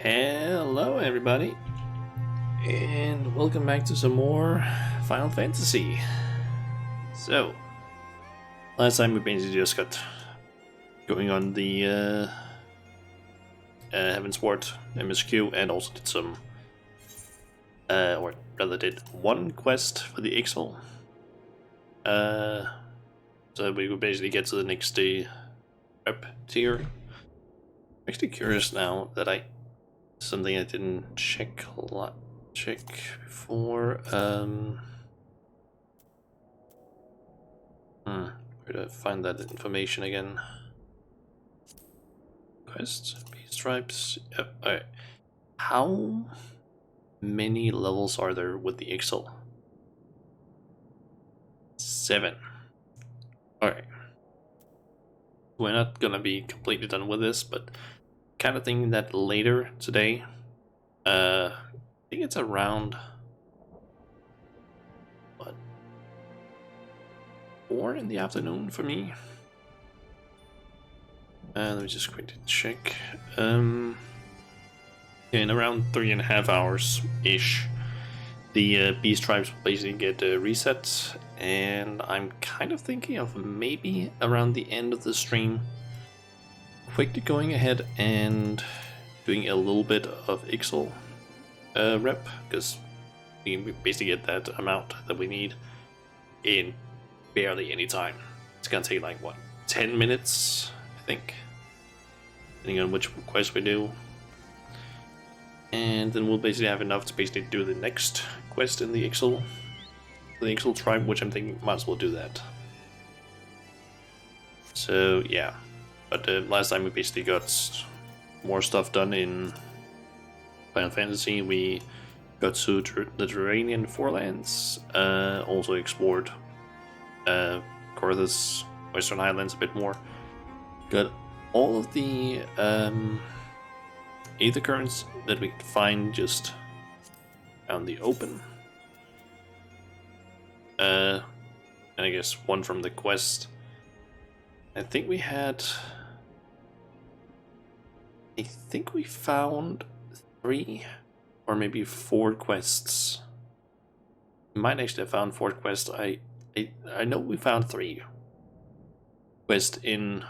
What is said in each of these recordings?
Hello everybody, and welcome back to some more Final Fantasy. So, last time we basically just got going on the Heavensport MSQ and also did some, or rather did one quest for the XIV. So we would basically get to the next rep tier. I'm actually curious now that something I didn't check before. Where do I find that information again? Quests, B-stripes. Yep. Alright. How many levels are there with the XIV? 7. Alright. We're not gonna be completely done with this, but kind of thinking that later today, I think it's around, what, 4 in the afternoon for me. Let me just quickly check. In around 3.5 hours ish, the beast tribes will basically get reset, and I'm kind of thinking of maybe around the end of the stream quickly going ahead and doing a little bit of XIV rep, because we basically get that amount that we need in barely any time. It's gonna take like, what, 10 minutes, I think, depending on which quest we do. And then we'll basically have enough to basically do the next quest in the XIV tribe, which I'm thinking might as well do that. So yeah, but last time we basically got more stuff done in Final Fantasy. We got to the Duranian Forelands, also explored Korthus, Western Highlands a bit more. Got all of the Aether currents that we could find just out in the open. And I guess one from the quest. I think we found 3 or maybe 4 quests. We might actually have found 4 quests. I know we found 3 quests in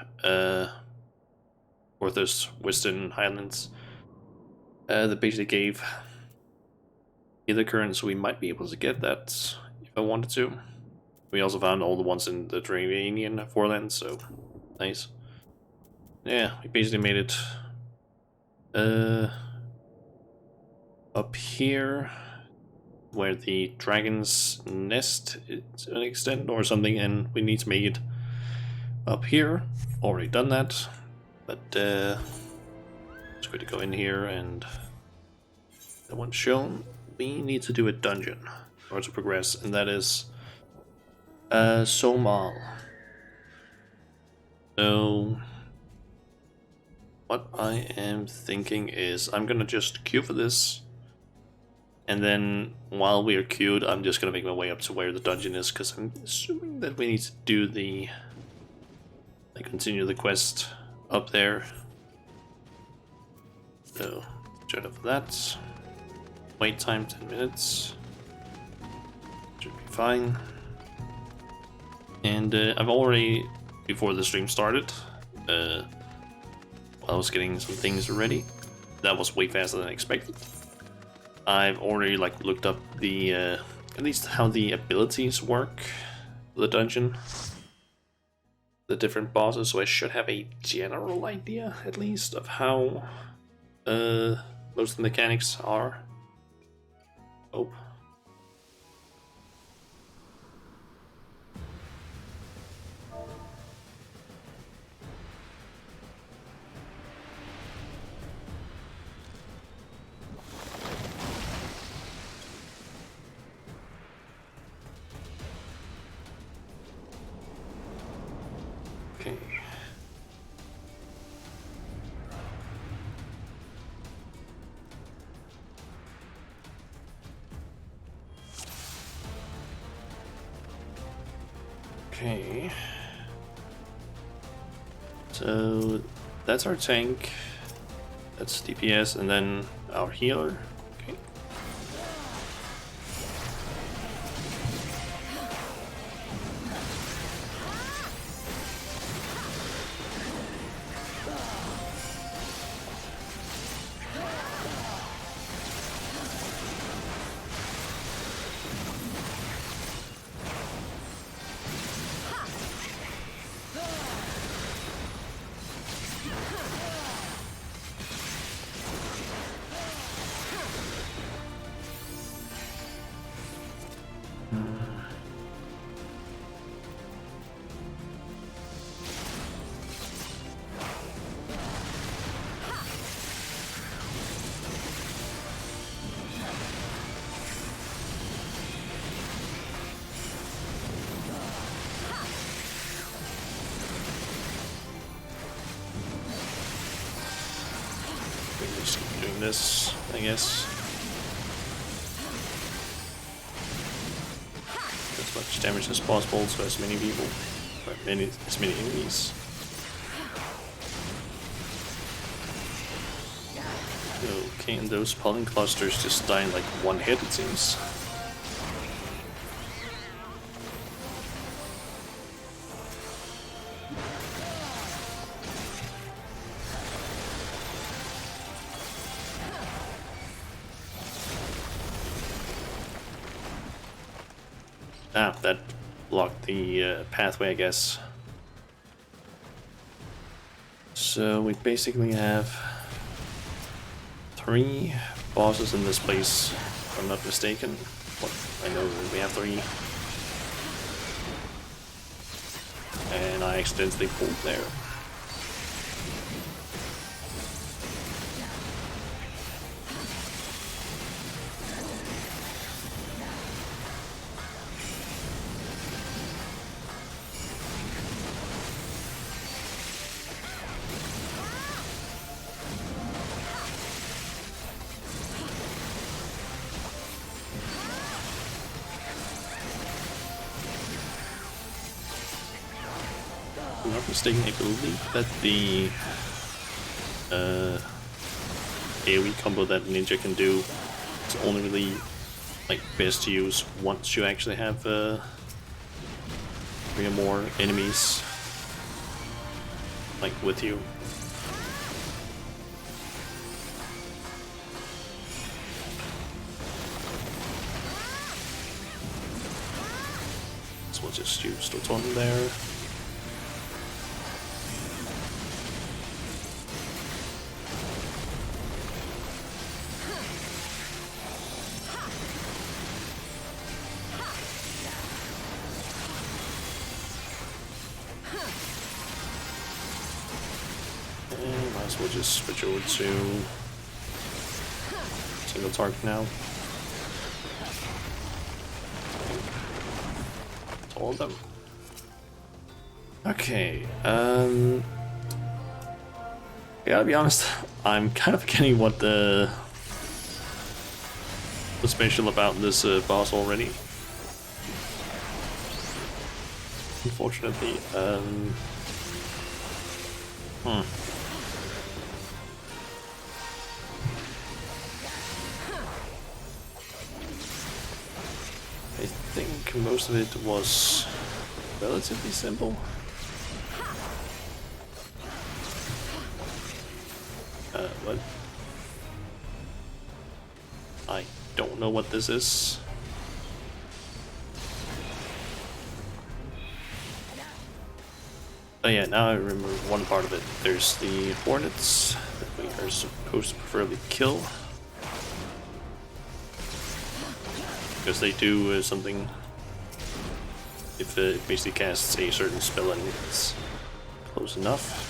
Korthus, Western Highlands. That basically gave Aether currents, so we might be able to get that if I wanted to. We also found all the ones in the Duranian Forelands, so nice. Yeah, we basically made it up here where the dragon's nest is to an extent or something, and we need to make it up here. Already done that, but just going to go in here, and that one's shown. We need to do a dungeon in order to progress, and that is Somal. So what I am thinking is I'm gonna just queue for this, and then while we are queued, I'm just gonna make my way up to where the dungeon is, because I'm assuming that we need to do continue the quest up there. So turn up for that. Wait time 10 minutes. Should be fine. And I've already, before the stream started, while I was getting some things ready, that was way faster than I expected. I've already looked up the at least how the abilities work for the dungeon, the different bosses, so I should have a general idea at least of how most of the mechanics are. Oh. Okay. Okay. So that's our tank. That's DPS, and then our healer. Okay. Just keep doing this, I guess. As much damage as possible to as many people, or as many enemies. Okay, and those pollen clusters just die in like one hit, it seems. Ah, that blocked the pathway, I guess. So we basically have 3 bosses in this place, if I'm not mistaken. Well, I know we have 3. And I accidentally pulled there. If I'm not mistaken, I believe that the AoE combo that Ninja can do is only really like best to use once you actually have 3 or more enemies like with you. So we'll just use the one there. Might as well just switch over to single target now. It's all of them. Okay, yeah, to be honest, I'm kind of getting what's special about this boss already. Unfortunately, I think most of it was relatively simple. What? I don't know what this is. Oh yeah, now I remember one part of it. There's the hornets that we are supposed to preferably kill. Because they do something if it basically casts a certain spell and it's close enough.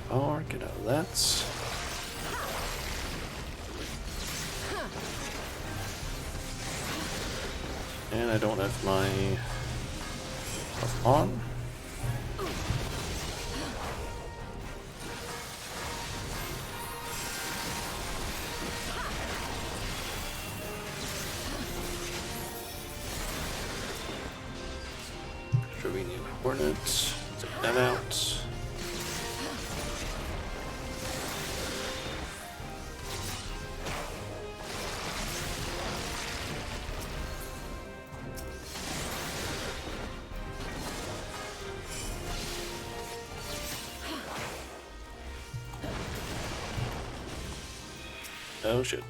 Power, get out of that. And I don't have my stuff on. Hornet, take that out. Oh shit.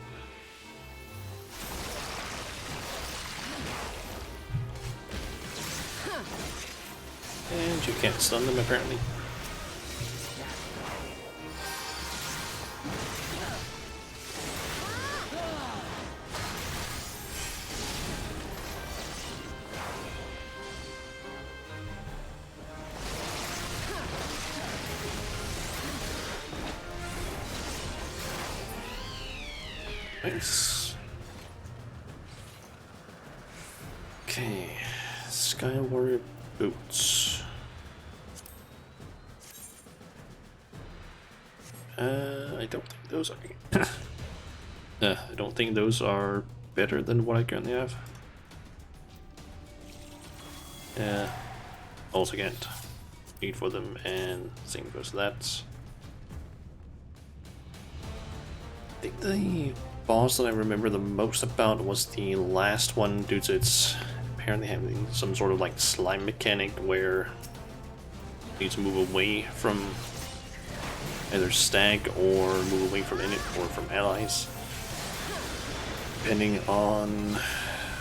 And you can't stun them apparently. Nice. Okay, Sky Warrior boots. I don't think those are. I don't think those are better than what I currently have. Yeah. Also can't need for them, and same goes to that. I think the boss that I remember the most about was the last one, due to its apparently having some sort of like slime mechanic where you need to move away from either stag or move away from it or from allies, depending on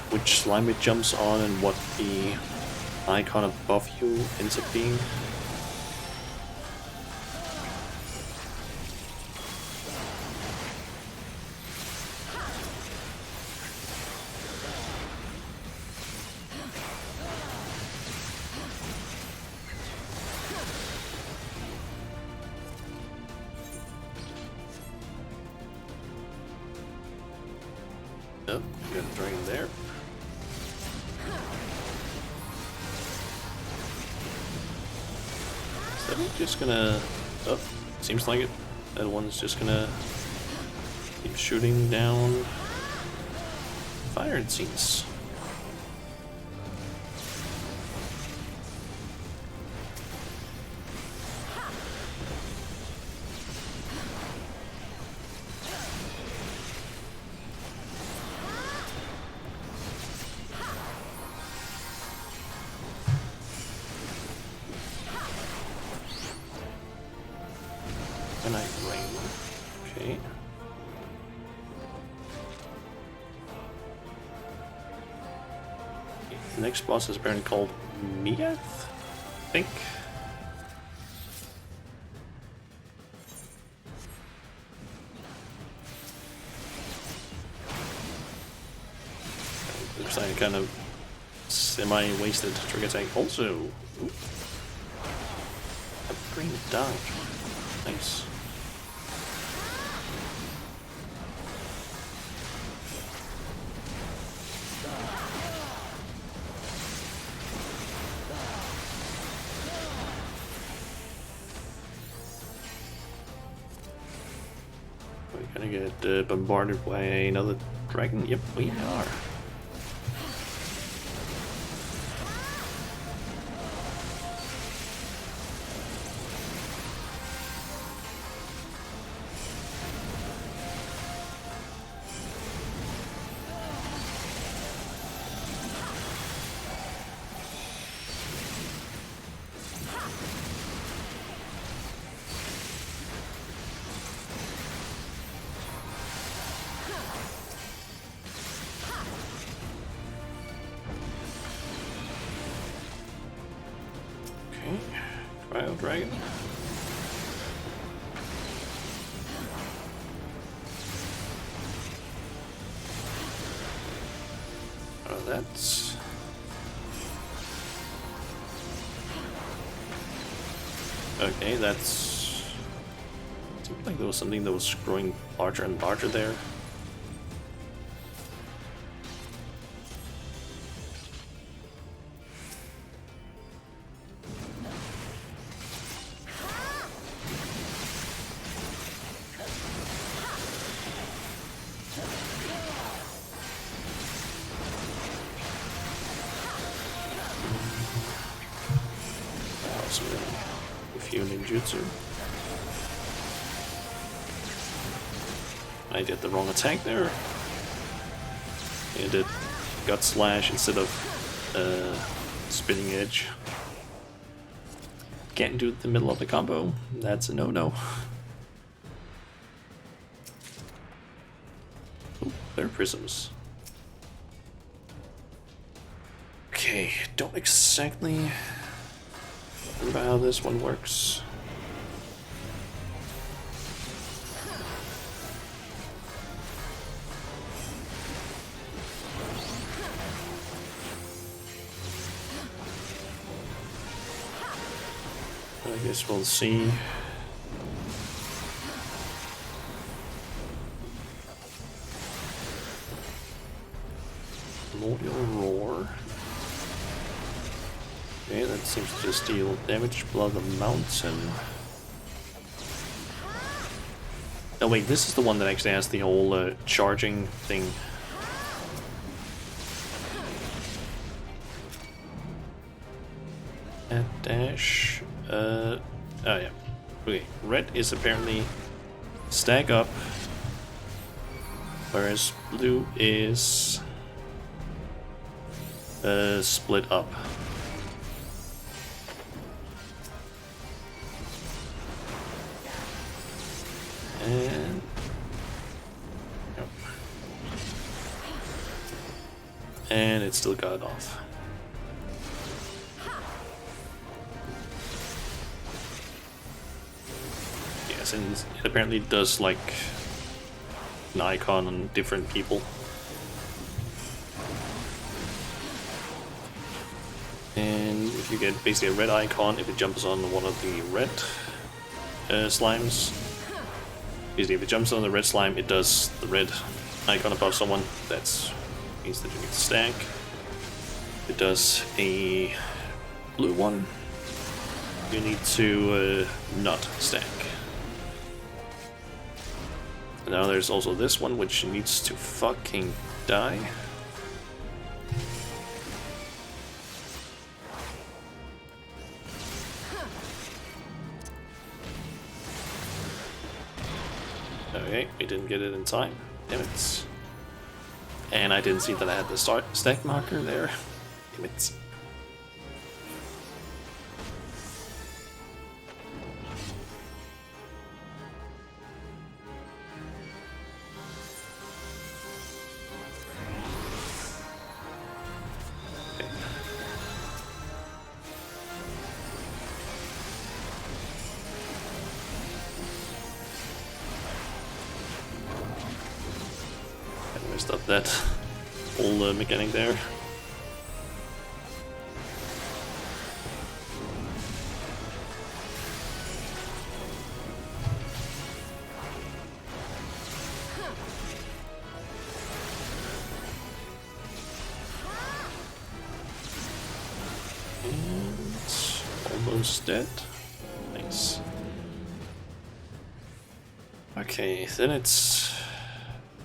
which slime it jumps on and what the icon above you ends up being. Oh, you got a dragon there. Is that one just gonna... Oh, seems like it. That one's just gonna keep shooting down fire, it seems. And I rain. Okay. The next boss is apparently called Miath, I think. Looks like kind of semi-wasted trigger attack. Also, ooh, a green dodge. Nice. We're gonna get bombarded by another dragon. Yep, we are. Cryo Dragon. Oh, that's... Okay, that's... It seemed like there was something that was growing larger and larger there. So with you ninjutsu. I did the wrong attack there. I did gut slash instead of spinning edge. Can't do the middle of the combo. That's a no-no. Oh, they're prisms. Okay, don't exactly remember how this one works. I guess we'll see. Primordial Roar. Okay, that seems to just deal damage below the mountain. Oh wait, this is the one that actually has the whole charging thing. At dash. Oh yeah. Okay, red is apparently stack up, whereas blue is split up. And nope. And it still got it off. Yes, and it apparently does like an icon on different people. And if you get basically a red icon, if it jumps on one of the red slimes, basically if it jumps on the red slime, it does the red icon above someone. That means that you get to stack. If it does a blue one, you need to not stack. And now there's also this one, which needs to fucking die. Okay, we didn't get it in time. Damn it. And I didn't see that I had the stack marker there. Damn it. Up that whole mechanic there. And almost dead. Nice. Okay, then it's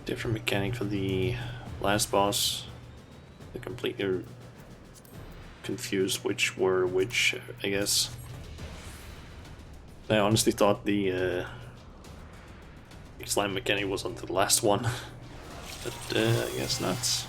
different mechanic for the last boss. I completely confused which were which, I guess. I honestly thought the slime mechanic was on the last one, but I guess not.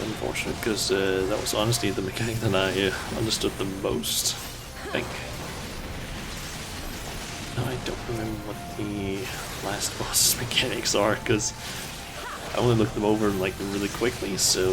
Unfortunate, because that was honestly the mechanic that I understood the most, I think. No, I don't remember what the last boss's mechanics are, because I only looked them over like really quickly, so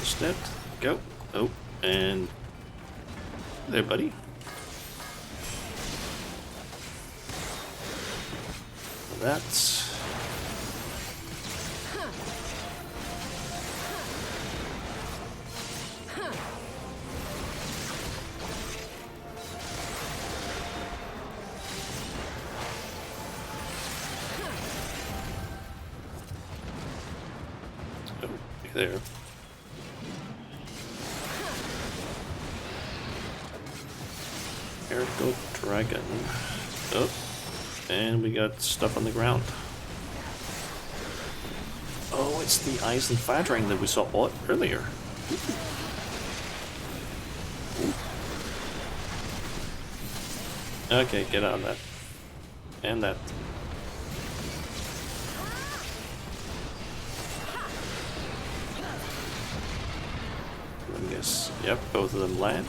Almost dead. Go. Oh, and there, buddy. That's... Oh, there. Miracle Dragon. Oh, and we got stuff on the ground. Oh, it's the Ice and Fire Dragon that we saw earlier. Okay, get out of that. And that. I guess, yep, both of them land.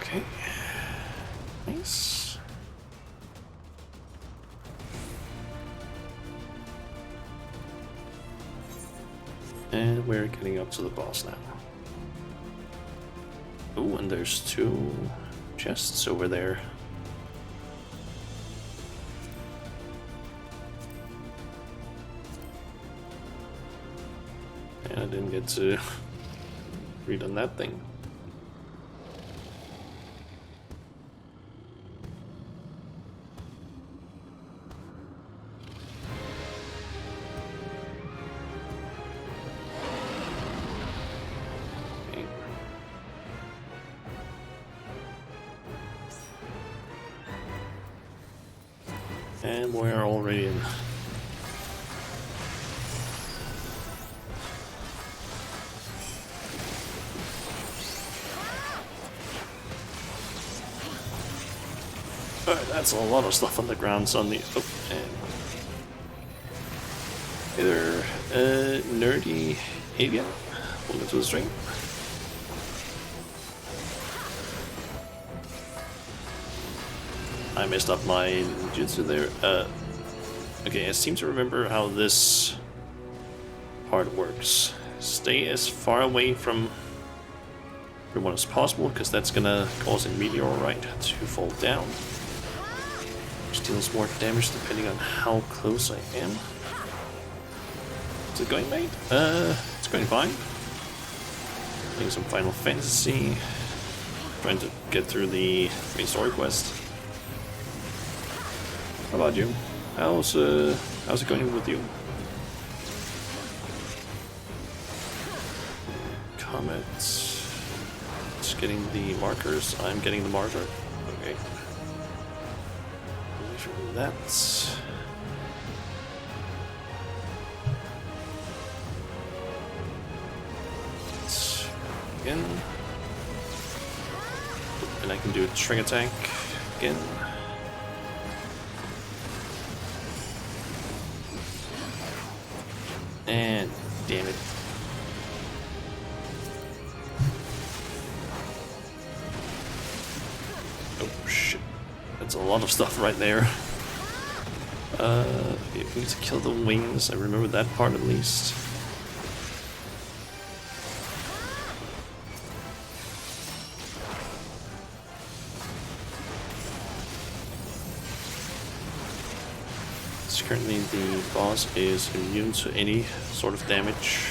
Okay. Nice. And we're getting up to the boss now. Oh, and there's 2 chests over there. And I didn't get to read on that thing. And we're already in. Alright, that's a lot of stuff on the ground suddenly. Oh, and either nerdy alien. Welcome to the stream. I messed up my jutsu there. Okay, I seem to remember how this part works. Stay as far away from everyone as possible, because that's gonna cause a meteorite to fall down. Which deals more damage depending on how close I am. Is it going, mate? It's going fine. Playing some Final Fantasy. Trying to get through the main story quest. How about you? How's it going with you? Comets. Just getting the markers. I'm getting the marker. Okay. Make sure that's. Again. And I can do a string attack again. And damn it. Oh shit. That's a lot of stuff right there. We need to kill the wings. I remember that part at least. Currently the boss is immune to any sort of damage.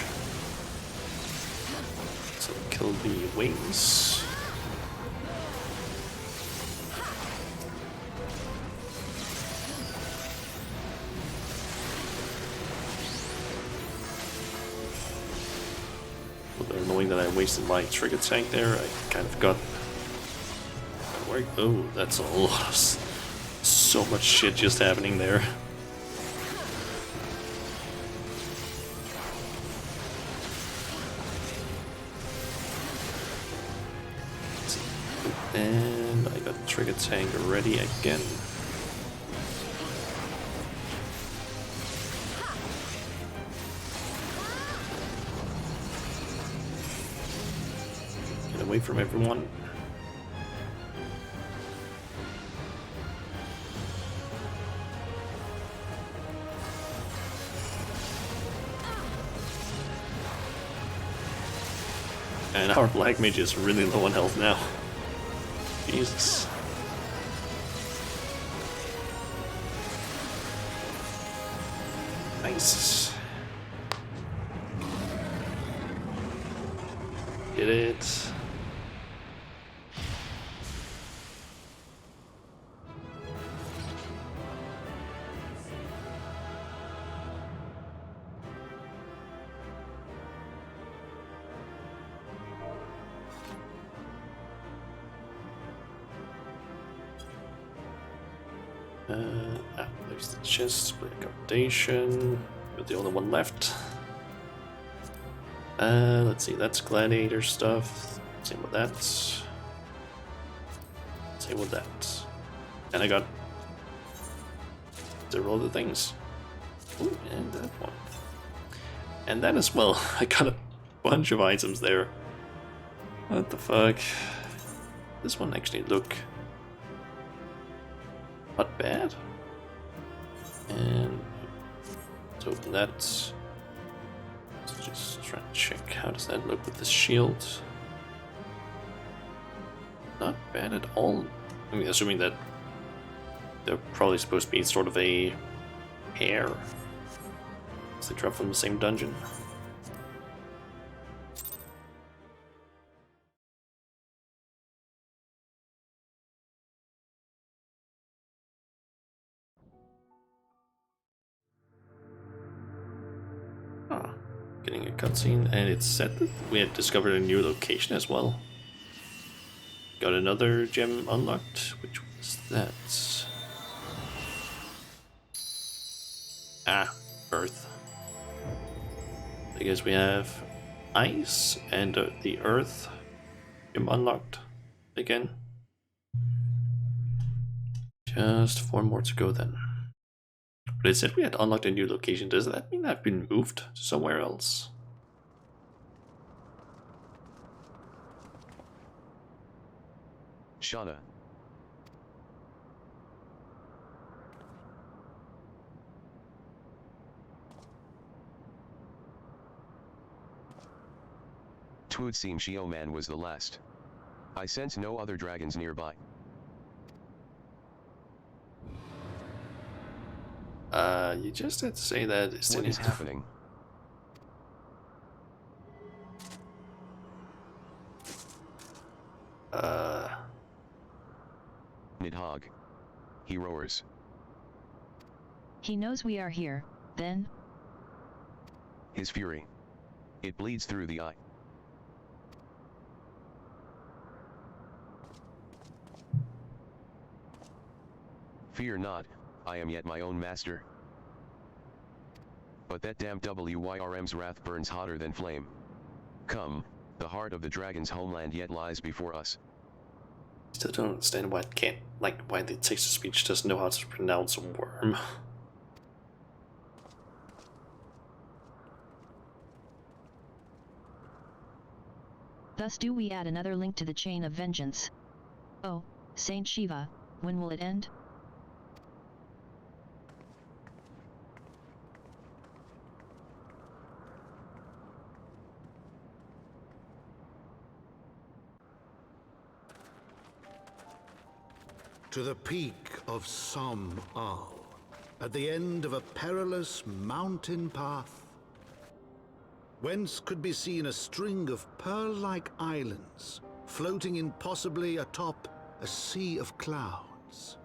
So kill the wings. A little bit annoying that I wasted my trigger tank there. I kind of got... Oh, that's a lot of... So much shit just happening there. And got the trigger tank ready again. Get away from everyone. And our black mage is really low on health now. Jesus. Nice. Get it. There's the chest, accommodation. We're the only one left. Let's see, that's gladiator stuff. Same with that. Same with that. And I got several other things. Ooh, and that one. And that as well. I got a bunch of items there. What the fuck? This one actually look not bad. And let's open that. Let's just try and check how does that look with the shield. Not bad at all. I mean, assuming that they're probably supposed to be sort of a pair. Because they drop from the same dungeon. Getting a cutscene, and it said that we had discovered a new location as well. Got another gem unlocked. Which was that? Ah, Earth. I guess we have ice and the Earth gem unlocked again. Just 4 more to go then. But it said we had unlocked a new location. Does that mean I've been moved to somewhere else? Shauna. Twould seem Shioman was the last. I sense no other dragons nearby. You just had to say that. What is happening? Nidhogg. He roars. He knows we are here, then? His fury. It bleeds through the eye. Fear not, I am yet my own master. But that damned WYRM's wrath burns hotter than flame. Come, the heart of the dragon's homeland yet lies before us. Still don't understand why it can't, why the text-to-speech doesn't know how to pronounce worm. Thus do we add another link to the chain of vengeance. Oh, Saint Shiva, when will it end? To the peak of Som Al, at the end of a perilous mountain path, whence could be seen a string of pearl-like islands floating impossibly atop a sea of clouds.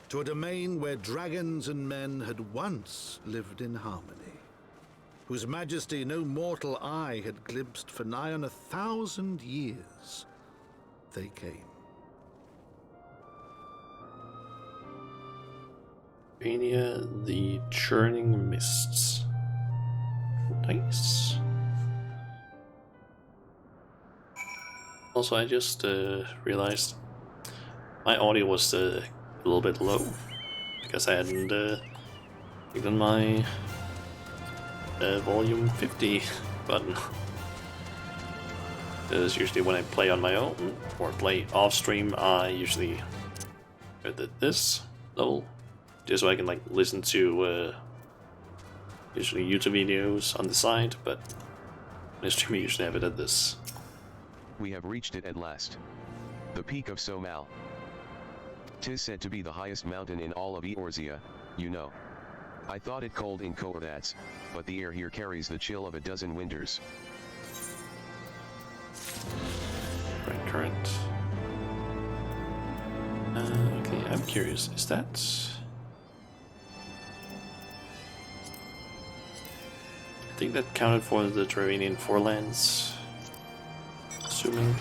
To a domain where dragons and men had once lived in harmony, whose majesty no mortal eye had glimpsed for nigh on 1,000 years. They came. Mania, the churning mists. Nice. Also, I just realized my audio was a little bit low because I hadn't given my volume 50 button. Because usually when I play on my own or play off stream, I usually did this level just so I can like listen to usually YouTube videos on the side, but in stream I usually have it at this. We have reached it at last. The peak of Somal. 'Tis said to be the highest mountain in all of Eorzea, you know. I thought it cold in Koordats, but the air here carries the chill of a dozen winters. Right, current. Okay, I'm curious, is that... I think that counted for the Terranian Forelands. Assuming.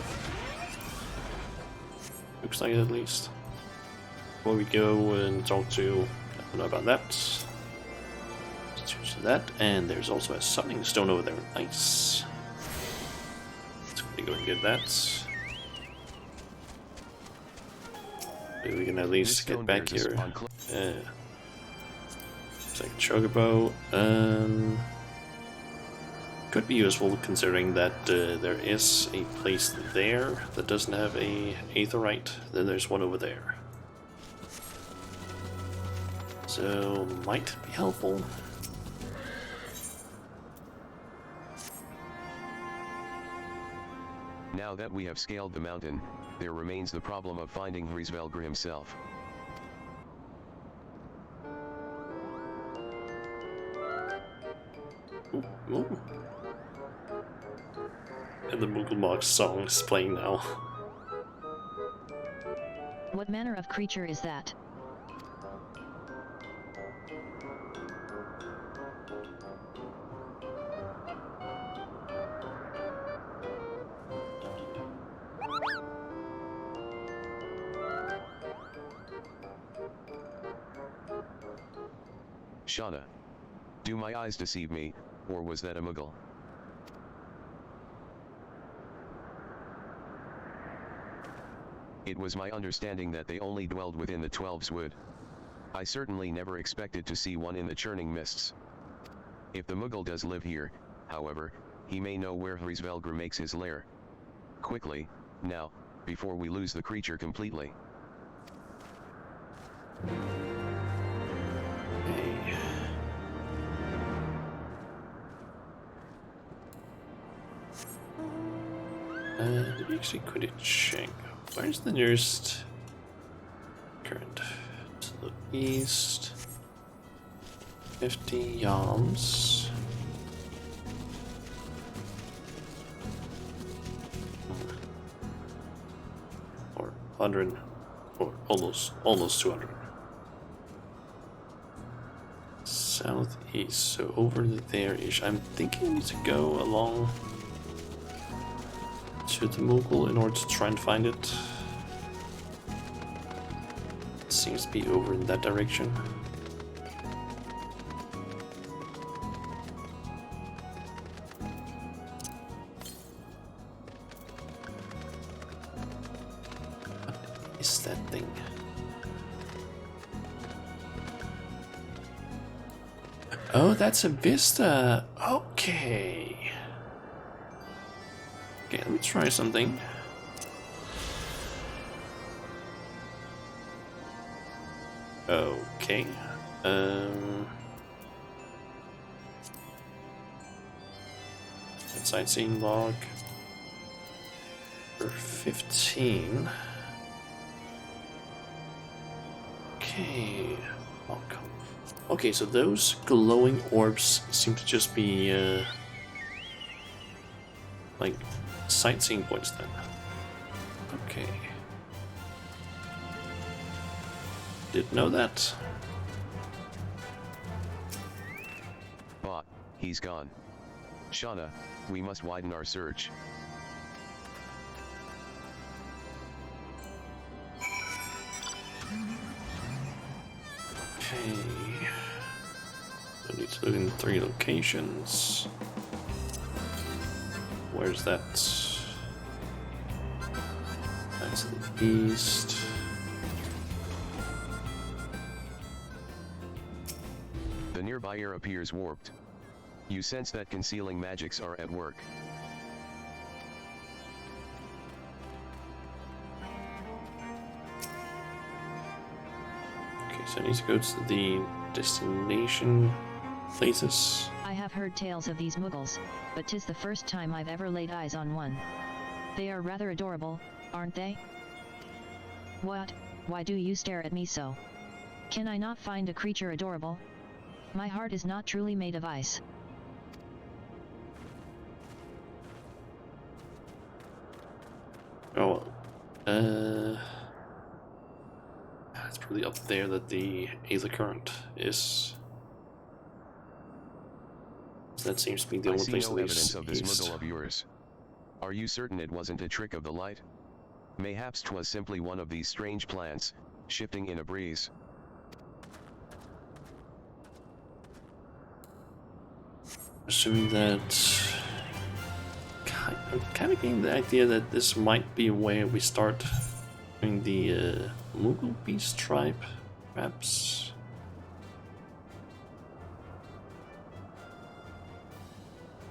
Looks like it at least. Before we go and talk to... I don't know about that. Let's choose that, and there's also a summoning stone over there. Nice. Let's go and get that. Maybe we can at least get back here. It's like Chocobo. Could be useful considering that there is a place there that doesn't have a aetherite. Then there's one over there. So might be helpful. Now that we have scaled the mountain, there remains the problem of finding Hrisvelgr himself. Ooh. And the Mooglemark song is playing now. What manner of creature is that? Shauna. Do my eyes deceive me, or was that a Moogle? It was my understanding that they only dwelled within the 12's wood. I certainly never expected to see one in the churning mists. If the Moogle does live here, however, he may know where Hrisvelgr makes his lair. Quickly, now, before we lose the creature completely. We actually could check. Where's the nearest current? To the east. 50 yalms. Or 100, or almost 200. Southeast, so over there-ish. I'm thinking I need to go along to the Moogle in order to try and find it. It seems to be over in that direction. What is that thing? Oh, that's a vista. Okay. Okay, let me try something. Okay. Sightseeing log. For 15. Okay. Oh, come. Okay, so those glowing orbs seem to just be like sightseeing points then. Okay. Didn't know that. But, he's gone. Shauna, we must widen our search. Okay. I need to look in 3 locations. Where's that? That's the east. The nearby air appears warped. You sense that concealing magics are at work. Okay, so I need to go to the destination places. I have heard tales of these Mughals, but 'tis the first time I've ever laid eyes on one. They are rather adorable, aren't they? What? Why do you stare at me so? Can I not find a creature adorable? My heart is not truly made of ice. Oh, it's probably up there that the Aether Current is. So that seems to be the I only see place no that evidence of this east. Muggle of yours. Are you certain it wasn't a trick of the light? Mayhaps 'twas simply one of these strange plants, shifting in a breeze. Assuming that. I'm kind of getting the idea that this might be where we start doing the Mughal Beast tribe, perhaps.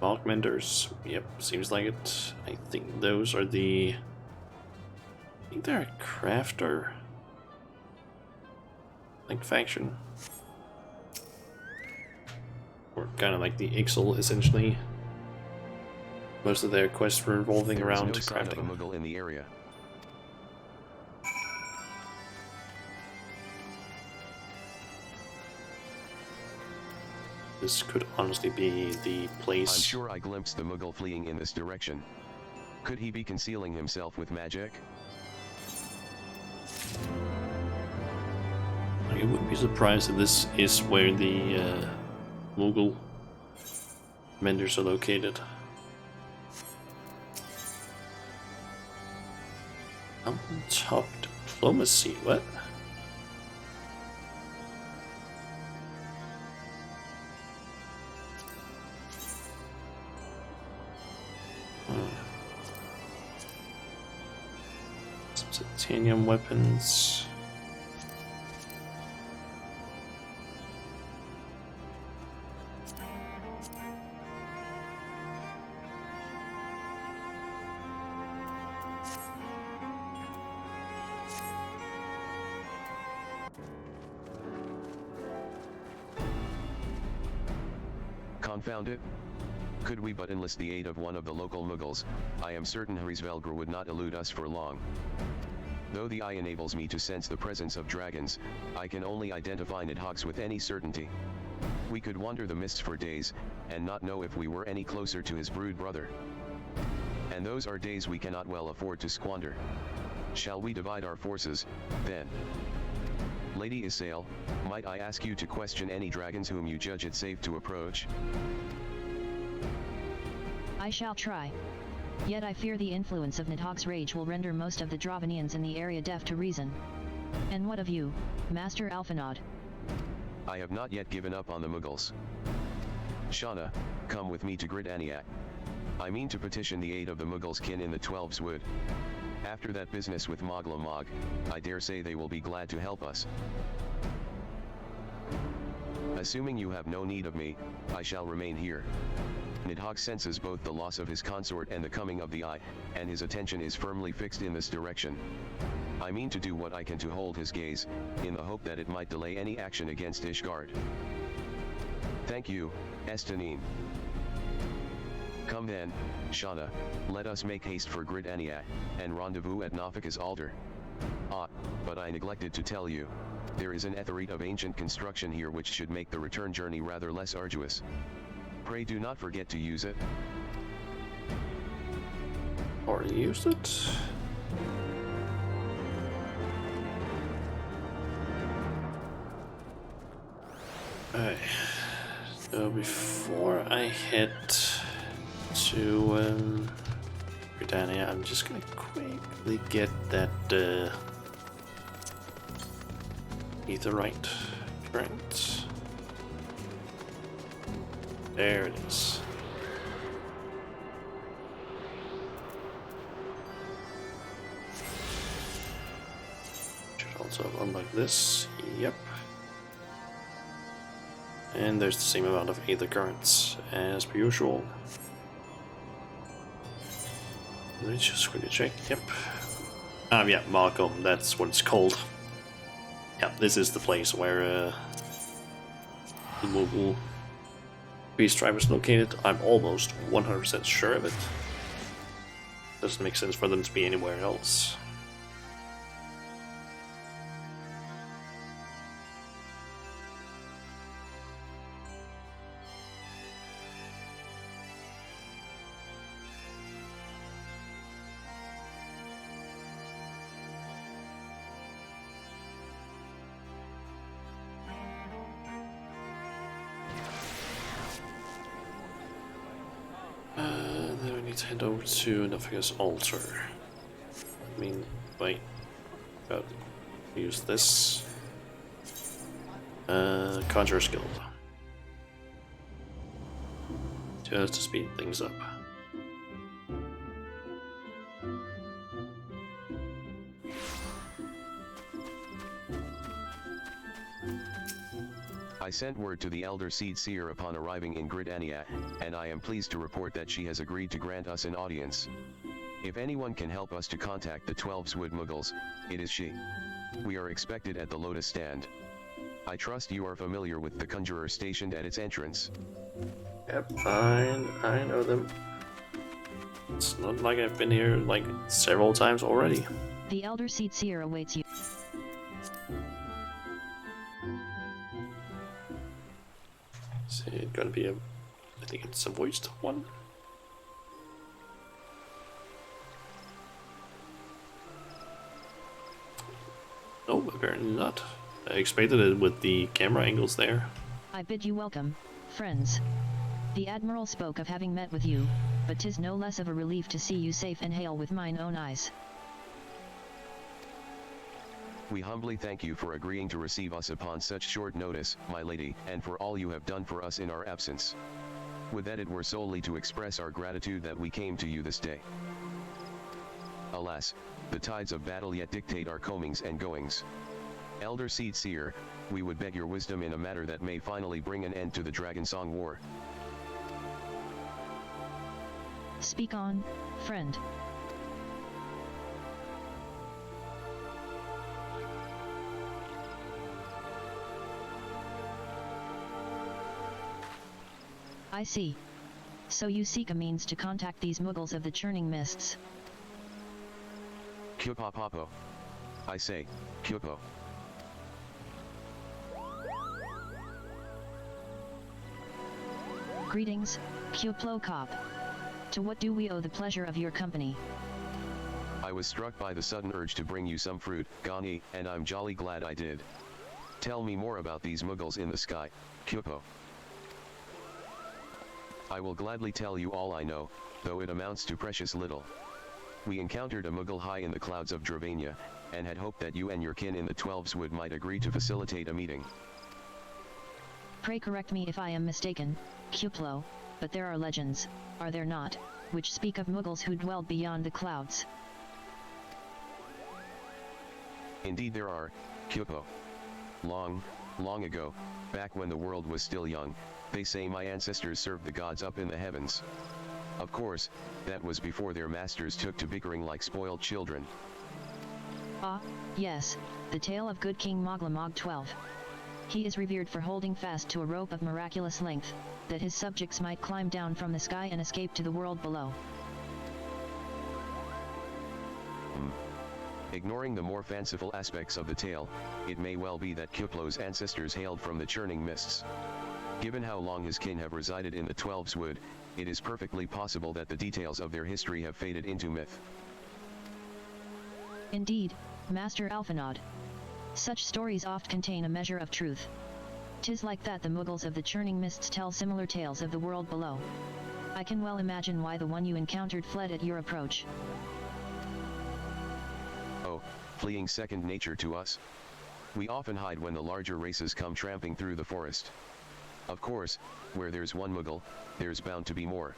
Augmenters, yep, seems like it. I think those are the. I think they're a crafter, like faction, or kind of like the Ixal, essentially. Most of their quests were revolving There is around no sign of a crafting. Muggle in the area. This could honestly be the place. I'm sure I glimpsed the Muggle fleeing in this direction. Could he be concealing himself with magic? I wouldn't be surprised if this is where the Mughal menders are located. Top diplomacy, what? Some titanium weapons. Confound it. Could we but enlist the aid of one of the local Muggles, I am certain Hrisvelgr would not elude us for long. Though the eye enables me to sense the presence of dragons, I can only identify Nidhoggs with any certainty. We could wander the mists for days, and not know if we were any closer to his brood brother. And those are days we cannot well afford to squander. Shall we divide our forces, then? Lady Isael, might I ask you to question any dragons whom you judge it safe to approach? I shall try. Yet I fear the influence of Nidhogg's rage will render most of the Dravanians in the area deaf to reason. And what of you, Master Alphanod? I have not yet given up on the Muggles. Shauna, come with me to Grid Aniak. I mean to petition the aid of the Muggles kin in the Twelves Wood. After that business with Mogla Mog, I dare say they will be glad to help us. Assuming you have no need of me, I shall remain here. Nidhogg senses both the loss of his consort and the coming of the Eye, and his attention is firmly fixed in this direction. I mean to do what I can to hold his gaze, in the hope that it might delay any action against Ishgard. Thank you, Estanine. Come then, Shauna, let us make haste for Grid Aniak, and rendezvous at Nafika's altar. Ah, but I neglected to tell you. There is an etherite of ancient construction here which should make the return journey rather less arduous. Pray do not forget to use it. Already used it. Alright. So before I head to Britannia, I'm just gonna quickly get that Aetherite current. There it is. So unlike this, yep. And there's the same amount of Aether Currents as per usual. Let me just quickly check, yep. Yeah, Markham, that's what it's called. Yeah, this is the place where the mobile beast tribe is located. I'm almost 100% sure of it. Doesn't make sense for them to be anywhere else. Then we need to head over to Nothingus Altar. I mean, wait. Gotta use this. Conjurer's Guild. Just to speed things up. I sent word to the Elder Seed Seer upon arriving in Gridania, and I am pleased to report that she has agreed to grant us an audience. If anyone can help us to contact the 12 Wood Muggles, it is she. We are expected at the Lotus Stand. I trust you are familiar with the Conjurer stationed at its entrance. Yep, I know them. It's not like I've been here like several times already. The Elder Seed Seer awaits you. Is it gonna be I think it's a voiced one. No, apparently not. I expected it with the camera angles there. I bid you welcome, friends. The Admiral spoke of having met with you, but 'tis no less of a relief to see you safe and hail with mine own eyes. We humbly thank you for agreeing to receive us upon such short notice, my lady, and for all you have done for us in our absence. Would that it were solely to express our gratitude that we came to you this day. Alas, the tides of battle yet dictate our comings and goings. Elder Seed Seer, we would beg your wisdom in a matter that may finally bring an end to the Dragon Song War. Speak on, friend. I see. So you seek a means to contact these Muggles of the Churning Mists. Kyopapapo. I say, Kyopo. Greetings, Kyoplo Cop. To what do we owe the pleasure of your company? I was struck by the sudden urge to bring you some fruit, Gani, and I'm jolly glad I did. Tell me more about these Muggles in the sky, Kyopo. I will gladly tell you all I know, though it amounts to precious little. We encountered a Muggle high in the clouds of Dravania, and had hoped that you and your kin in the 12s would might agree to facilitate a meeting. Pray correct me if I am mistaken, Kyoplo, but there are legends, are there not, which speak of Muggles who dwelled beyond the clouds. Indeed there are, Kyopo. Long, long ago, back when the world was still young, they say my ancestors served the gods up in the heavens. Of course, that was before their masters took to bickering like spoiled children. Ah, yes, the tale of good King Moglamog 12. He is revered for holding fast to a rope of miraculous length, that his subjects might climb down from the sky and escape to the world below. Ignoring the more fanciful aspects of the tale, it may well be that Kyoplo's ancestors hailed from the churning mists. Given how long his kin have resided in the 12's Wood, it is perfectly possible that the details of their history have faded into myth. Indeed, Master Alphanod. Such stories oft contain a measure of truth. 'Tis like that the Muggles of the Churning Mists tell similar tales of the world below. I can well imagine why the one you encountered fled at your approach. Oh, fleeing second nature to us. We often hide when the larger races come tramping through the forest. Of course, where there's one Muggle, there's bound to be more.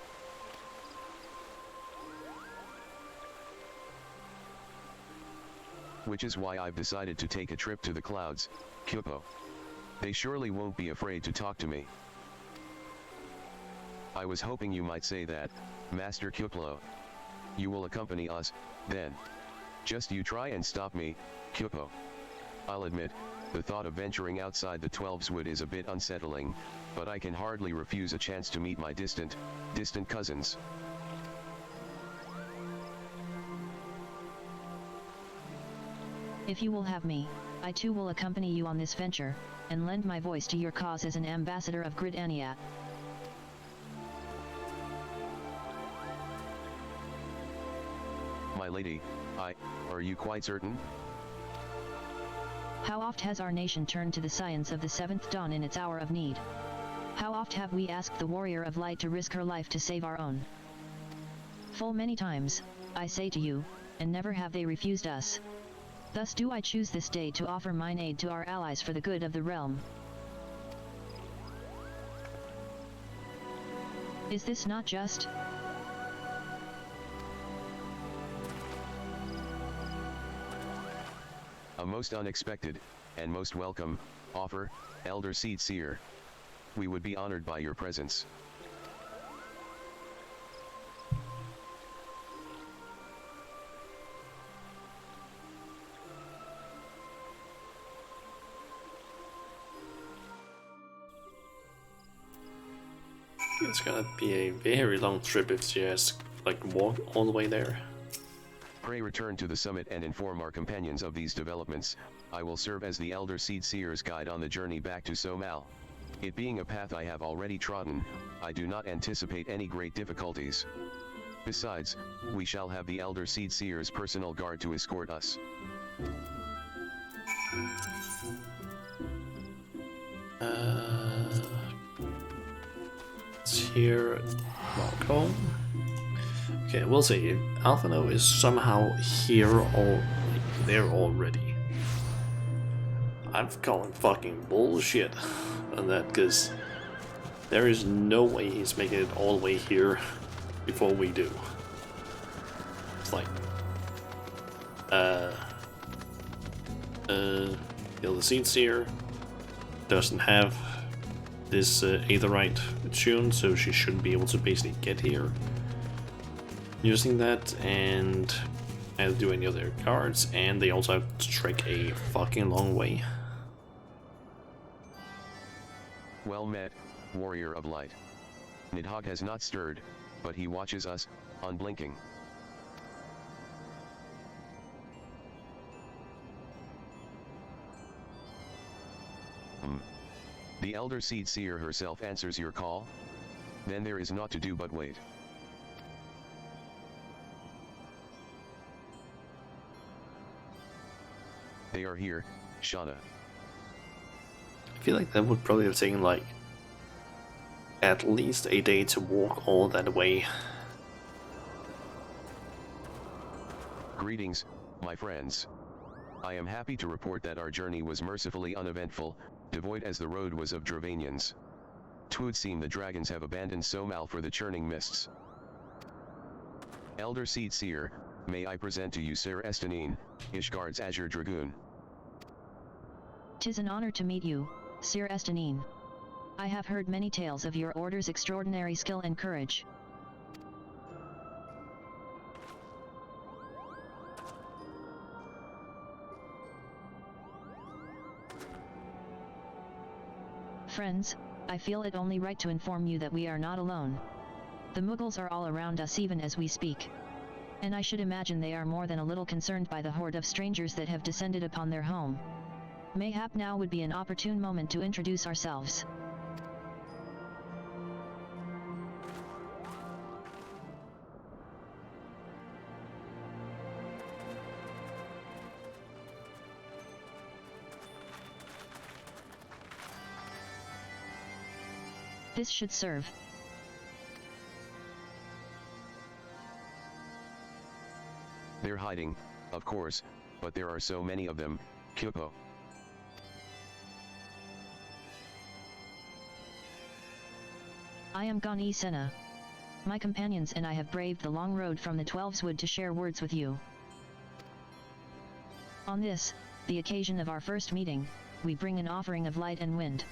which is why I've decided to take a trip to the clouds, Kyopo. They surely won't be afraid to talk to me. I was hoping you might say that, Master Kyopo. You will accompany us, then. Just you try and stop me, Kyopo. I'll admit, the thought of venturing outside the 12's wood is a bit unsettling, but I can hardly refuse a chance to meet my distant cousins. If you will have me, I too will accompany you on this venture, and lend my voice to your cause as an ambassador of Grid Aniat. My lady, are you quite certain? How oft has our nation turned to the science of the seventh dawn in its hour of need? How oft have we asked the warrior of light to risk her life to save our own? Full many times, I say to you, and never have they refused us. Thus do I choose this day to offer mine aid to our allies for the good of the realm. Is this not just? A most unexpected, and most welcome, offer, Elder Seed Seer. We would be honored by your presence. It's gonna be a very long trip if she has like walk all the way there. Pray return to the summit and inform our companions of these developments. I will serve as the Elder Seed Seer's guide on the journey back to Somal. It being a path I have already trodden, I do not anticipate any great difficulties. Besides, we shall have the Elder Seed Seer's personal guard to escort us. It's here, Marco. Okay, we'll see. If Alphino is somehow here or like, there already, I'm calling fucking bullshit on that, because there is no way he's making it all the way here before we do. It's like, the Seed Seer doesn't have this Aetherite tuned, so she shouldn't be able to basically get here using that, and as do any other cards, and they also have to trek a fucking long way. Well met, Warrior of Light. Nidhogg has not stirred, but he watches us, unblinking. The Elder Seed Seer herself answers your call? Then there is naught to do but wait. They are here, Shauna. I feel like that would probably have taken like at least a day to walk all that way. Greetings, my friends. I am happy to report that our journey was mercifully uneventful, devoid as the road was of Dravanians. 'Twould seem the dragons have abandoned Somal for the churning mists. Elder Seed Seer, may I present to you Sir Estanine, Ishgard's Azure Dragoon. 'Tis an honor to meet you, Sir Estanine. I have heard many tales of your order's extraordinary skill and courage. Friends, I feel it only right to inform you that we are not alone. The Mughals are all around us even as we speak. And I should imagine they are more than a little concerned by the horde of strangers that have descended upon their home. Mayhap now would be an opportune moment to introduce ourselves. This should serve. They're hiding, of course, but there are so many of them, Kyopo. I am Gani Senna. My companions and I have braved the long road from the 12's wood to share words with you. On this, the occasion of our first meeting, we bring an offering of light and wind.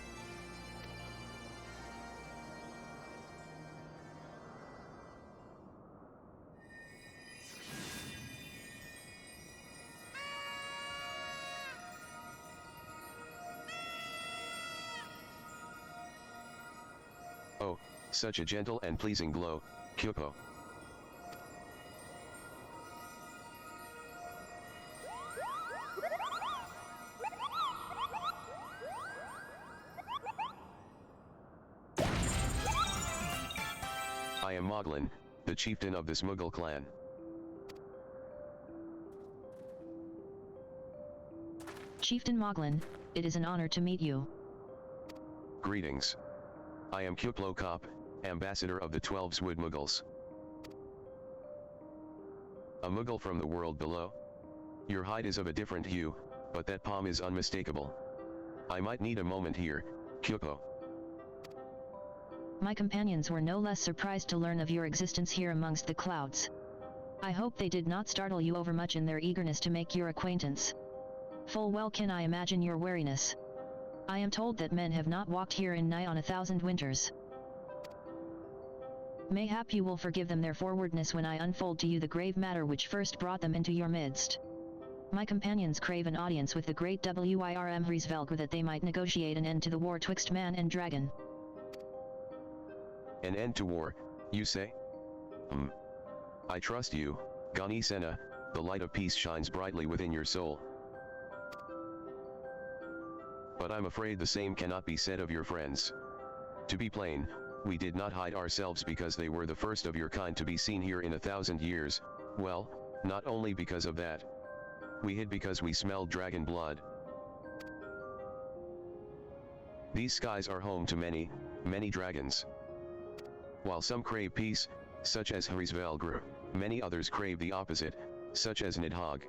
Oh, such a gentle and pleasing glow, Kyoko. I am Moglin, the chieftain of this Mughal clan. Chieftain Moglin, it is an honor to meet you. Greetings. I am Kyuklo Kop, ambassador of the 12 Wood Mughals. A Mughal from the world below? Your hide is of a different hue, but that palm is unmistakable. I might need a moment here, Kyoko. My companions were no less surprised to learn of your existence here amongst the clouds. I hope they did not startle you overmuch in their eagerness to make your acquaintance. Full well can I imagine your wariness. I am told that men have not walked here in nigh on 1,000 winters. Mayhap you will forgive them their forwardness when I unfold to you the grave matter which first brought them into your midst. My companions crave an audience with the great Wirm Vriesvelgr that they might negotiate an end to the war twixt man and dragon. An end to war, you say? I trust you, Gani Sena, the light of peace shines brightly within your soul. But I'm afraid the same cannot be said of your friends. To be plain, we did not hide ourselves because they were the first of your kind to be seen here in 1,000 years, well, not only because of that. We hid because we smelled dragon blood. These skies are home to many, many dragons. While some crave peace, such as Hrisvelgr, many others crave the opposite, such as Nidhogg.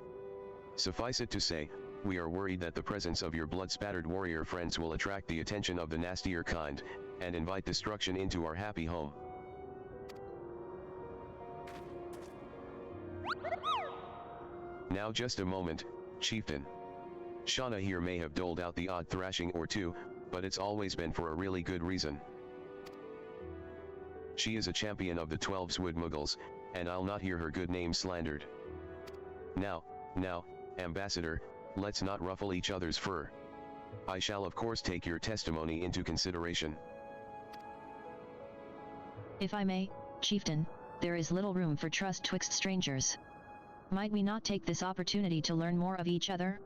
Suffice it to say, we are worried that the presence of your blood-spattered warrior friends will attract the attention of the nastier kind, and invite destruction into our happy home. Now just a moment, chieftain. Shauna here may have doled out the odd thrashing or two, but it's always been for a really good reason. She is a champion of the 12 Wood Mughals, and I'll not hear her good name slandered. Now, Ambassador, let's not ruffle each other's fur. I shall of course take your testimony into consideration. If I may, Chieftain, there is little room for trust twixt strangers. Might we not take this opportunity to learn more of each other?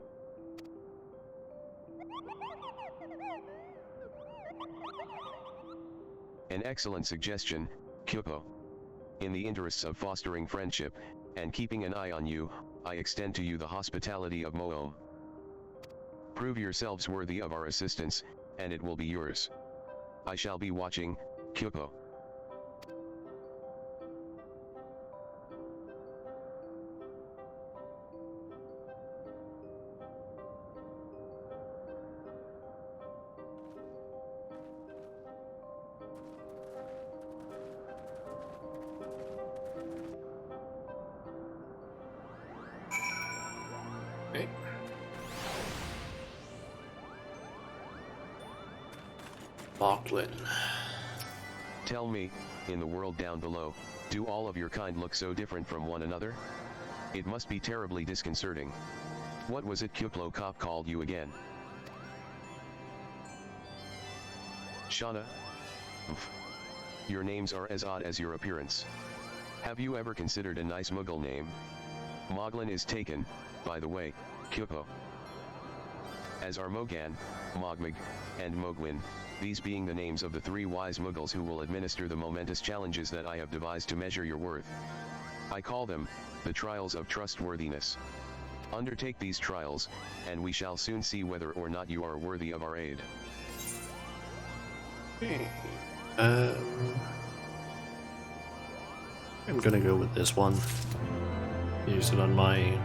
An excellent suggestion, Kyoko. In the interests of fostering friendship, and keeping an eye on you, I extend to you the hospitality of Moom. Prove yourselves worthy of our assistance, and it will be yours. I shall be watching, Kyoko. Okay. Moglin. Tell me, in the world down below, do all of your kind look so different from one another? It must be terribly disconcerting. What was it Kyuklo Kop called you again? Shauna? Oof. Your names are as odd as your appearance. Have you ever considered a nice Mughal name? Moglin is taken, by the way, Kyoko. As are Mogan, Mogmig, and Mogwin, these being the names of the 3 wise Mughals who will administer the momentous challenges that I have devised to measure your worth. I call them, the trials of trustworthiness. Undertake these trials, and we shall soon see whether or not you are worthy of our aid. Okay. I'm gonna go with this one. Use it on my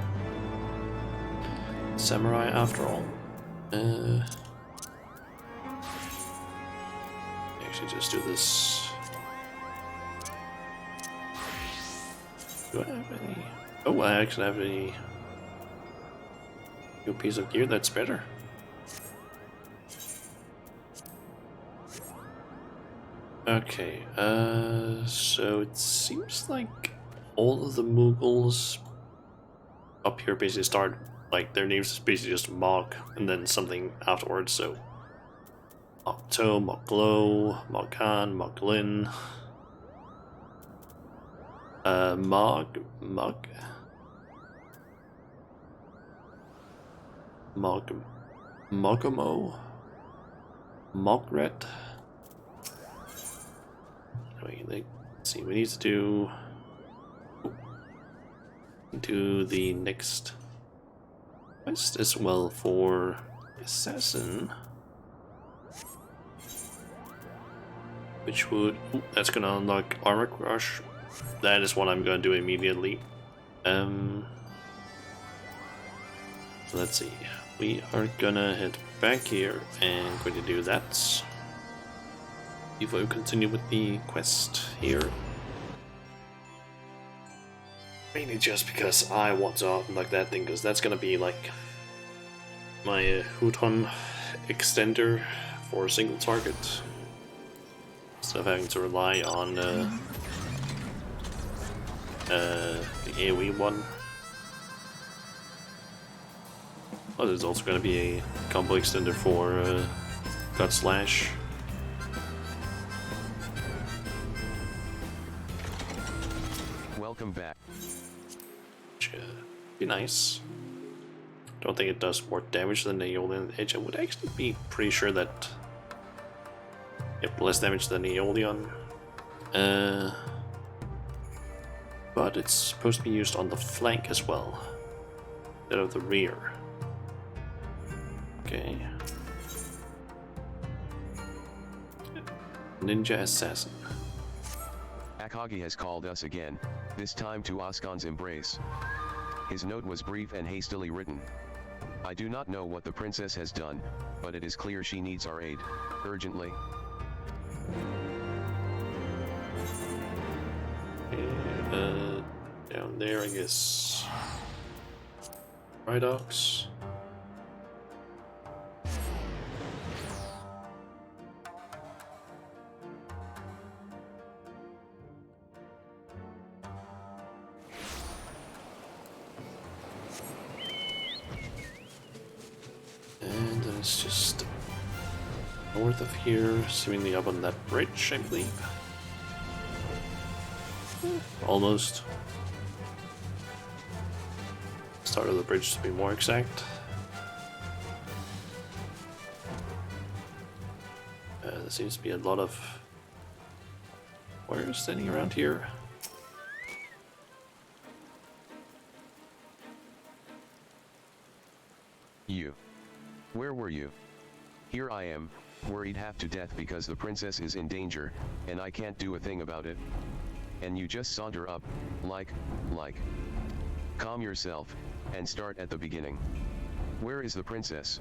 samurai after all. Actually, just do this. Do I have any? Oh, I actually have any. New piece of gear, that's better. Okay, so it seems like all of the Mughals up here basically start, like, their names is basically just Mog, and then something afterwards, so Mokto, Moklo, Mokan, Moklin, Mog, Mogamo, Mogret. Let's see, we need to do the next quest as well for Assassin, which would, that's gonna unlock Armor Crush. That is what I'm gonna do immediately. Let's see, we are gonna head back here and going to do that before we continue with the quest here. Mainly just because I want to unlock that thing, because that's gonna be like my Huton extender for a single target, instead of having to rely on the AoE one. Oh, there's also gonna be a combo extender for Gut Slash. Welcome back. Be nice. Don't think it does more damage than the Aeolian Edge. I would actually be pretty sure that, yep, less damage than the Aeolian. But it's supposed to be used on the flank as well, instead of the rear. Okay. Ninja Assassin. Akagi has called us again, this time to Oskan's embrace. His note was brief and hastily written. I do not know what the princess has done, but it is clear she needs our aid, urgently. Okay, down there, I guess. Rhydox. And then it's just north of here, seemingly up on that bridge, I believe. Almost. Start of the bridge, to be more exact. There seems to be a lot of warriors standing around here. You. Where were you? Here I am, worried half to death because the princess is in danger, and I can't do a thing about it. And you just saunter up, like. Calm yourself, and start at the beginning. Where is the princess?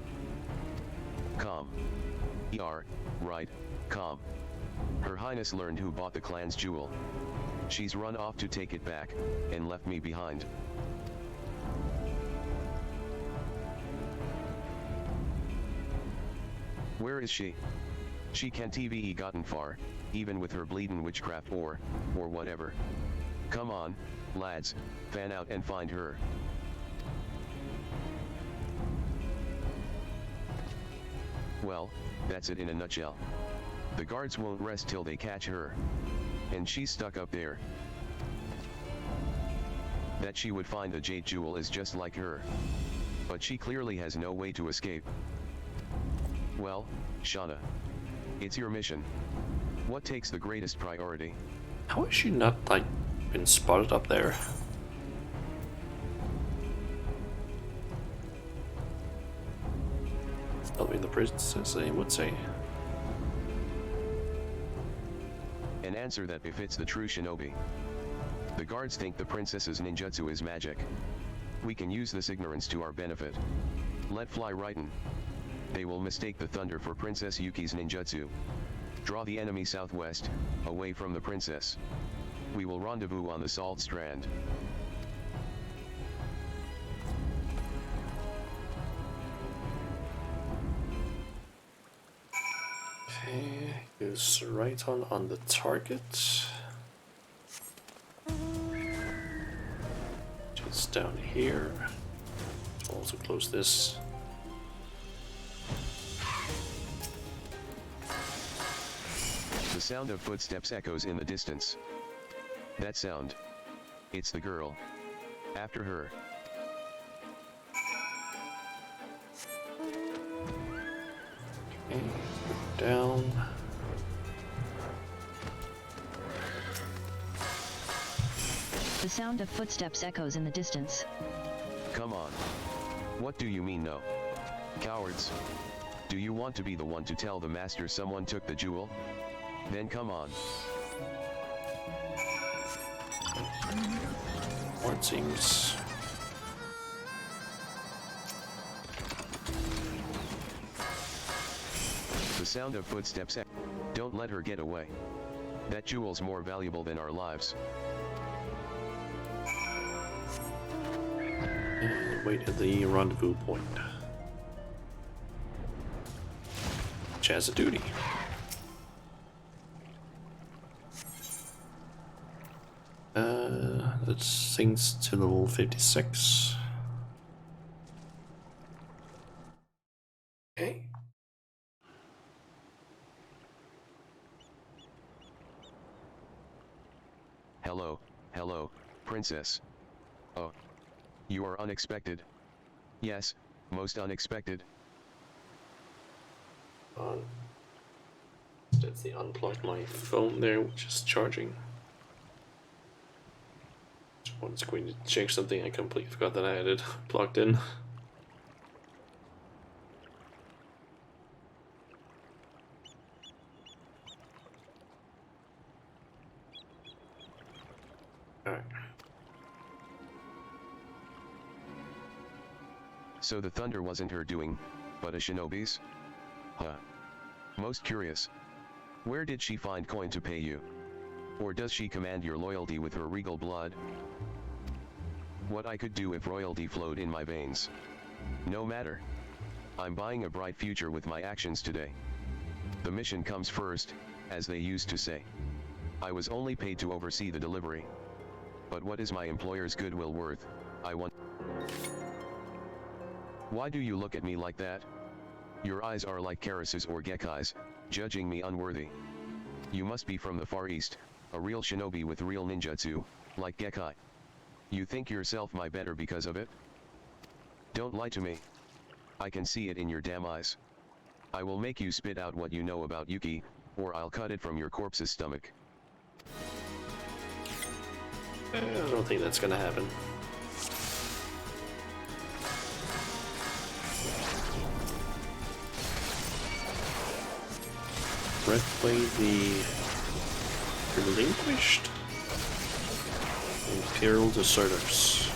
Calm. Right, calm. Her Highness learned who bought the clan's jewel. She's run off to take it back, and left me behind. Where is she? She can't even gotten far, even with her bleedin' witchcraft or whatever. Come on, lads, fan out and find her. Well, that's it in a nutshell. The guards won't rest till they catch her. And she's stuck up there. That she would find the jade jewel is just like her. But she clearly has no way to escape. Well, Shauna, it's your mission. What takes the greatest priority? How has she not, like, been spotted up there? Helping the princess, I would say. An answer that befits the true shinobi. The guards think the princess's ninjutsu is magic. We can use this ignorance to our benefit. Let fly rightin'. They will mistake the thunder for Princess Yuki's ninjutsu. Draw the enemy southwest, away from the princess. We will rendezvous on the Salt Strand. Use right on the target. Just down here. Also close this. The sound of footsteps echoes in the distance. That sound. It's the girl. After her. Okay, down. The sound of footsteps echoes in the distance. Come on. What do you mean no? Cowards. Do you want to be the one to tell the master someone took the jewel? Then come on. Or it seems. The sound of footsteps. Don't let her get away. That jewel's more valuable than our lives. And wait at the rendezvous point. Which has a duty. Let's sinks to level 56. Okay. Hello, princess. Oh. You are unexpected. Yes, most unexpected. Let's see, unplug my phone there, which is charging. I was going to check something I completely forgot that I had it plugged in. Alright. So the thunder wasn't her doing, but a shinobi's? Huh. Most curious. Where did she find coin to pay you? Or does she command your loyalty with her regal blood? What I could do if royalty flowed in my veins. No matter. I'm buying a bright future with my actions today. The mission comes first, as they used to say. I was only paid to oversee the delivery. But what is my employer's goodwill worth, I want. Why do you look at me like that? Your eyes are like Karis's or Gekai's, judging me unworthy. You must be from the Far East, a real shinobi with real ninjutsu, like Gekai. You think yourself my better because of it? Don't lie to me. I can see it in your damn eyes. I will make you spit out what you know about Yuki, or I'll cut it from your corpse's stomach. I don't think that's gonna happen. Breastplate the relinquished Imperial Deserters.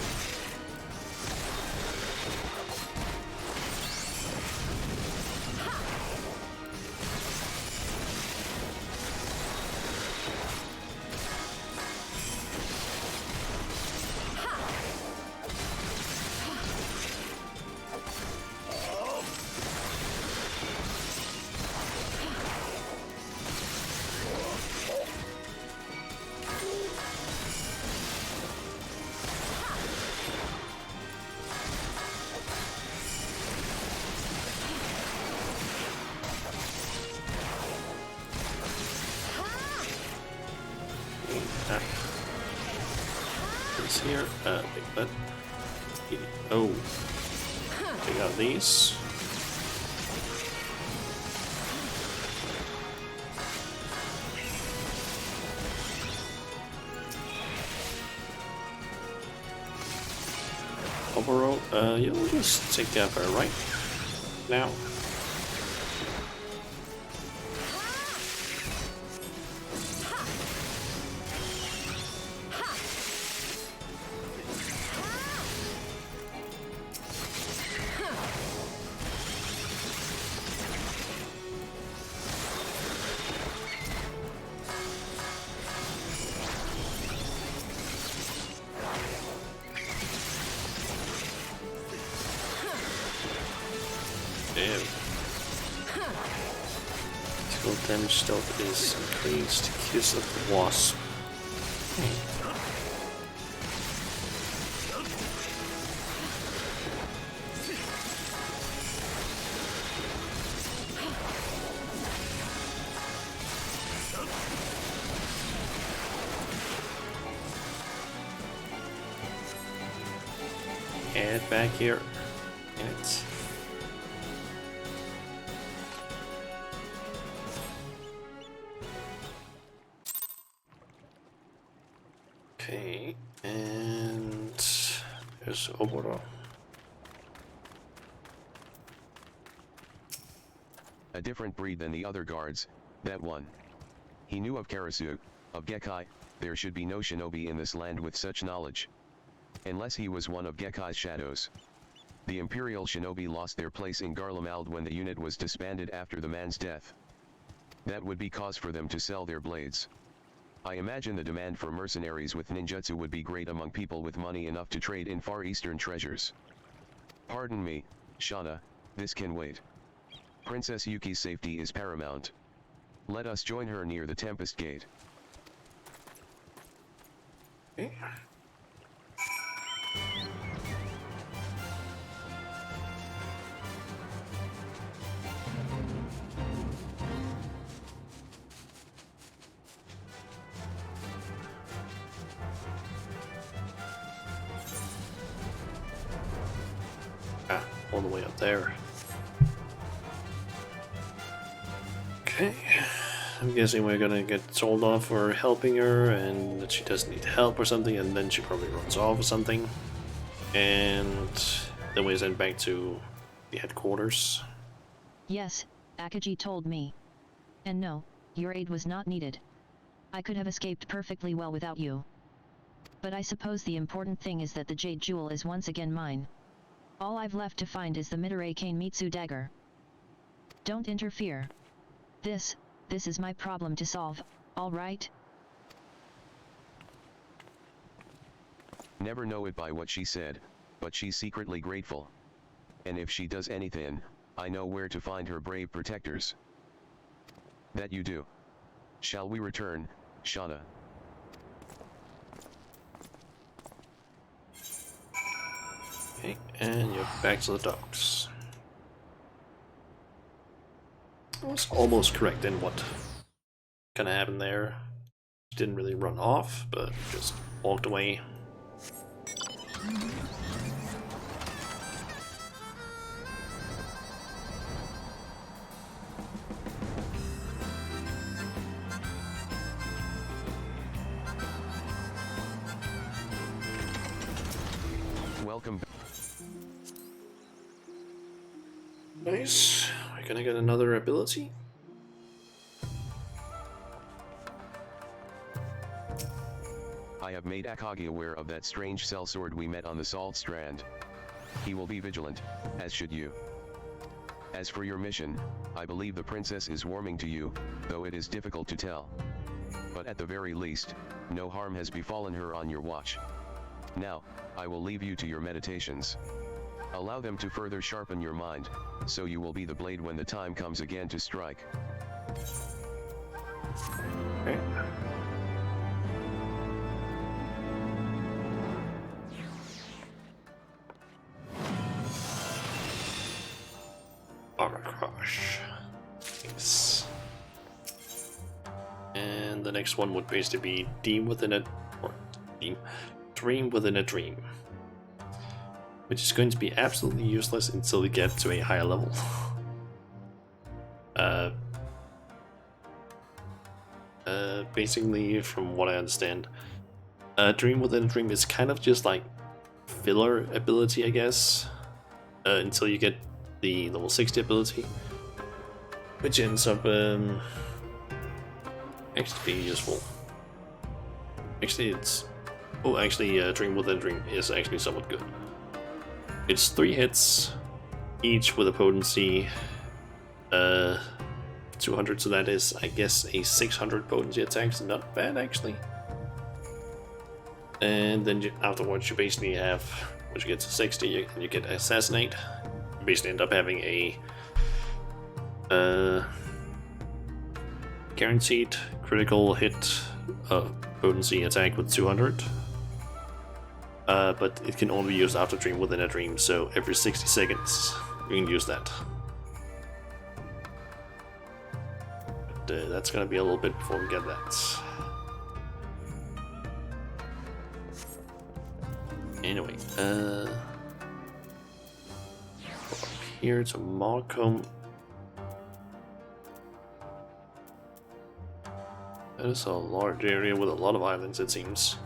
This here, like that. Oh, we got these. Overall, you'll just take that by right now. Damn. Critical damage stealth is increased. Kiss of the Wasp. Get back here. Damn it. Okay, and there's Oboro. A different breed than the other guards, that one. He knew of Karasu, of Gekkai. There should be no shinobi in this land with such knowledge. Unless he was one of Gekkai's shadows. The Imperial shinobi lost their place in Garlemald when the unit was disbanded after the man's death. That would be cause for them to sell their blades. I imagine the demand for mercenaries with ninjutsu would be great among people with money enough to trade in Far Eastern treasures. Pardon me, Shauna, this can wait. Princess Yuki's safety is paramount. Let us join her near the Tempest Gate. Okay. All the way up there. Okay. I'm guessing we're gonna get told off for helping her and that she doesn't need help or something, and then she probably runs off or something. And then we send back to the headquarters. Yes, Akaji told me. And no, your aid was not needed. I could have escaped perfectly well without you. But I suppose the important thing is that the Jade Jewel is once again mine. All I've left to find is the Midare Kanemitsu dagger. Don't interfere. This is my problem to solve, alright? Never know it by what she said, but she's secretly grateful. And if she does anything, I know where to find her brave protectors. That you do. Shall we return, Shauna? Okay, and you're back to the docks. I was almost correct in what kind of happened there. Didn't really run off, but just walked away. Welcome back. Nice. We're gonna get another ability. I have made Akagi aware of that strange sellsword we met on the Salt Strand. He will be vigilant, as should you. As for your mission, I believe the princess is warming to you, though it is difficult to tell. But at the very least, no harm has befallen her on your watch. Now, I will leave you to your meditations. Allow them to further sharpen your mind, so you will be the blade when the time comes again to strike. Okay. Armor crush. Nice. And the next one would basically be Dream Within a Dream, which is going to be absolutely useless until we get to a higher level. Basically, from what I understand, Dream Within a Dream is kind of just like filler ability, I guess, until you get the level 60 ability, which ends up actually being useful. Actually, Dream Within a Dream is actually somewhat good. It's 3 hits, each with a potency 200, so that is, I guess, a 600 potency attack, so not bad actually. And then afterwards you basically have, once you get to 60, you get Assassinate. You basically end up having a guaranteed critical hit potency attack with 200. But it can only be used after dream within a dream, so every 60 seconds you can use that. But that's gonna be a little bit before we get that. Anyway, up here to Markham. That is a large area with a lot of islands, it seems.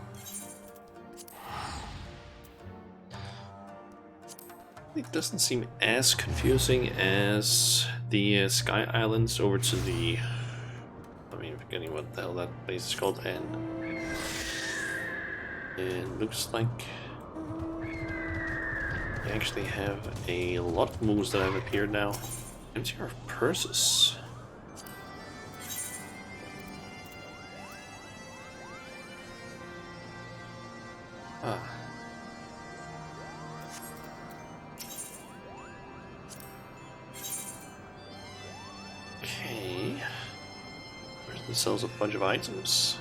It doesn't seem as confusing as the Sky Islands over to the... I mean, forgetting what the hell that place is called, and it looks like we actually have a lot of moves that have appeared now. Empty of purses. Ah. Okay. This sells a bunch of items.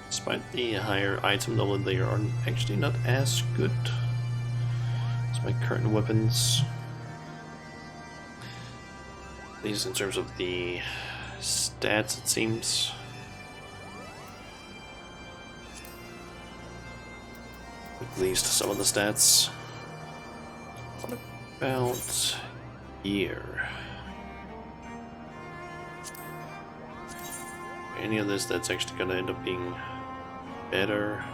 Despite the higher item level, they are actually not as good as my current weapons. At least in terms of the stats, it seems. At least some of the stats. What about here? Any of this that's actually gonna end up being better?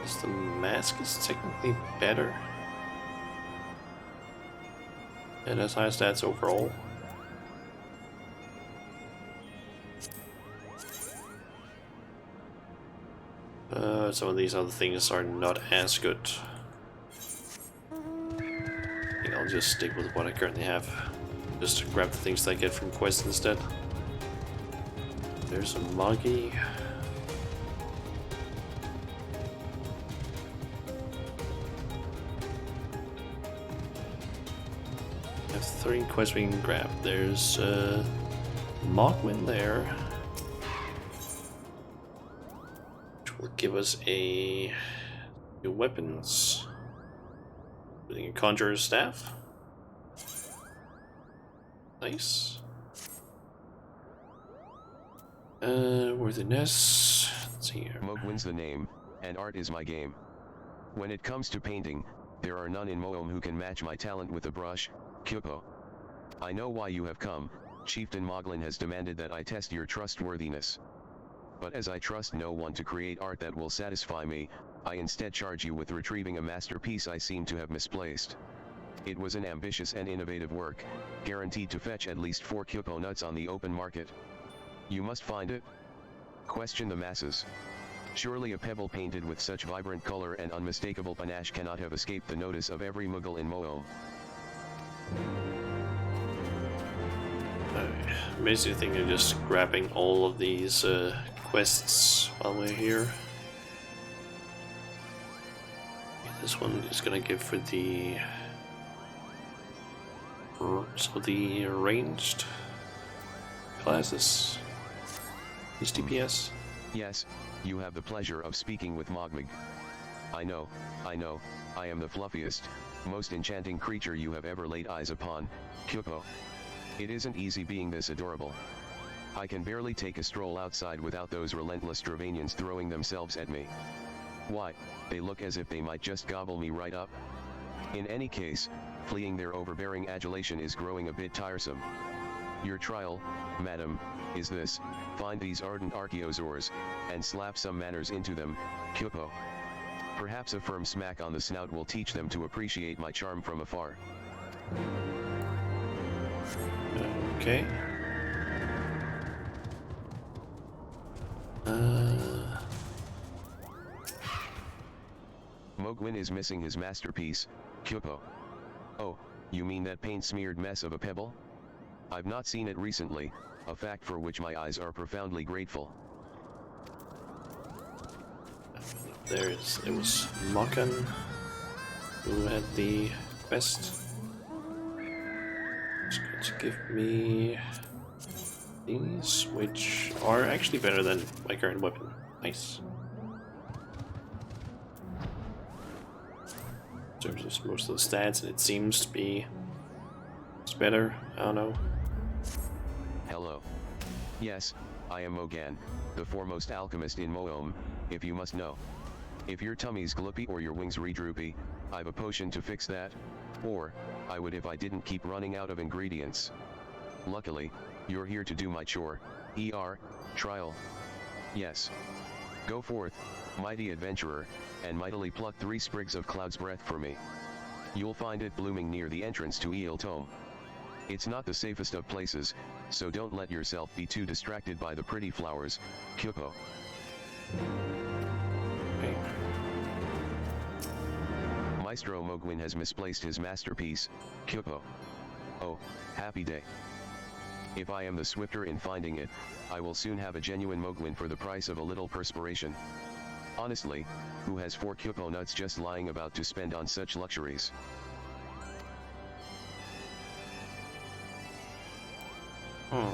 Is the mask is technically better? It has high stats overall. Some of these other things are not as good. I think I'll just stick with what I currently have. Just grab the things that I get from quests instead. There's a Moggy. I have 3 quests we can grab. There's Mogwin there, which will give us a new weapons, including a Conjurer's Staff. Nice. Worthiness. Let's see here. Mogwin's the name, and art is my game. When it comes to painting, there are none in Moom who can match my talent with a brush, Kyupo. I know why you have come. Chieftain Moglin has demanded that I test your trustworthiness. But as I trust no one to create art that will satisfy me, I instead charge you with retrieving a masterpiece I seem to have misplaced. It was an ambitious and innovative work, guaranteed to fetch at least 4 Kyupo nuts on the open market. You must find it? Question the masses. Surely a pebble painted with such vibrant color and unmistakable panache cannot have escaped the notice of every Mughal in Moom. I'm basically thinking of just grabbing all of these quests while we're here. This one is gonna give for the ranged classes. These DPS. Yes, you have the pleasure of speaking with Mogmig. I know, I am the fluffiest, most enchanting creature you have ever laid eyes upon, Kyupo. It isn't easy being this adorable. I can barely take a stroll outside without those relentless Dravanians throwing themselves at me. Why, they look as if they might just gobble me right up. In any case, fleeing their overbearing adulation is growing a bit tiresome. Your trial, madam, is this: find these ardent archaeosaurs, and slap some manners into them, Kyupo. Perhaps a firm smack on the snout will teach them to appreciate my charm from afar. Okay. Mogwin is missing his masterpiece, Kyupo. Oh, you mean that paint-smeared mess of a pebble? I've not seen it recently, a fact for which my eyes are profoundly grateful. It was Mokan who had the quest. It's going to give me these, which are actually better than my current weapon. Nice. In terms of most of the stats, and it seems to be it's better. I don't know. Hello. Yes, I am Mogan, the foremost alchemist in Moom, if you must know. If your tummy's gloopy or your wings redroopy, I've a potion to fix that. Or, I would if I didn't keep running out of ingredients. Luckily, you're here to do my chore, trial. Yes. Go forth, mighty adventurer, and mightily pluck 3 sprigs of cloud's breath for me. You'll find it blooming near the entrance to Eel Tome. It's not the safest of places, so don't let yourself be too distracted by the pretty flowers, Kyuko. Okay. Maestro Mogwin has misplaced his masterpiece, Kyuko. Oh, happy day. If I am the swifter in finding it, I will soon have a genuine Mogwin for the price of a little perspiration. Honestly, who has 4 Kyuko nuts just lying about to spend on such luxuries? Oh.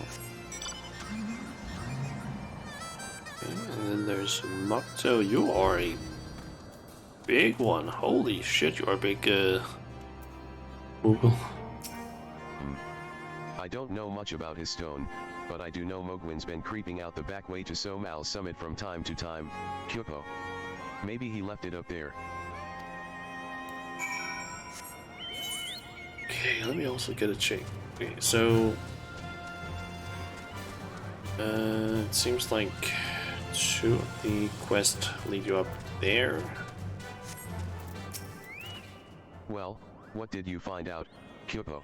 Okay, and then there's Mokto. You are a big one. Holy shit, you are a big Moogle. I don't know much about his stone, but I do know Mogwin's been creeping out the back way to Somal Summit from time to time, Kyuko. Maybe he left it up there. Okay, let me also get a check. Okay, so it seems like 2 of the quests lead you up there. Well, what did you find out, Kyuko?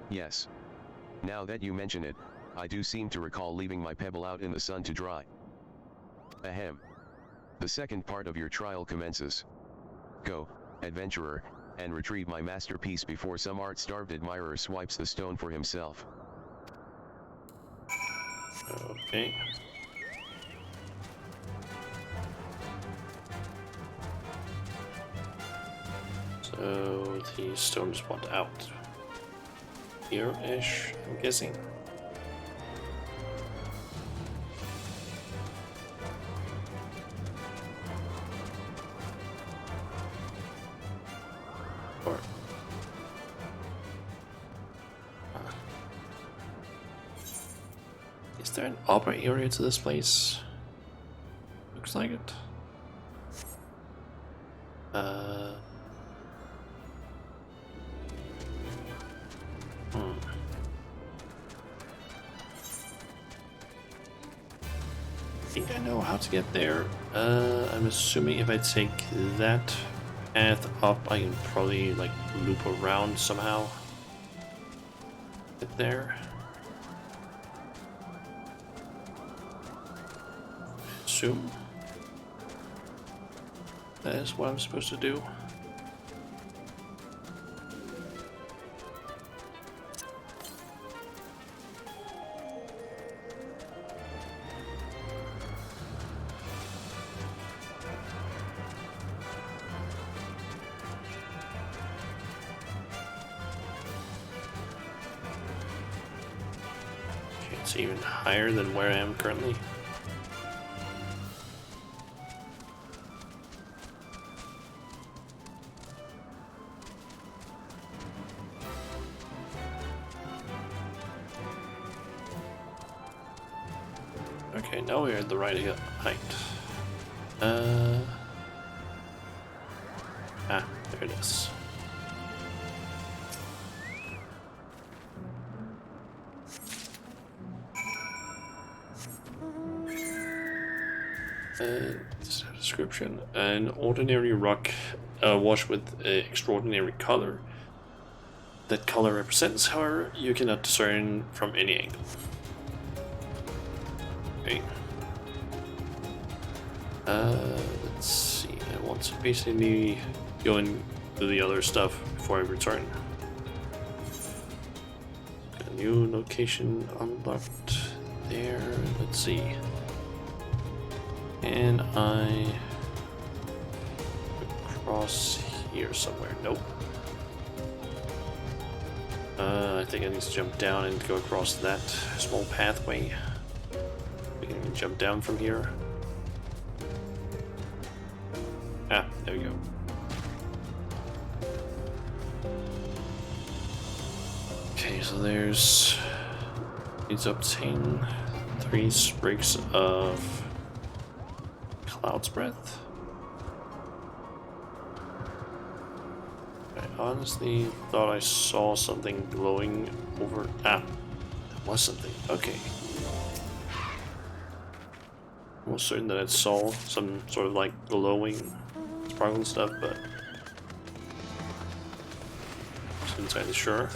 Yes. Now that you mention it, I do seem to recall leaving my pebble out in the sun to dry. Ahem. The second part of your trial commences. Go, adventurer, and retrieve my masterpiece before some art-starved admirer swipes the stone for himself. Okay. So the stone is what, out here-ish, I'm guessing. Or is there an upper area to this place? Looks like it. I think I know how to get there. I'm assuming if I take that path up, I can probably like loop around somehow. Get there. I assume that is what I'm supposed to do. It's even higher than where I am currently. Okay, now we're at the right height. There it is. Description: an ordinary rock washed with extraordinary color. That color represents, however, you cannot discern from any angle. Okay. Let's see. I want to basically go and do the other stuff before I return. A new location unlocked. there. Let's see. And I cross here somewhere. Nope. I think I need to jump down and go across that small pathway. We can jump down from here. Ah, there we go. Okay, so there's... need to obtain 3 sprigs of Cloud's Breath. I honestly thought I saw something glowing over... Ah, there was something. Okay. Almost certain that I saw some sort of like glowing sparkle stuff, but not entirely sure.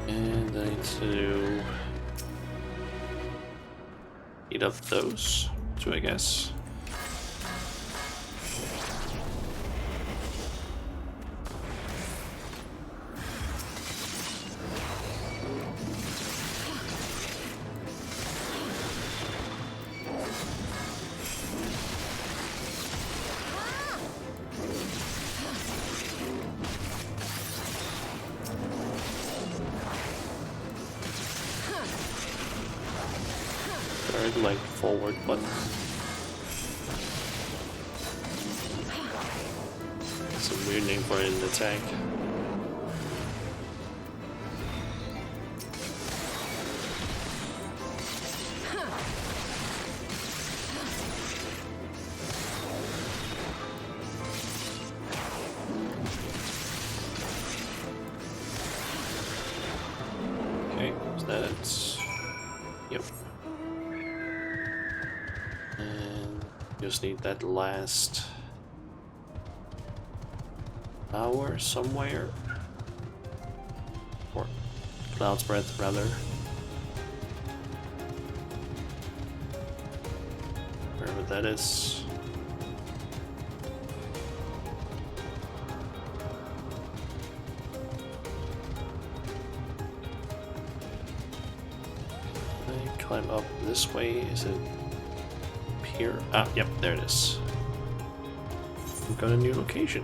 And I need to heat up those too, I guess. Like forward button. Some weird name for an attack. Okay, is that it? Yep. Just need that last hour somewhere, or Cloud's Breath rather. Wherever that is. I climb up this way. Is it? Here. Ah, yep, there it is. We've got a new location.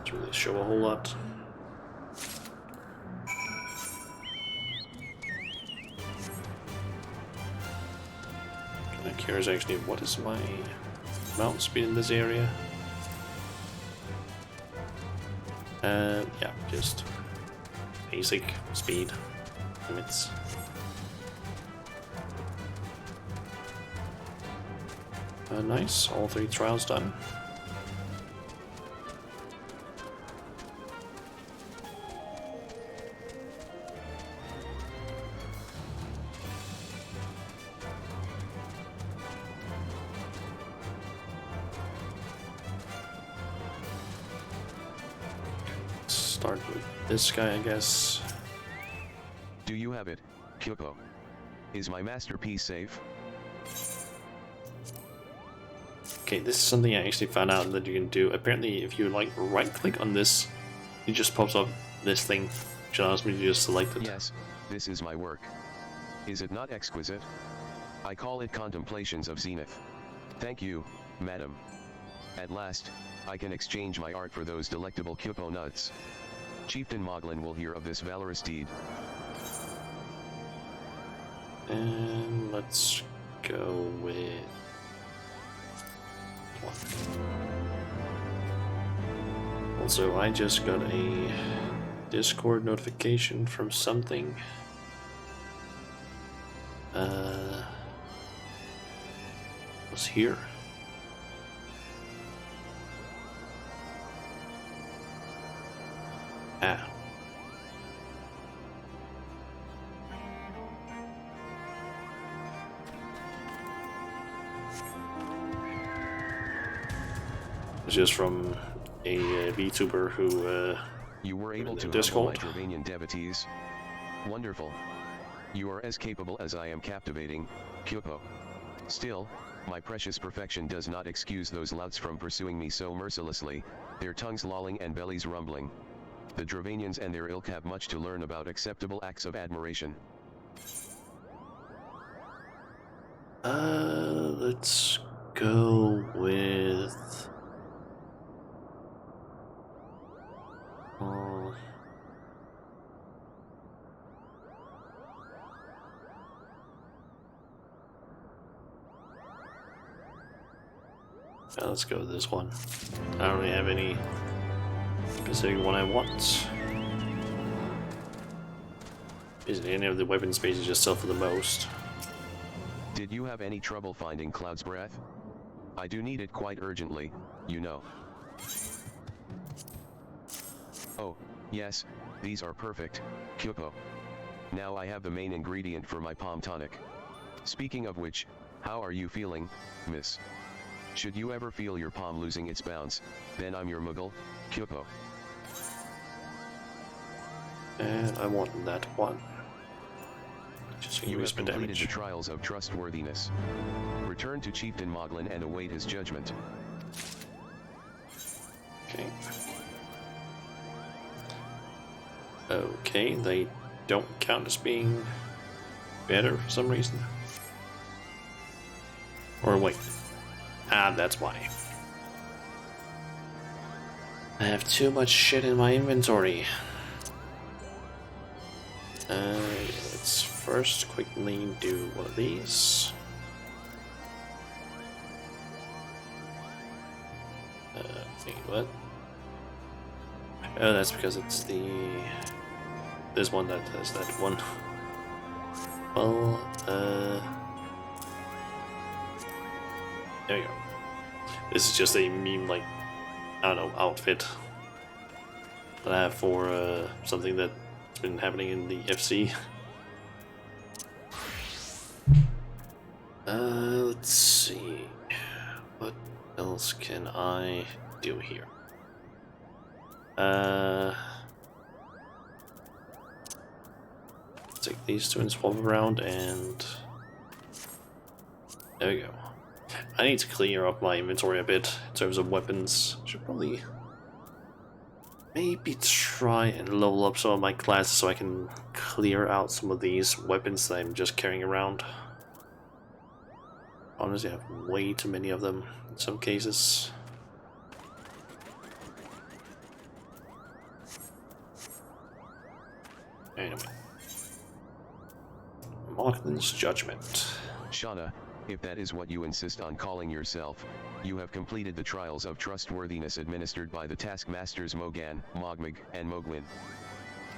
Doesn't really show a whole lot. I'm curious actually, what is my mount speed in this area? Yeah, just basic speed limits. Nice, all 3 trials done. Start with this guy, I guess. Do you have it, Kyoko? Is my masterpiece safe? Okay, this is something I actually found out that you can do. Apparently, if you like right-click on this, it just pops up this thing, which allows me to just select it. Yes, this is my work. Is it not exquisite? I call it Contemplations of Zenith. Thank you, madam. At last, I can exchange my art for those delectable Kyoko nuts. Chieftain Moglin will hear of this valorous deed. And let's go with... Also, I just got a Discord notification from something. Was here. Ah. It's just from a VTuber who you were able to Discord. humble my Dravanian devotees. Wonderful. You are as capable as I am captivating, Kyoko. Still, my precious perfection does not excuse those louts from pursuing me so mercilessly, their tongues lolling and bellies rumbling. The Dravanians and their ilk have much to learn about acceptable acts of admiration. Let's go with... yeah, let's go with this one. I don't really have any specific one I want. Basically, any of the weapon spaces just sell for the most. Did you have any trouble finding Cloud's Breath? I do need it quite urgently, you know. Oh, yes, these are perfect, Kyoko. Now I have the main ingredient for my palm tonic. Speaking of which, how are you feeling, miss? Should you ever feel your palm losing its bounce, then I'm your muggle, Kyoko. And I want that one. Just You increase have my completed damage. the trials of trustworthiness. Return to Chieftain Moglin and await his judgment. Okay. Okay, they don't count as being better for some reason. Or wait. Ah, that's why. I have too much shit in my inventory. Let's first quickly do one of these. Wait, what? Oh, that's because it's this one that has that one. Well, there you go. This is just a meme, like, I don't know, outfit that I have for something that's been happening in the FC. Let's see. What else can I do here? Take these two and swap around, and there we go. I need to clear up my inventory a bit in terms of weapons. Should probably maybe try and level up some of my classes so I can clear out some of these weapons that I'm just carrying around. Honestly, I have way too many of them in some cases. Anyway. Moglin's Judgment. Shauna, if that is what you insist on calling yourself, you have completed the trials of trustworthiness administered by the taskmasters Mogan, Mogmig, and Moglin.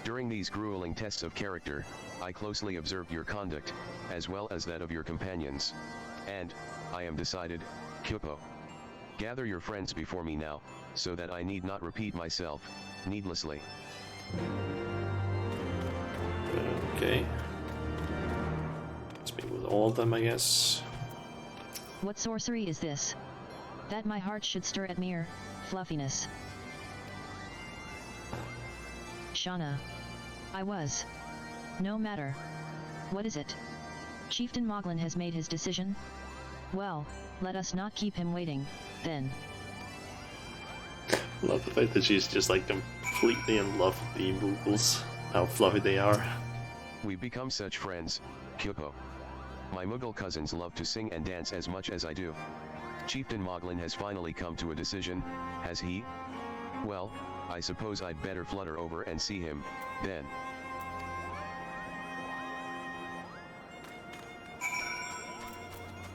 During these grueling tests of character, I closely observed your conduct, as well as that of your companions. And, I am decided, Kyoko. Gather your friends before me now, so that I need not repeat myself, needlessly. Okay. Speak with all of them, I guess. What sorcery is this? That my heart should stir at mere fluffiness. Shauna. I was. No matter. What is it? Chieftain Moglin has made his decision? Well, let us not keep him waiting, then. Love the fact that she's just like completely in love with the Moogles. How fluffy they are. We've become such friends, Kyoko. My Muggle cousins love to sing and dance as much as I do. Chieftain Moglin has finally come to a decision, has he? Well, I suppose I'd better flutter over and see him, then.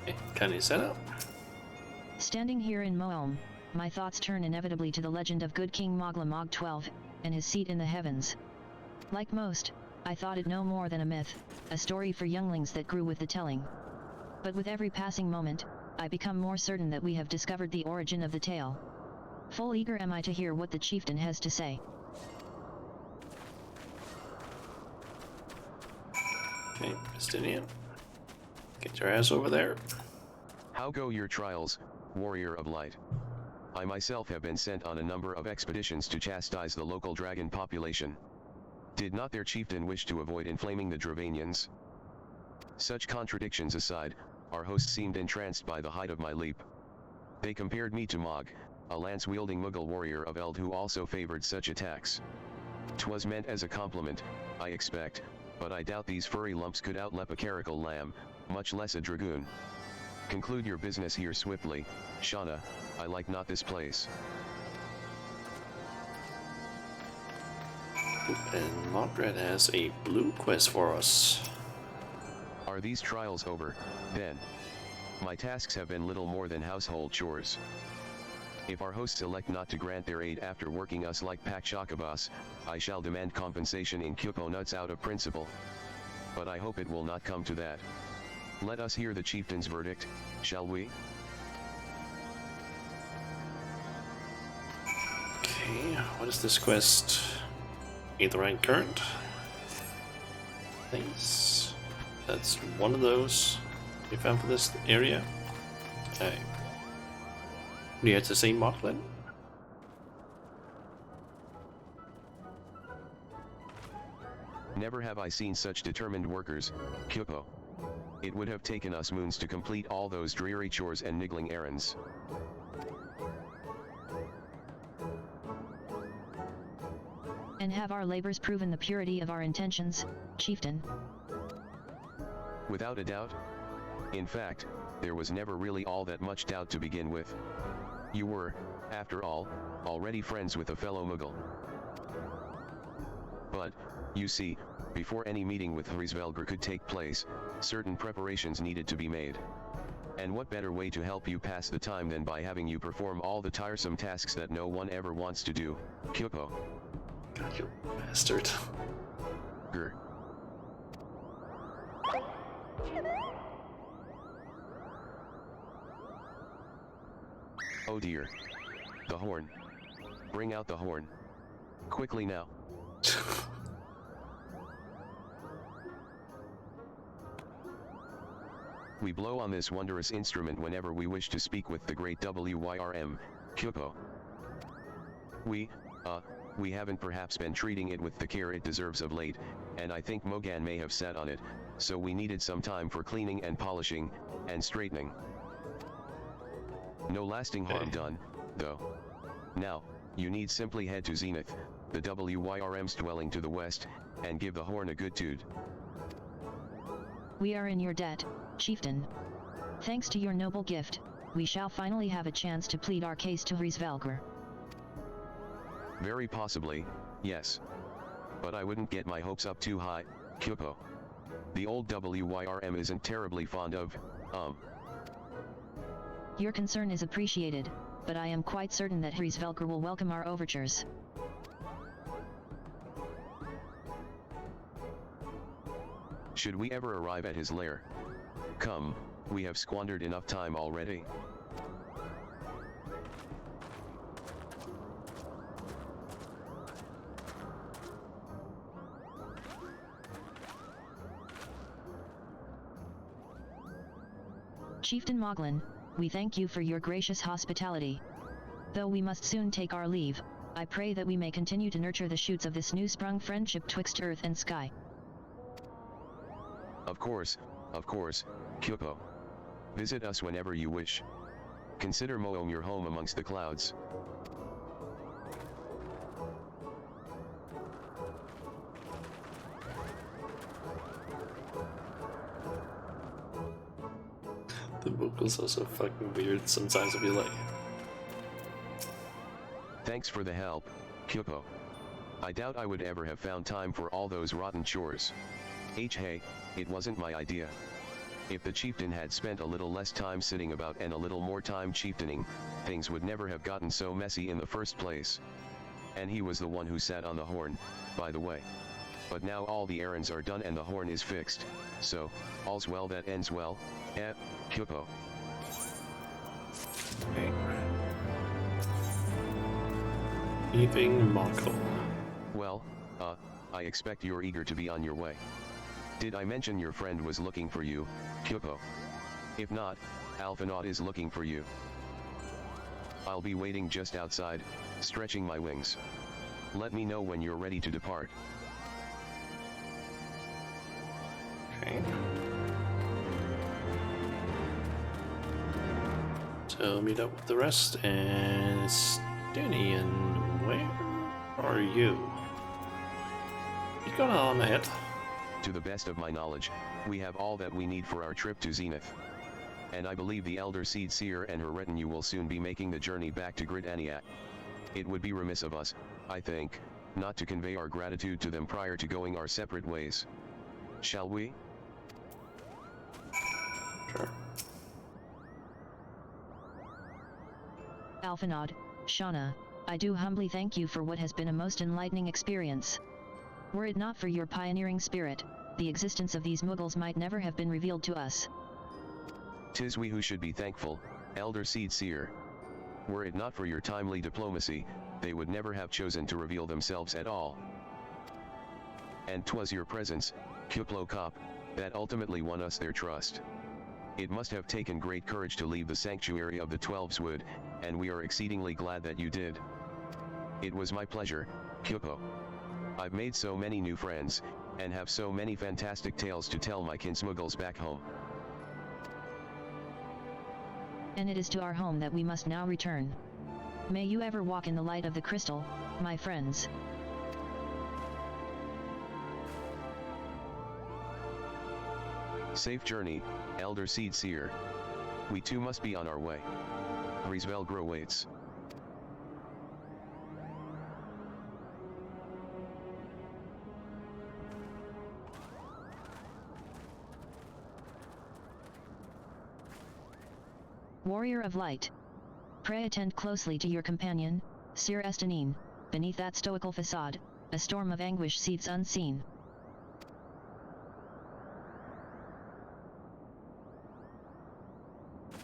Okay, can you set up? Standing here in Moelm, my thoughts turn inevitably to the legend of good King Mogla Mog XII, and his seat in the heavens. Like most, I thought it no more than a myth, a story for younglings that grew with the telling. But with every passing moment, I become more certain that we have discovered the origin of the tale. Full eager am I to hear what the chieftain has to say. Okay, Justinian. Get your ass over there. How go your trials, warrior of light? I myself have been sent on a number of expeditions to chastise the local dragon population. Did not their chieftain wish to avoid inflaming the Dravanians? Such contradictions aside, our host seemed entranced by the height of my leap. They compared me to Mog, a lance-wielding Muggle warrior of Eld who also favored such attacks. 'Twas meant as a compliment, I expect, but I doubt these furry lumps could outlep a caracal lamb, much less a dragoon. Conclude your business here swiftly, Shauna, I like not this place. And Margaret has a blue quest for us. Are these trials over, then? My tasks have been little more than household chores. If our hosts elect not to grant their aid after working us like Pak Shakabas, I shall demand compensation in Kyopo nuts out of principle. But I hope it will not come to that. Let us hear the chieftain's verdict, shall we? Okay, what is this quest? Aetherite current. Nice. That's one of those we found for this area. Okay. Yeah, it's the same mocklet. Never have I seen such determined workers, Kyopo. It would have taken us moons to complete all those dreary chores and niggling errands. And have our labors proven the purity of our intentions, chieftain? Without a doubt. In fact, there was never really all that much doubt to begin with. You were, after all, already friends with a fellow Mughal. But, you see, before any meeting with Hrisvelgr could take place, certain preparations needed to be made. And what better way to help you pass the time than by having you perform all the tiresome tasks that no one ever wants to do, Kyopo? God, you bastard. Grr. Oh dear. The horn. Bring out the horn. Quickly now. We blow on this wondrous instrument whenever we wish to speak with the great WYRM, Kyopo. We haven't perhaps been treating it with the care it deserves of late, and I think Mogan may have sat on it, so we needed some time for cleaning and polishing, and straightening. No lasting harm done, though. Now, you need simply head to Zenith, the WYRM's dwelling to the west, and give the horn a good toot. We are in your debt, chieftain. Thanks to your noble gift, we shall finally have a chance to plead our case to Hrisvelgr. Very possibly, yes. But I wouldn't get my hopes up too high, Kyopo. The old WYRM isn't terribly fond of, Your concern is appreciated, but I am quite certain that Hrisvelgr will welcome our overtures. Should we ever arrive at his lair? Come, we have squandered enough time already. Chieftain Moglin, we thank you for your gracious hospitality. Though we must soon take our leave, I pray that we may continue to nurture the shoots of this new-sprung friendship twixt earth and sky. Of course, Kyopo. Visit us whenever you wish. Consider Moom your home amongst the clouds. The vocals are so fucking weird sometimes. I feel like. Thanks for the help, Kyopo. I doubt I would ever have found time for all those rotten chores. Hey, it wasn't my idea. If the chieftain had spent a little less time sitting about and a little more time chieftaining, things would never have gotten so messy in the first place. And he was the one who sat on the horn, by the way. But now all the errands are done and the horn is fixed, so, all's well that ends well, Kyopo. Okay. Leaving Mako. Well, I expect you're eager to be on your way. Did I mention your friend was looking for you, Kyopo? If not, Alphanaut is looking for you. I'll be waiting just outside, stretching my wings. Let me know when you're ready to depart. Okay. So meet up with the rest, and Danny, and where are you? Keep going on ahead. To the best of my knowledge, we have all that we need for our trip to Zenith. And I believe the Elder Seed Seer and her retinue will soon be making the journey back to Gridania. It would be remiss of us, I think, not to convey our gratitude to them prior to going our separate ways. Shall we? Sure. Alphanod, Shauna, I do humbly thank you for what has been a most enlightening experience. Were it not for your pioneering spirit, the existence of these Muggles might never have been revealed to us. 'Tis we who should be thankful, Elder Seed Seer. Were it not for your timely diplomacy, they would never have chosen to reveal themselves at all. And 'twas your presence, Kuplo Kop, that ultimately won us their trust. It must have taken great courage to leave the sanctuary of the Twelves Wood, and we are exceedingly glad that you did. It was my pleasure, Kupo. I've made so many new friends, and have so many fantastic tales to tell my kinsmuggles back home. And it is to our home that we must now return. May you ever walk in the light of the crystal, my friends. Safe journey, Elder Seed Seer. We too must be on our way. Griesvelgro waits. Warrior of Light. Pray attend closely to your companion, Sir Estanine. Beneath that stoical facade, a storm of anguish seethes unseen.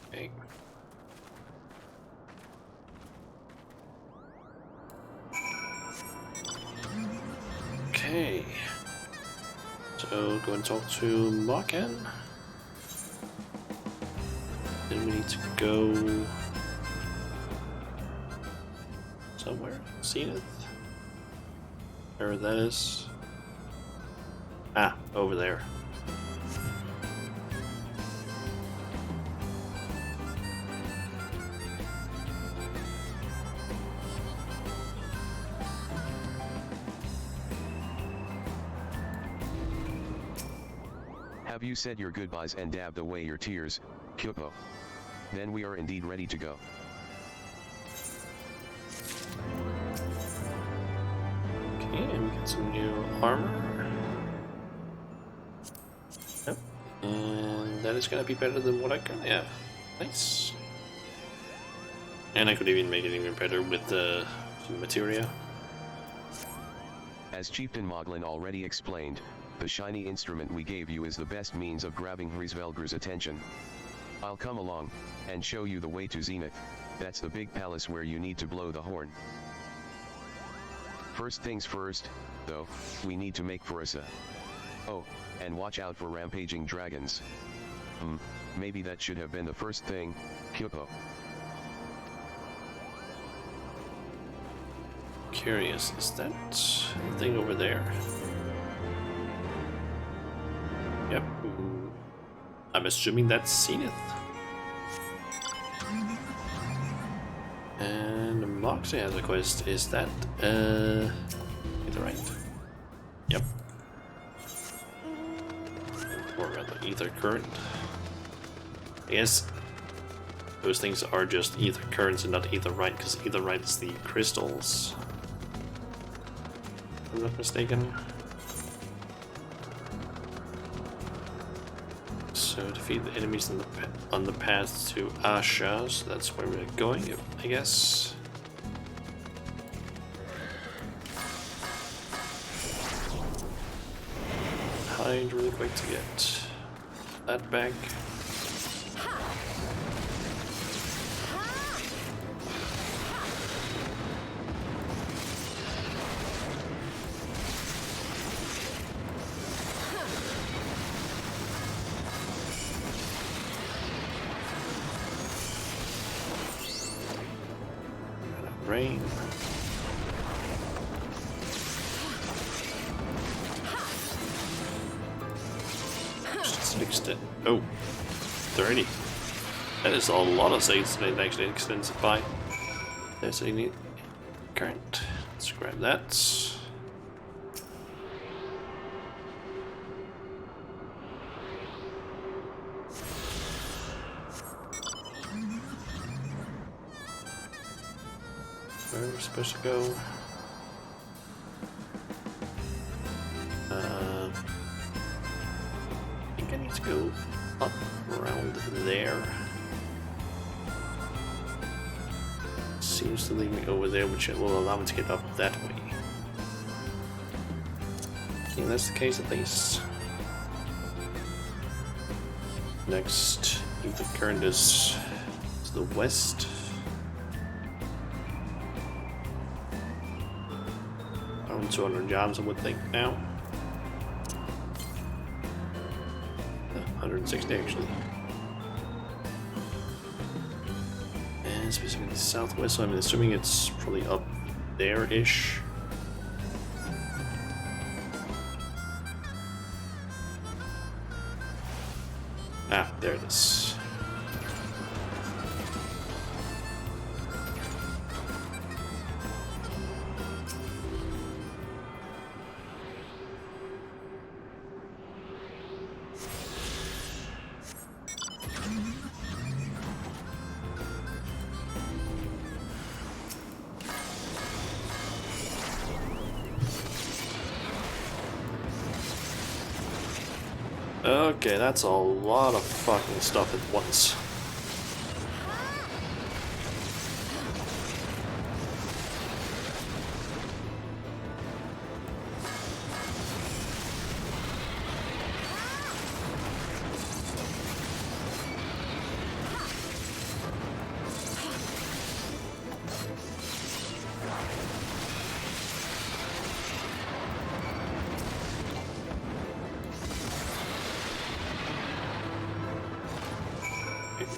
Okay. Okay. So go and talk to Marken. Then we need to go somewhere. Zenith? Where that is. Ah, over there. Have you said your goodbyes and dabbed away your tears, Kupo? Then we are indeed ready to go. Okay, and we get some new armor. Yep. And that is gonna be better than what I currently have. Nice. And I could even make it even better with the materia. As Chieftain Moglin already explained, the shiny instrument we gave you is the best means of grabbing Griesvelgr's attention. I'll come along, and show you the way to Zenith. That's the big palace where you need to blow the horn. First things first, though, we need to make Farissa. Oh, and watch out for rampaging dragons. Maybe that should have been the first thing, Kupo. Curious, is that the thing over there? Yep. I'm assuming that's Zenith. And Moxie has a quest. Is that either right? Yep. Or rather, ether current. I guess those things are just ether currents and not ether right, because ether right is the crystals. If I'm not mistaken. So defeat the enemies on the path to Asha, so that's where we're going, I guess. Hide really quick to get that back. Rain. Just fixed it. Oh, 30. That is a lot of saves that it actually extends it by. There's a neat current. Let's grab that. supposed to go? I think I need to go up around there. Seems to lead me over there, which will allow me to get up that way. I think that's the case at least. Next, if the current is to the west. Around 200 yards, I would think now. 160 actually. And specifically southwest, so I'm assuming it's probably up there-ish. Ah, there it is. Okay, that's a lot of fucking stuff at once.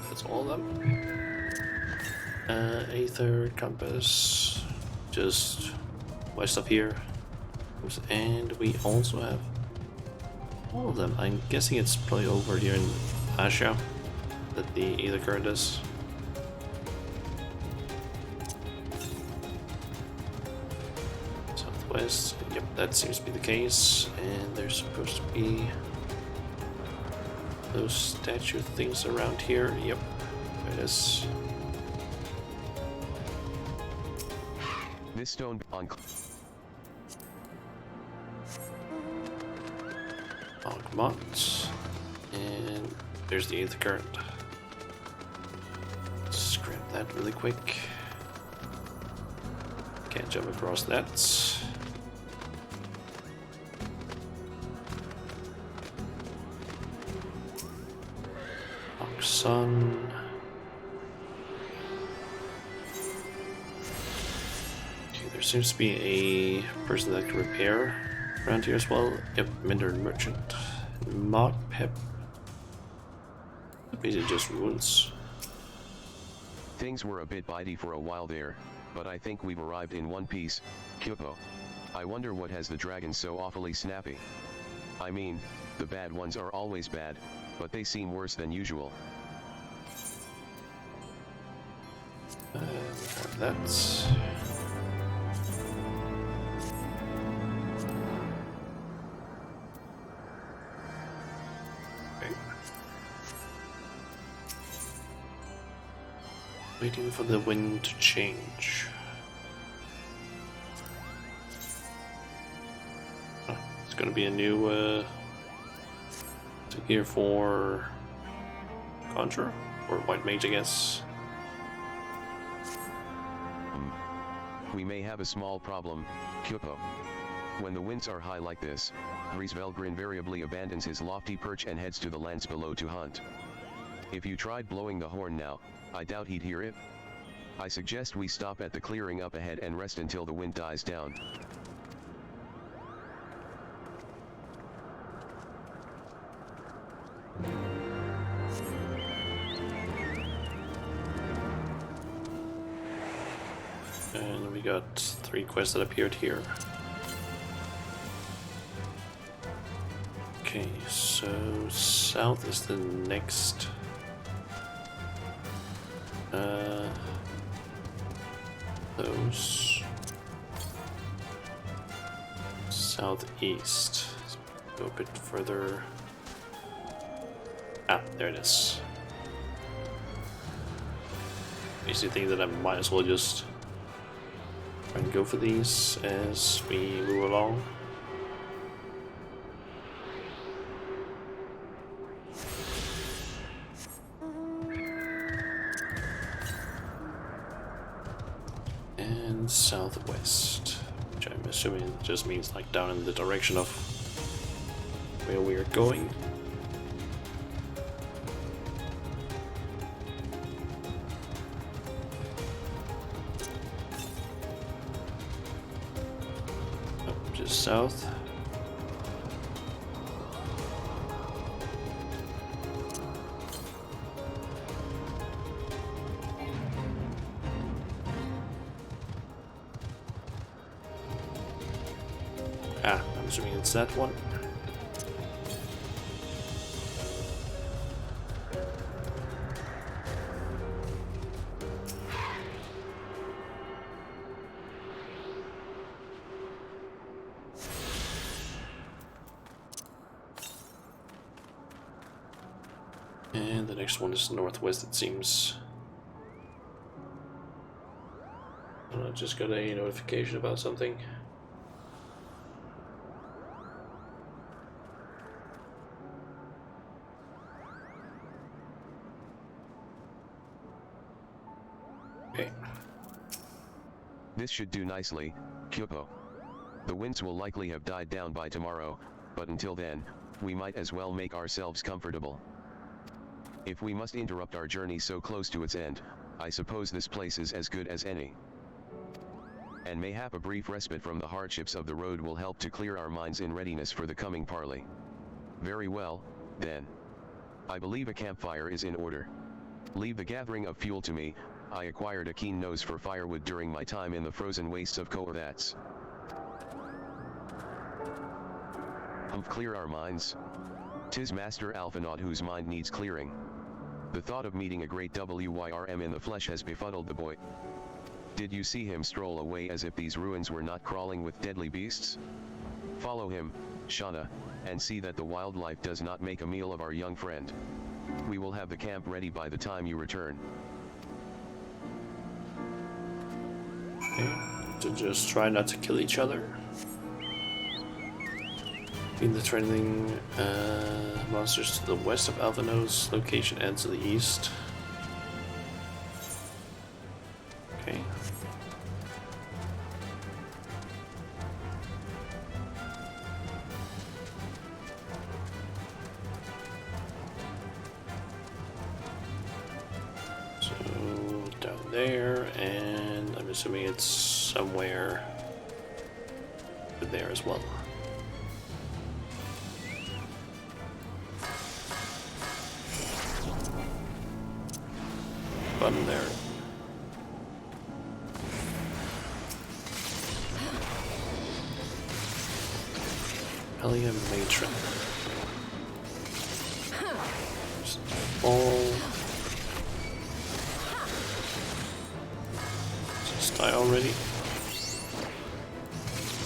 That's all of them. Aether, compass, just west of here. And we also have all of them. I'm guessing it's probably over here in Asha that the Aether current is. Southwest, yep, that seems to be the case. And there's supposed to be those statue things around here. Yep, there it is. This stone on Augmont. And there's the Aether current. Let's grab that really quick. Can't jump across that. Sun. Okay, there seems to be a person that can repair around here as well. Yep, Mender Merchant. Mod Pep. Basically just ruins. Things were a bit bitey for a while there, but I think we've arrived in one piece. Kyopo. I wonder what has the dragons so awfully snappy. I mean, the bad ones are always bad, but they seem worse than usual. That's okay. Waiting for the wind to change. Oh, it's gonna be a new here for Conjurer or White Mage, I guess. We may have a small problem, Kyopo. When the winds are high like this, Hrizvelgr invariably abandons his lofty perch and heads to the lands below to hunt. If you tried blowing the horn now, I doubt he'd hear it. I suggest we stop at the clearing up ahead and rest until the wind dies down. And we got 3 quests that appeared here. Okay, so south is the next. Those. Southeast. Let's go a bit further. Ah, there it is. Easy thing that I might as well just Try and go for these as we move along. And southwest, which I'm assuming just means like down in the direction of where we are going. Oh, just south. Ah, I'm assuming it's that one. And the next one is northwest, it seems. I just got a notification about something. Okay. This should do nicely, Kyopo. The winds will likely have died down by tomorrow, but until then, we might as well make ourselves comfortable. If we must interrupt our journey so close to its end, I suppose this place is as good as any. And mayhap a brief respite from the hardships of the road will help to clear our minds in readiness for the coming parley. Very well, then. I believe a campfire is in order. Leave the gathering of fuel to me. I acquired a keen nose for firewood during my time in the frozen wastes of Koorthats. Clear our minds? 'Tis Master Alphanaut whose mind needs clearing. The thought of meeting a great Wyrm in the flesh has befuddled the boy. Did you see him stroll away as if these ruins were not crawling with deadly beasts? Follow him, Shauna, and see that the wildlife does not make a meal of our young friend. We will have the camp ready by the time you return. Okay, to just try not to kill each other. In the trailing monsters to the west of Alphanaut's location and to the east. Okay. So down there, and I'm assuming it's somewhere there as well. Button there. Alien Matron. Ball. Just die already.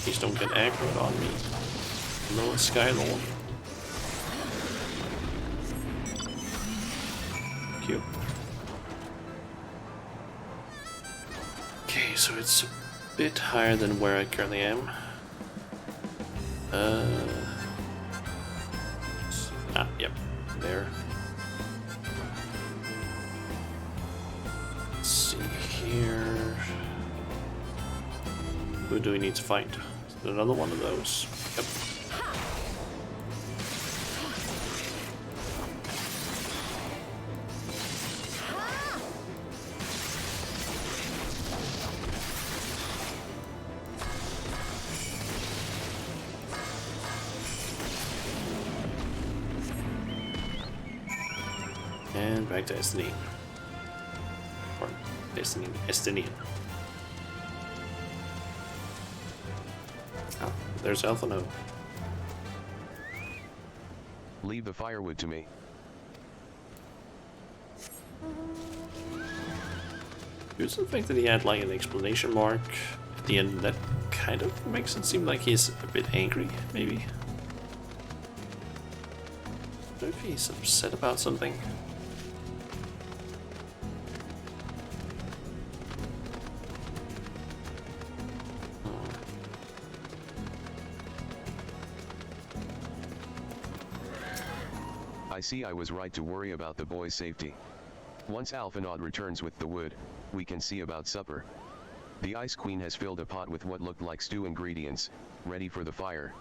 Please don't get aggroed on me. No Skylord. Cute. Okay, so it's a bit higher than where I currently am. Yep, there. Let's see here. Who do we need to fight? Is there another one of those? Yep. And back to Estinian. Or Estinian. Oh, there's Alphanaut. Leave the firewood to me. Here's the fact that he had like an exclamation mark at the end. That kind of makes it seem like he's a bit angry, maybe. I don't know if he's upset about something. I see I was right to worry about the boy's safety. Once Alphinaud returns with the wood, we can see about supper. The Ice Queen has filled a pot with what looked like stew ingredients, ready for the fire.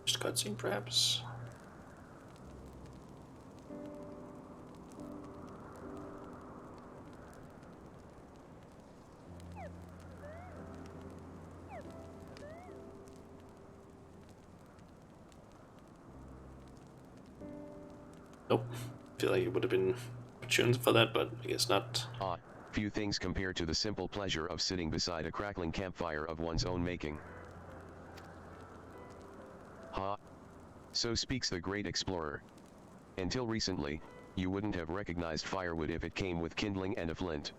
Just cutscene, perhaps. Nope. Feel like it would have been opportunities for that, but I guess not. Few things compare to the simple pleasure of sitting beside a crackling campfire of one's own making. So speaks the great explorer. Until recently, you wouldn't have recognized firewood if it came with kindling and a flint.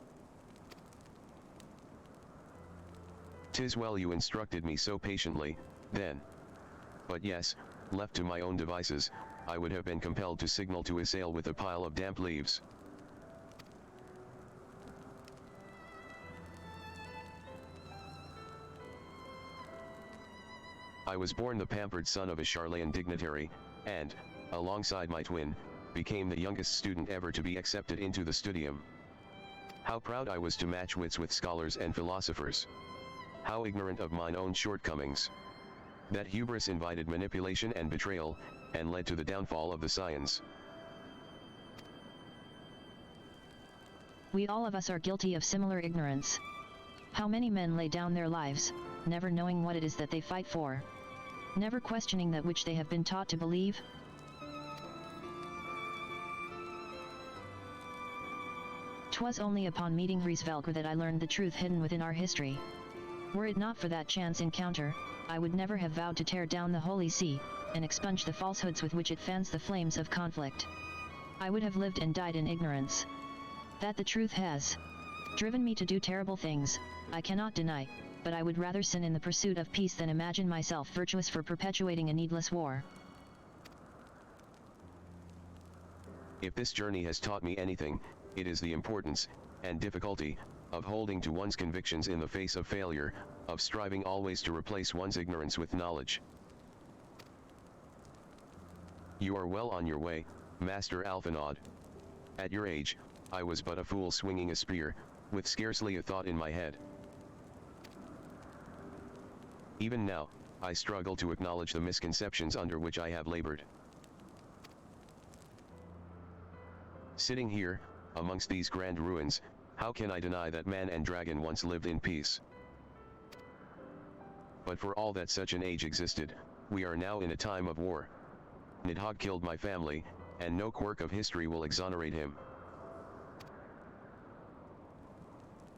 'Tis well you instructed me so patiently, then. But yes, left to my own devices, I would have been compelled to signal to assail with a pile of damp leaves. I was born the pampered son of a Charlayan dignitary, and, alongside my twin, became the youngest student ever to be accepted into the studium. How proud I was to match wits with scholars and philosophers. How ignorant of mine own shortcomings. That hubris invited manipulation and betrayal, and led to the downfall of the science. We all of us are guilty of similar ignorance. How many men lay down their lives, never knowing what it is that they fight for? Never questioning that which they have been taught to believe? 'Twas only upon meeting Hriesvelgr that I learned the truth hidden within our history. Were it not for that chance encounter, I would never have vowed to tear down the Holy See, and expunge the falsehoods with which it fans the flames of conflict. I would have lived and died in ignorance. That the truth has driven me to do terrible things, I cannot deny, but I would rather sin in the pursuit of peace than imagine myself virtuous for perpetuating a needless war. If this journey has taught me anything, it is the importance, and difficulty, of holding to one's convictions in the face of failure, of striving always to replace one's ignorance with knowledge. You are well on your way, Master Alphinaud. At your age, I was but a fool swinging a spear, with scarcely a thought in my head. Even now, I struggle to acknowledge the misconceptions under which I have labored. Sitting here, amongst these grand ruins, how can I deny that man and dragon once lived in peace? But for all that such an age existed, we are now in a time of war. Nidhogg killed my family, and no quirk of history will exonerate him.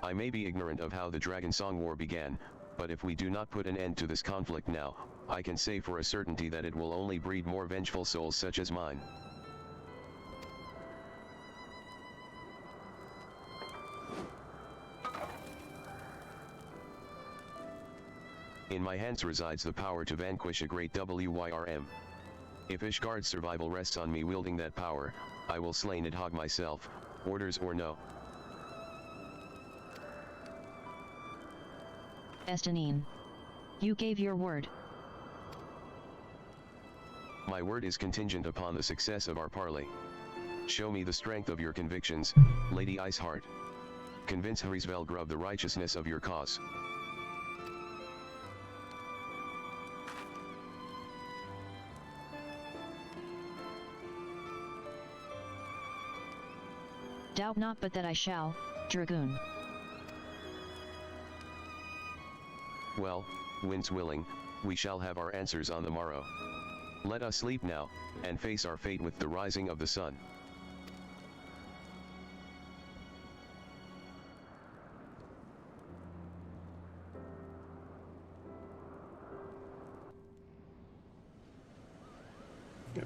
I may be ignorant of how the Dragon Song War began, but if we do not put an end to this conflict now, I can say for a certainty that it will only breed more vengeful souls such as mine. In my hands resides the power to vanquish a great WYRM. If Ishgard's survival rests on me wielding that power, I will slay Nidhogg myself, orders or no. Estinine. You gave your word. My word is contingent upon the success of our parley. Show me the strength of your convictions, Lady Iceheart. Convince Hriesvelgr of the righteousness of your cause. Doubt not but that I shall, Dragoon. Well, winds willing, we shall have our answers on the morrow. Let us sleep now, and face our fate with the rising of the sun.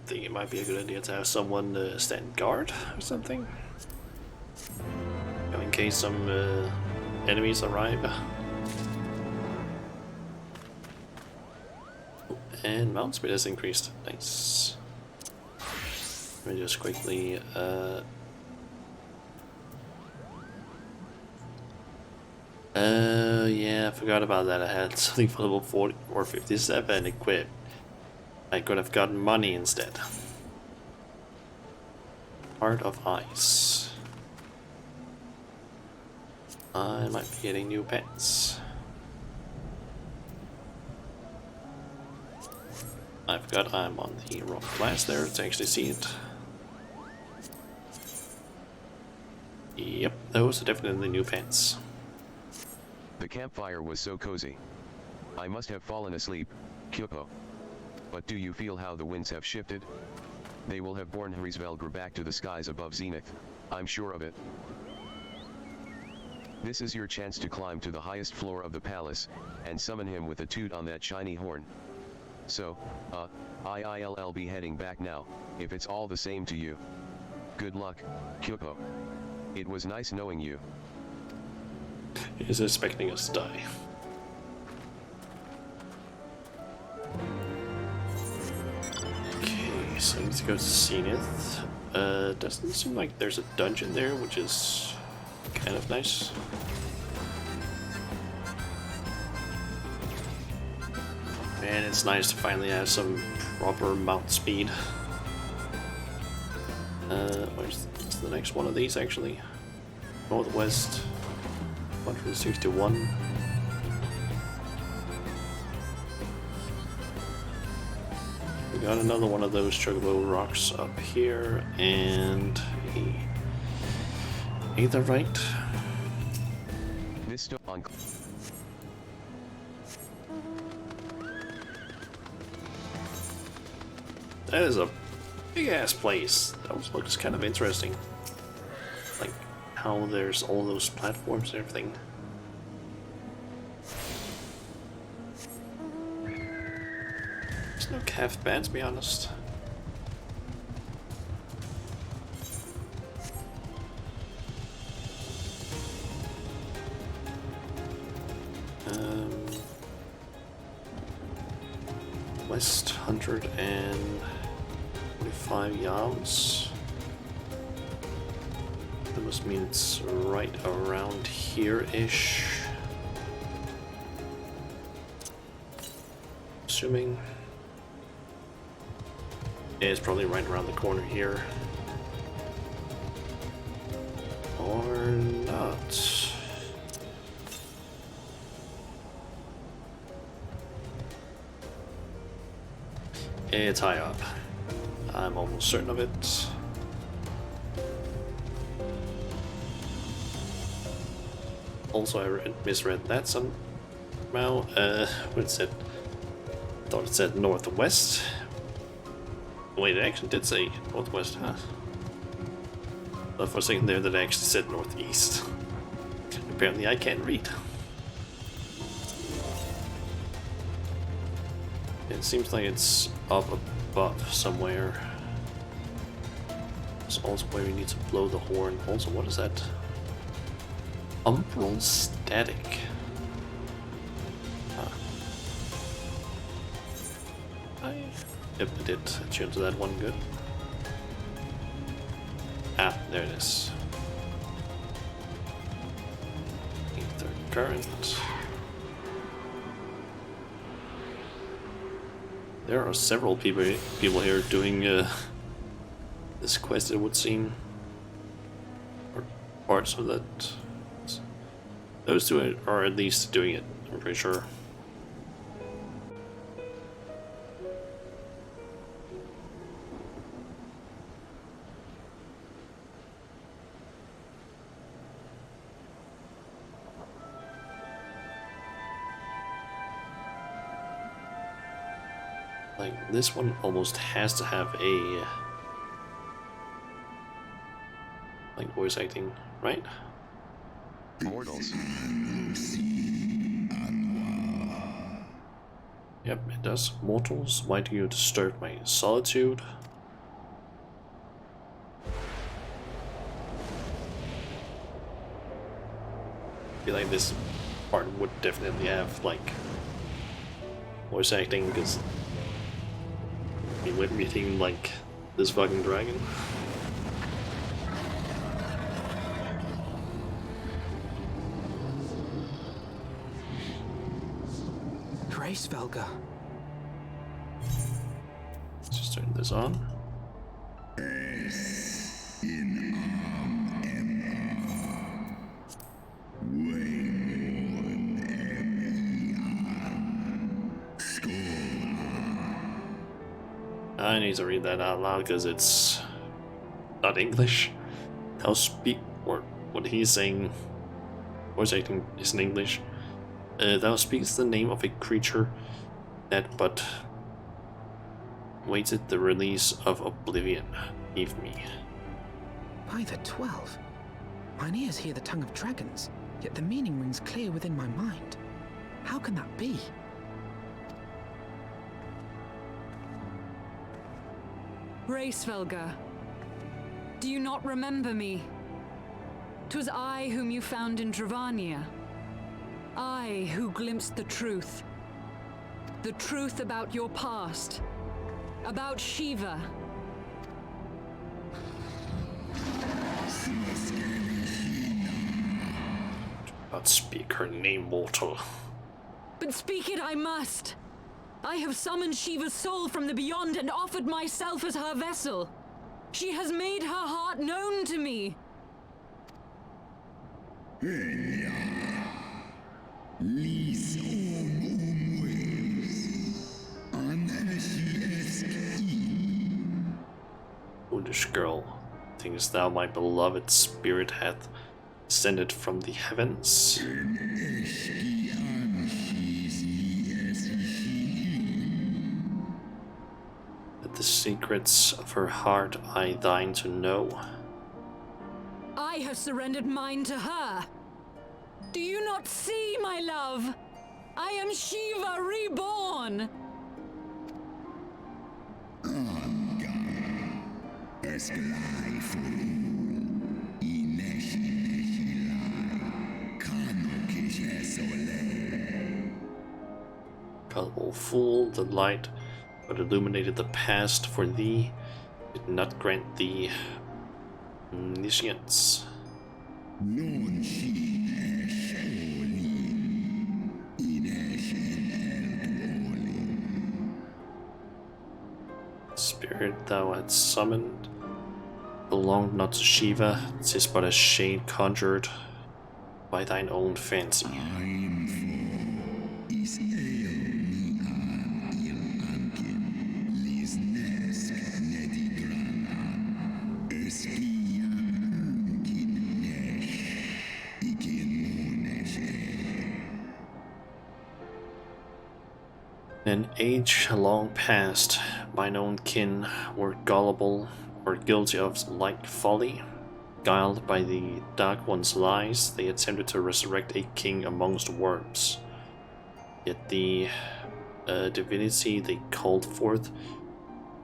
think it might be a good idea to have someone stand guard or something. In case some enemies arrive. And mount speed has increased. Nice. Let me just quickly yeah, I forgot about that. I had something for level 40 or 57 equipped. I could have gotten money instead. Heart of Ice. I might be getting new pets. I forgot I'm on the wrong class there to actually see it. Yep, those are definitely new pets. The campfire was so cozy. I must have fallen asleep, Kyopo. But do you feel how the winds have shifted? They will have borne Hrisvelgr back to the skies above Zenith, I'm sure of it. This is your chance to climb to the highest floor of the palace, and summon him with a toot on that shiny horn. So, I'll be heading back now, if it's all the same to you. Good luck, Kyopo. It was nice knowing you. He's expecting us to die. Okay, so I need to go to Zenith. Doesn't seem like there's a dungeon there, which is kind of nice. Man, it's nice to finally have some proper mount speed. Where's the next one of these actually? Northwest 161. We got another one of those chocobo rocks up here, and either right. This stone on. That is a big ass place. That also looks kind of interesting. Like how there's all those platforms and everything. There's no calf band, to be honest. West 145 yams. That must mean it's right around here-ish. Assuming. Yeah, it's probably right around the corner here. Or not. It's high up. I'm almost certain of it. Also, I misread that somehow. What it said? I thought it said northwest. Wait, it actually did say northwest, huh? Thought for a second there that it actually said northeast. Apparently, I can't read. It seems like it's up above somewhere. It's also where we need to blow the horn. Also, what is that? Umbral static. Huh. Yep, I did tune to that one good. Ah, there it is. Ether current. There are several people here doing this quest, it would seem. Or parts of that. Those two are at least doing it, I'm pretty sure. Like, this one almost has to have a like voice acting, right? Mortals. Yep, it does. Mortals, why do you disturb my solitude? feel like this part would definitely have like voice acting, because I mean, we're meeting like this fucking dragon. Grace Velga. Let's just turn this on. I need to read that out loud because it's not English. Thou speak, or what he's saying, voice acting is in English. Thou speaks the name of a creature that but waited the release of oblivion. Leave me. By the 12. Mine ears hear the tongue of dragons, yet the meaning rings clear within my mind. How can that be? Racevelga, do you not remember me? 'Twas I whom you found in Dravania. I who glimpsed the truth. The truth about your past. About Shiva. Do not speak her name, mortal. But speak it I must. I have summoned Shiva's soul from the beyond and offered myself as her vessel. She has made her heart known to me. Foolish girl, thinkest thou my beloved spirit hath descended from the heavens? That the secrets of her heart I thine to know. I have surrendered mine to her. Do you not see, my love? I am Shiva reborn. Gullible fool, the light but illuminated the past for thee did not grant thee omniscience. Spirit thou hadst summoned belonged not to Shiva, 'tis but a shade conjured by thine own fancy. In an age long past, mine own kin were gullible or guilty of like folly. Guiled by the Dark One's lies, they attempted to resurrect a king amongst worms. Yet the divinity they called forth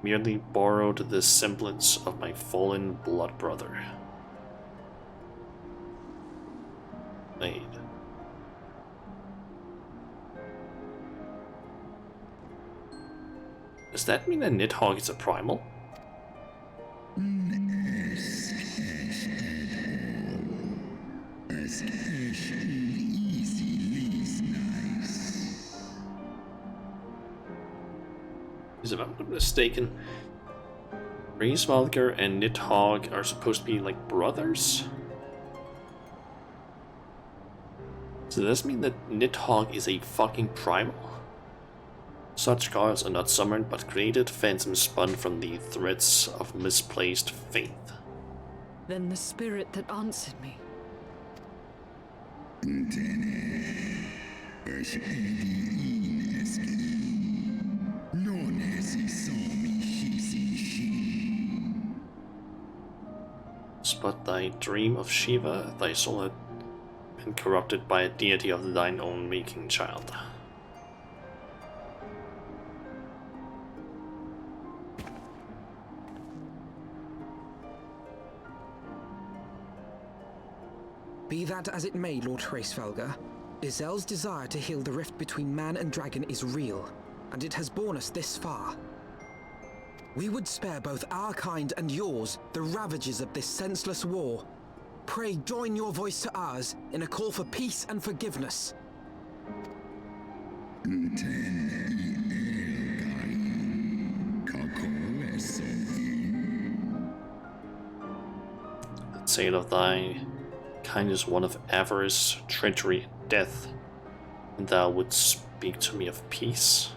merely borrowed the semblance of my fallen blood brother. Wait. Does that mean a Nidhogg is a primal? Because if I'm not mistaken, Racevalker and Nidhogg are supposed to be like brothers? So does this mean that Nidhogg is a fucking primal? Such gods are not summoned but created, phantoms spun from the threads of misplaced faith. Then the spirit that answered me. But thy dream of Shiva, thy soul had been corrupted by a deity of thine own making, child. Be that as it may, Lord Hraesvelgr, Izel's desire to heal the rift between man and dragon is real, and it has borne us this far. We would spare both our kind and yours the ravages of this senseless war. Pray join your voice to ours in a call for peace and forgiveness. The tale of thy kind is one of avarice, treachery, and death, and thou wouldst speak to me of peace.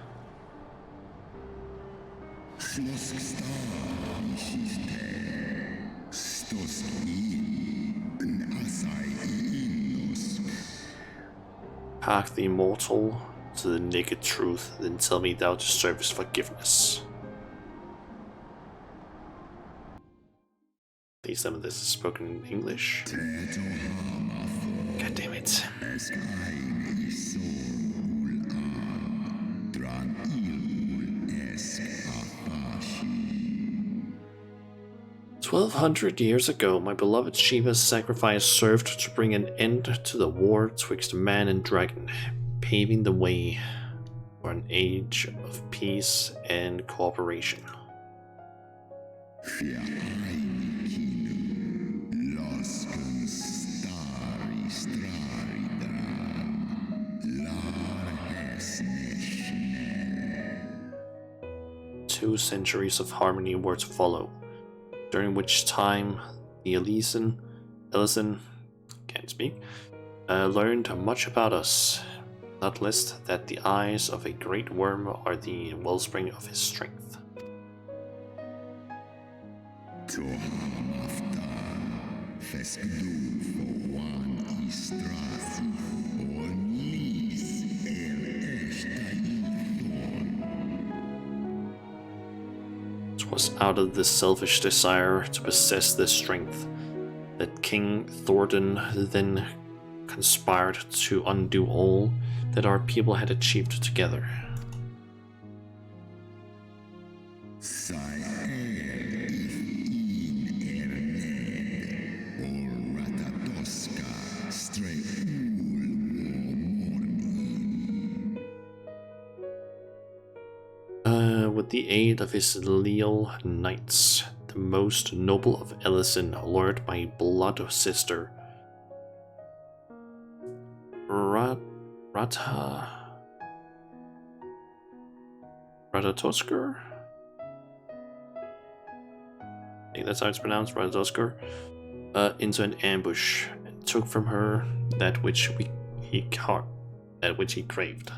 Hark the immortal to the naked truth, then tell me thou deservest forgiveness. At least some of this is spoken in English. God damn it. 1200 years ago, my beloved Shiva's sacrifice served to bring an end to the war twixt man and dragon, paving the way for an age of peace and cooperation. Two centuries of harmony were to follow, during which time the Ellison, can't speak, learned much about us, not least that the eyes of a great worm are the wellspring of his strength. It was out of this selfish desire to possess this strength that King Thornton then conspired to undo all that our people had achieved together. With the aid of his leal knights, the most noble of Ellison, lured my blood sister, Ratatoskr? I think that's how it's pronounced, Ratatoskr, into an ambush, and took from her that which he craved.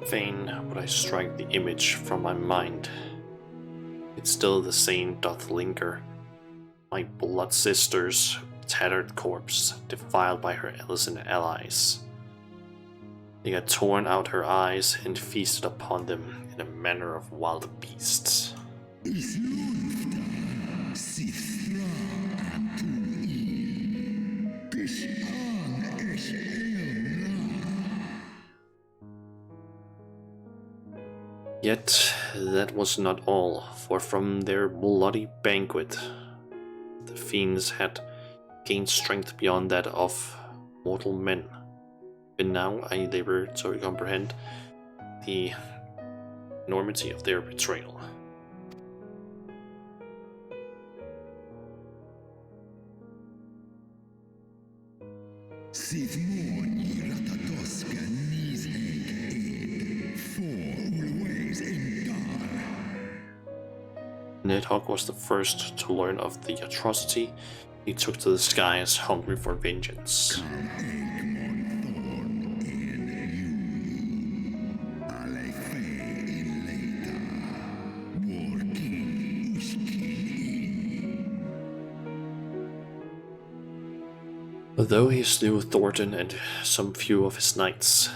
Fain would I strike the image from my mind. Yet still the same doth linger. My blood sister's tattered corpse, defiled by her Ellison allies. They had torn out her eyes and feasted upon them in a manner of wild beasts. Yet that was not all, for from their bloody banquet the fiends had gained strength beyond that of mortal men. And now I labor to comprehend the enormity of their betrayal. Nidhogg was the first to learn of the atrocity. He took to the skies, hungry for vengeance. Though he slew Thornton and some few of his knights,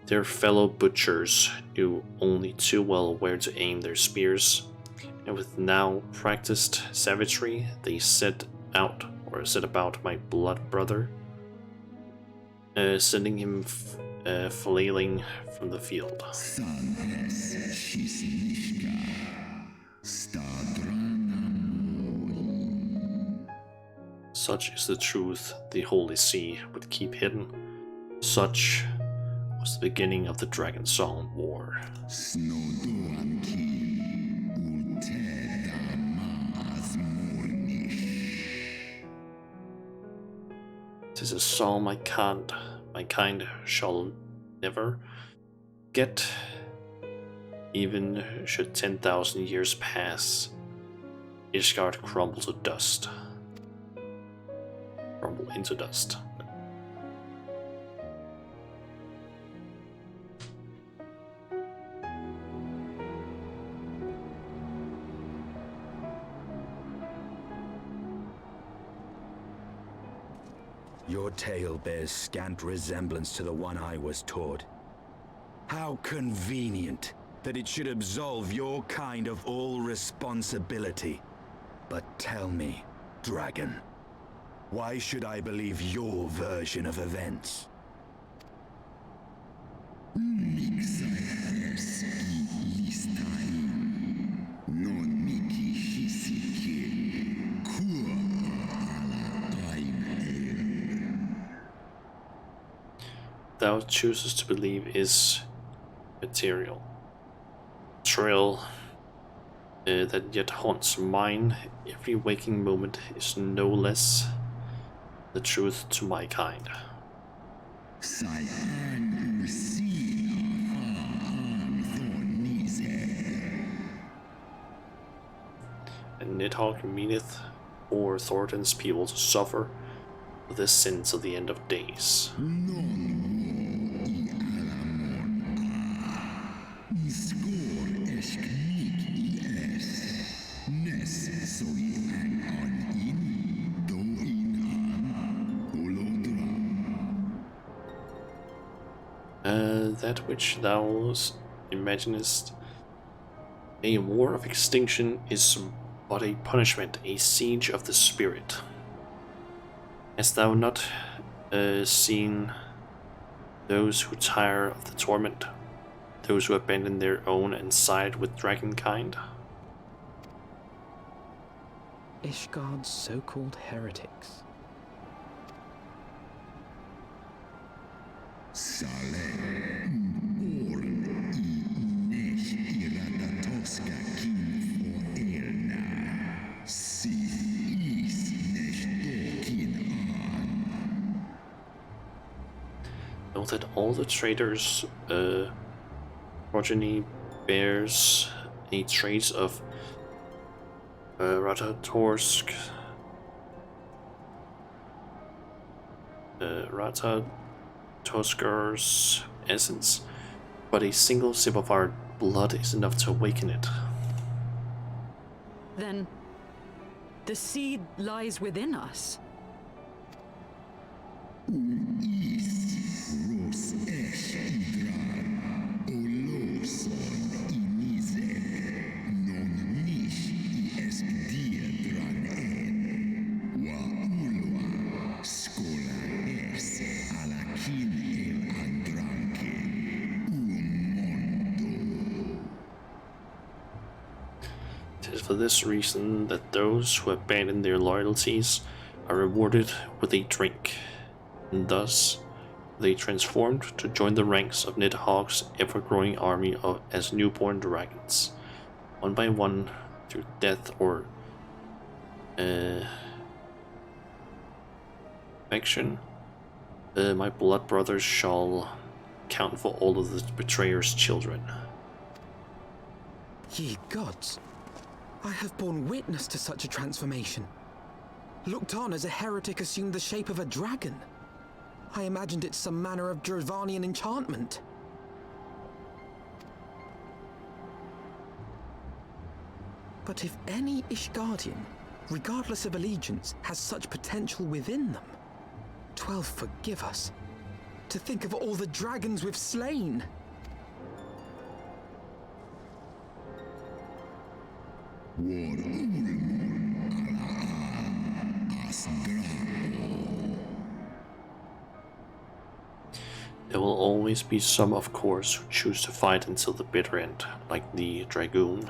Their fellow butchers knew only too well where to aim their spears, and with now practiced savagery, they set about my blood brother, sending him flailing from the field. Such is the truth the Holy See would keep hidden. Such was the beginning of the Dragon Song War. Tis a psalm my kind shall never get, even should 10,000 years pass. Ishgard crumble into dust. Your tale bears scant resemblance to the one I was taught. How convenient that it should absolve your kind of all responsibility. But tell me, Dragon, why should I believe your version of events? Thou chooses to believe is material. Trail that yet haunts mine every waking moment is no less the truth to my kind. And Nidhogg meaneth for Thornton's people to suffer for the sins of the end of days. That which thou imaginest a war of extinction is but a punishment, a siege of the spirit. Hast thou not seen those who tire of the torment, those who abandon their own and side with dragonkind? Ishgard's so-called heretics. Know that all the traitors' progeny bears any trace of Ratatorsk's essence, but a single sip of our blood is enough to awaken it. Then the seed lies within us. It is for this reason that those who abandon their loyalties are rewarded with a drink, and thus they transformed to join the ranks of Nidhogg's ever-growing army as newborn dragons, one by one, through death or affection. My blood brothers shall count for all of the betrayer's children. Ye gods, I have borne witness to such a transformation. Looked on as a heretic assumed the shape of a dragon. I imagined it some manner of Dravanian enchantment. But if any Ishgardian, regardless of allegiance, has such potential within them, 12 forgive us. To think of all the dragons we've slain. There will always be some, of course, who choose to fight until the bitter end, like the Dragoon.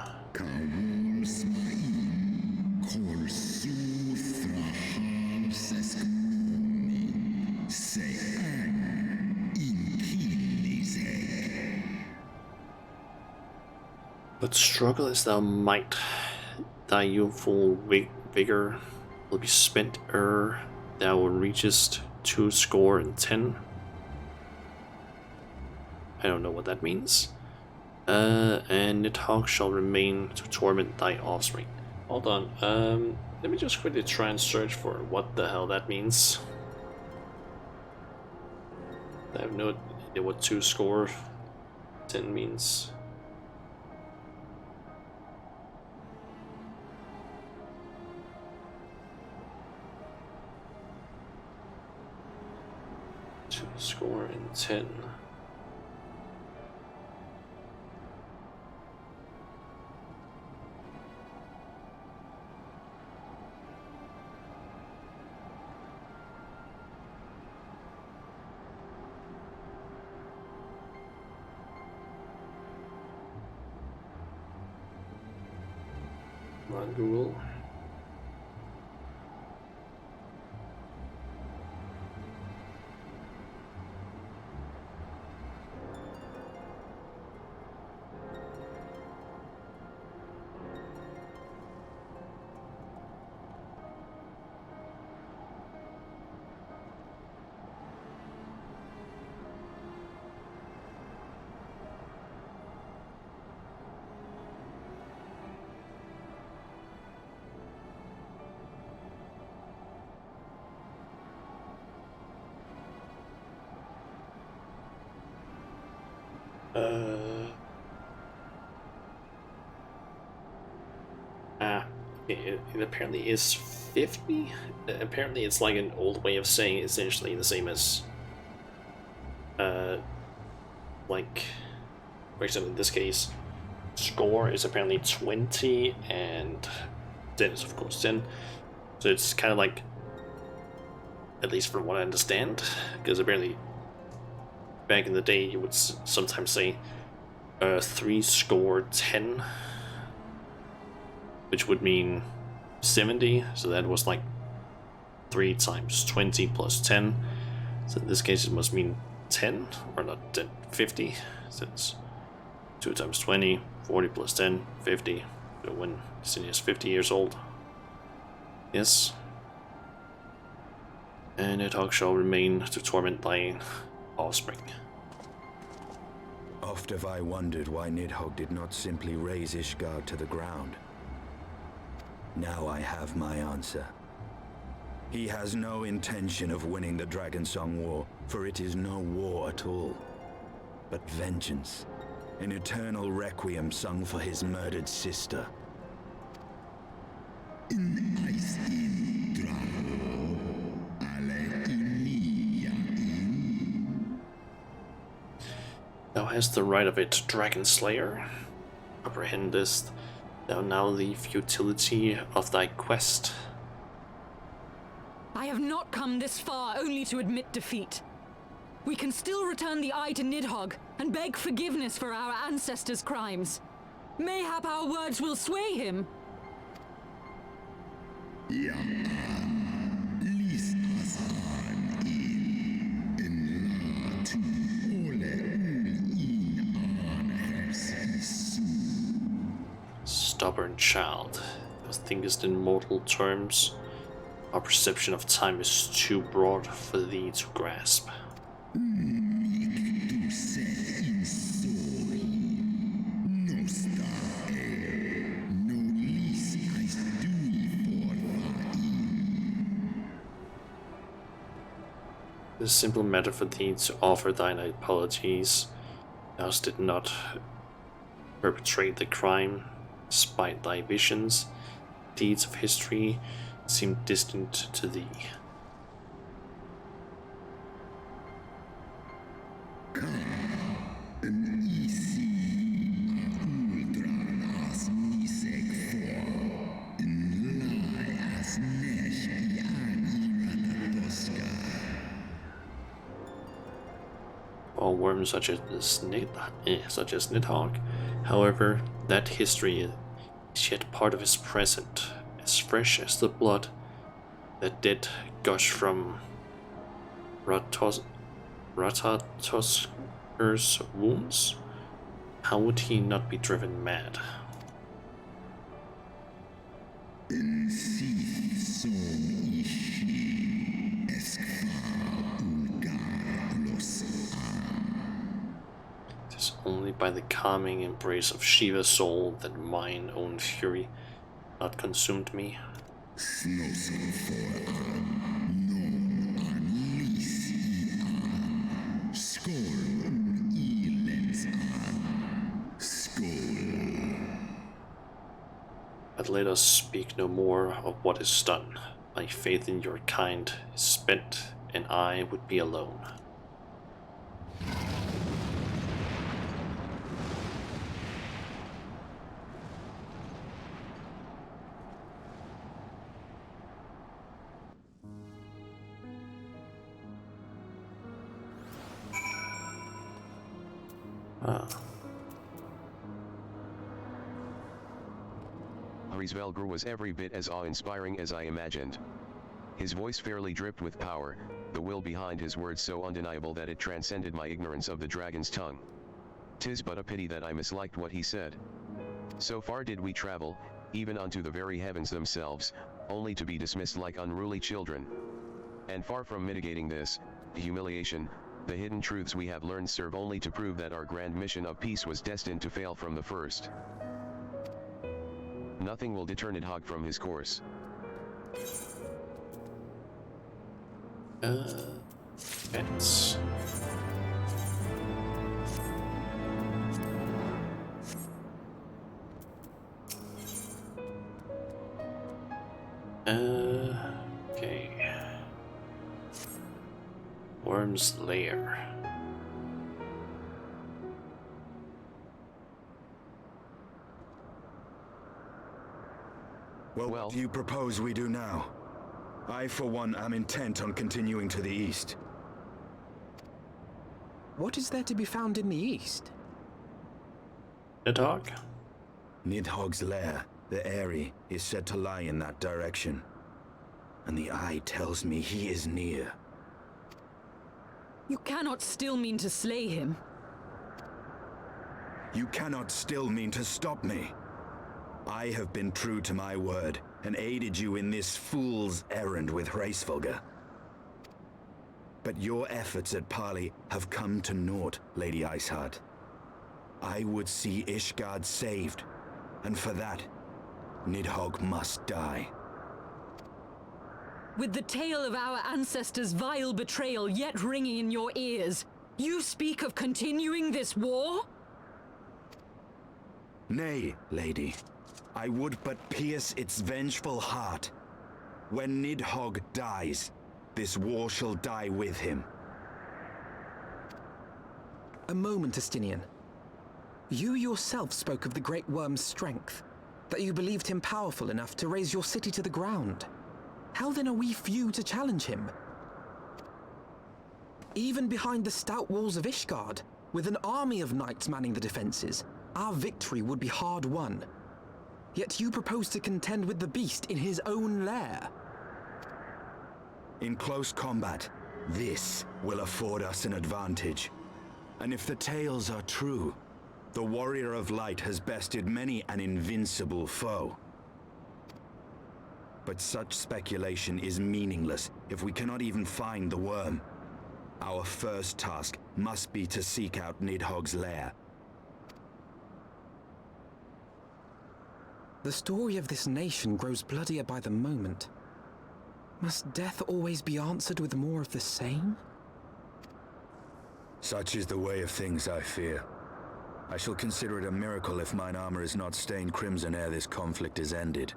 But struggle as thou might, thy youthful vigor will be spent ere thou reachest 20. I don't know what that means. And Nidhogg shall remain to torment thy offspring. Hold on, let me just quickly try and search for what the hell that means. I have no idea what 20 means. Score in 10. Come on, Google. It apparently is 50. Apparently, it's like an old way of saying essentially the same as, like, for example, in this case, score is apparently 20, and 10 is of course 10. So it's kind of like, at least from what I understand, because apparently back in the day you would sometimes say 10, which would mean 70, so that was like 3 times 20 plus 10. So in this case it must mean 10, or not 10, 50, since 2 times 20, 40 plus 10, 50. So when Senior is 50 years old. Yes. And Nidhogg shall remain to torment thy offspring. Oft have I wondered why Nidhogg did not simply raze Ishgard to the ground. Now I have my answer. He has no intention of winning the Dragonsong War, for it is no war at all, but vengeance, an eternal requiem sung for his murdered sister. Thou hast the right of it, Dragon Slayer. Apprehendest thou now the futility of thy quest? I have not come this far only to admit defeat. We can still return the eye to Nidhogg and beg forgiveness for our ancestors' crimes. Mayhap our words will sway him. Stubborn child, thou thinkest in mortal terms. Our perception of time is too broad for thee to grasp. It is a simple matter for thee to offer thine apologies. Thou did not perpetrate the crime, despite thy visions. Deeds of history seem distant to thee. or worms such as Nidhogg. However, that history is yet part of his present, as fresh as the blood that did gush from Ratatosker's wounds. How would he not be driven mad? It is only by the calming embrace of Shiva's soul that mine own fury not consumed me. But let us speak no more of what is done. My faith in your kind is spent, and I would be alone. Hrisvelgr was every bit as awe-inspiring as I imagined. His voice fairly dripped with power, the will behind his words so undeniable that it transcended my ignorance of the dragon's tongue. 'Tis but a pity that I misliked what he said. So far did we travel, even unto the very heavens themselves, only to be dismissed like unruly children. And far from mitigating this, humiliation, the hidden truths we have learned serve only to prove that our grand mission of peace was destined to fail from the first. Nothing will deter Nidhogg from his course. Pets. Okay. Worm's Lair. Well, what do you propose we do now? I, for one, am intent on continuing to the east. What is there to be found in the east? Nidhogg? Nidhogg's lair, the Eyrie, is said to lie in that direction. And the eye tells me he is near. You cannot still mean to slay him. You cannot still mean to stop me. I have been true to my word, and aided you in this fool's errand with Hrisvelgr. But your efforts at parley have come to naught, Lady Iceheart. I would see Ishgard saved, and for that, Nidhogg must die. With the tale of our ancestors' vile betrayal yet ringing in your ears, you speak of continuing this war? Nay, lady. I would but pierce its vengeful heart. When Nidhogg dies, this war shall die with him. A moment, Estinian. You yourself spoke of the Great Worm's strength, that you believed him powerful enough to raise your city to the ground. How then are we few to challenge him? Even behind the stout walls of Ishgard, with an army of knights manning the defenses, our victory would be hard won. Yet you propose to contend with the beast in his own lair. In close combat, this will afford us an advantage. And if the tales are true, the Warrior of Light has bested many an invincible foe. But such speculation is meaningless if we cannot even find the worm. Our first task must be to seek out Nidhogg's lair. The story of this nation grows bloodier by the moment. Must death always be answered with more of the same? Such is the way of things, I fear. I shall consider it a miracle if mine armor is not stained crimson ere this conflict is ended.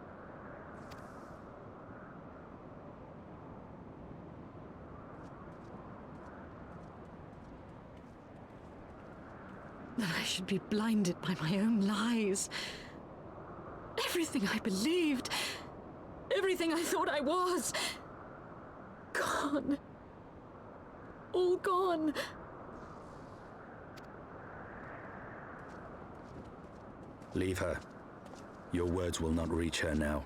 That I should be blinded by my own lies. Everything I believed, everything I thought I was, gone. All gone. Leave her. Your words will not reach her now.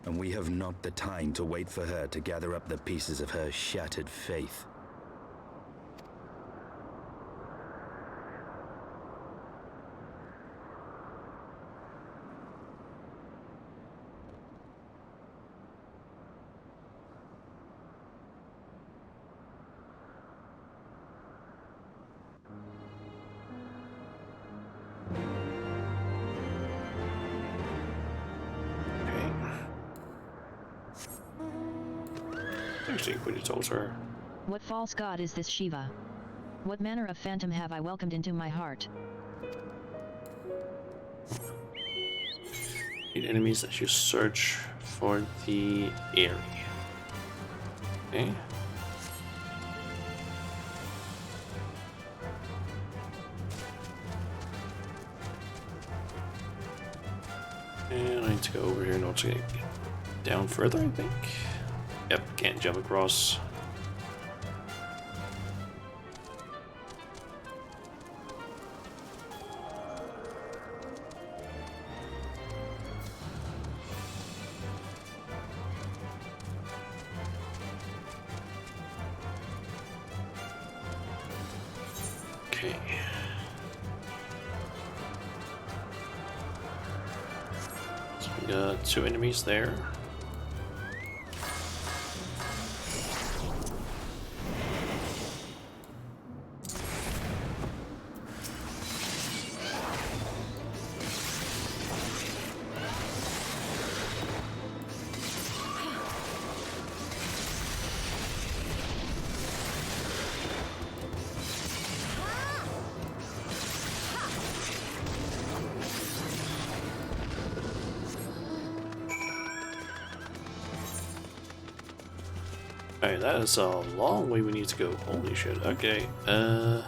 And we have not the time to wait for her to gather up the pieces of her shattered faith. Actually, we just told her. What false god is this Shiva? What manner of phantom have I welcomed into my heart? Need enemies as you search for the area. Okay. And I need to go over here in order to get down further, I think. Yep, can't jump across. Okay. So we got 2 enemies there. Alright, that is a long way we need to go. Holy shit. Okay, let's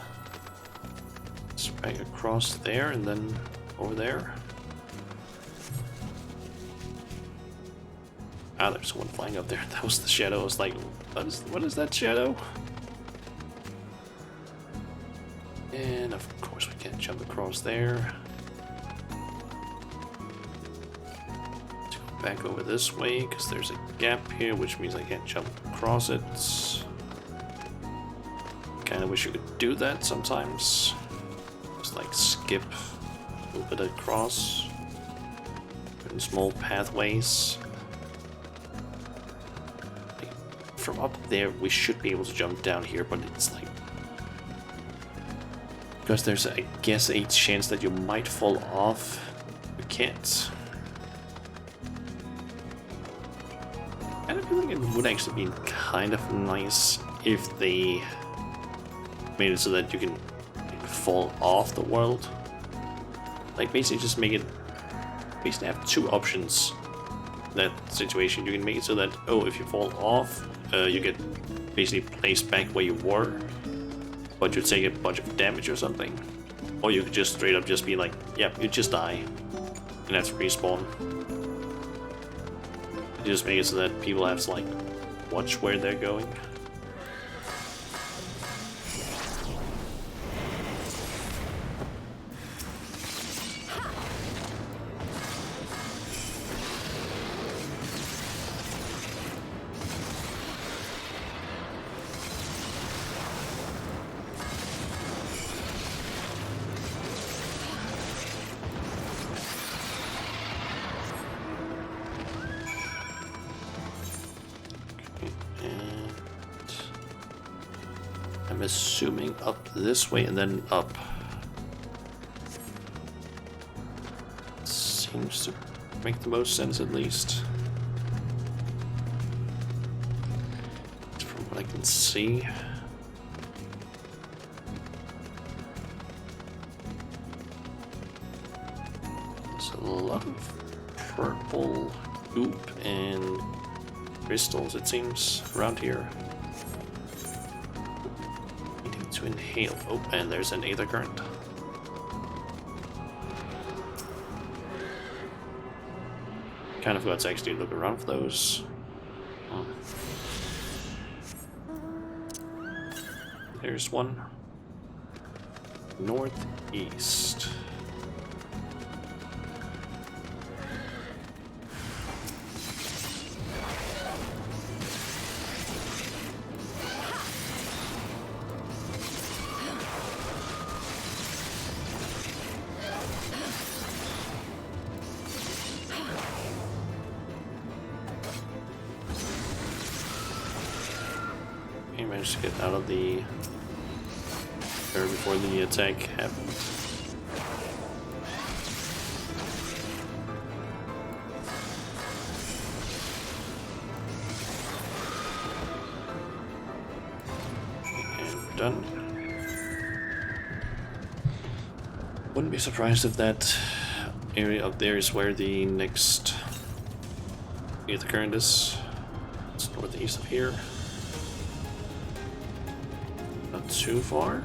back across there and then over there. Ah, there's one flying up there. That was the shadow. I was like, what is that shadow? And of course we can't jump across there. Back over this way because there's a gap here, which means I can't jump across it. Kind of wish you could do that sometimes. Just like skip a little bit across in small pathways. Like, from up there, we should be able to jump down here, but it's like because there's, I guess, a chance that you might fall off. You can't. And I feel like it would actually be kind of nice if they made it so that you can fall off the world. Like basically just make it, basically have 2 options in that situation. You can make it so that, oh, if you fall off, you get basically placed back where you were, but you take a bunch of damage or something. Or you could just straight up just be like, yep, you just die. And that's respawn. You just make it so that people have to like watch where they're going. I'm assuming up this way and then up. Seems to make the most sense, at least. From what I can see. There's a lot of purple goop and crystals, it seems, around here. To inhale. Oh, and there's an aether current. Kind of forgot to actually look around for those. Oh. There's one. Northeast. managed to get out of the area before the attack happened. And done. Wouldn't be surprised if that area up there is where the next the current is. It's northeast of here. Not too far.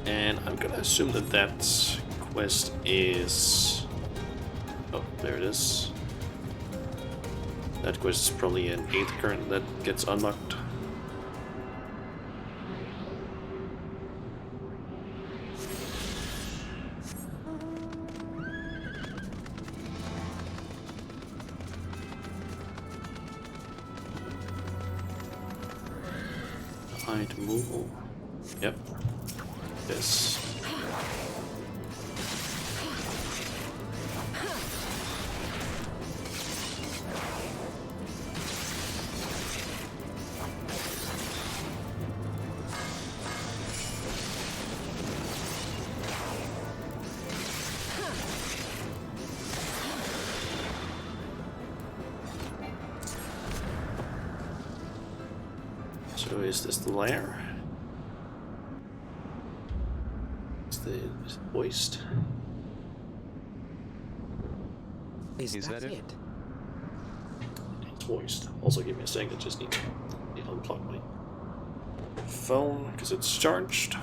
And I'm gonna assume that that quest is... Oh, there it is. That quest is probably an 8th current that gets unlocked. Hide move. Yep. This. So is this the lair? Is it voiced? Is that that it? it? It's voiced. Also give me a second, I just need to unplug my phone because it's charged.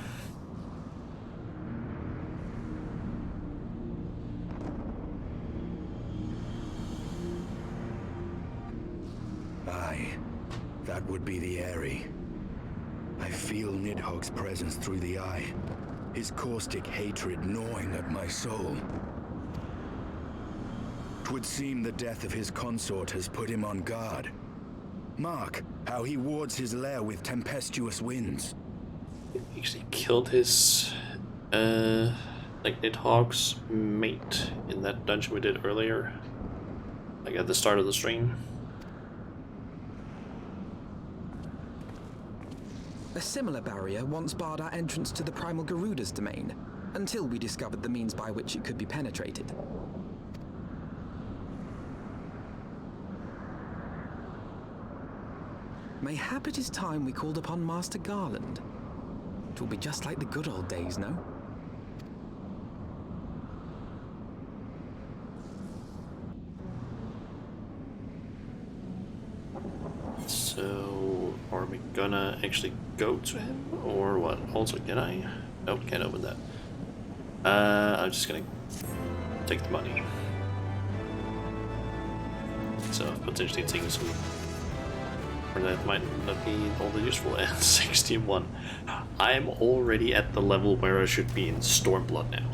Aye, that would be the Eyrie. I feel Nidhogg's presence through the eye, his caustic hatred gnawing at my soul. 'Twould seem the death of his consort has put him on guard. Mark how he wards his lair with tempestuous winds. He actually killed his like Nidhogg's mate in that dungeon we did earlier. Like at the start of the stream. A similar barrier once barred our entrance to the Primal Garuda's domain, until we discovered the means by which it could be penetrated. Mayhap it is time we called upon Master Garland. It will be just like the good old days, no? So, are we gonna actually go to him, or what? Also, can I? Nope, can't open that. I'm just gonna take the money. So, potentially taking some... Or that might not be all that useful. And 61. I'm already at the level where I should be in Stormblood now.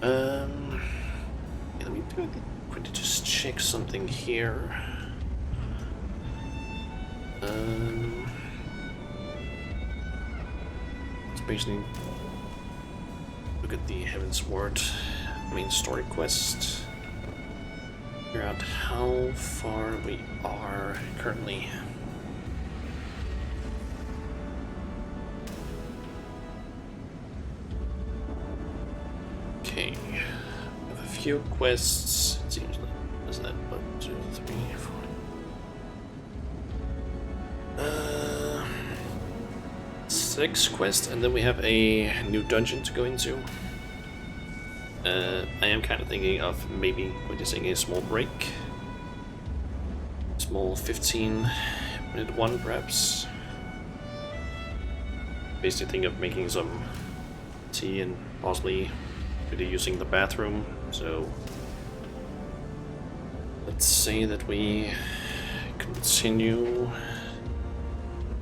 Yeah, let me do it. Quickly just check something here. Let's basically look at the Heavensward main story quest. Figure out how far we are currently. Okay, we have a few quests. It seems like, isn't it? 1, 2, 3, 4. 6 quests, and then we have a new dungeon to go into. I am kind of thinking of maybe witnessing a small break. Small 15-minute one, perhaps. Basically think of making some tea and possibly maybe using the bathroom. So let's say that we continue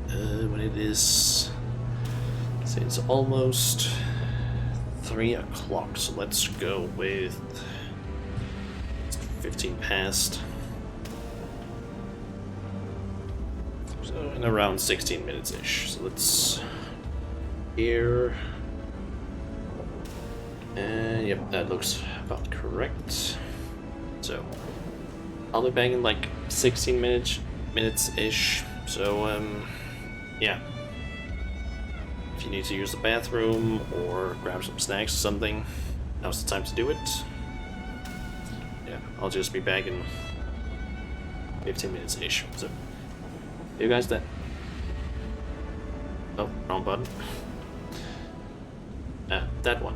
when it is, say it's almost 3 o'clock, so let's go with 15 past. So in around 16 minutes-ish. So let's here. And yep, that looks about correct. So I'll be back in like 16 minutes-ish. So, yeah. If you need to use the bathroom or grab some snacks or something, now's the time to do it. Yeah, I'll just be back in 15 minutes-ish. So, see you guys then. Oh, wrong button. That one.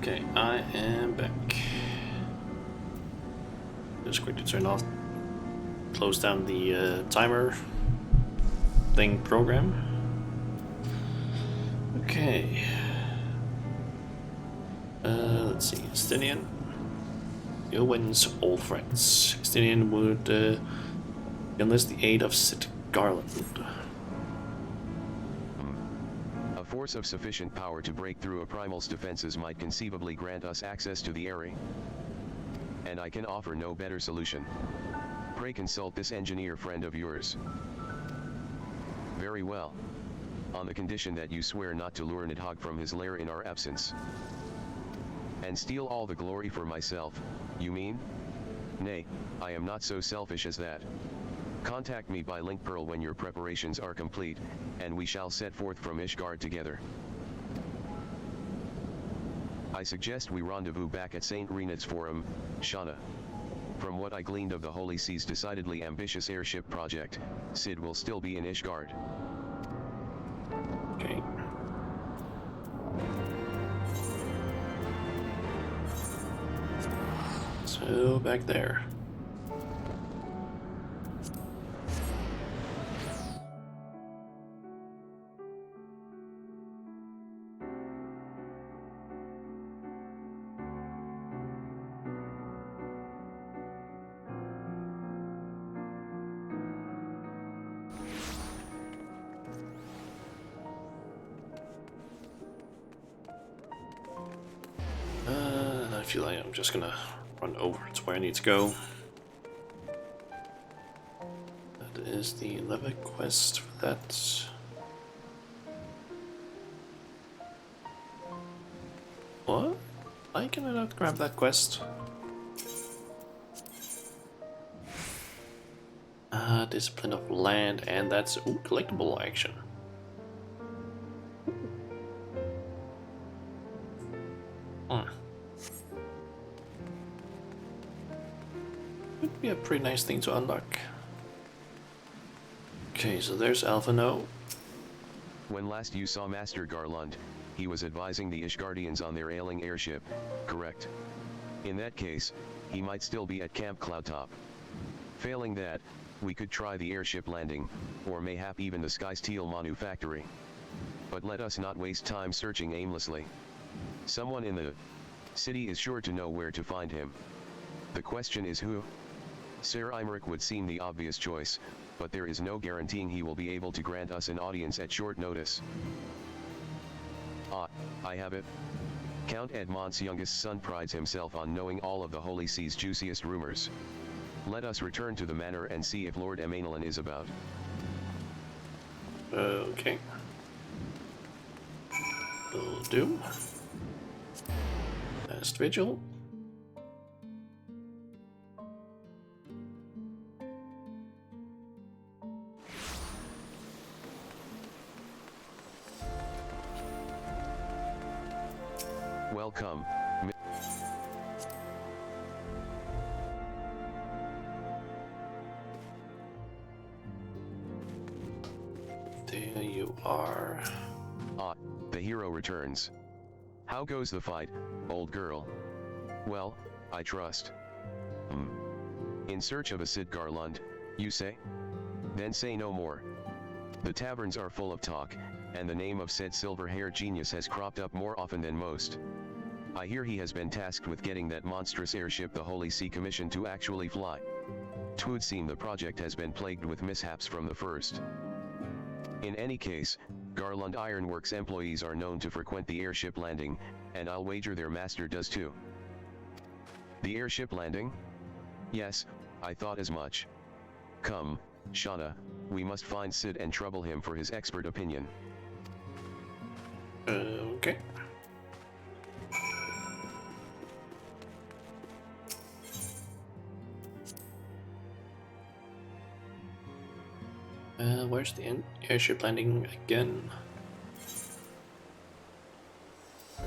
Okay, I am back. Just going to turn off, close down the timer thing program. Okay. Let's see, Estinian. Ewin's old friends. Estinian would enlist the aid of Cid Garland. A force of sufficient power to break through a primal's defenses might conceivably grant us access to the area. And I can offer no better solution. Pray consult this engineer friend of yours. Very well. On the condition that you swear not to lure Nidhogg from his lair in our absence. And steal all the glory for myself, you mean? Nay, I am not so selfish as that. Contact me by link pearl when your preparations are complete, and we shall set forth from Ishgard together. I suggest we rendezvous back at St. Renat's Forum, Shauna. From what I gleaned of the Holy Sea's decidedly ambitious airship project, Cid will still be in Ishgard. Okay. So, back there. I feel like I'm just gonna run over to where I need to go. That is the Levick quest for that. What? Why can I not grab that quest? Discipline of land, and that's collectible action. Would be a pretty nice thing to unlock. Okay, so there's Alphino. When last you saw Master Garland, he was advising the Ishgardians on their ailing airship, correct? In that case, he might still be at Camp Cloudtop. Failing that, we could try the airship landing, or mayhap even the Sky Steel Manufactory. But let us not waste time searching aimlessly. Someone in the city is sure to know where to find him. The question is who? Sir Imeric would seem the obvious choice, but there is no guaranteeing he will be able to grant us an audience at short notice. Ah, I have it. Count Edmond's youngest son prides himself on knowing all of the Holy Sea's juiciest rumors. Let us return to the manor and see if Lord Emanuelin is about. Okay. Will do. Last vigil. Welcome. There you are. Ah, the hero returns. How goes the fight, old girl? Well, I trust. In search of a Cid Garland, you say? Then say no more. The taverns are full of talk, and the name of said silver-haired genius has cropped up more often than most. I hear he has been tasked with getting that monstrous airship the Holy See commissioned to actually fly. 'Twould seem the project has been plagued with mishaps from the first. In any case, Garland Ironworks employees are known to frequent the airship landing, and I'll wager their master does too. The airship landing? Yes, I thought as much. Come, Shauna, we must find Cid and trouble him for his expert opinion. Okay. Where's the airship landing again?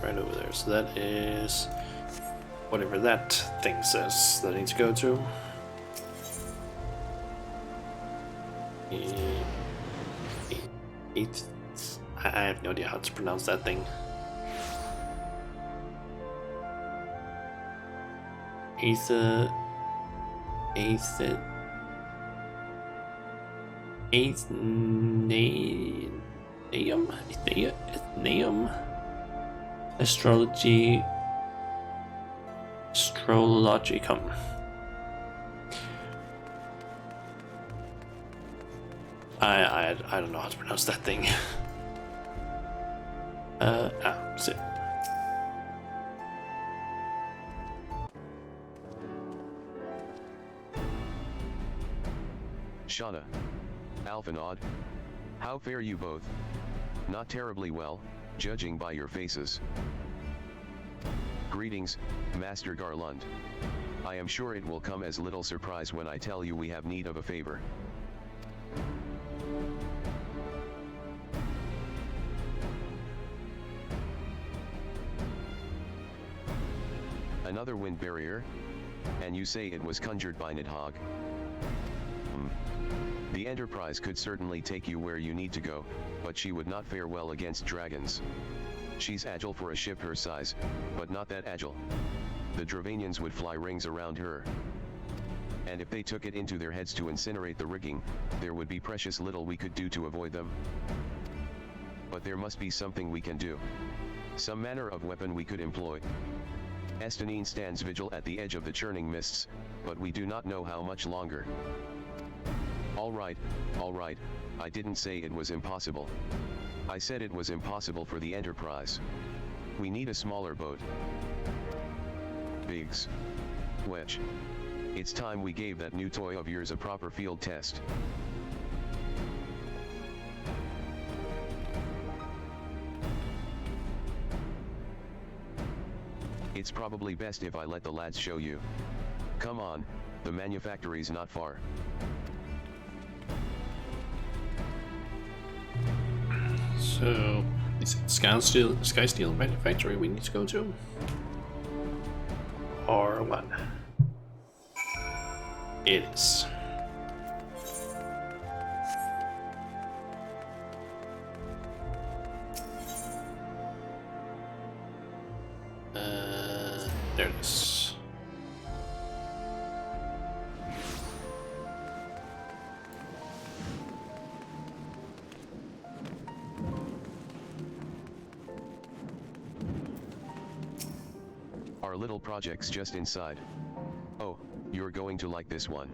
Right over there. So that is whatever that thing says that I need to go to. I have no idea how to pronounce that thing. Aether. Athenaeum. Astrologicum. I don't know how to pronounce that thing. Sit. Shauna. Alphanod. How fare you both? Not terribly well, judging by your faces. Greetings, Master Garland. I am sure it will come as little surprise when I tell you we have need of a favor. Another wind barrier? And you say it was conjured by Nidhogg? The Enterprise could certainly take you where you need to go, but she would not fare well against dragons. She's agile for a ship her size, but not that agile. The Dravanians would fly rings around her. And if they took it into their heads to incinerate the rigging, there would be precious little we could do to avoid them. But there must be something we can do. Some manner of weapon we could employ. Estinine stands vigil at the edge of the churning mists, but we do not know how much longer. All right, I didn't say it was impossible. I said it was impossible for the Enterprise. We need a smaller boat. Biggs. Wedge. It's time we gave that new toy of yours a proper field test. It's probably best if I let the lads show you. Come on, the manufactory's not far. So, is it Skysteel Manufactory we need to go to? Or what? It is. There it is. Our little project's just inside. Oh, you're going to like this one.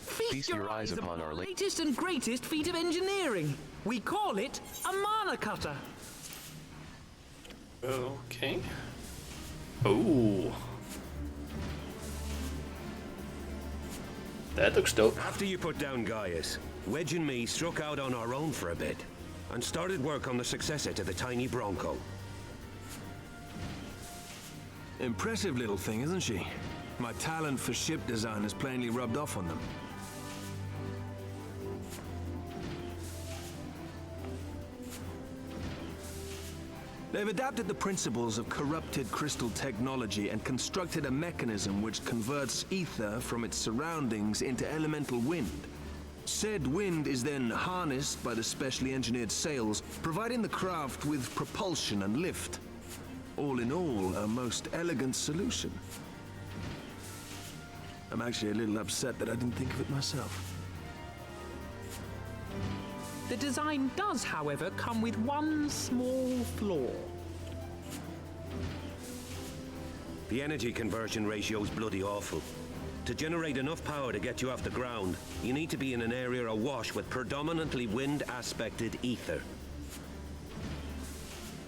Feast your eyes upon our latest and greatest feat of engineering. We call it a mana cutter. Okay. Oh. That looks dope. After you put down Gaius, Wedge and me struck out on our own for a bit, and started work on the successor to the tiny Bronco. Impressive little thing, isn't she? My talent for ship design has plainly rubbed off on them. They've adapted the principles of corrupted crystal technology and constructed a mechanism which converts ether from its surroundings into elemental wind. Said wind is then harnessed by the specially engineered sails, providing the craft with propulsion and lift. All in all, a most elegant solution. I'm actually a little upset that I didn't think of it myself. The design does, however, come with one small flaw. The energy conversion ratio's bloody awful. To generate enough power to get you off the ground, you need to be in an area awash with predominantly wind-aspected ether.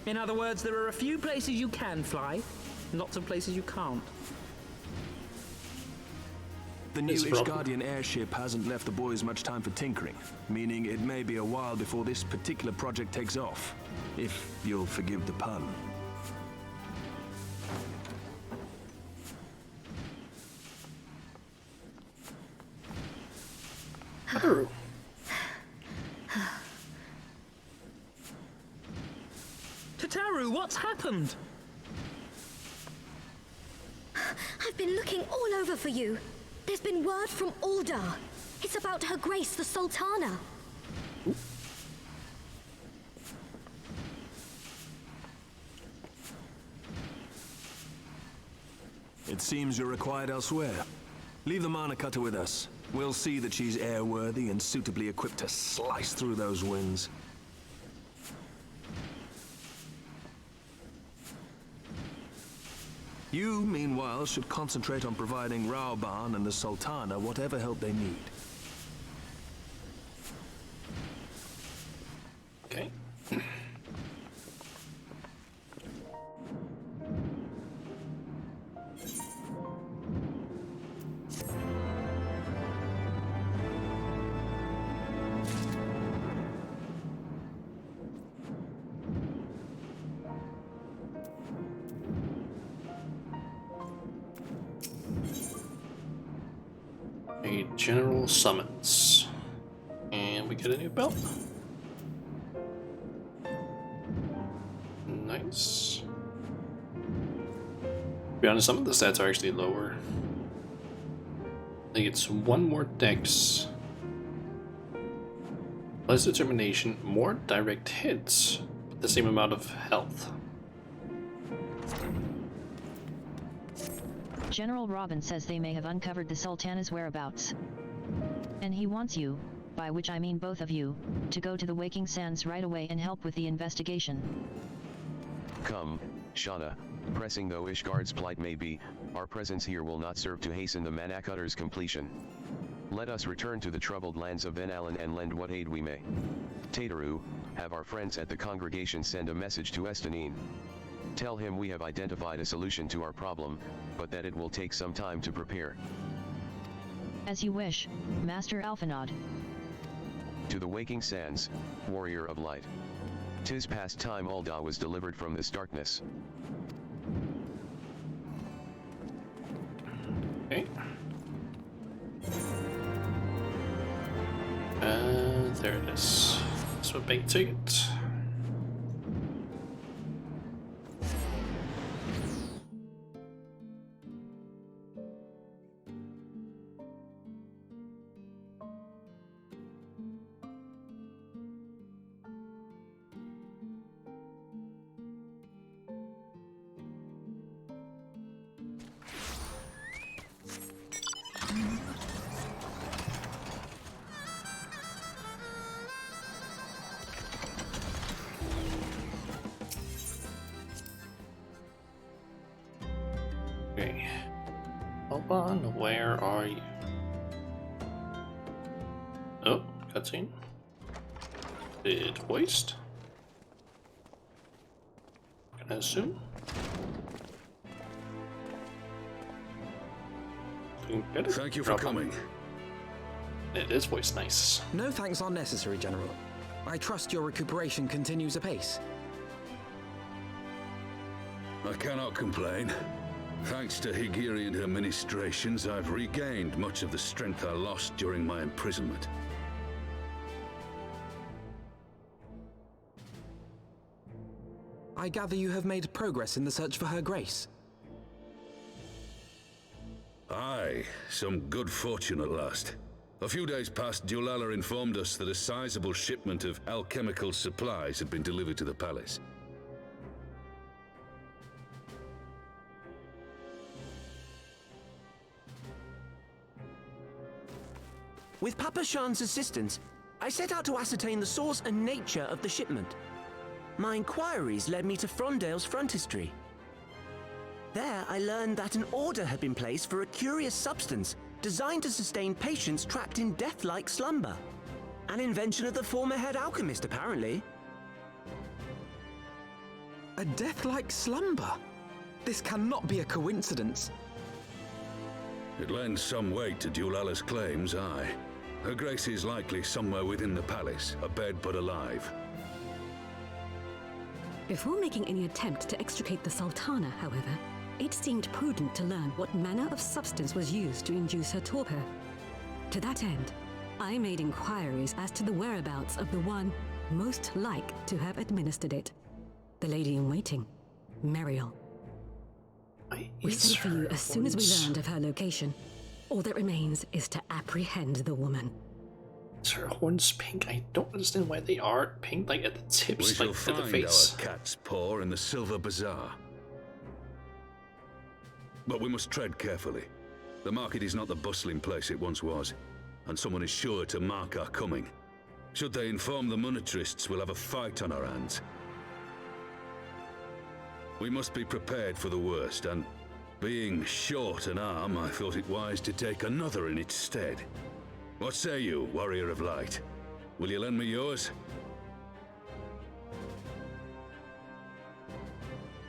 In other words, there are a few places you can fly, lots of places you can't. The new Ishgardian airship hasn't left the boys much time for tinkering, meaning it may be a while before this particular project takes off, if you'll forgive the pun. Haru. Tataru, what's happened? I've I've been looking all over for you. There's been word from Aldar. It's about Her Grace the Sultana. It seems you're required elsewhere. Leave the Mana Cutter with us. We'll see that she's airworthy and suitably equipped to slice through those winds. You, meanwhile, should concentrate on providing Raoban and the Sultana whatever help they need. Okay. A general summons. And we get a new belt. Nice. To be honest, some of the stats are actually lower. I think it's 1 more dex, less determination, more direct hits, but the same amount of health. General Robin says they may have uncovered the Sultana's whereabouts. And he wants you, by which I mean both of you, to go to the Waking Sands right away and help with the investigation. Come, Shauna. Pressing though Ishgard's plight may be, our presence here will not serve to hasten the Mana Cutter's completion. Let us return to the troubled lands of Ben Allen and lend what aid we may. Tateru, have our friends at the congregation send a message to Estanine. Tell him we have identified a solution to our problem, but that it will take some time to prepare. As you wish, Master Alphanod. To the Waking Sands, Warrior of Light. 'Tis past time Ulda was delivered from this darkness. Okay. There it is. So big ticket. Okay. Hold on, where are you? Oh, cutscene. Did hoist? Can I assume? Thank you for coming. It is voice nice. No thanks are necessary, General. I trust your recuperation continues apace. I cannot complain. Thanks to Higiri and her ministrations, I've regained much of the strength I lost during my imprisonment. I gather you have made progress in the search for Her Grace. Aye, some good fortune at last. A few days past, Dulala informed us that a sizable shipment of alchemical supplies had been delivered to the palace. With Papa Shan's assistance, I set out to ascertain the source and nature of the shipment. My inquiries led me to Frondale's frontistery. There, I learned that an order had been placed for a curious substance designed to sustain patients trapped in death-like slumber. An invention of the former head alchemist, apparently. A death-like slumber? This cannot be a coincidence. It lends some weight to Dulala's claims, aye. Her Grace is likely somewhere within the palace, abed but alive. Before making any attempt to extricate the Sultana, however, it seemed prudent to learn what manner of substance was used to induce her torpor. To that end, I made inquiries as to the whereabouts of the one most like to have administered it. The lady in waiting, Meriel. Why We is sent for you her as soon as we horns- learned of her location. All that remains is to apprehend the woman. Is her horns pink? I don't understand why they are pink, like at the We tips, shall like at the find face. our cat's paw in the Silver Bazaar. But we must tread carefully. The market is not the bustling place it once was, and someone is sure to mark our coming. Should they inform the monetarists, we'll have a fight on our hands. We must be prepared for the worst, and being short an arm, I thought it wise to take another in its stead. What say you, Warrior of Light? Will you lend me yours?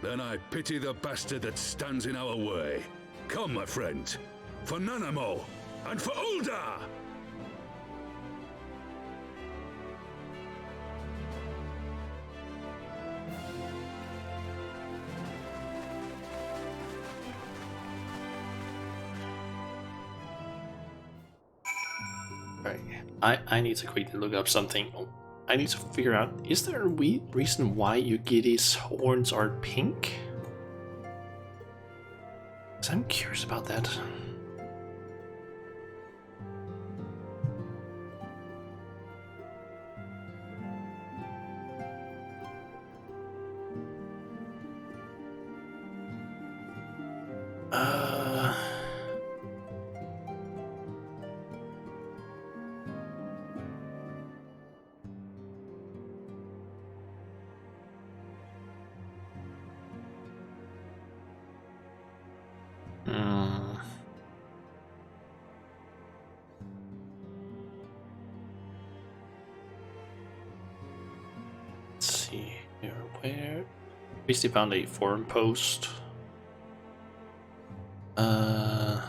Then I pity the bastard that stands in our way. Come, my friends, for Nanamo and for Uldar! Right. I need to quickly look up something. Oh, I need to figure out, is there a reason why Yugidi's horns are pink? 'Cause I'm curious about that. Uh... Hmm. Let's see here. Where? Basically found a forum post. Let's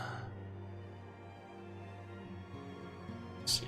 see.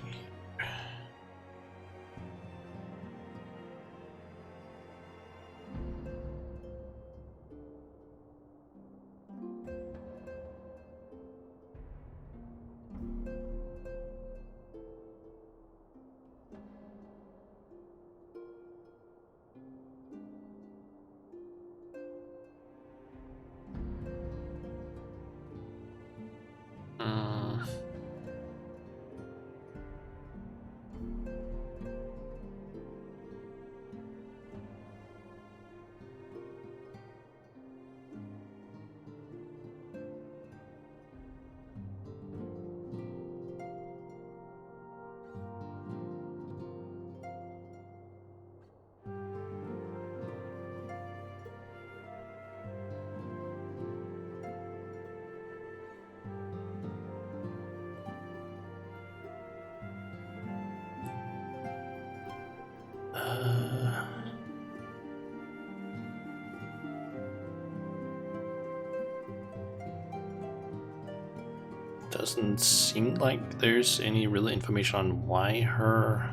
Doesn't seem like there's any real information on why her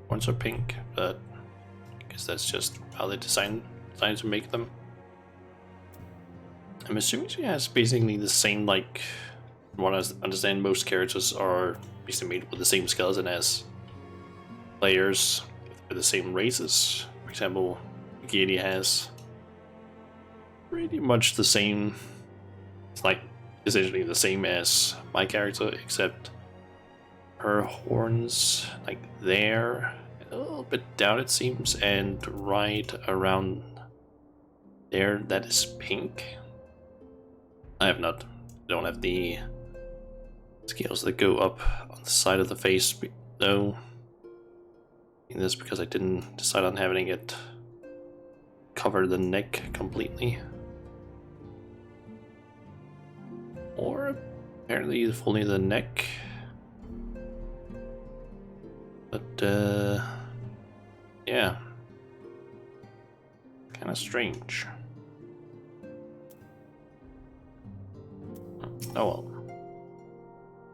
horns are pink, but I guess that's just how they decided to make them. I'm assuming she has basically the same, like, from what I understand, most characters are basically made with the same skeleton as players with the same races. For example, Gaiety has pretty much the same, it's like essentially the same as my character, except her horns, like there, a little bit down it seems, and right around there, that is pink. I don't have the scales that go up on the side of the face, though. And that's because I didn't decide on having it cover the neck completely. Or apparently only the neck. But yeah. Kind of strange. Oh well.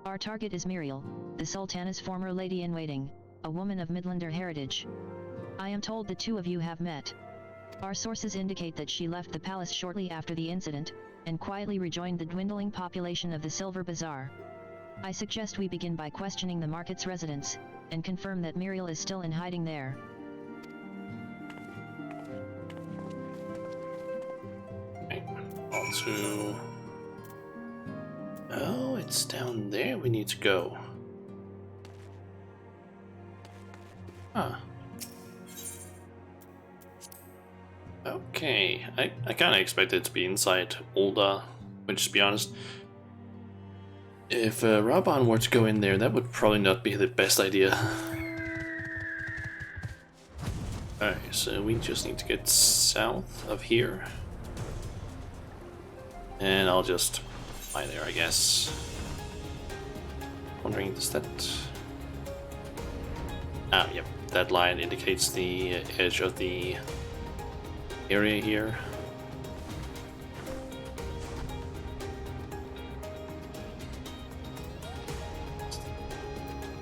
Our target is Muriel, the Sultana's former lady-in-waiting, a woman of Midlander heritage. I am told the two of you have met. Our sources indicate that she left the palace shortly after the incident, and quietly rejoined the dwindling population of the Silver Bazaar. I suggest we begin by questioning the market's residents, and confirm that Muriel is still in hiding there. Okay. On to Oh, it's down there we need to go. Huh. Okay, I kind of expected it to be inside Ulda, which, to be honest, if Raban were to go in there, that would probably not be the best idea. Alright, so we just need to get south of here. And I'll just fly there, I guess. Wondering, does that... Ah, yep, that line indicates the edge of the area here.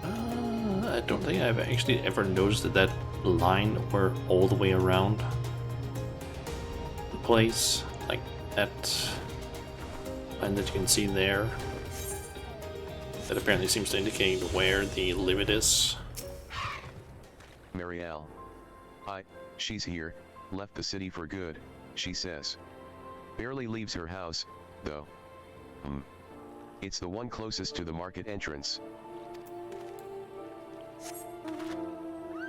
I don't think I've actually ever noticed that that line were all the way around the place, like that line that you can see there. That apparently seems to indicate where the limit is. Marielle. She's here, left the city for good, she says. Barely leaves her house, though. It's the one closest to the market entrance.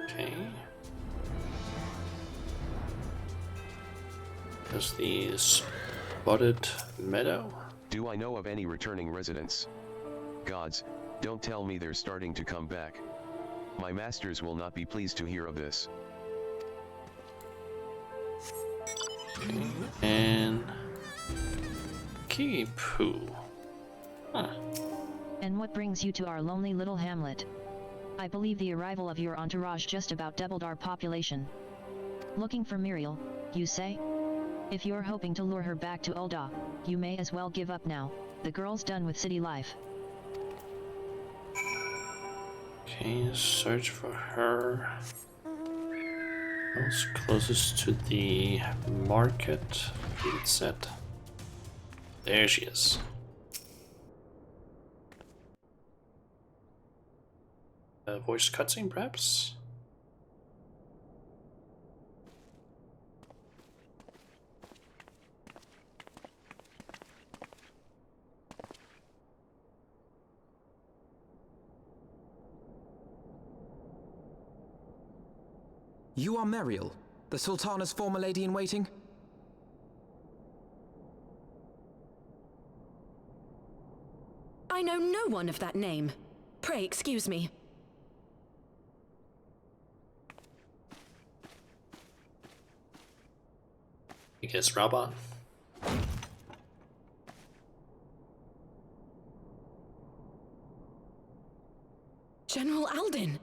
Okay. There's the spotted meadow. Do I know of any returning residents? Gods, don't tell me they're starting to come back. My masters will not be pleased to hear of this. Okay. And Kipu. Huh. And what brings you to our lonely little hamlet? I believe the arrival of your entourage just about doubled our population. Looking for Muriel, you say? If you're hoping to lure her back to Ulda, you may as well give up now. The girl's done with city life. Okay, search for her. Who's closest to the market? It said. There she is. Voice cutscene, perhaps? You are Muriel, the Sultana's former lady-in-waiting? I know no one of that name. Pray excuse me. I guess Raban. General Alden!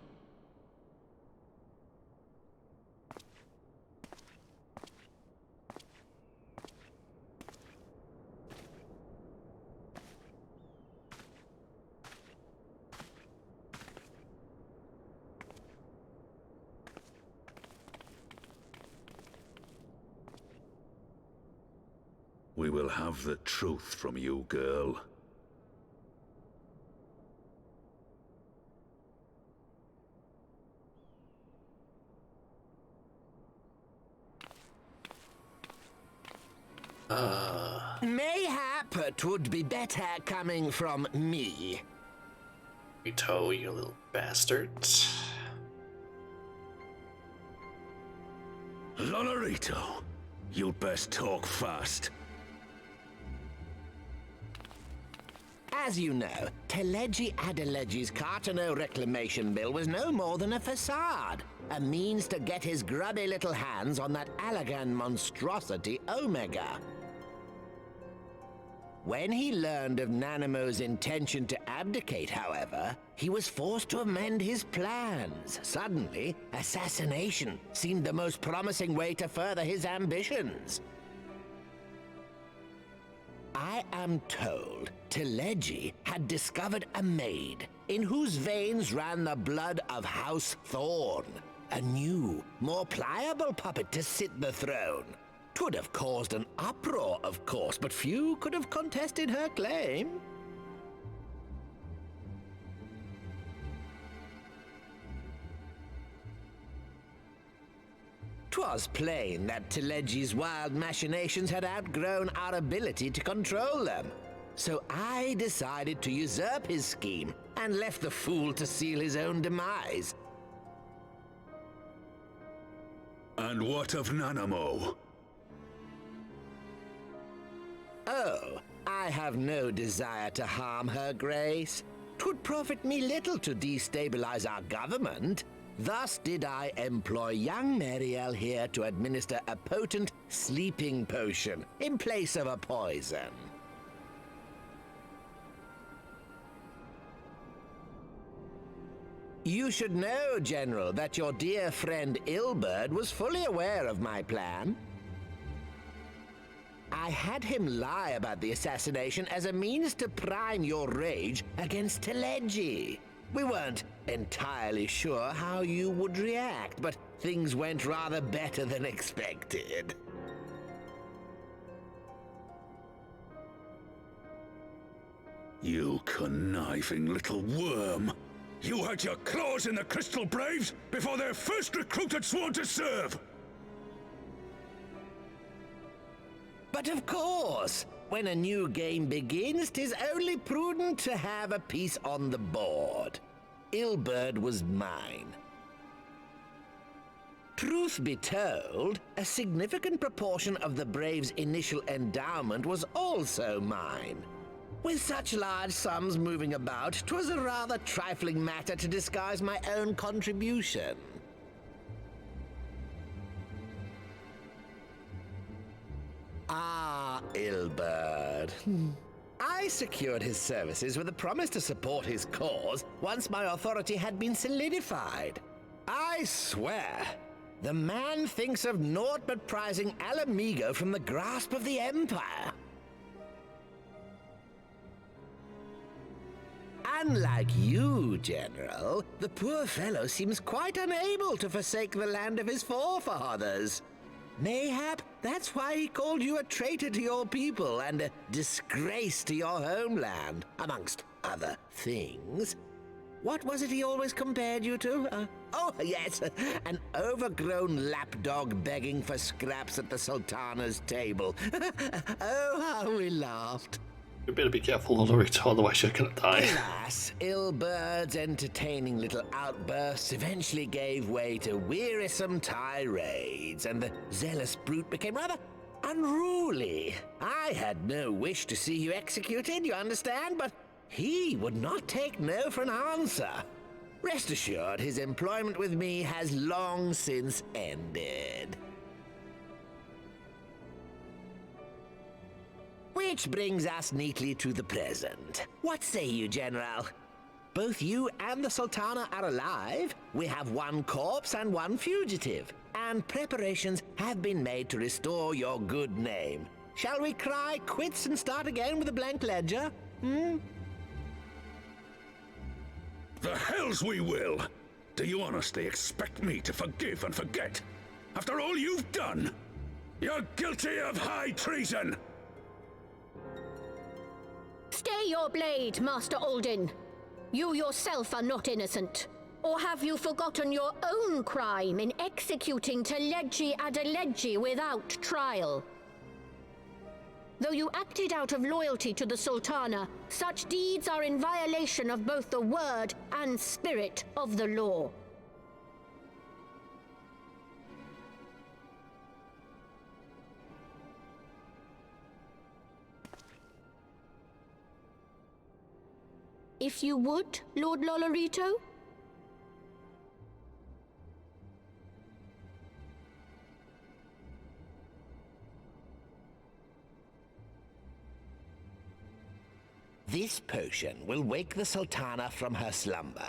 We will have the truth from you, girl. Mayhap it would be better coming from me. Rito, you little bastard. Lonorito, you'd best talk fast. As you know, Teleji Adeleji's Cartano reclamation bill was no more than a facade. A means to get his grubby little hands on that Allagan monstrosity Omega. When he learned of Nanamo's intention to abdicate, however, he was forced to amend his plans. Suddenly, assassination seemed the most promising way to further his ambitions. I am told Teleji had discovered a maid in whose veins ran the blood of House Thorn. A new, more pliable puppet to sit the throne. 'Twould have caused an uproar, of course, but few could have contested her claim. 'Twas plain that Teleji's wild machinations had outgrown our ability to control them. So I decided to usurp his scheme and left the fool to seal his own demise. And what of Nanamo? Oh, I have no desire to harm her grace. 'Twould profit me little to destabilize our government. Thus did I employ young Mariel here to administer a potent sleeping potion in place of a poison. You should know, General, that your dear friend Ilberd was fully aware of my plan. I had him lie about the assassination as a means to prime your rage against Teleji. We weren't entirely sure how you would react, but things went rather better than expected. You conniving little worm! You had your claws in the Crystal Braves before their first recruit had sworn to serve! But of course, when a new game begins, 'tis only prudent to have a piece on the board. Ilberd was mine. Truth be told, a significant proportion of the Braves' initial endowment was also mine. With such large sums moving about, 'twas a rather trifling matter to disguise my own contribution. Ah, Ilberd. I secured his services with a promise to support his cause once my authority had been solidified. I swear, the man thinks of naught but prizing Alamigo from the grasp of the Empire. Unlike you, General, the poor fellow seems quite unable to forsake the land of his forefathers. Mayhap that's why he called you a traitor to your people and a disgrace to your homeland, amongst other things. What was it he always compared you to? Oh, yes, an overgrown lapdog begging for scraps at the Sultana's table. Oh, how we laughed. You better be careful, Olorito, otherwise you're gonna die. Alas, Ilberd's entertaining little outbursts eventually gave way to wearisome tirades, and the zealous brute became rather unruly. I had no wish to see you executed, you understand, but he would not take no for an answer. Rest assured, his employment with me has long since ended. Which brings us neatly to the present. What say you, General? Both you and the Sultana are alive. We have one corpse and one fugitive, and preparations have been made to restore your good name. Shall we cry quits and start again with a blank ledger? The hells we will! Do you honestly expect me to forgive and forget? After all you've done? You're guilty of high treason! Stay your blade, Master Alden. You yourself are not innocent. Or have you forgotten your own crime in executing Teleji Adeleji without trial? Though you acted out of loyalty to the Sultana, such deeds are in violation of both the word and spirit of the law. If you would, Lord Lolorito? This potion will wake the Sultana from her slumber.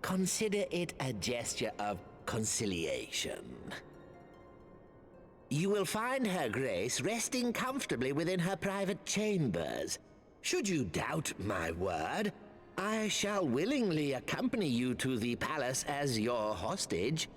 Consider it a gesture of conciliation. You will find her grace resting comfortably within her private chambers. Should you doubt my word, I shall willingly accompany you to the palace as your hostage.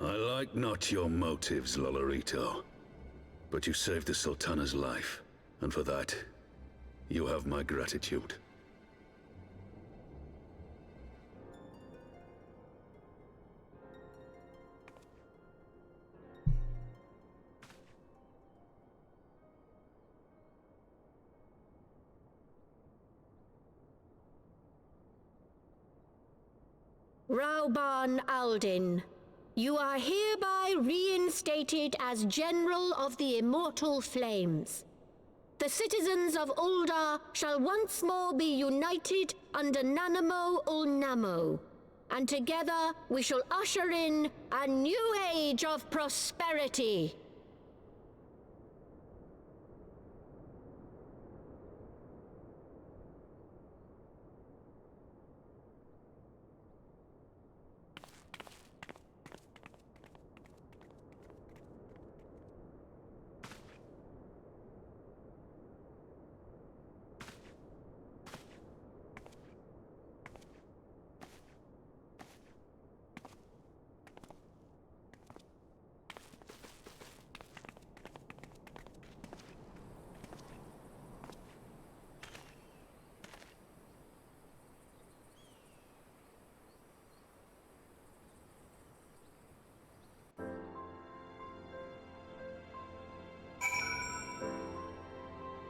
I like not your motives, Lolorito. But you saved the Sultana's life, and for that, you have my gratitude. Rauban Aldin, you are hereby reinstated as General of the Immortal Flames. The citizens of Ul'dah shall once more be united under Nanamo Ul'Namo, and together we shall usher in a new age of prosperity.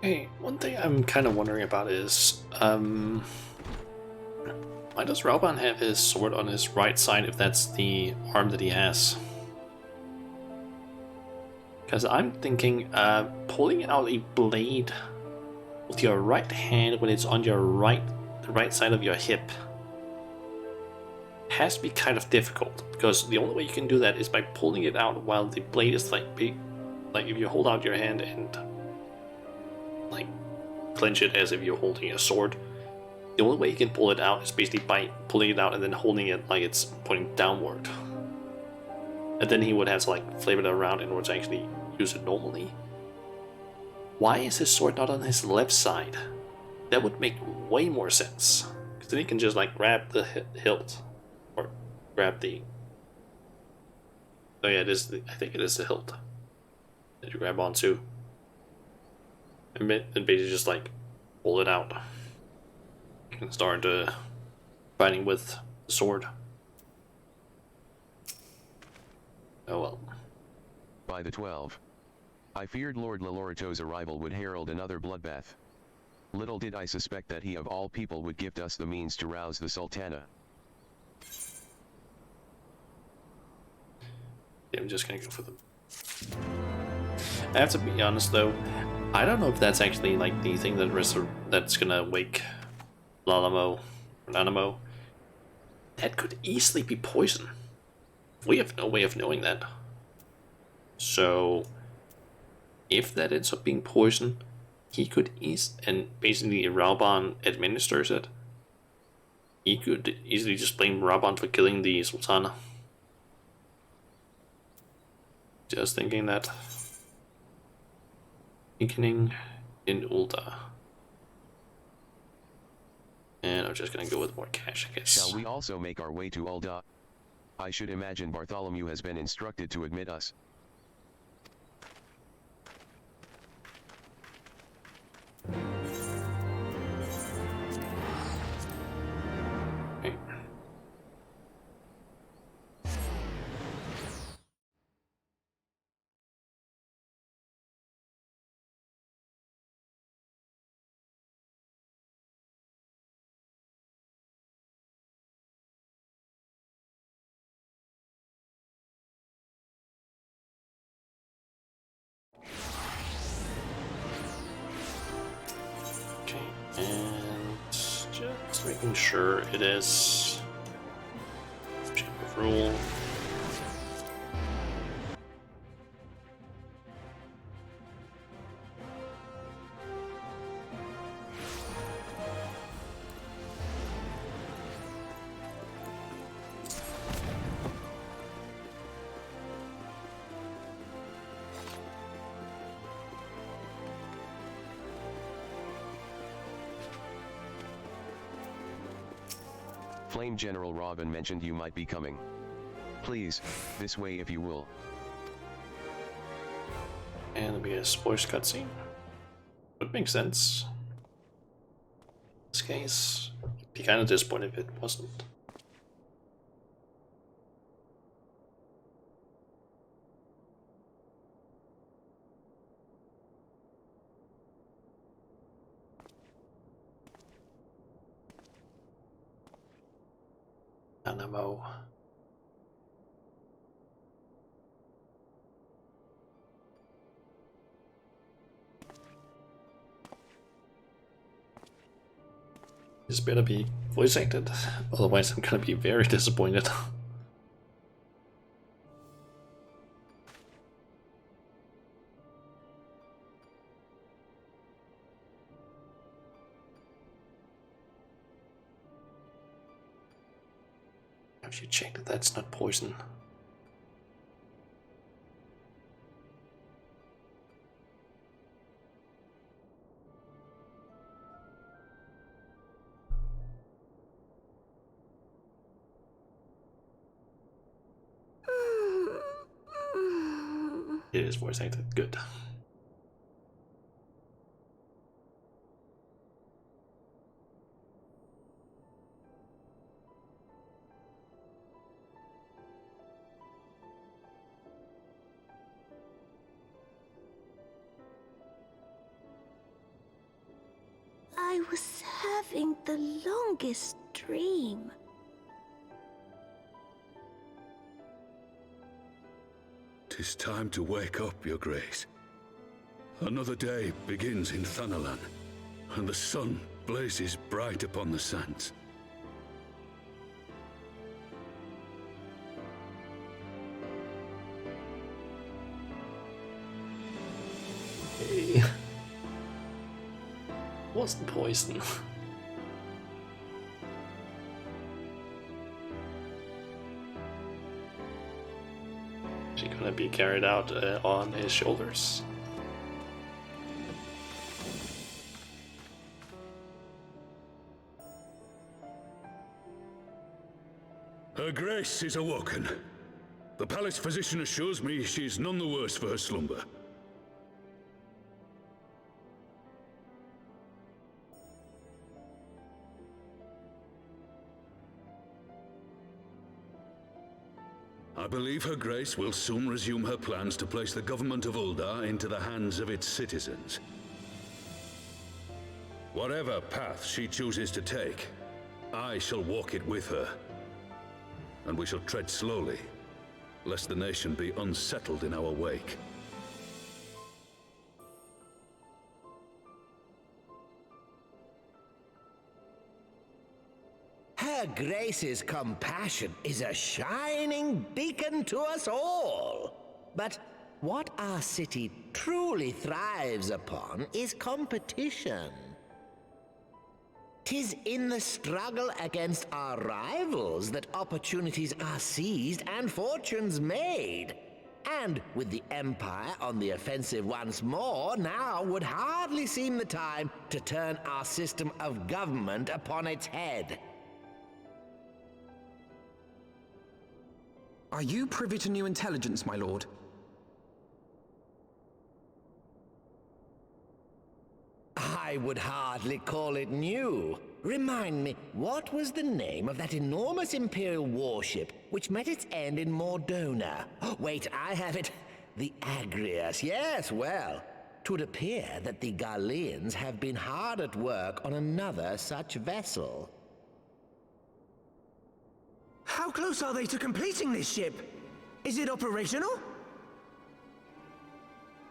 Hey, one thing I'm kind of wondering about is, why does Rauban have his sword on his right side if that's the arm that he has? Because I'm thinking, pulling out a blade with your right hand when it's on your the right side of your hip has to be kind of difficult, because the only way you can do that is by pulling it out while the blade is like big. Like if you hold out your hand and like clench it as if you're holding a sword, the only way you can pull it out is basically by pulling it out and then holding it like it's pointing downward. And then he would have to like flip it around in order to actually use it normally. Why is his sword not on his left side? That would make way more sense, because then he can just like grab the hilt, or grab the... Oh yeah, it is I think it is the hilt that you grab onto. And basically just like pull it out and start fighting with the sword. Oh well. By the 12. I feared Lord Lolorito's arrival would herald another bloodbath. Little did I suspect that he of all people would gift us the means to rouse the Sultana. Yeah, I'm just gonna go for them. I have to be honest though, I don't know if that's actually like the thing that's gonna wake Lalamo or Nanamo. That could easily be poison. We have no way of knowing that. So if that ends up being poison, he could and basically Rauban administers it. He could easily just blame Rauban for killing the Sultana. Just thinking that. Weakening in Ul'dah. And I'm just gonna go with more cash, I guess. Shall we also make our way to Ul'dah? I should imagine Bartholomew has been instructed to admit us. Okay. And just making sure it is Chamber of Rule. Flame General Robin mentioned you might be coming. Please, this way if you will. And there'll be a spoilers cutscene. Would make sense. In this case, I'd be kind of disappointed if it wasn't. Anamo. This better be voice acted, otherwise I'm gonna be very disappointed. Have you checked that that's not poison? It is voice acted. Good. I was having the longest dream. "'Tis time to wake up, Your Grace. Another day begins in Thanalan, and the sun blazes bright upon the sands. Hey. Wasn't poison. She gonna be carried out on his shoulders. Her Grace is awoken. The palace physician assures me she is none the worse for her slumber. I believe Her Grace will soon resume her plans to place the government of Uldar into the hands of its citizens. Whatever path she chooses to take, I shall walk it with her. And we shall tread slowly, lest the nation be unsettled in our wake. Her Grace's compassion is a shining beacon to us all. But what our city truly thrives upon is competition. 'Tis in the struggle against our rivals that opportunities are seized and fortunes made. And with the Empire on the offensive once more, now would hardly seem the time to turn our system of government upon its head. Are you privy to new intelligence, my lord? I would hardly call it new. Remind me, what was the name of that enormous Imperial warship which met its end in Mordona? Wait, I have it. The Agrias, yes, well. 'Twould appear that the Garleans have been hard at work on another such vessel. How close are they to completing this ship? Is it operational?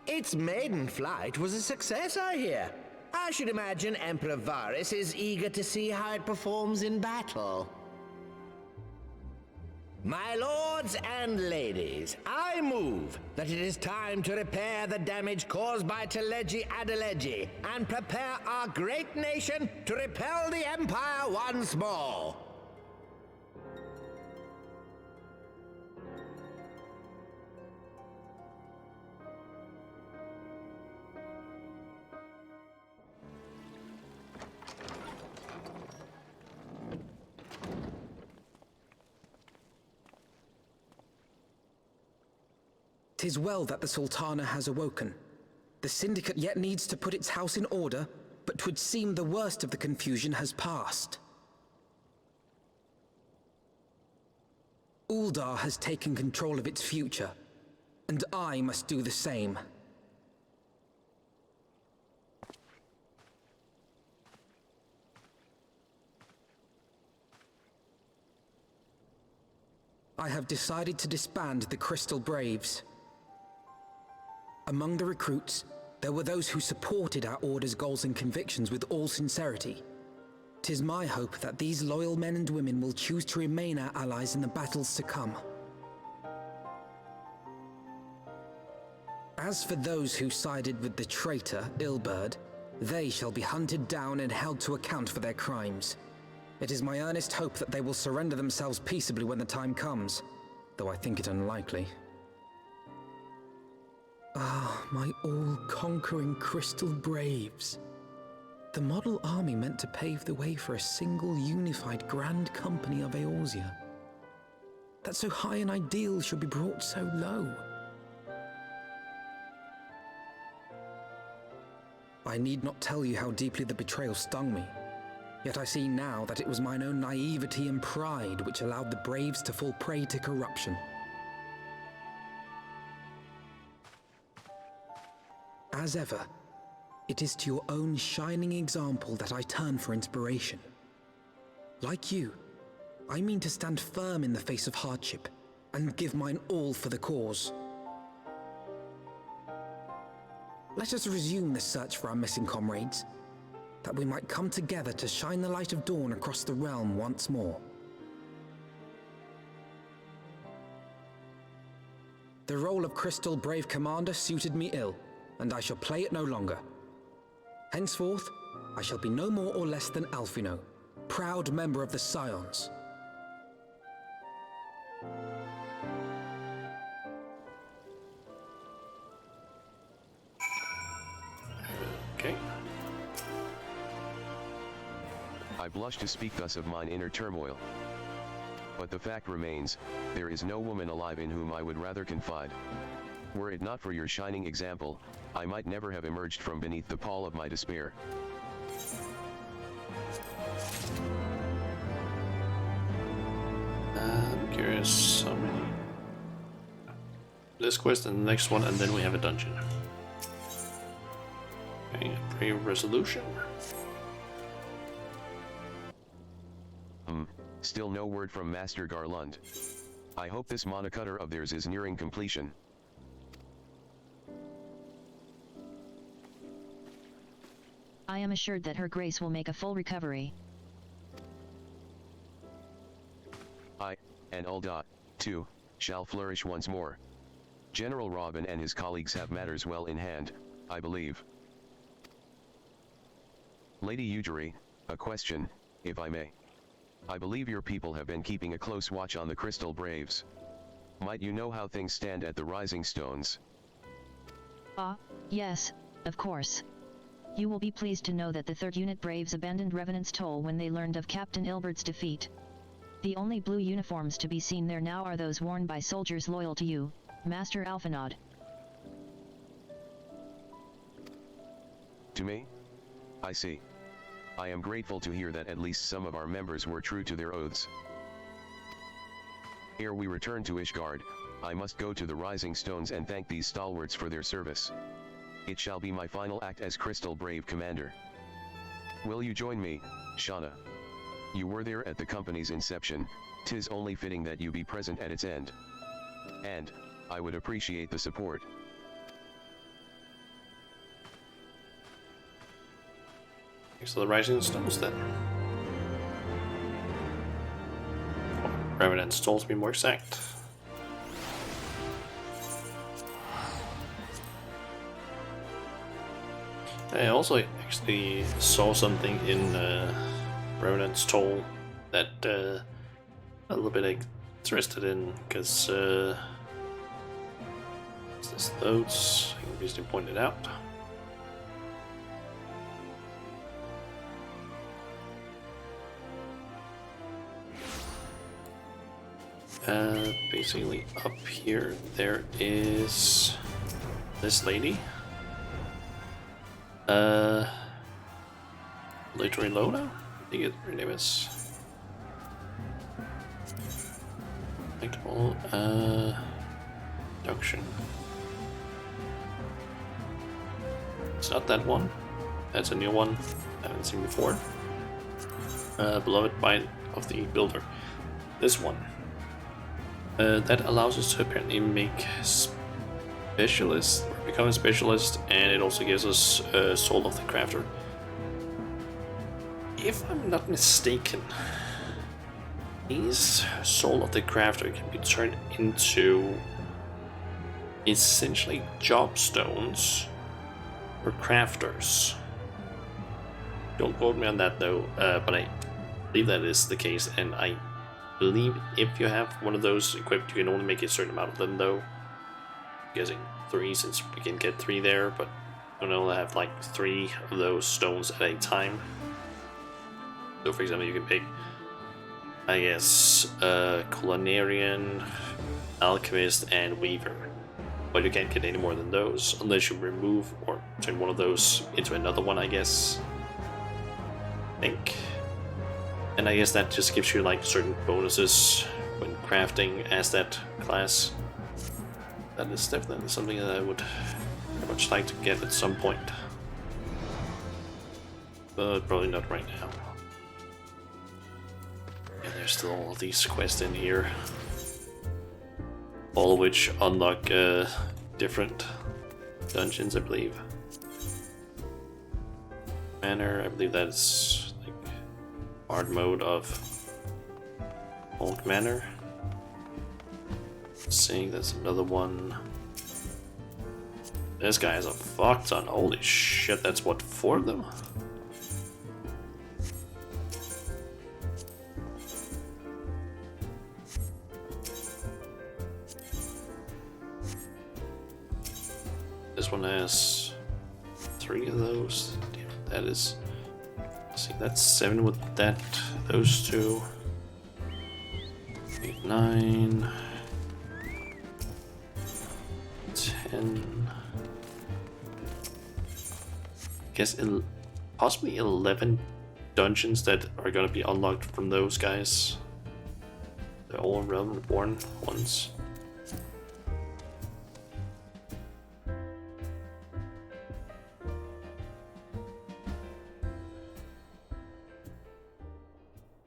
Its maiden flight was a success, I hear. I should imagine Emperor Varys is eager to see how it performs in battle. My lords and ladies, I move that it is time to repair the damage caused by Teleji Adeleji and prepare our great nation to repel the Empire once more. 'Tis well that the Sultana has awoken. The Syndicate yet needs to put its house in order, but 'twould seem the worst of the confusion has passed. Uldar has taken control of its future, and I must do the same. I have decided to disband the Crystal Braves. Among the recruits, there were those who supported our Order's goals and convictions with all sincerity. 'Tis my hope that these loyal men and women will choose to remain our allies in the battles to come. As for those who sided with the traitor, Ilberd, they shall be hunted down and held to account for their crimes. It is my earnest hope that they will surrender themselves peaceably when the time comes, though I think it unlikely. Ah, my all-conquering Crystal Braves. The model army meant to pave the way for a single unified Grand Company of Eorzea. That so high an ideal should be brought so low. I need not tell you how deeply the betrayal stung me. Yet I see now that it was mine own naivety and pride which allowed the Braves to fall prey to corruption. As ever, it is to your own shining example that I turn for inspiration. Like you, I mean to stand firm in the face of hardship and give mine all for the cause. Let us resume the search for our missing comrades, that we might come together to shine the light of dawn across the realm once more. The role of Crystal Brave Commander suited me ill, and I shall play it no longer. Henceforth, I shall be no more or less than Alphino, proud member of the Scions. Okay. I blush to speak thus of mine inner turmoil. But the fact remains, there is no woman alive in whom I would rather confide. Were it not for your shining example, I might never have emerged from beneath the pall of my despair. I'm curious how many. This quest and the next one, and then we have a dungeon. Okay, pray resolution. Still no word from Master Garlund. I hope this monocutter of theirs is nearing completion. I am assured that Her Grace will make a full recovery. I, and Ulda, too, shall flourish once more. General Robin and his colleagues have matters well in hand, I believe. Lady Ujiri, a question, if I may. I believe your people have been keeping a close watch on the Crystal Braves. Might you know how things stand at the Rising Stones? Yes, of course. You will be pleased to know that the 3rd Unit Braves abandoned Revenant's Toll when they learned of Captain Ilbert's defeat. The only blue uniforms to be seen there now are those worn by soldiers loyal to you, Master Alphanod. To me? I see. I am grateful to hear that at least some of our members were true to their oaths. Ere we return to Ishgard, I must go to the Rising Stones and thank these stalwarts for their service. It shall be my final act as Crystal Brave Commander. Will you join me, Shauna? You were there at the company's inception, 'tis only fitting that you be present at its end. And, I would appreciate the support. So the Rising Stones then. Revenant Stones to be more exact. I also actually saw something in Revenant's Toll that a little bit interested in, because this those I can easily point it out. Basically up here there is this lady. Literary Lola? I think her name is. Production. It's not that one. That's a new one I haven't seen before. Beloved Bite of the Builder. This one. That allows us to apparently make specialists, or become a specialist, and it also gives us Soul of the Crafter. If I'm not mistaken, these Soul of the Crafter can be turned into essentially job stones for crafters. Don't quote me on that though, but I believe that is the case, and I believe if you have one of those equipped, you can only make a certain amount of them though. I'm guessing 3, since we can get 3 there, but I don't know, I have like 3 of those stones at a time. So for example, you can pick, I guess, Culinarian, Alchemist, and Weaver. But you can't get any more than those unless you remove or turn one of those into another one, I guess. I think. And I guess that just gives you like certain bonuses when crafting as that class. That is definitely something that I would very much like to get at some point. But probably not right now. And there's still all these quests in here. All of which unlock different dungeons, I believe. Manor, I believe that's like hard mode of Old Manor. Seeing that's another one. This guy has a fuck ton. Holy shit, that's what, 4 of them? This one has 3 of those. Damn, that is. See, that's 7 with that. Those 2. 8, 9. 10. I guess possibly 11 dungeons that are gonna be unlocked from those guys. They're all Realm Reborn ones.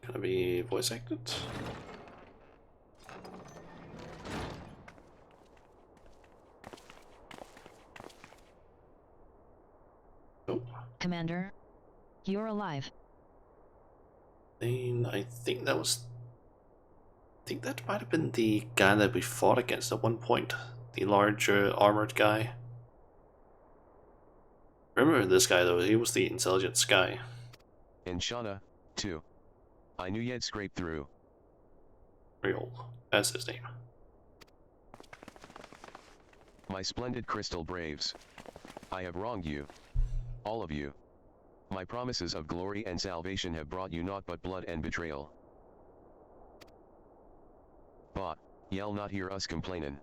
Gonna be voice acted. Commander, you're alive. And I think that was. I think that might have been the guy that we fought against at one point. The large armored guy. Remember this guy though, he was the intelligence guy. And Shauna, too. I knew you'd scrape through. Real. That's his name. My splendid crystal braves. I have wronged you. All of you. My promises of glory and salvation have brought you naught but blood and betrayal. But, y'all not hear us complainin'.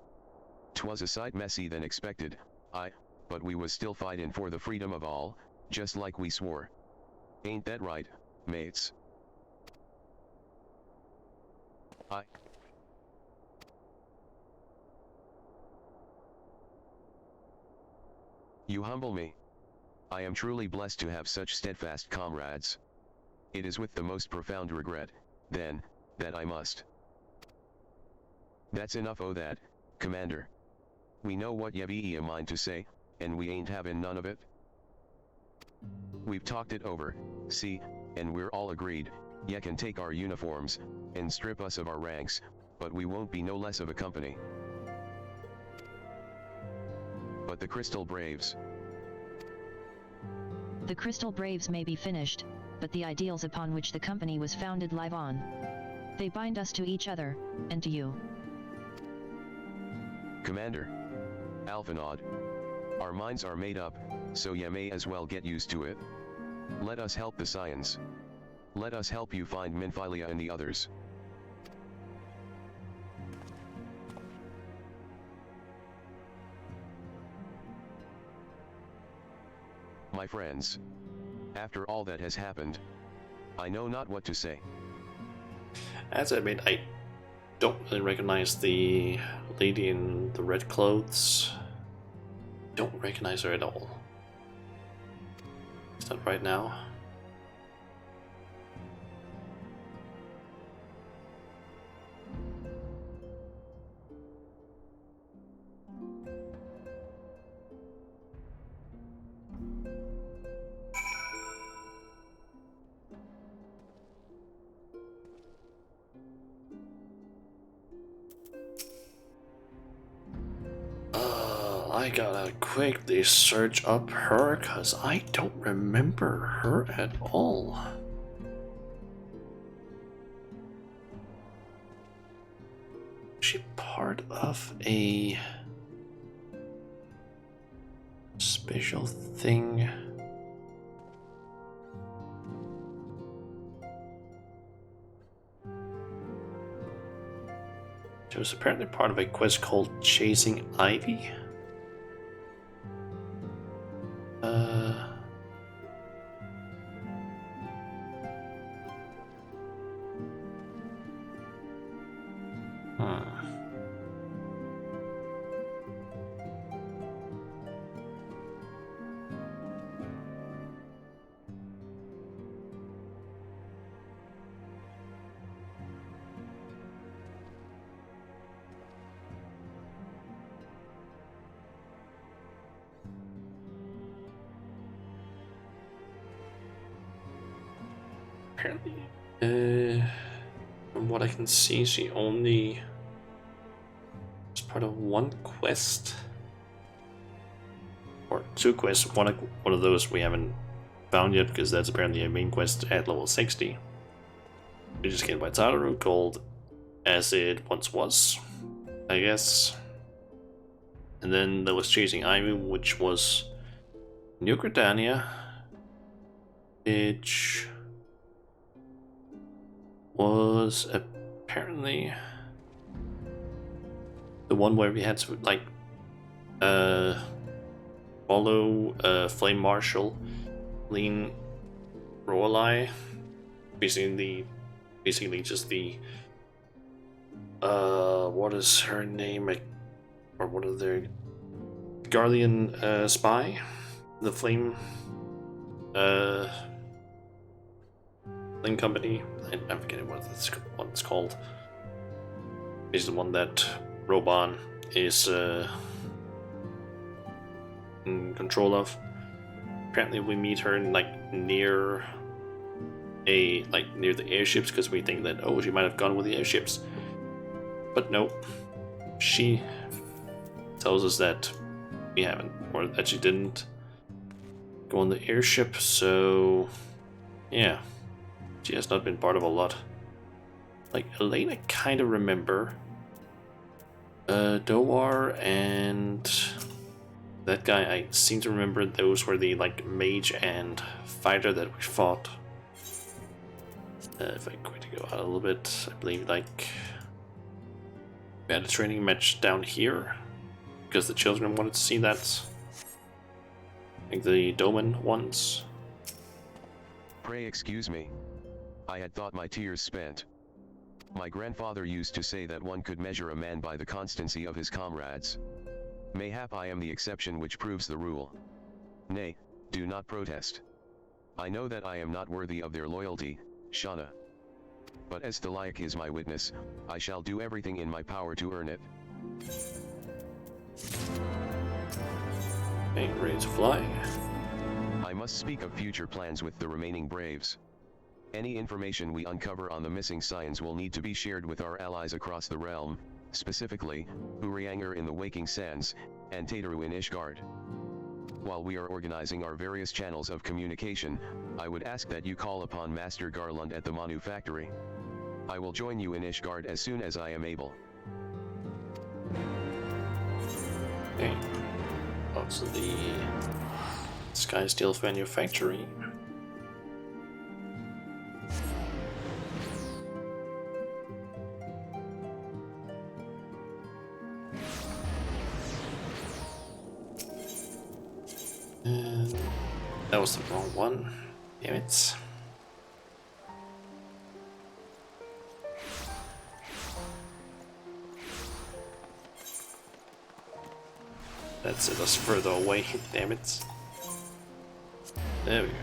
'Twas a sight messy than expected, but we was still fightin' for the freedom of all, just like we swore. Ain't that right, mates? You humble me. I am truly blessed to have such steadfast comrades. It is with the most profound regret, then, that I must. That's enough o' that, Commander. We know what ye've a mind to say, and we ain't having none of it. We've talked it over, see, and we're all agreed, ye can take our uniforms, and strip us of our ranks, but we won't be no less of a company. But the Crystal Braves. The Crystal Braves may be finished, but the ideals upon which the company was founded live on. They bind us to each other, and to you. Commander. Alphinaud. Our minds are made up, so ye may as well get used to it. Let us help the science. Let us help you find Minfilia and the others. My friends, after all that has happened, I know not what to say. As I admit, I don't really recognize the lady in the red clothes. Don't recognize her at all. Is that right now? I gotta quickly search up her because I don't remember her at all. Is she part of a special thing? She was apparently part of a quest called Chasing Ivy. Apparently, from what I can see, she only is part of one quest or two quests. One of those we haven't found yet because that's apparently a main quest at level 60. We just came by Tataru, called As It Once Was, I guess. And then there was Chasing Ivy, which was New Gridania, which was apparently the one where we had to like follow Flame Marshal, Lean Roali, basically just the what is her name, or what are their Guardian spy, the Flame company. I'm forgetting what it's called. Is the one that Roban is in control of. Apparently, we meet her in, near the airships because we think that she might have gone with the airships, but no, she tells us that we haven't, or that she didn't go on the airship. So yeah. She has not been part of a lot. Like Elaine, I kind of remember. Doar and that guy, I seem to remember those were the mage and fighter that we fought. If I'm going to go out a little bit, I believe we had a training match down here because the children wanted to see that. I think the Doman ones. Pray excuse me. I had thought my tears spent. My grandfather used to say that one could measure a man by the constancy of his comrades. Mayhap I am the exception which proves the rule. Nay, do not protest. I know that I am not worthy of their loyalty, Shauna. But as Thaliak is my witness, I shall do everything in my power to earn it. Ain't ready to fly. I must speak of future plans with the remaining Braves. Any information we uncover on the missing Scions will need to be shared with our allies across the realm, specifically, Urianger in the Waking Sands, and Tataru in Ishgard. While we are organizing our various channels of communication, I would ask that you call upon Master Garland at the Manu factory. I will join you in Ishgard as soon as I am able. Okay. Also the Skysteel manufactory. That was the wrong one. Damn it. That's it, us further away, damn it. There we go.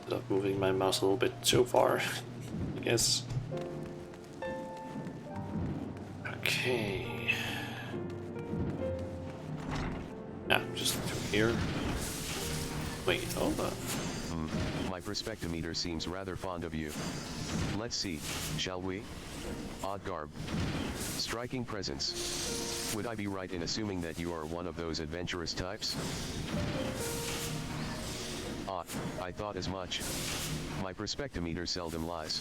Stop moving my mouse a little bit too far, I guess. Okay. Yeah, just through here. Wait, hold on. My perspectometer seems rather fond of you. Let's see, shall we? Odd garb. Striking presence. Would I be right in assuming that you are one of those adventurous types? I thought as much. My perspectometer seldom lies.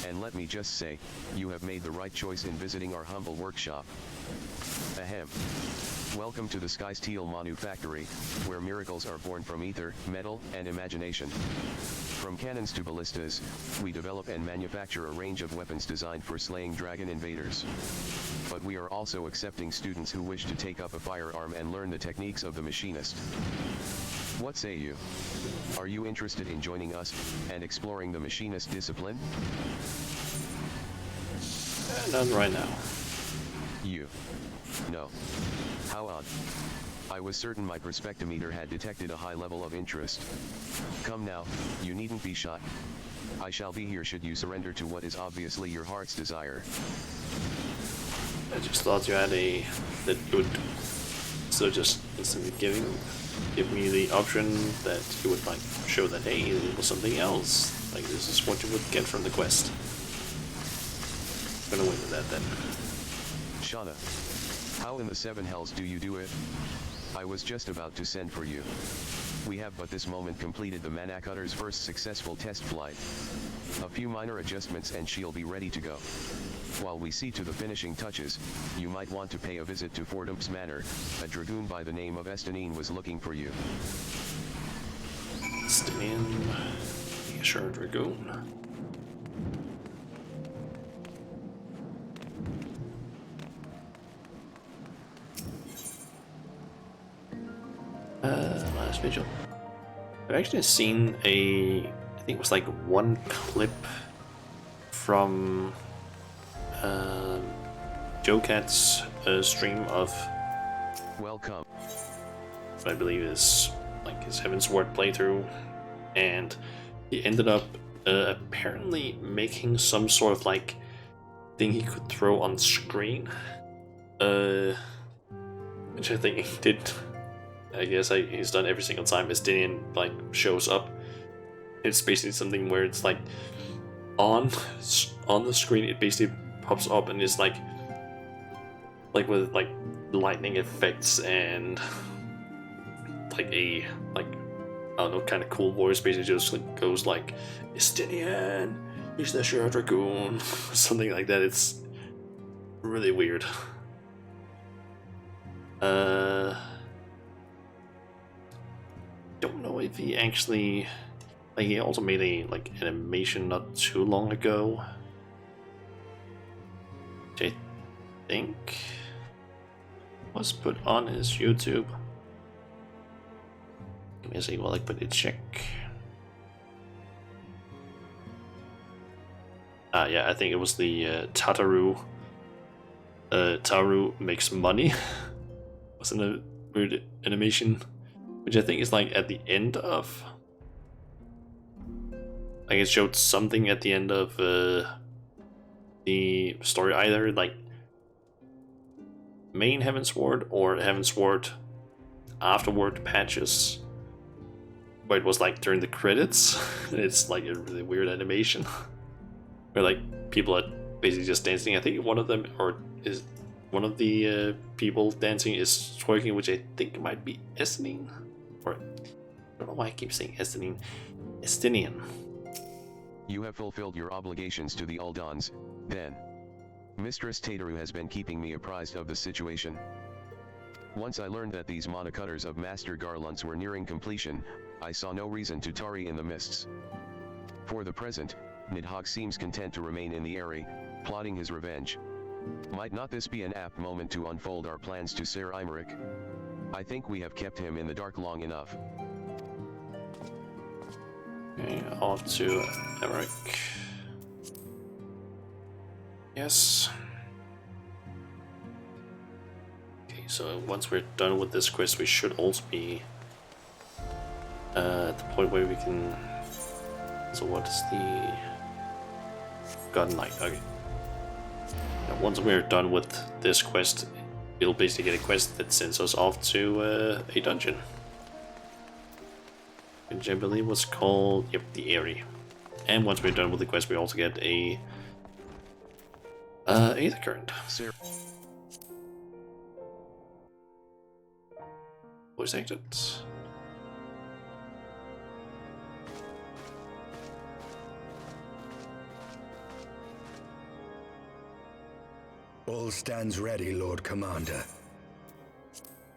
And let me just say, you have made the right choice in visiting our humble workshop. Ahem. Welcome to the Sky Steel Manufactory, where miracles are born from ether, metal, and imagination. From cannons to ballistas, we develop and manufacture a range of weapons designed for slaying dragon invaders. But we are also accepting students who wish to take up a firearm and learn the techniques of the machinist. What say you? Are you interested in joining us and exploring the machinist discipline? None right now. You. No. How odd. I was certain my perspectometer had detected a high level of interest. Come now, you needn't be shy. I shall be here should you surrender to what is obviously your heart's desire. I just thought you had that would so just instantly give me the option that you would like show that hey, it was something else. Like this is what you would get from the quest. I'm gonna win with that then. Shauna, how in the seven hells do you do it? I was just about to send for you. We have but this moment completed the Manacutter's first successful test flight. A few minor adjustments and she'll be ready to go. While we see to the finishing touches, you might want to pay a visit to Fordump's Manor. A dragoon by the name of Estinine was looking for you. Estinine, yeah, sure, dragoon. Last vigil. I've actually seen I think it was like one clip from Joe Cat's stream of Welcome. what I believe is like his Heavensward playthrough, and he ended up apparently making some sort of like thing he could throw on screen, which I think he did. I guess he's done every single time Estinian like shows up. It's basically something where it's like on the screen it basically pops up and it's like with like lightning effects and like I don't know, kind of cool voice basically just like goes like Estinian, he's the Sheriff Dragoon, something like that. It's really weird. Don't know if he actually he also made a like animation not too long ago, which I think was put on his YouTube. Give me a second while I put it check. Yeah, I think it was the Tataru. Taru makes money. Wasn't a weird animation, which I think is like at the end of. Like it showed something at the end of the story, either like main Heavensward or Heavensward afterward patches, where it was like during the credits. It's like a really weird animation where like people are basically just dancing. I think one of them, or is one of the people dancing, is twerking, which I think might be Estinine, or I don't know why I keep saying Estinine. Estinian. You have fulfilled your obligations to the Uldans, then. Mistress Tataru has been keeping me apprised of the situation. Once I learned that these monocutters of Master Garlunts were nearing completion, I saw no reason to tarry in the mists. For the present, Nidhogg seems content to remain in the Eyrie, plotting his revenge. Might not this be an apt moment to unfold our plans to Ser Imeric? I think we have kept him in the dark long enough. Okay, off to Eric. Yes. Okay, so once we're done with this quest, we should also be at the point where we can. So what is the God Knight? Okay. Now, once we're done with this quest, we'll basically get a quest that sends us off to a dungeon, which I believe was called, yep, the Airy. And once we're done with the quest, we also get a Aether Current. Voice acted. All stands ready, Lord Commander.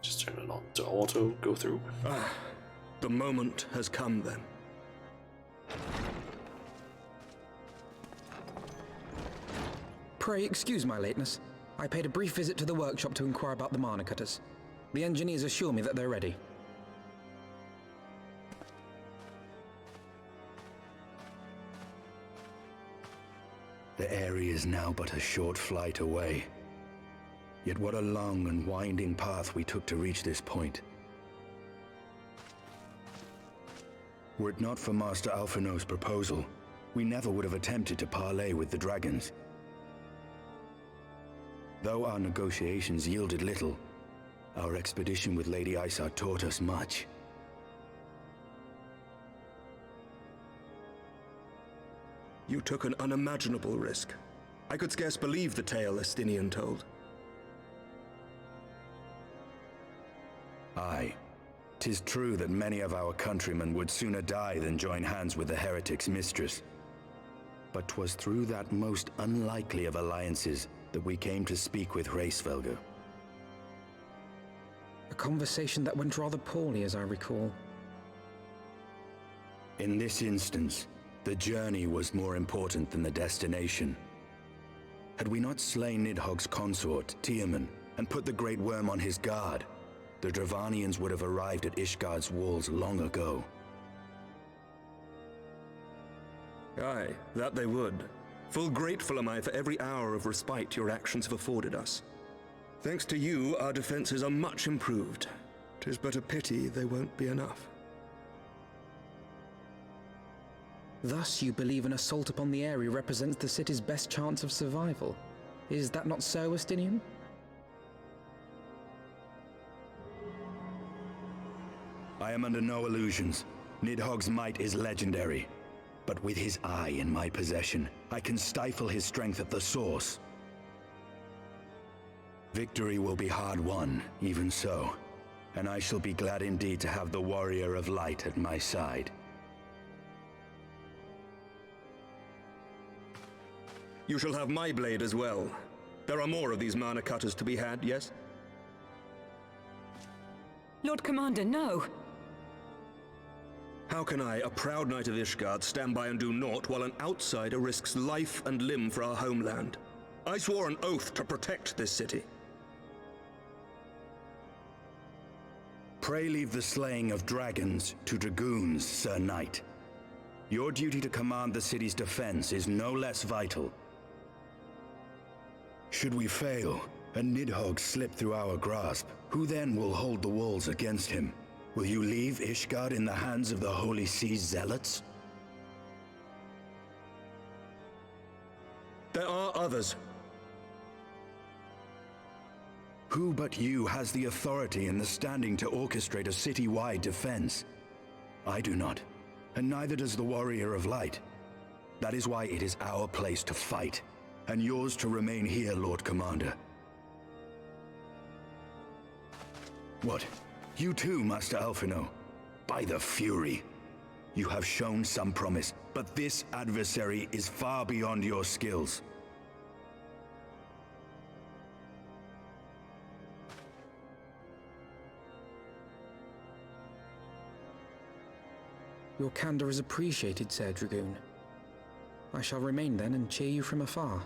Just turn it on to auto, go through. Ah, the moment has come then. Pray excuse my lateness. I paid a brief visit to the workshop to inquire about the mana cutters. The engineers assure me that they're ready. The area is now but a short flight away. Yet what a long and winding path we took to reach this point. Were it not for Master Alphino's proposal, we never would have attempted to parley with the dragons. Though our negotiations yielded little, our expedition with Lady Isar taught us much. You took an unimaginable risk. I could scarce believe the tale Estinian told. Aye. 'Tis true that many of our countrymen would sooner die than join hands with the heretic's mistress. But 'twas through that most unlikely of alliances that we came to speak with Hraesvelgr. A conversation that went rather poorly, as I recall. In this instance, the journey was more important than the destination. Had we not slain Nidhogg's consort, Tiaman, and put the Great Worm on his guard, the Dravanians would have arrived at Ishgard's walls long ago. Aye, that they would. Full grateful am I for every hour of respite your actions have afforded us. Thanks to you, our defenses are much improved. 'Tis but a pity they won't be enough. Thus you believe an assault upon the area represents the city's best chance of survival. Is that not so, Estinian? I am under no illusions. Nidhogg's might is legendary. But with his eye in my possession, I can stifle his strength at the source. Victory will be hard won, even so. And I shall be glad indeed to have the Warrior of Light at my side. You shall have my blade as well. There are more of these mana cutters to be had, yes? Lord Commander, no! How can I, a proud knight of Ishgard, stand by and do naught while an outsider risks life and limb for our homeland? I swore an oath to protect this city. Pray leave the slaying of dragons to dragoons, Sir Knight. Your duty to command the city's defense is no less vital. Should we fail, and Nidhogg slip through our grasp, who then will hold the walls against him? Will you leave Ishgard in the hands of the Holy Sea's zealots? There are others. Who but you has the authority and the standing to orchestrate a city-wide defense? I do not, and neither does the Warrior of Light. That is why it is our place to fight, and yours to remain here, Lord Commander. What? You too, Master Alphino? By the Fury! You have shown some promise, but this adversary is far beyond your skills. Your candor is appreciated, Sir Dragoon. I shall remain then and cheer you from afar.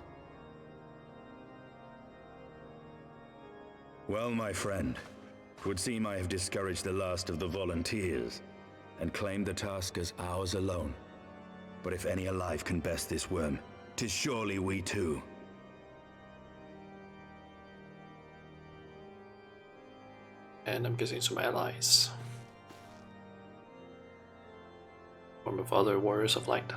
Well, my friend, 'Twould seem I have discouraged the last of the volunteers, and claimed the task as ours alone. But if any alive can best this worm, 'tis surely we too. And I'm guessing some allies. Form of other warriors of light.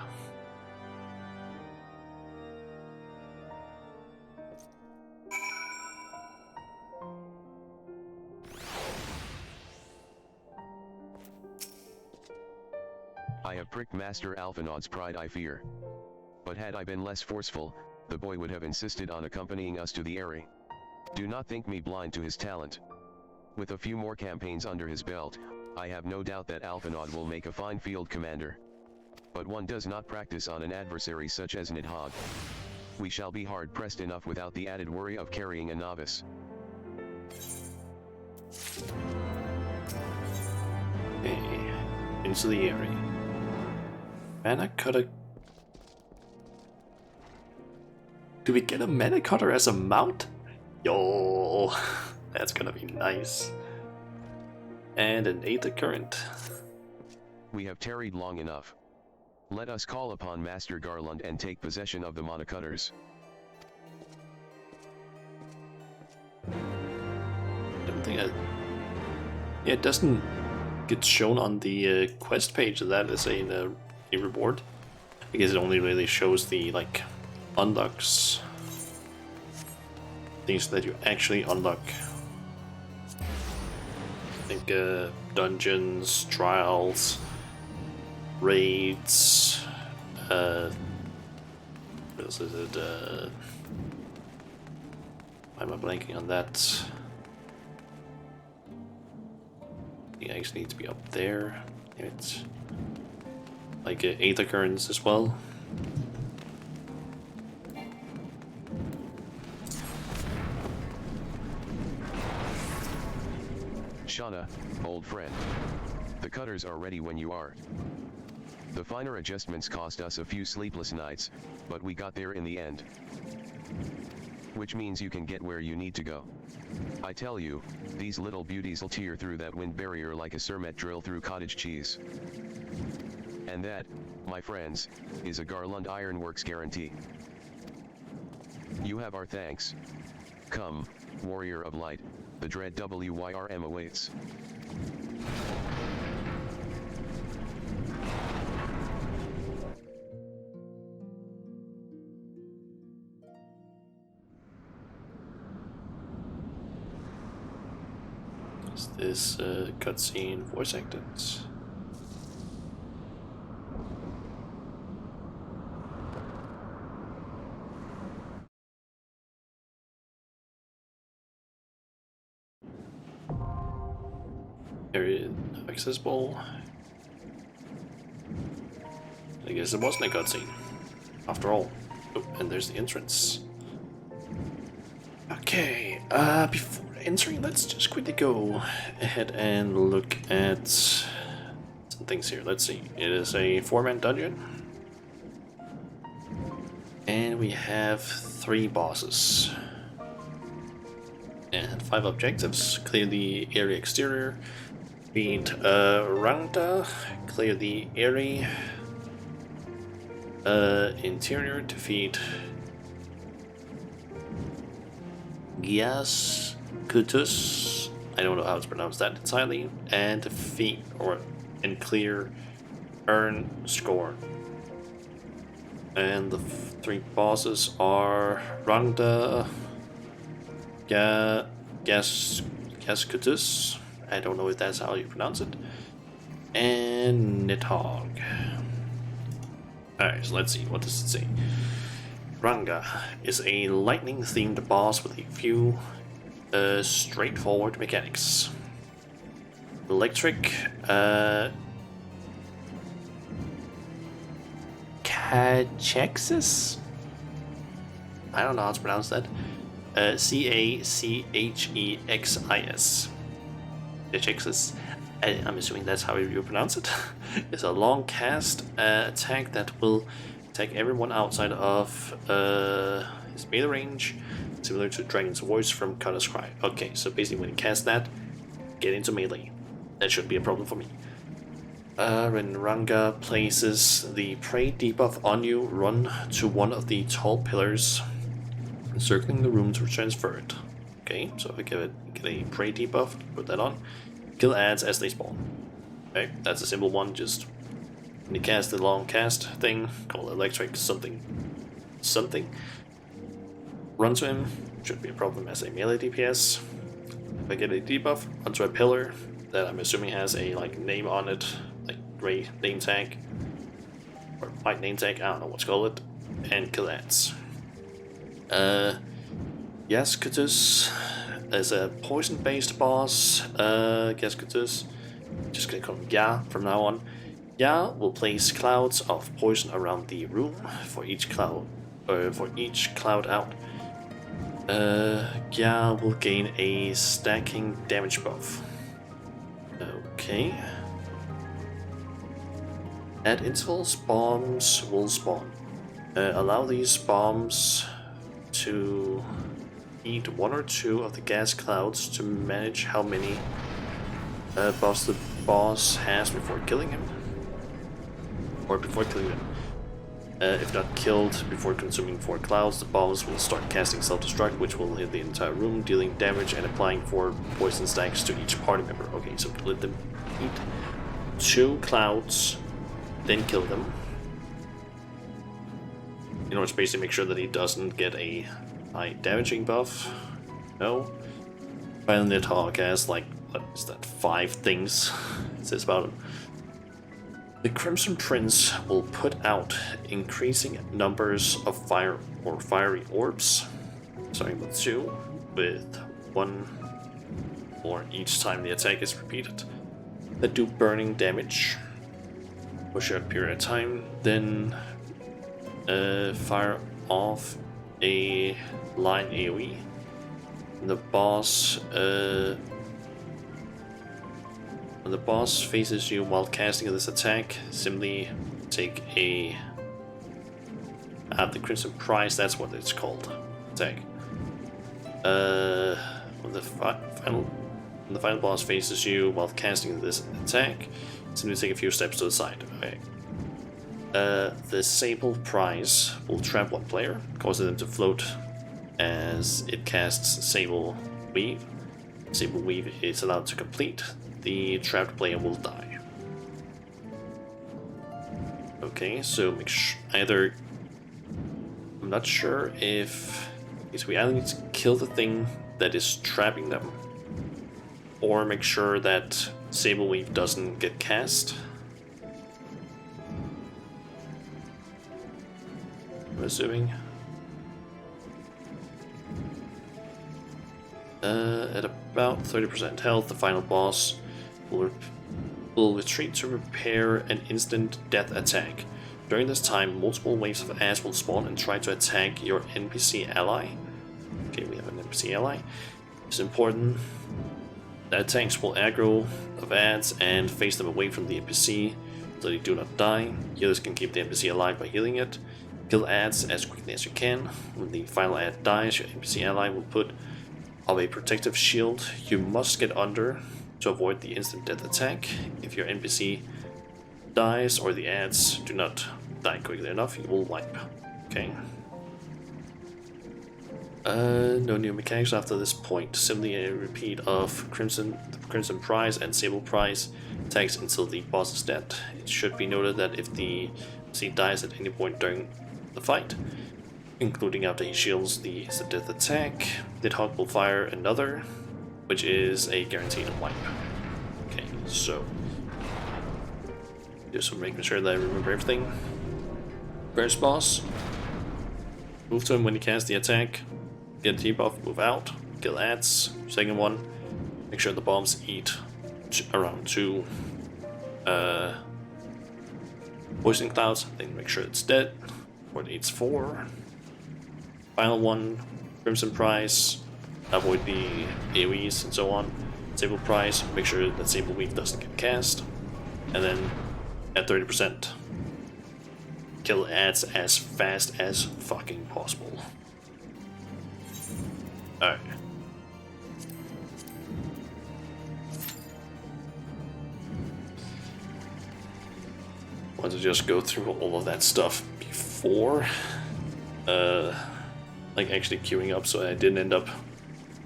I have pricked Master Alphanod's pride, I fear. But had I been less forceful, the boy would have insisted on accompanying us to the Eyrie. Do not think me blind to his talent. With a few more campaigns under his belt, I have no doubt that Alphanod will make a fine field commander. But one does not practice on an adversary such as Nidhogg. We shall be hard-pressed enough without the added worry of carrying a novice. Okay, into the Eyrie. Mana Cutter. Do we get a Mana Cutter as a mount? Yo, that's gonna be nice. And an Aether Current. We have tarried long enough. Let us call upon Master Garland and take possession of the Monocutters. Don't think yeah, it doesn't get shown on the quest page that is a reward, because it only really shows the like unlocks, things that you actually unlock. I think dungeons, trials, raids, what else is it? Why am I blanking on that? The eggs need to be up there. It's like Aether Currents as well. Shauna, old friend. The cutters are ready when you are. The finer adjustments cost us a few sleepless nights, but we got there in the end. Which means you can get where you need to go. I tell you, these little beauties'll tear through that wind barrier like a Sermet drill through cottage cheese. And that, my friends, is a Garland Ironworks guarantee. You have our thanks. Come, warrior of light, the dread WYRM awaits. Is this cutscene voice acted? Area accessible. I guess it wasn't a cutscene after all. Oh, and there's the entrance. Okay, before entering, let's just quickly go ahead and look at some things here. Let's see. It is a 4-man dungeon. And we have 3 bosses. And 5 objectives. Clear the area exterior. Beat Rangda. Clear the area interior. Defeat Gias Kutus, I don't know how to pronounce that entirely, and defeat and clear Earn Score. And the 3 bosses are Rangda, Gaskutus, I don't know if that's how you pronounce it, and Nidhogg. Alright, so let's see, what does it say? Ranga is a lightning-themed boss with a few straightforward mechanics. Electric, Cachexis? I don't know how to pronounce that. Cachexis. Cachexis. I'm assuming that's how you pronounce it. It's a long cast attack that will attack everyone outside of his melee range, similar to Dragon's Voice from Cutter's Cry. Okay, so basically when you cast that, get into melee. That shouldn't be a problem for me. When Ranga places the prey debuff on you, run to one of the tall pillars, encircling the room to transfer it. Okay, so if I get a prey debuff, put that on. Kill ads as they spawn. Okay, that's a simple one. Just when you cast the long cast thing, called electric something. Run to him, should be a problem as a melee DPS. If I get a debuff onto a pillar that I'm assuming has a like name on it, like gray name tag or white name tag, I don't know what's called, and kill ads. Gascutus is a poison based boss. Gascutus, just gonna call him Ya from now on. Ya will place clouds of poison around the room for each cloud out. Ya will gain a stacking damage buff. Okay. At intervals, bombs will spawn. Allow these bombs to eat one or two of the gas clouds to manage how many buffs the boss has before killing him. Or before killing him. If not killed before consuming 4 clouds, the bombs will start casting self-destruct, which will hit the entire room, dealing damage and applying 4 poison stacks to each party member. Okay, so let them eat 2 clouds, then kill them. In order to basically make sure that he doesn't get a high damaging buff. No. Finally, the Hawk has like, what is that, 5 things it says about him. The Crimson Prince will put out increasing numbers of fiery orbs, starting with 2, with 1 more each time the attack is repeated, that do burning damage for a short period of time, then fire off a line AoE. The boss when the boss faces you while casting this attack, simply take a the Crimson Prize, that's what it's called. Attack. When the final boss faces you while casting this attack, simply take a few steps to the side. Okay. The Sable Prize will trap one player, causing them to float as it casts Sable Weave. Sable Weave is allowed to complete. The trapped player will die. Okay, so either I'm not sure if we either need to kill the thing that is trapping them, or make sure that Sable Weave doesn't get cast. I'm assuming. At about 30% health, the final boss will retreat to prepare an instant death attack. During this time, multiple waves of ads will spawn and try to attack your NPC ally. Okay, we have an NPC ally. It's important that attacks will aggro of ads and face them away from the NPC so they do not die. Healers can keep the NPC alive by healing it. Kill ads as quickly as you can. When the final ad dies, your NPC ally will put up a protective shield. You must get under to avoid the instant death attack. If your NPC dies or the ads do not die quickly enough, you will wipe. Okay. No new mechanics after this point. Simply a repeat of Crimson Prize and Sable Prize attacks until the boss is dead. It should be noted that if the NPC dies at any point during the fight, including after he shields the instant death attack, the Hawk will fire another, which is a guaranteed wipe. Okay, so just making sure that I remember everything. First boss, move to him when he casts the attack, get a debuff, move out, kill ads. Second one, make sure the bombs eat around 2 poison clouds, then make sure it's dead, or it eats 4. Final one, Crimson Prize, avoid the AoEs and so on. Sable Prize, make sure that Sable Weave doesn't get cast. And then at 30%, kill ads as fast as fucking possible. Alright. want to just go through all of that stuff before like actually queuing up, so I didn't end up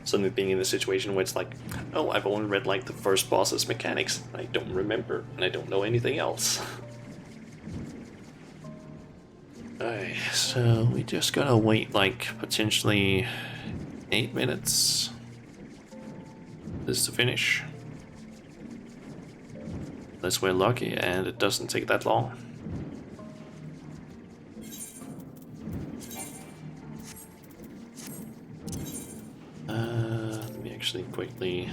suddenly being in a situation where it's like, oh, I've only read like the first boss's mechanics, I don't remember, and I don't know anything else. Alright, so we just gotta wait like potentially 8 minutes this to finish. Unless we're lucky and it doesn't take that long. Let me actually quickly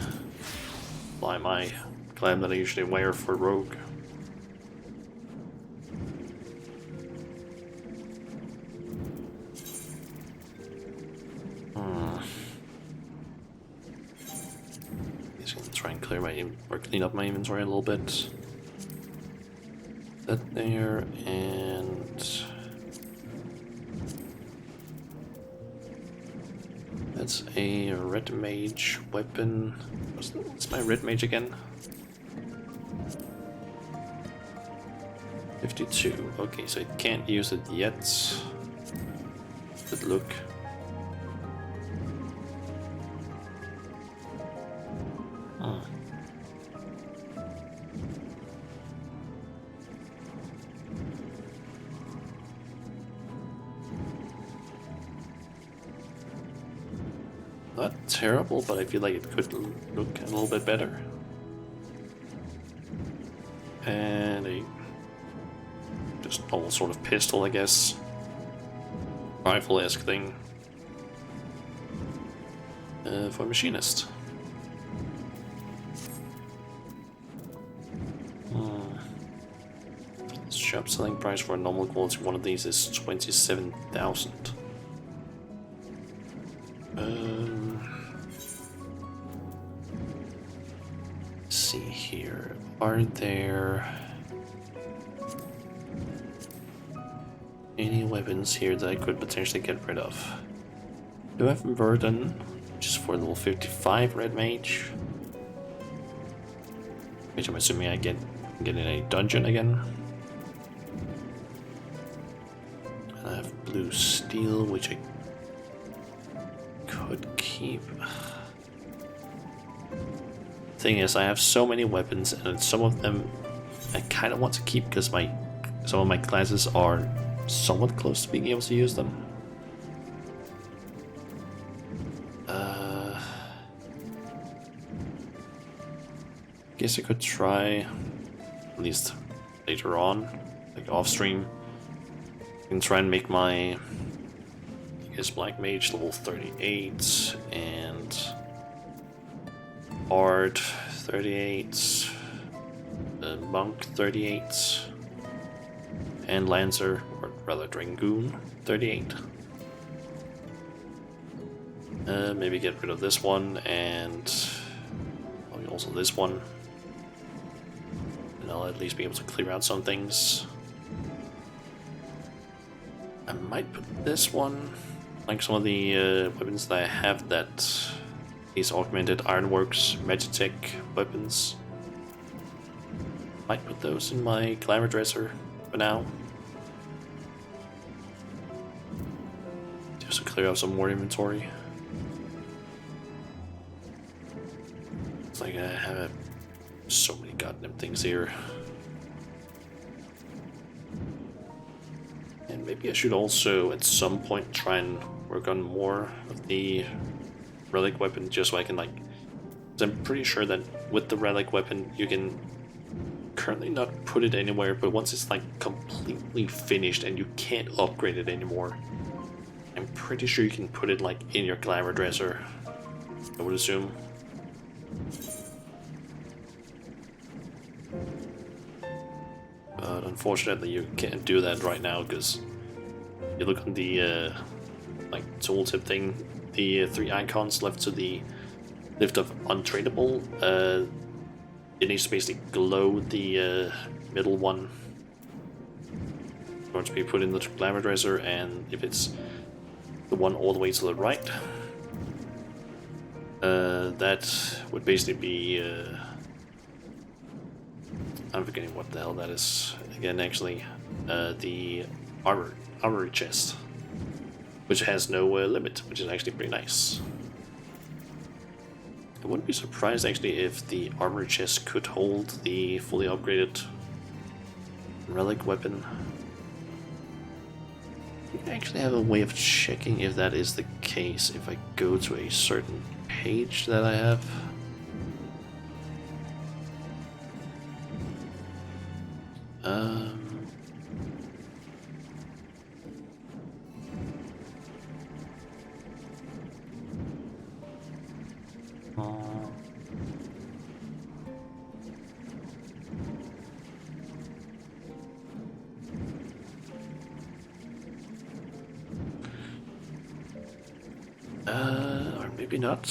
apply my glam that I usually wear for Rogue. Just gonna try and clear my or clean up my inventory a little bit. That there, and that's a red mage weapon. What's my red mage again? 52. Okay, so I can't use it yet. Good look. Not terrible, but I feel like it could look a little bit better. And a just normal sort of pistol, I guess. Rifle-esque thing. For a machinist. Shop selling price for a normal quality one of these is 27,000. Let's see here. Are there any weapons here that I could potentially get rid of? Do I have Burden, which is for level 55 red mage, which I'm assuming I get in a dungeon again. I have blue steel, which I could keep. Thing is, I have so many weapons, and some of them I kind of want to keep because some of my classes are somewhat close to being able to use them. Guess I could try, at least later on, like off stream. I can try and make my, I guess, Black Mage level 38 and Bard 38, Monk 38, and Lancer, or rather Dragoon 38. Maybe get rid of this one and also this one. And I'll at least be able to clear out some things. I might put this one, like some of the weapons that I have, that these augmented Ironworks Magitech weapons. Might put those in my glamour dresser for now. Just to clear out some more inventory. It's like I have so many goddamn things here. And maybe I should also at some point try and work on more of the relic weapon, just so I can, like, 'cause I'm pretty sure that with the relic weapon you can currently not put it anywhere, but once it's like completely finished and you can't upgrade it anymore, I'm pretty sure you can put it like in your glamour dresser, I would assume. But unfortunately you can't do that right now, because you look on the like tooltip thing, the 3 icons left to the left of untradeable, it needs to basically glow the middle one in order to be put in the glamour dresser, and if it's the one all the way to the right, that would basically be I'm forgetting what the hell that is again. Actually, the armory chest, which has no limit, which is actually pretty nice. I wouldn't be surprised actually if the armor chest could hold the fully upgraded relic weapon. I actually have a way of checking if that is the case if I go to a certain page that I have. Or maybe not.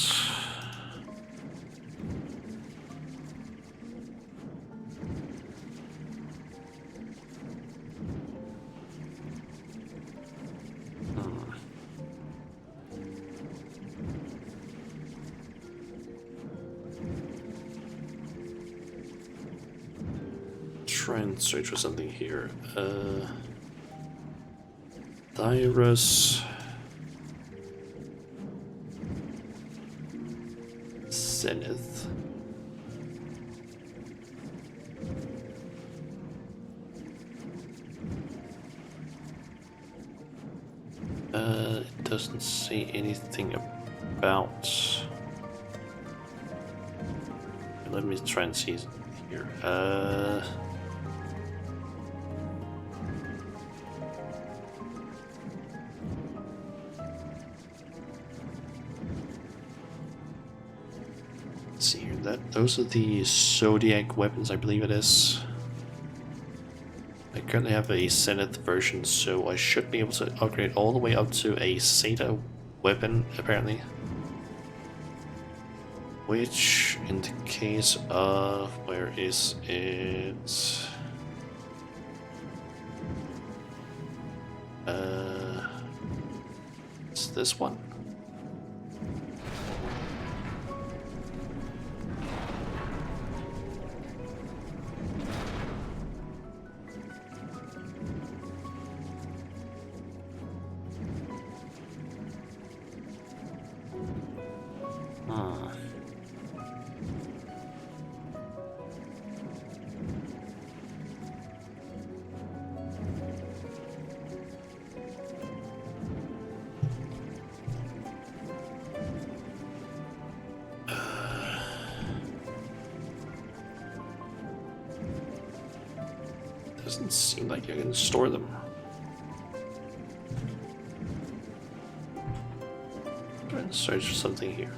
Try and search for something here. Thyros. Zenith. It doesn't say anything about. Let me try and see here. See here, those are the Zodiac weapons, I believe it is. I currently have a Zenith version, so I should be able to upgrade all the way up to a Zeta weapon, apparently. Which, in the case of, where is it? It's this one. Doesn't seem like I can store them. Try and search for something here.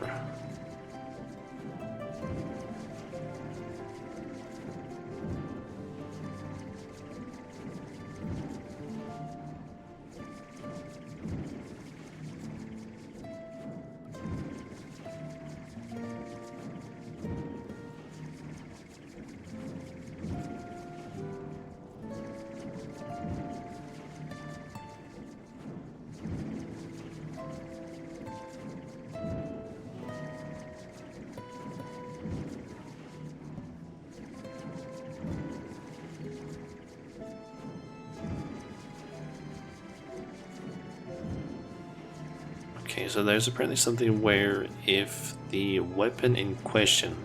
Okay, so there's apparently something where if the weapon in question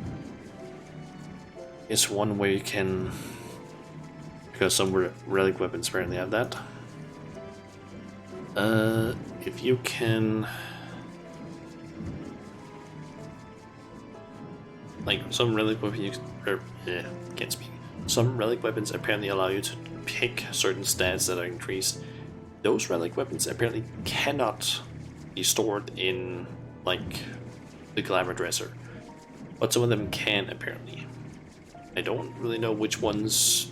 is one where you can, because some relic weapons apparently have that. If you can, like some relic weapons, can't speak. Some relic weapons apparently allow you to pick certain stats that are increased. Those relic weapons apparently cannot be stored in like the glamour dresser, but some of them can apparently. I don't really know which ones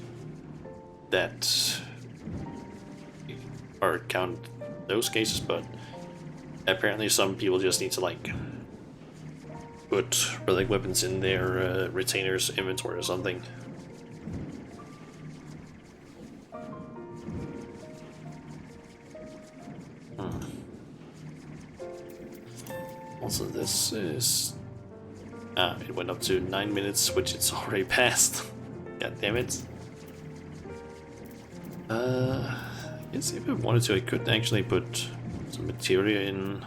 that are count those cases, but apparently some people just need to like put relic weapons in their retainer's inventory or something. Also, this is... it went up to 9 minutes, which it's already past. God damn it. I guess if I wanted to, I could actually put some materia in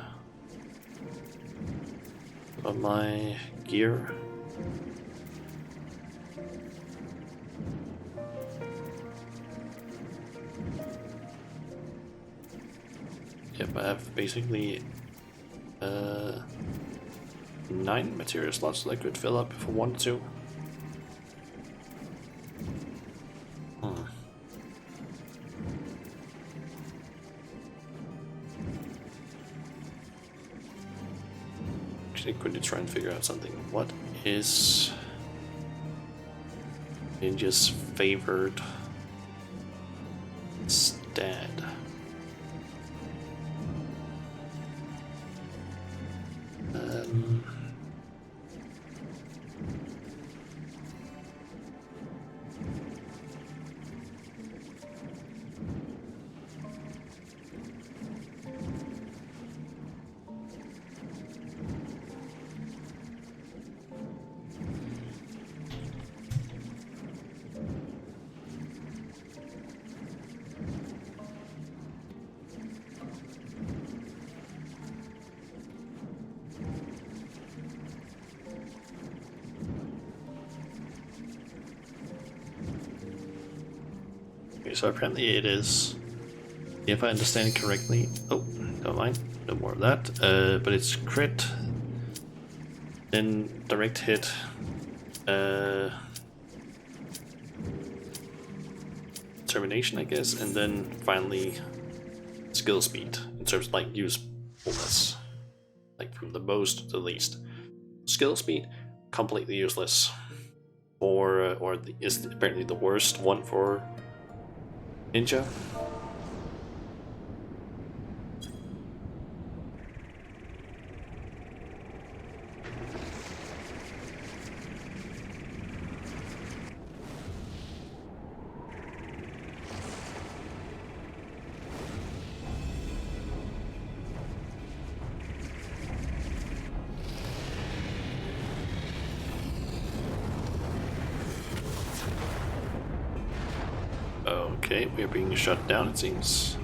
on my gear. Yep, I have basically 9 material slots that I could fill up if I wanted to. Actually, could you try and figure out something? What is Ninja's favored stat? So apparently it is, if I understand correctly, oh, never mind, no more of that, but it's crit, then direct hit, termination I guess, and then finally skill speed, in terms of like usefulness, like from the most to the least. Skill speed, completely useless, or is apparently the worst one for Ninja. Okay, we are being shut down, it seems.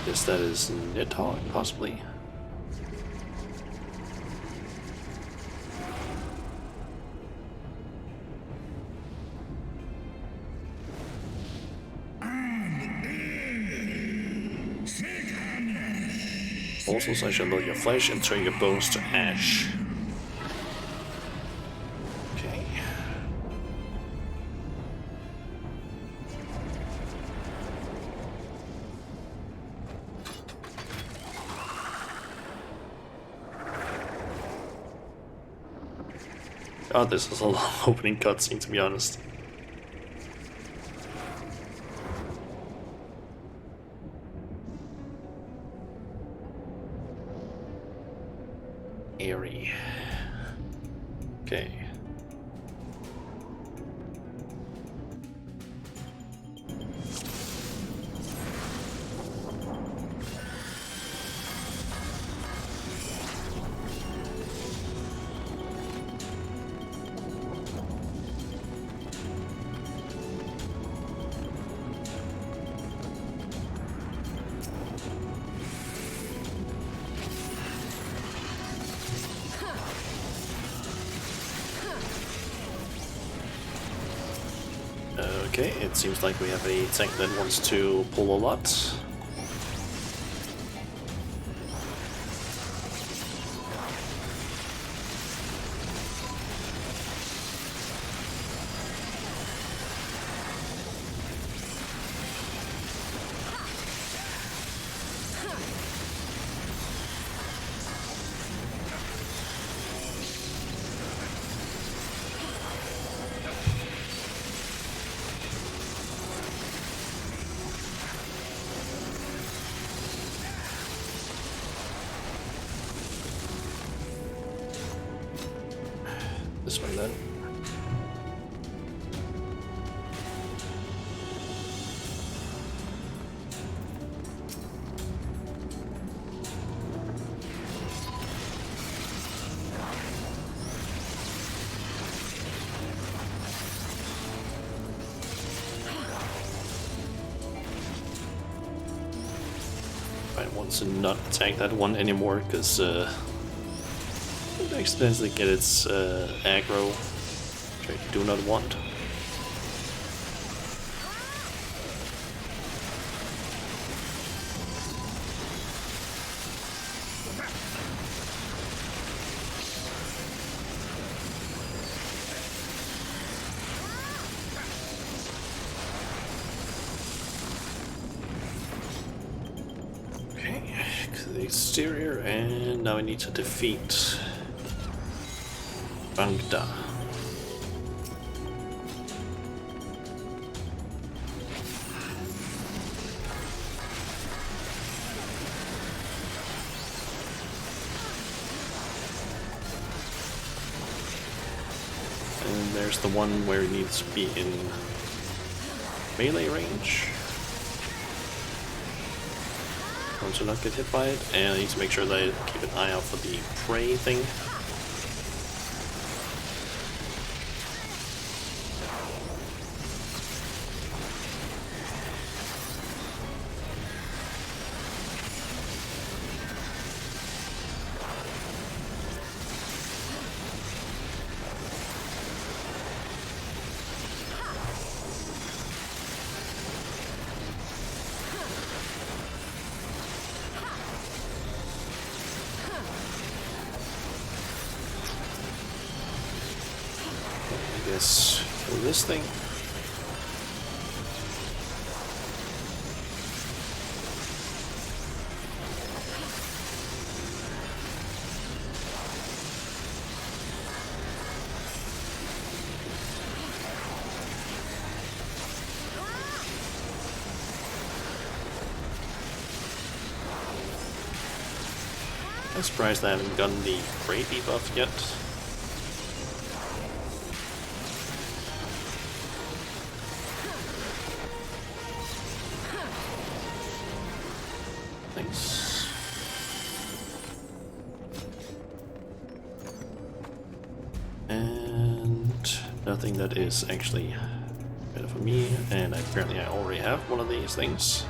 Guess that is Nidhogg, possibly. Also, so I shall melt your flesh and turn your bones to ash. Okay. God, this is a long opening cutscene, to be honest. Airy. Okay. Okay, it seems like we have a tank that wants to pull a lot. to not attack that one anymore, because it accidentally get its aggro, which I do not want. The exterior, and now I need to defeat Bangda. And there's the one where it needs to be in melee range. To not get hit by it, and I need to make sure that I keep an eye out for the prey thing. For this thing. I'm surprised I haven't gotten the prey debuff yet. Nothing that is actually better for me, and apparently I already have one of these things.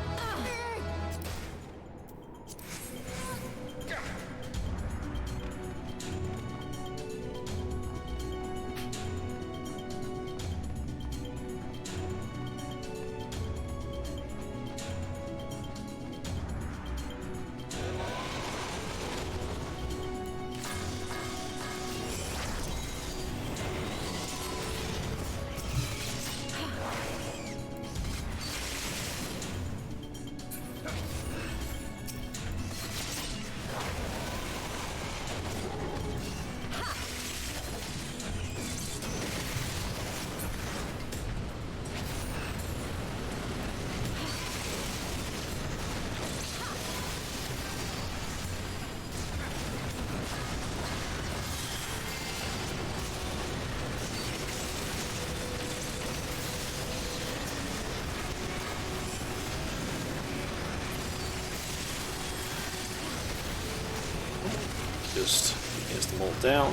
Just gets them all down.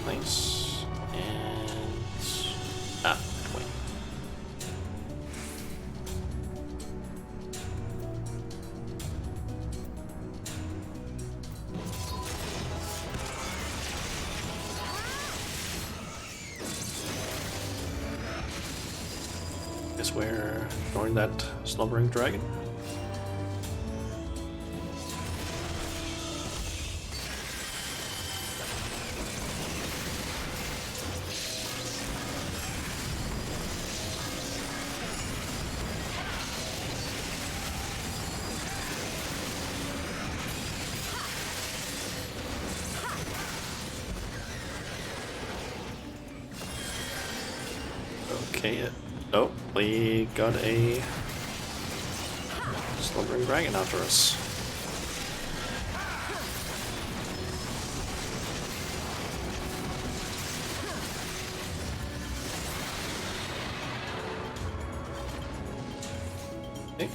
Nice. And wait. Guess we're ignoring that slumbering dragon. Okay, oh, we got a slumbering dragon after us. Okay.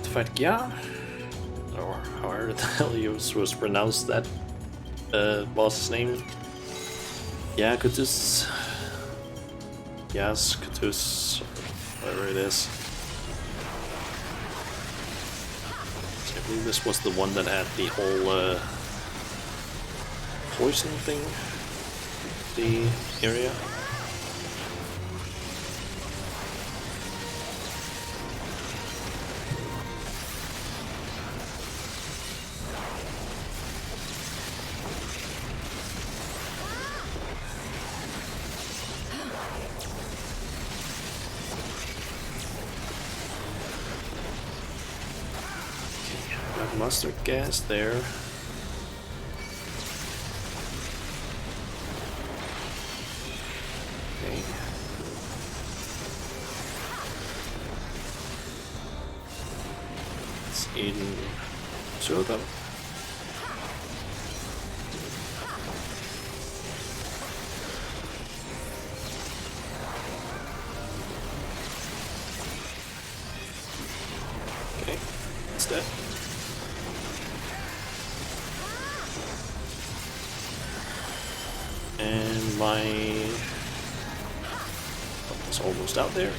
To fight Gya, or however the hell you was supposed to pronounce that boss's name. Yeah, Kutus. Yes, Kutus. whatever it is. So I believe this was the one that had the whole poison thing, the area. Mustard gas there. Okay. It's in two of them. Okay, it's dead. And my it's almost out there.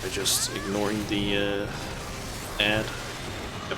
By just ignoring the ad. Yep.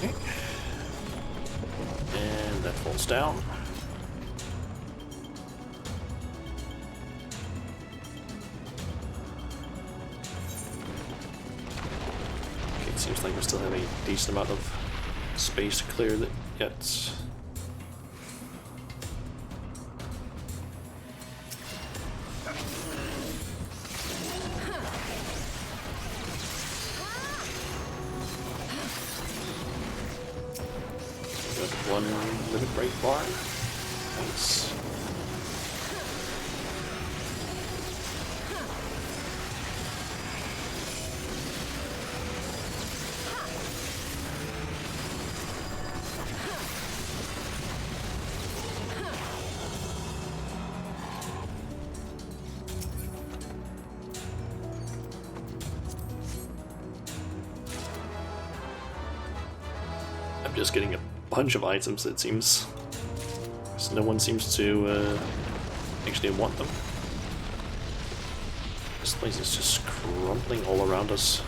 Okay. And that falls down. Okay, it seems like we still have a decent amount of space to clear that yet. One limit break bar. Nice. I'm just getting a bunch of items, it seems. So no one seems to actually want them. This place is just crumbling all around us.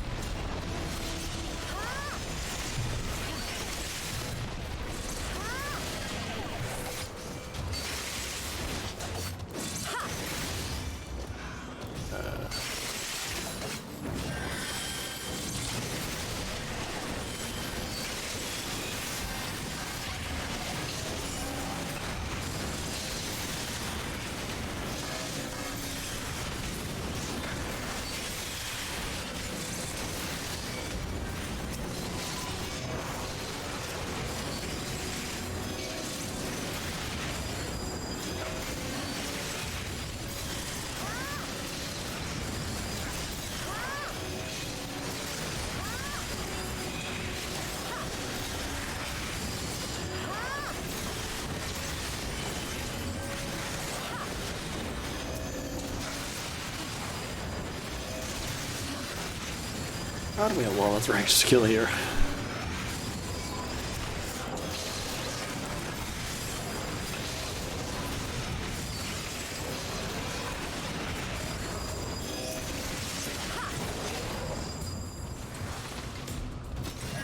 How do we have Lawless range skill here?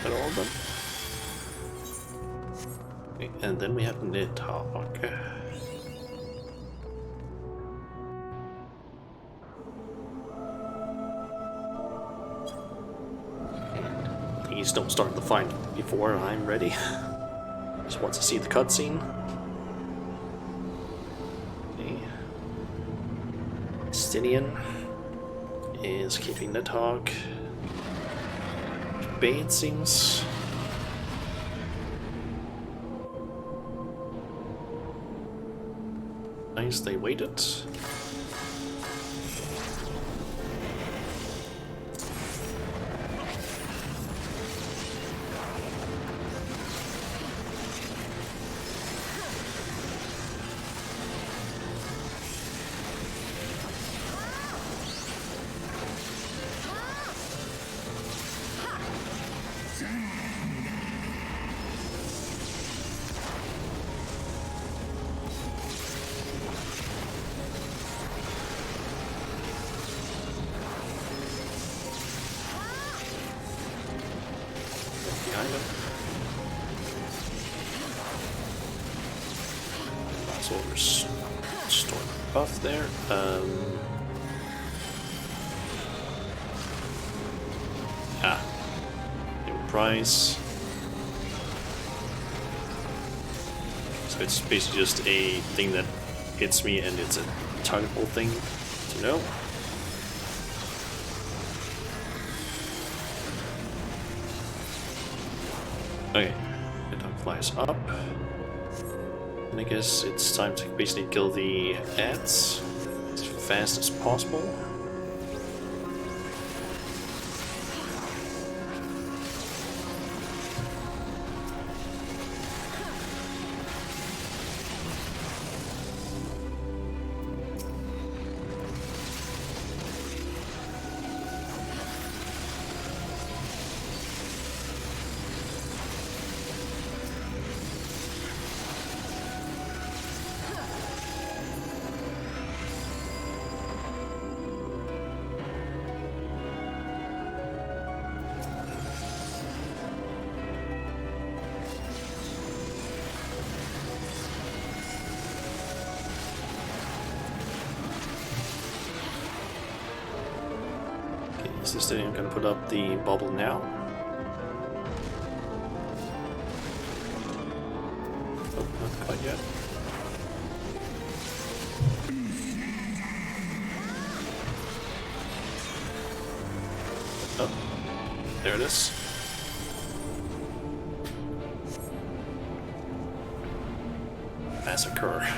At all of them. Okay, and then we have Nidhogg. Please don't start the fight before I'm ready. Just want to see the cutscene. Okay. Stinian is keeping the talk. Bait seems. Nice, they waited. Behind him. So restore the buff there. New price. So it's basically just a thing that hits me, and it's a targetable thing to know. Okay, the dog flies up. And I guess it's time to basically kill the ads as fast as possible. Is this thing gonna put up the bubble now? Oh, not quite yet. Oh, there it is. Massacre.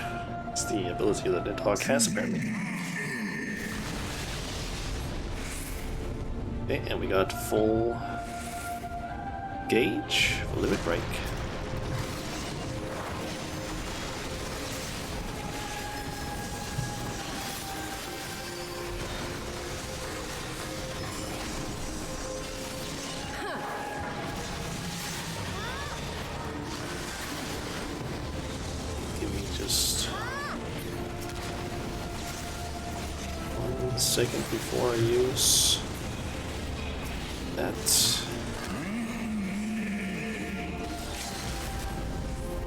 It's the ability that the dog has apparently. Okay, and we got full gauge, full limit break. Give me just 1 second before I use that.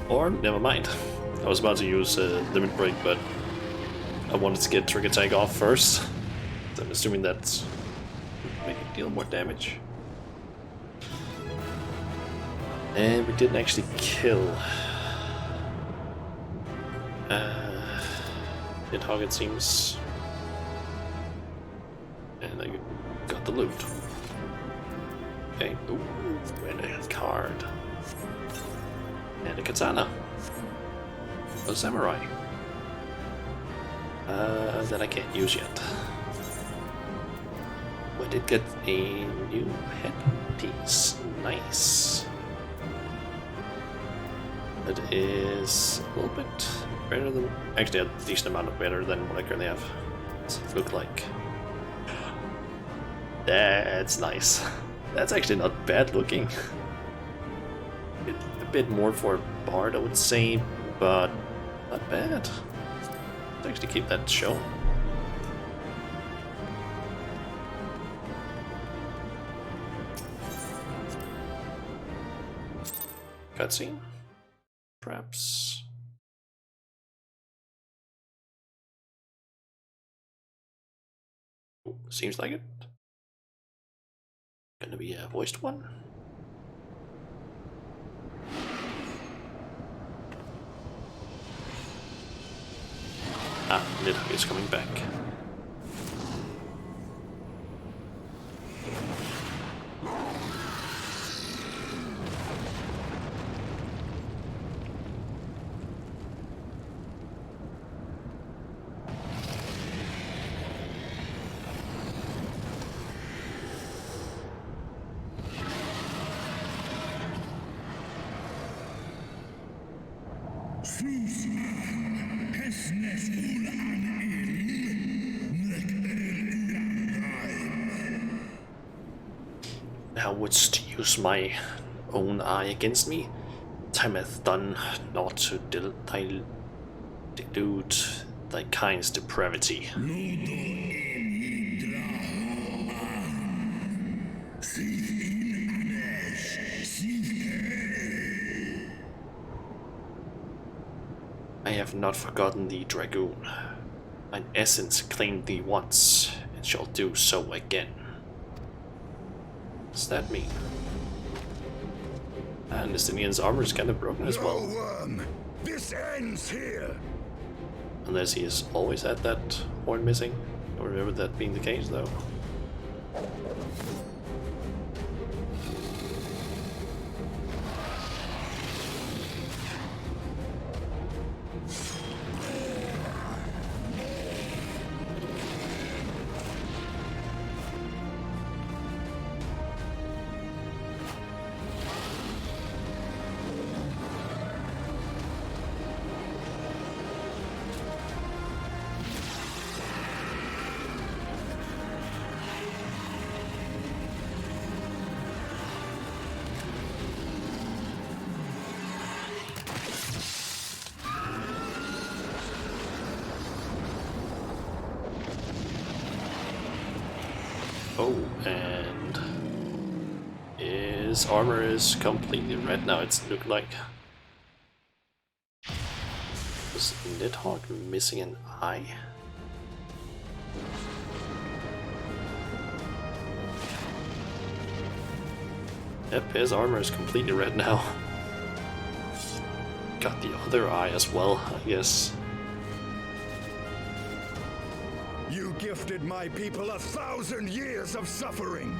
Or, never mind. I was about to use limit break, but I wanted to get trigger tag off first. So I'm assuming that's make it deal more damage. And we didn't actually kill. The target seems. And I got the loot. Okay, ooh, and a card. And a katana. A samurai. That I can't use yet. We did get a new headpiece. Nice. That is a little bit better than... Actually, a decent amount of better than what I currently have. What's it look like? That's nice. That's actually not bad looking. A bit more for a bard, I would say, but not bad. Let's actually keep that shown. Cutscene? Perhaps. Seems like it. Gonna be a voiced one. Nidhogg is coming back. Thou wouldst use my own eye against me? Time hath done naught to delude thy kind's depravity. I have not forgotten thee, Dragoon. Mine essence claimed thee once, and shall do so again. What's that mean? And Justinian's armor is kind of broken as well. This ends here. Unless he has always had that horn missing. I don't remember that being the case though. Oh, and his armor is completely red now, it's looked like. Was Nidhogg missing an eye? Yep, his armor is completely red now. Got the other eye as well, I guess. You gifted my people 1,000 years of suffering.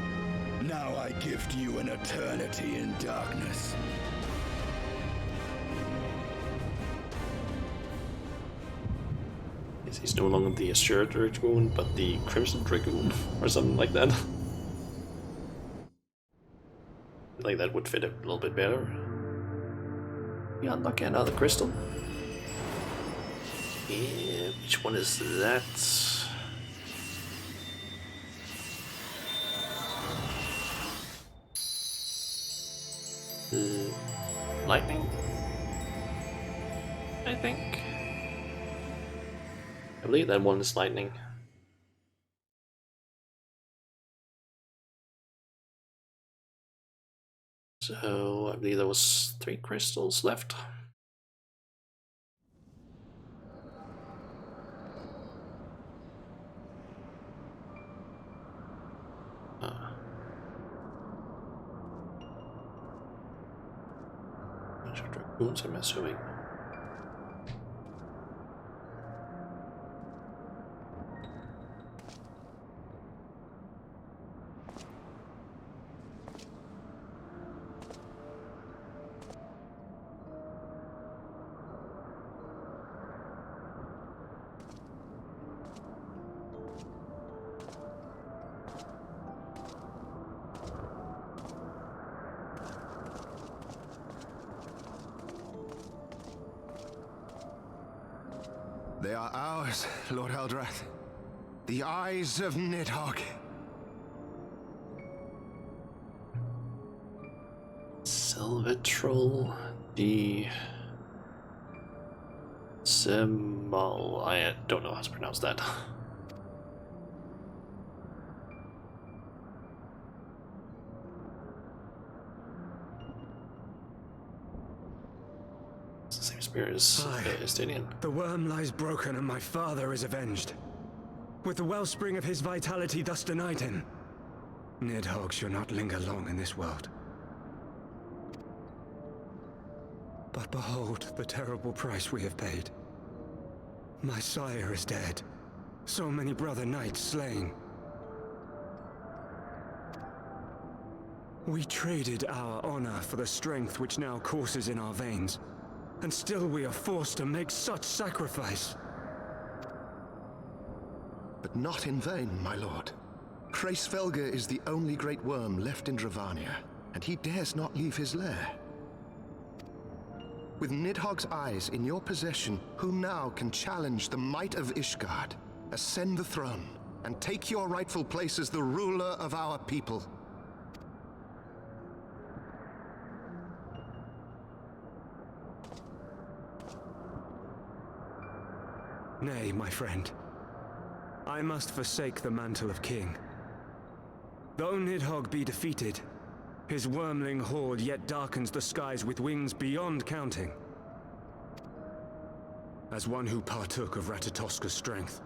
Now I gift you an eternity in darkness. He's no longer the Azure Dragoon, but the Crimson Dragoon, or something like that. I think that would fit a little bit better. We unlock another crystal. Yeah, which one is that? Lightning? I think. I believe that one is lightning. So I believe there was 3 crystals left. Dragoons, I'm assuming. They are ours, Lord Eldrath. The eyes of Nidhogg. Silvetrol, the Semal. I don't know how to pronounce that. It's the same spirit as Estinian. The worm lies broken and my father is avenged. With the wellspring of his vitality thus denied him, Nidhogg shall not linger long in this world. But behold the terrible price we have paid. My sire is dead. So many brother knights slain. We traded our honor for the strength which now courses in our veins. And still we are forced to make such sacrifice. But not in vain, my lord. Kreisvelga is the only great worm left in Dravania, and he dares not leave his lair. With Nidhogg's eyes in your possession, who now can challenge the might of Ishgard, ascend the throne, and take your rightful place as the ruler of our people? Nay, my friend. I must forsake the mantle of king. Though Nidhogg be defeated, his wormling horde yet darkens the skies with wings beyond counting. As one who partook of Ratatoska's strength,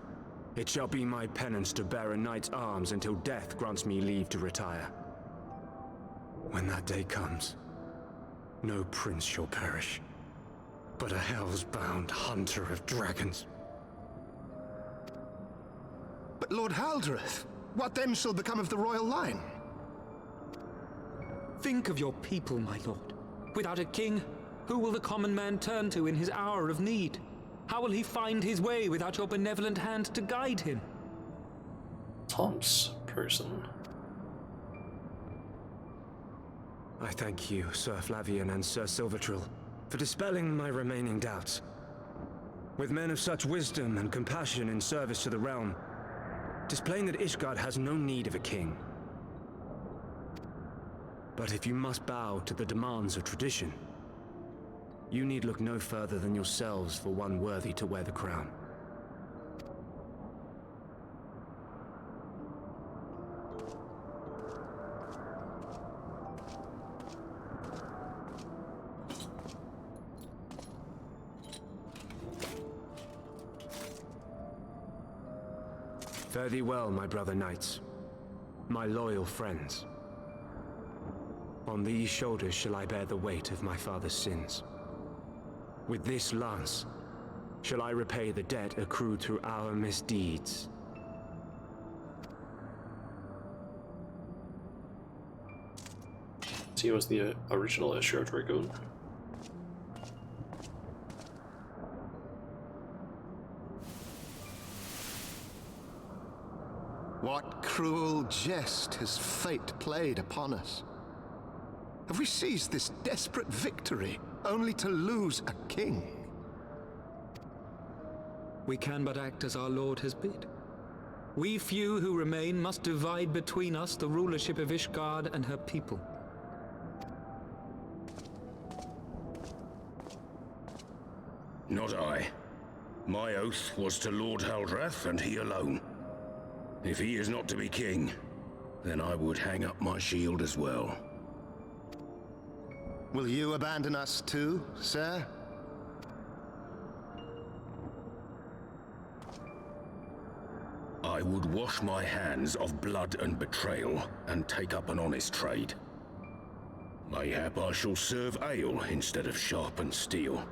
it shall be my penance to bear a knight's arms until death grants me leave to retire. When that day comes, no prince shall perish, but a hell's-bound hunter of dragons. But Lord Haldreth, what then shall become of the royal line? Think of your people, my lord. Without a king, who will the common man turn to in his hour of need? How will he find his way without your benevolent hand to guide him? Tom's person. I thank you, Sir Flavian and Sir Silvertrill, for dispelling my remaining doubts. With men of such wisdom and compassion in service to the realm, 'tis plain that Ishgard has no need of a king. But if you must bow to the demands of tradition, you need look no further than yourselves for one worthy to wear the crown. Fare thee well, my brother knights, my loyal friends. On these shoulders shall I bear the weight of my father's sins. With this lance shall I repay the debt accrued through our misdeeds. He was the original Azure Dragoon. What cruel jest has fate played upon us? Have we seized this desperate victory only to lose a king? We can but act as our lord has bid. We few who remain must divide between us the rulership of Ishgard and her people. Not I. My oath was to Lord Haldrath and he alone. If he is not to be king, then I would hang up my shield as well. Will you abandon us too, sir? I would wash my hands of blood and betrayal and take up an honest trade. Mayhap I shall serve ale instead of sharpened steel.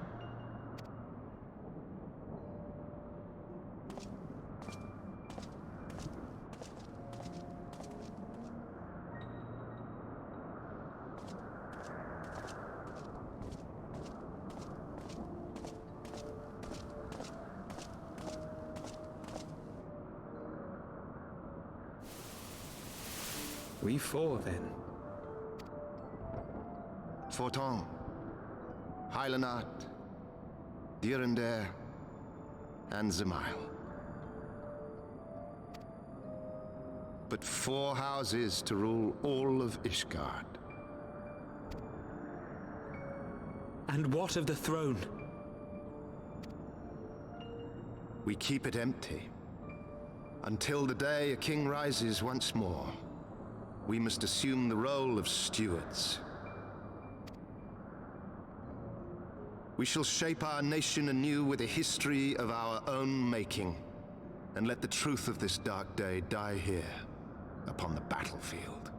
We four, then. Forton, Heilenat, Dierendare, and Zemail. But 4 houses to rule all of Ishgard. And what of the throne? We keep it empty. Until the day a king rises once more, we must assume the role of stewards. We shall shape our nation anew with a history of our own making, and let the truth of this dark day die here, upon the battlefield.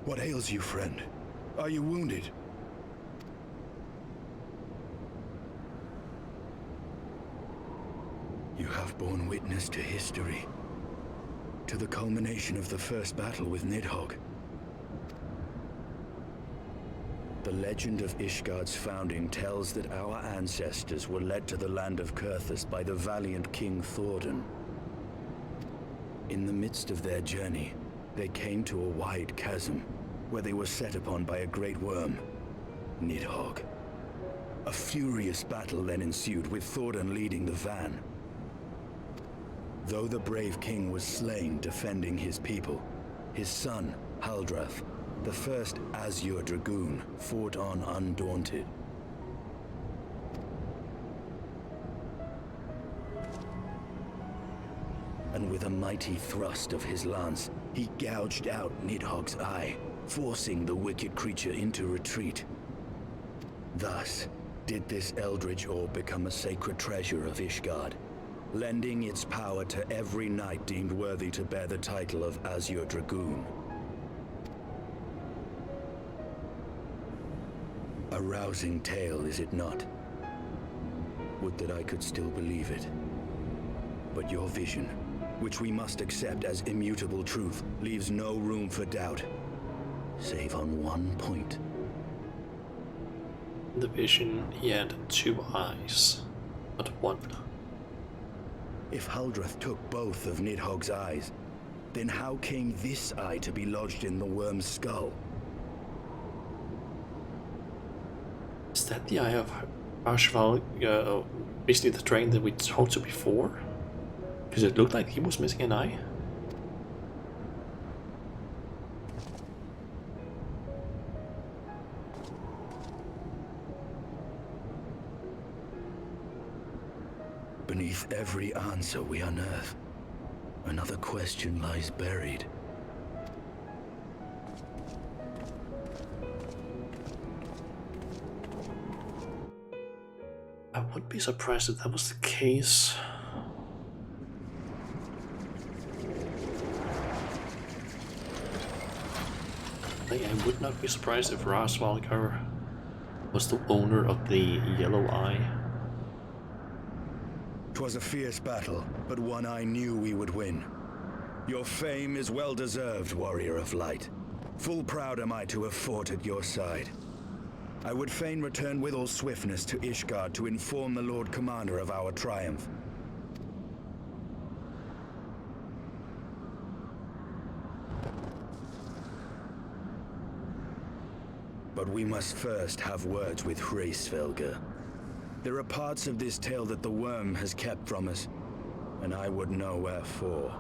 What ails you, friend? Are you wounded? You have borne witness to history. To the culmination of the first battle with Nidhogg. The legend of Ishgard's founding tells that our ancestors were led to the land of Kurthus by the valiant King Thordan. In the midst of their journey, they came to a wide chasm, where they were set upon by a great worm, Nidhogg. A furious battle then ensued, with Thordan leading the van. Though the brave king was slain defending his people, his son, Haldrath, the first Azure Dragoon, fought on undaunted. And with a mighty thrust of his lance, he gouged out Nidhogg's eye, forcing the wicked creature into retreat. Thus, did this eldritch orb become a sacred treasure of Ishgard, lending its power to every knight deemed worthy to bear the title of Azure Dragoon. A rousing tale, is it not? Would that I could still believe it. But your vision, which we must accept as immutable truth, leaves no room for doubt, save on one point. The vision, he had 2 eyes, not 1. If Haldrath took both of Nidhogg's eyes, then how came this eye to be lodged in the worm's skull? Is that the eye of Arshval, basically the dragon that we talked to before? Because it looked like he was missing an eye. Beneath every answer we unearth, another question lies buried. I wouldn't be surprised if that was the case. I would not be surprised if Rasvalgar was the owner of the yellow eye. 'Twas a fierce battle, but one I knew we would win. Your fame is well deserved, warrior of light. Full proud am I to have fought at your side. I would fain return with all swiftness to Ishgard to inform the Lord Commander of our triumph. But we must first have words with Hraesvelgr. There are parts of this tale that the worm has kept from us, and I would know wherefore.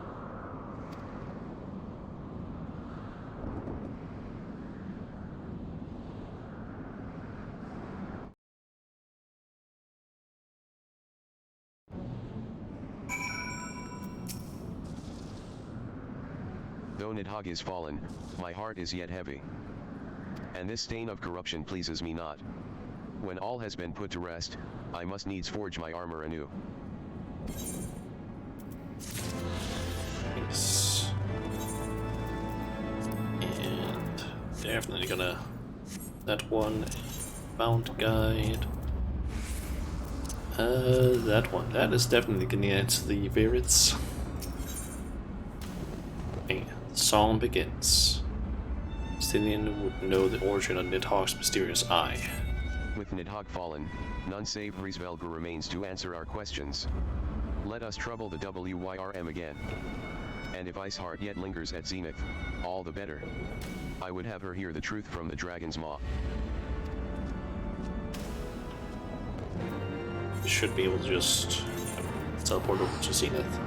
Though Nidhogg is fallen, my heart is yet heavy. And this stain of corruption pleases me not. When all has been put to rest, I must needs forge my armor anew. Nice. And definitely gonna... that one, mount guide. That one, that is definitely gonna add to the favorites. And song begins. Stinian would know the origin of Nidhogg's mysterious eye. With Nidhogg fallen, none save Hraesvelgr remains to answer our questions. Let us trouble the WYRM again. And if Iceheart yet lingers at Zenith, all the better. I would have her hear the truth from the dragon's maw. You should be able to just teleport over to Zenith.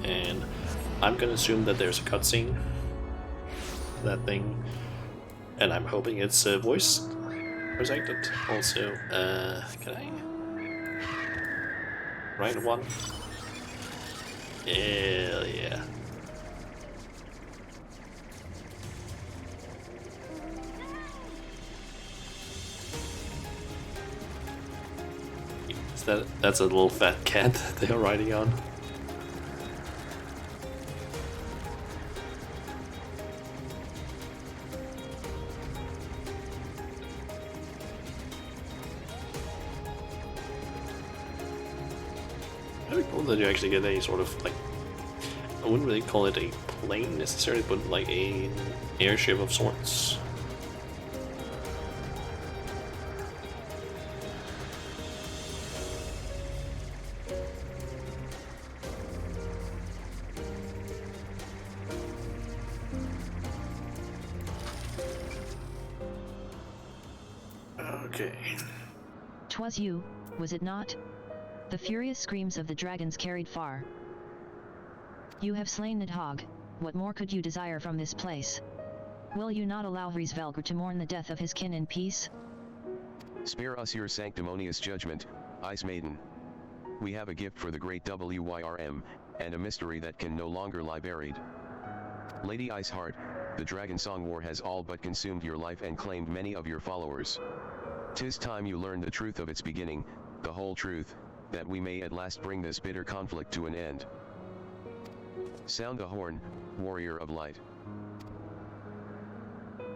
And I'm gonna assume that there's a cutscene for that thing. And I'm hoping it's voice acted. Also, can I write one? Hell yeah. That's a little fat cat they're riding on. Very cool that you actually get a sort of like, I wouldn't really call it a plane necessarily, but like an airship of sorts. Okay. 'Twas you, was it not? The furious screams of the dragons carried far. You have slain Nidhogg, what more could you desire from this place? Will you not allow Hrisvelgr to mourn the death of his kin in peace? Spare us your sanctimonious judgment, Ice Maiden. We have a gift for the great WYRM, and a mystery that can no longer lie buried. Lady Iceheart, the Dragon Song War has all but consumed your life and claimed many of your followers. 'Tis time you learn the truth of its beginning, the whole truth, that we may at last bring this bitter conflict to an end. Sound the horn, warrior of light. I'm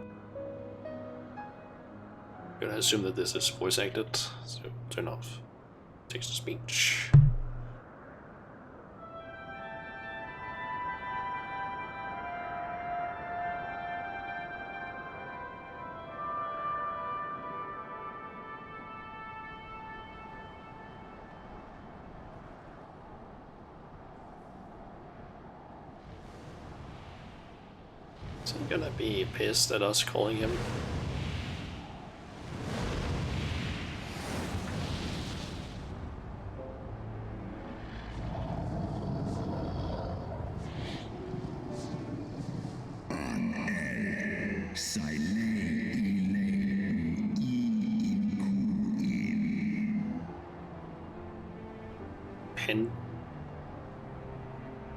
gonna assume that this is voice acted, so turn off text to speech. Is he gonna be pissed at us calling him?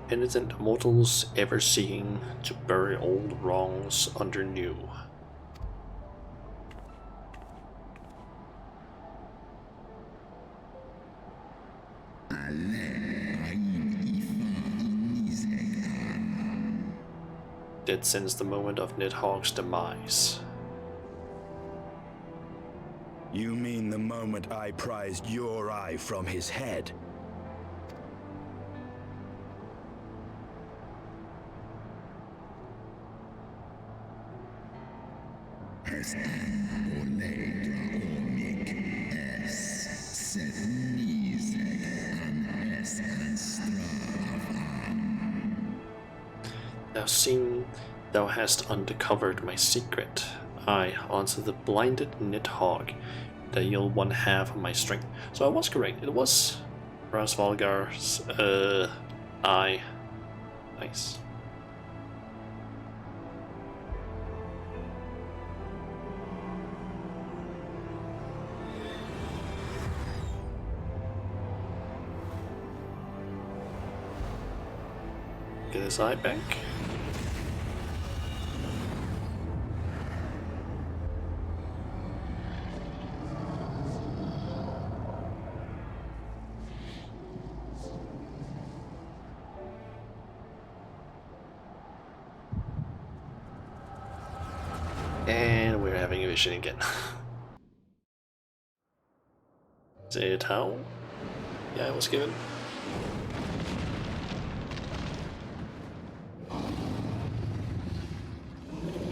Penitent mortals ever seeking to bury old wrongs under new. Dead since the moment of Nidhogg's demise. You mean the moment I prized your eye from his head? Thou hast uncovered my secret. I answer the blinded Nidhogg, the ill one half of my strength. So I was correct. It was Hrisvelgr's eye. Nice. Get his eye back. And we're having a vision again. Is it how? Yeah, it was given.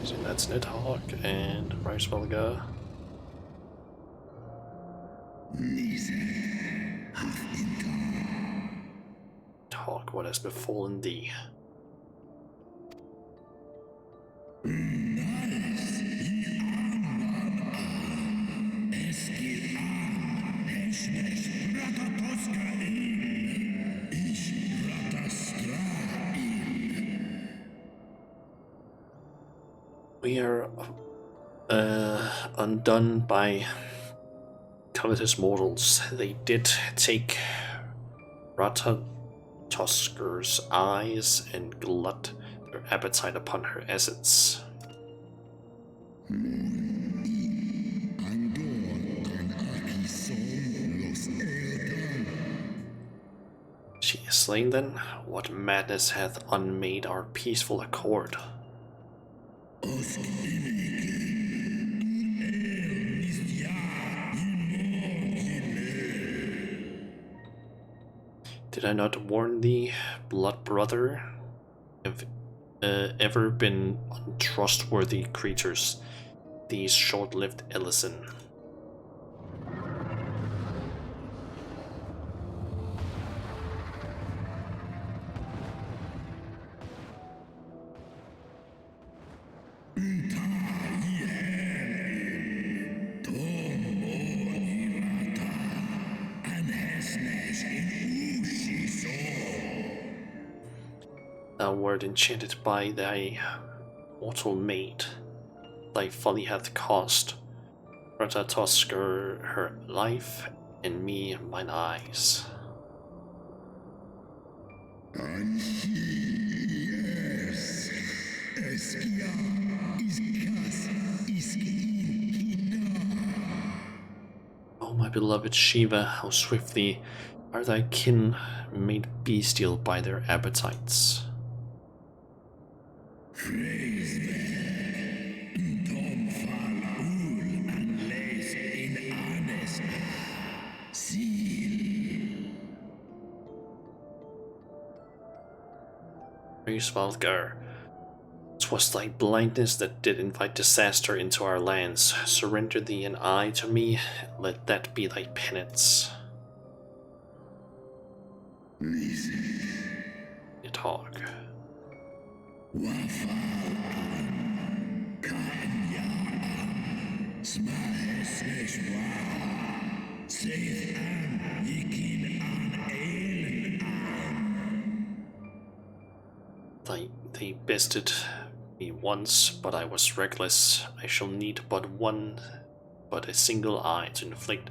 So that's Nidhogg and Hrisvelgr. Nidhogg, what has befallen thee? We are undone by covetous mortals. They did take Ratatosker's eyes and glut their appetite upon her essence. She is slain then? What madness hath unmade our peaceful accord? Did I not warn thee, blood brother? Have ever been untrustworthy creatures, these short-lived Ellison. Thou wert enchanted by thy mortal mate, thy folly hath cost Ratatosker her life, and me mine eyes. Oh, my beloved Shiva, how swiftly are thy kin made bestial by their appetites. Valgar, 'twas thy blindness that did invite disaster into our lands. Surrender thee an eye to me, let that be thy penance. Nidhogg. They bested me once, but I was reckless. I shall need but a single eye to inflict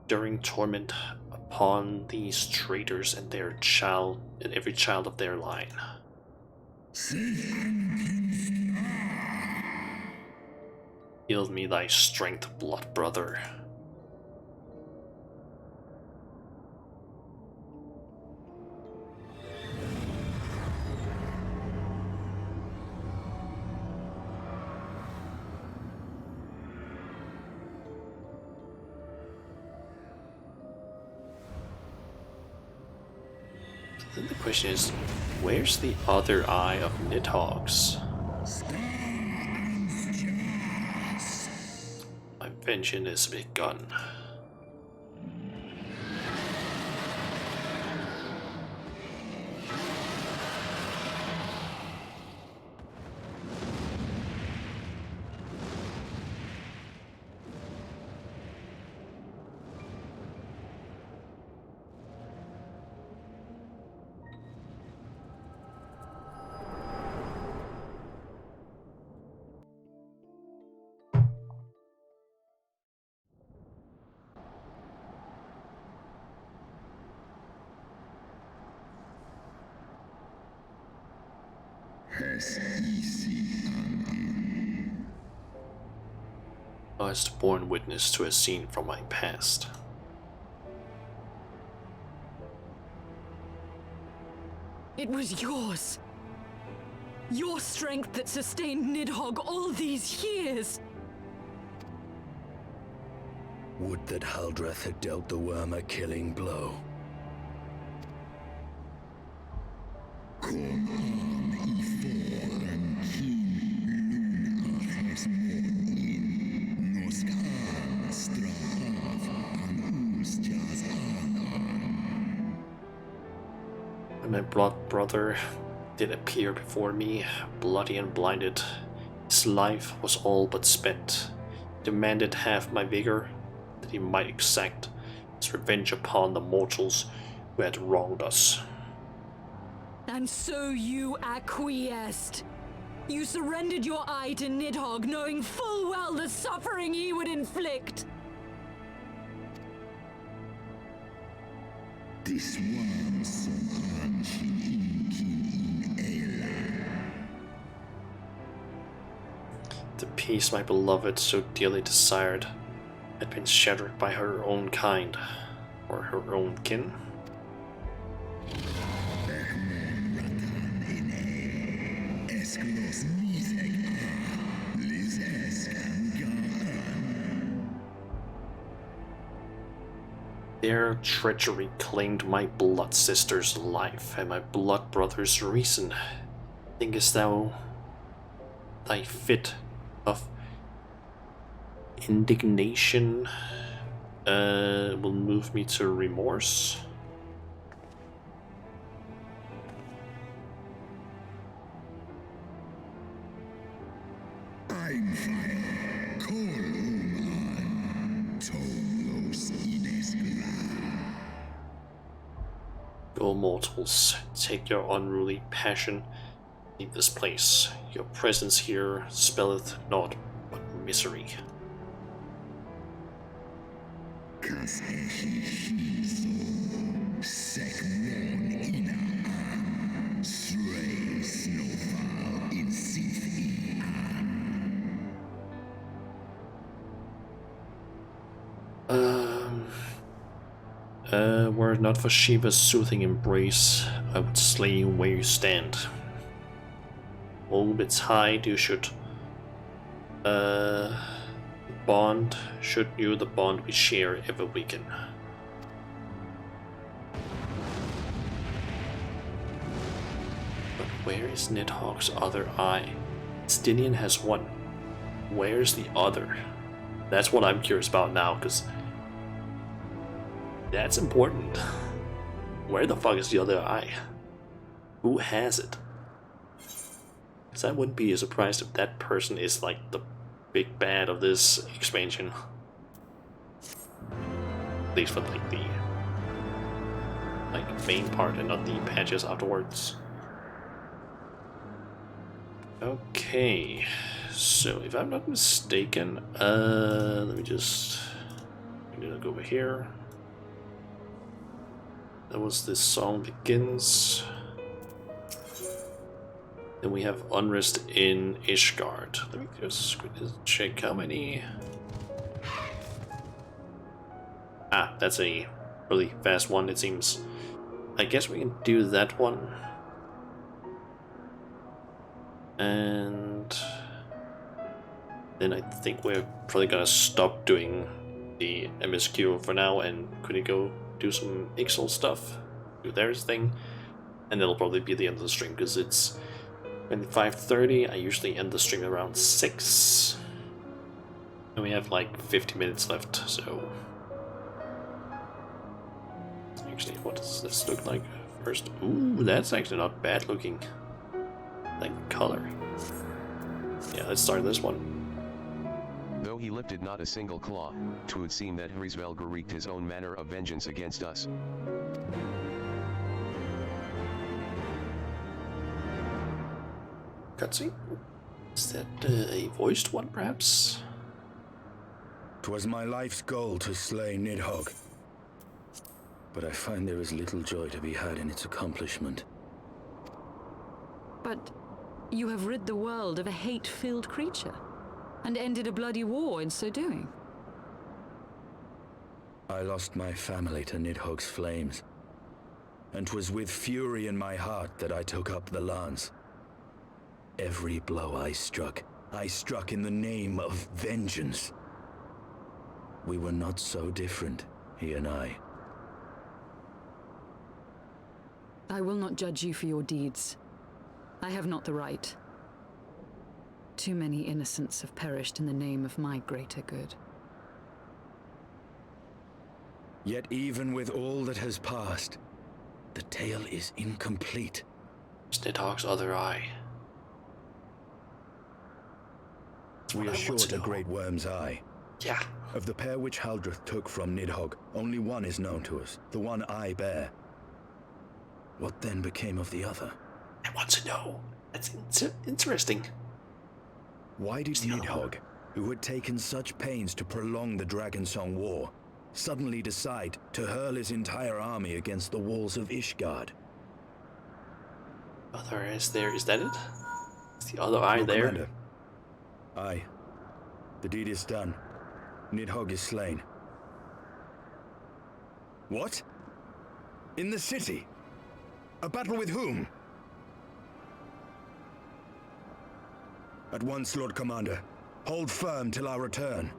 enduring torment upon these traitors and their child, and every child of their line. Yield me thy strength, blood brother. Then the question is, where's the other eye of Nidhogg's? My vengeance is begun. I was born witness to a scene from my past. It was yours. Your strength that sustained Nidhogg all these years. Would that Haldreth had dealt the worm a killing blow. When my blood brother did appear before me, bloody and blinded, his life was all but spent. He demanded half my vigor, that he might exact his revenge upon the mortals who had wronged us. And so you acquiesced. You surrendered your eye to Nidhogg, knowing full well the suffering he would inflict. This one The peace my beloved so dearly desired had been shattered by her own kind, or her own kin. Their treachery claimed my blood sister's life and my blood brother's reason. Thinkest thou thy fit of indignation will move me to remorse? I'm fine. Call Tolos Inescla. Go mortals, take your unruly passion, leave this place. Your presence here spelleth naught but misery. Were it not for Shiva's soothing embrace, I would slay you where you stand. All bits high, you should bond, should you the bond we share ever weaken. But where is Nidhogg's other eye? Stinian has one. Where's the other? That's what I'm curious about now, because that's important. Where the fuck is the other eye? Who has it? Because I wouldn't be surprised if that person is like the big bad of this expansion. At least for like the main part and not the patches afterwards. Okay, so if I'm not mistaken, let me just, I'm gonna go over here. That was this song begins. Then we have Unrest in Ishgard. Let me just check how many. Ah, that's a really fast one, it seems. I guess we can do that one. And then I think we're probably gonna stop doing the MSQ for now and could go do some Ixal stuff, do their thing, and that'll probably be the end of the stream because it's 5:30. I usually end the stream around 6, and we have like 50 minutes left. So actually, what does this look like first? Ooh, that's actually not bad looking. Like color. Yeah, let's start this one. Though he lifted not a single claw, 'twould seem that Hrisvelgur wreaked his own manner of vengeance against us. Cutscene? Is that a voiced one, perhaps? 'Twas my life's goal to slay Nidhogg, but I find there is little joy to be had in its accomplishment. But you have rid the world of a hate-filled creature, and ended a bloody war in so doing. I lost my family to Nidhogg's flames, and 'twas with fury in my heart that I took up the lance. Every blow I struck in the name of vengeance. We were not so different, he and I. I will not judge you for your deeds. I have not the right. Too many innocents have perished in the name of my greater good. Yet even with all that has passed, the tale is incomplete. Nidhogg's other eye. We are short a great worm's eye. Yeah. Of the pair which Haldreth took from Nidhogg, only one is known to us, the one I bear. What then became of the other? I want to know. That's interesting. Why did Nidhogg, who had taken such pains to prolong the Dragonsong War, suddenly decide to hurl his entire army against the walls of Ishgard? Other is there, is that it? Is the other eye there? Commander. Aye. The deed is done. Nidhogg is slain. What? In the city? A battle with whom? At once, Lord Commander. Hold firm till our return.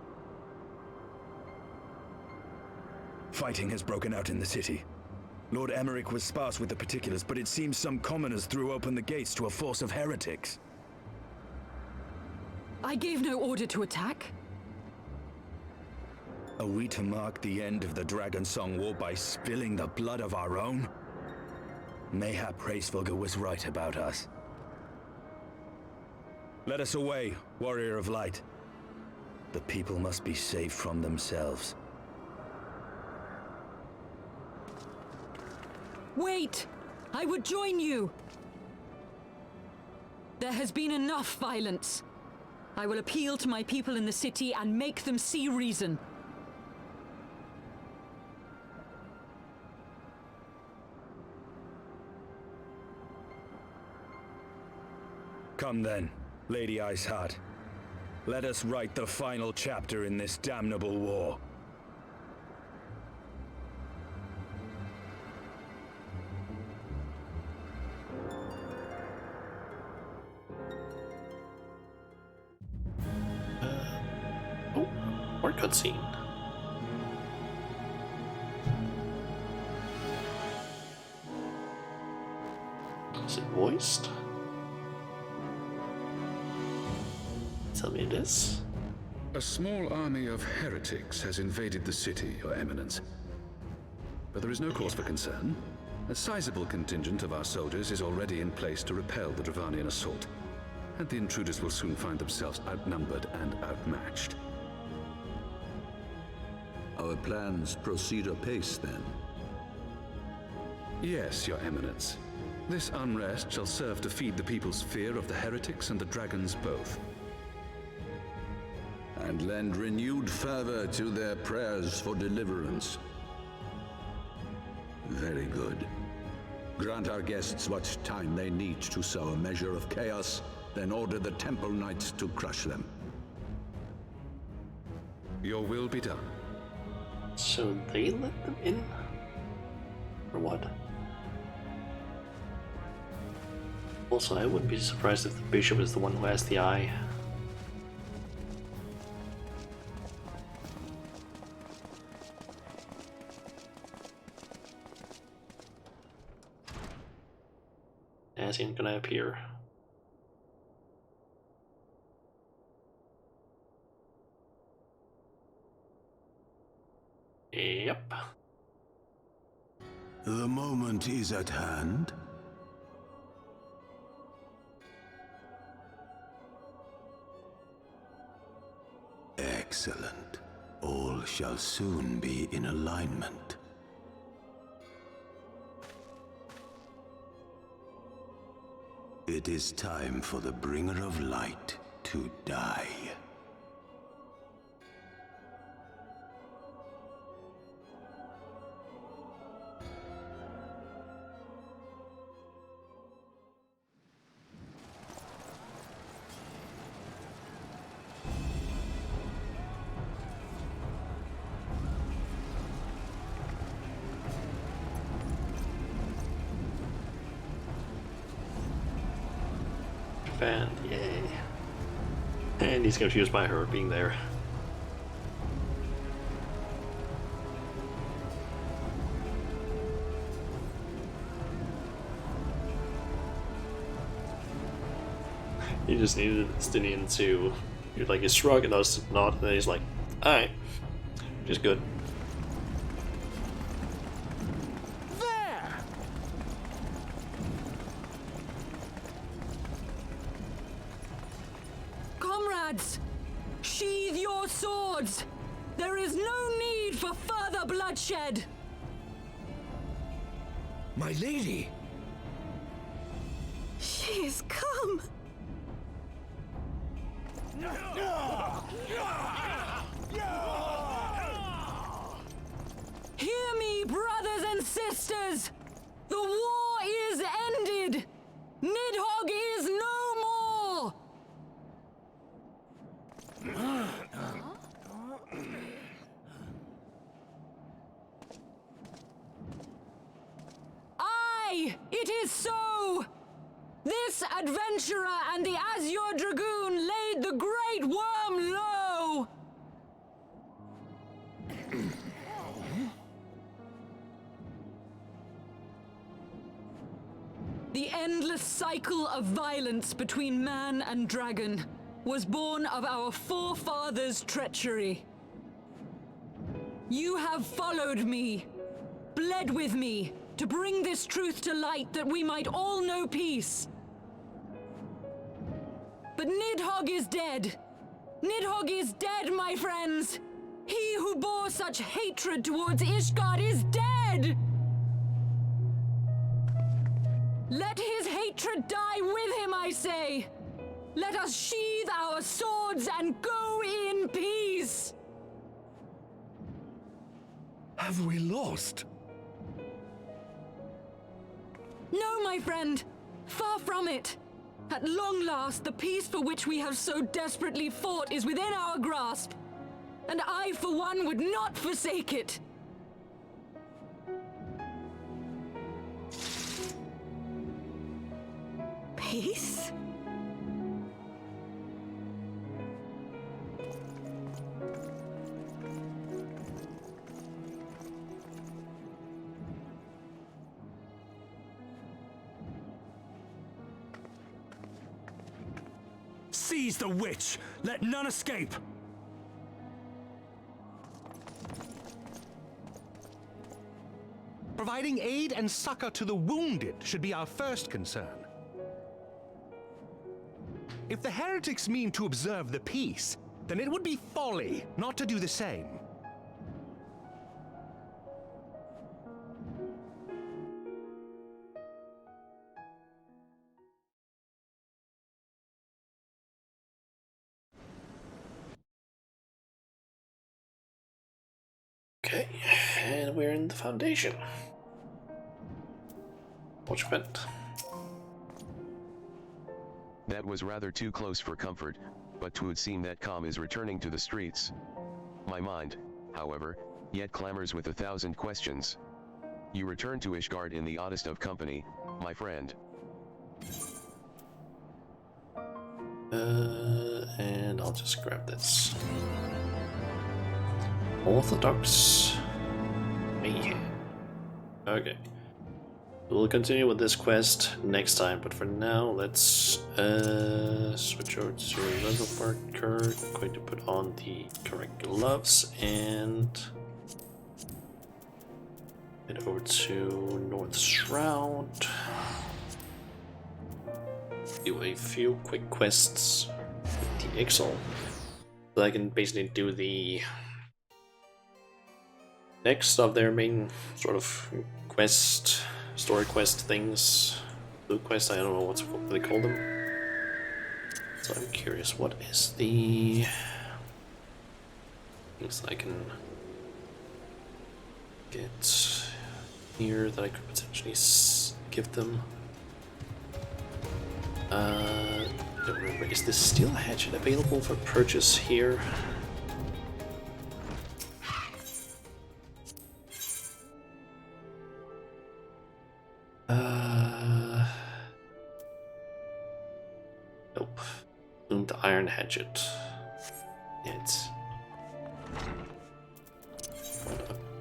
Fighting has broken out in the city. Lord Emmerich was sparse with the particulars, but it seems some commoners threw open the gates to a force of heretics. I gave no order to attack. Are we to mark the end of the Dragon Song War by spilling the blood of our own? Mayhap Hraesvelgr was right about us. Let us away, Warrior of Light. The people must be saved from themselves. Wait! I would join you! There has been enough violence. I will appeal to my people in the city and make them see reason. Come then, Lady Iceheart. Let us write the final chapter in this damnable war. More cutscene. Is it voiced? Tell me it is. A small army of heretics has invaded the city, Your Eminence. But there is no cause for concern. A sizable contingent of our soldiers is already in place to repel the Dravanian assault, and the intruders will soon find themselves outnumbered and outmatched. Our plans proceed apace, then? Yes, Your Eminence. This unrest shall serve to feed the people's fear of the heretics and the dragons both. And lend renewed fervor to their prayers for deliverance. Very good. Grant our guests what time they need to sow a measure of chaos, then order the Temple Knights to crush them. Your will be done. So they let them in? Or what? Also, I wouldn't be surprised if the bishop is the one who has the eye. As he ain't gonna appear. Yep. The moment is at hand. Excellent. All shall soon be in alignment. It is time for the Bringer of Light to die. And yay. And he's confused by her being there. He just needed Stinian to, like, a shrug and us nod, and then he's like, alright, which is good. Comrades, sheathe your swords! There is no need for further bloodshed! My lady! She has come! Hear me, brothers and sisters! The war is ended! Nidhogg is no more! Aye, it is so! This adventurer and the Azure Dragoon laid the Great Worm low! The endless cycle of violence between man and dragon was born of our forefathers' treachery. You have followed me, bled with me, to bring this truth to light that we might all know peace. But Nidhogg is dead. Nidhogg is dead, my friends! He who bore such hatred towards Ishgard is dead! Let his hatred die with him, I say! Let us sheathe our swords and go in peace! Have we lost? No, my friend! Far from it! At long last, the peace for which we have so desperately fought is within our grasp. And I, for one, would not forsake it. Peace? Seize the witch! Let none escape! Providing aid and succor to the wounded should be our first concern. If the heretics mean to observe the peace, then it would be folly not to do the same. Okay, and we're in the Foundation. Watch event. That was rather too close for comfort, but 'twould seem that calm is returning to the streets. My mind, however, yet clamors with 1,000 questions. You return to Ishgard in the oddest of company, my friend. And I'll just grab this. Orthodox Mayhem. Okay. We'll continue with this quest next time, but for now, let's switch over to level marker. I'm going to put on the correct gloves and head over to North Shroud. Do a few quick quests with the Exile, so I can basically do the next of their main sort of quest. Story quest things, loot quest, I don't know what they call them. So I'm curious, what is the things I can get here that I could potentially give them? I don't remember. Is the steel hatchet available for purchase here? Nope. The iron hatchet. Yeah, it's what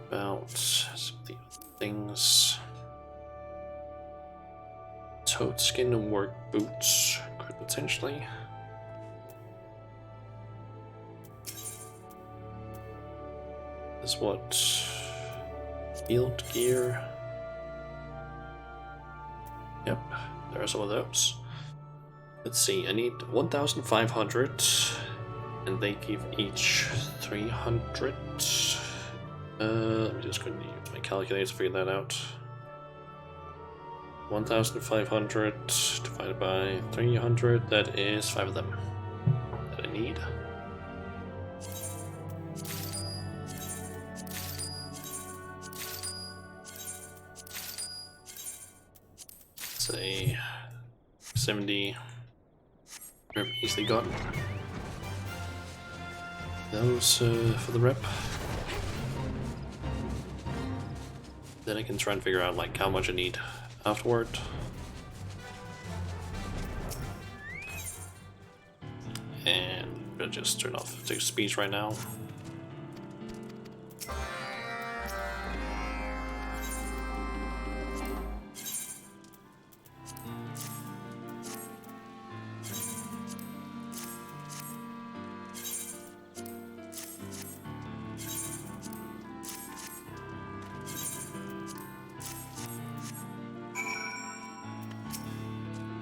about some of the other things? Toad skin and work boots could potentially. Is what? Field gear. Yep, there are some of those. Let's see, I need 1,500, and they give each 300. I'm just going to use my calculator to figure that out. 1,500 divided by 300, that is 5 of them that I need. Say 70. Easily gotten. Those for the rep. Then I can try and figure out like how much I need afterward. And I'll just turn off text speech right now.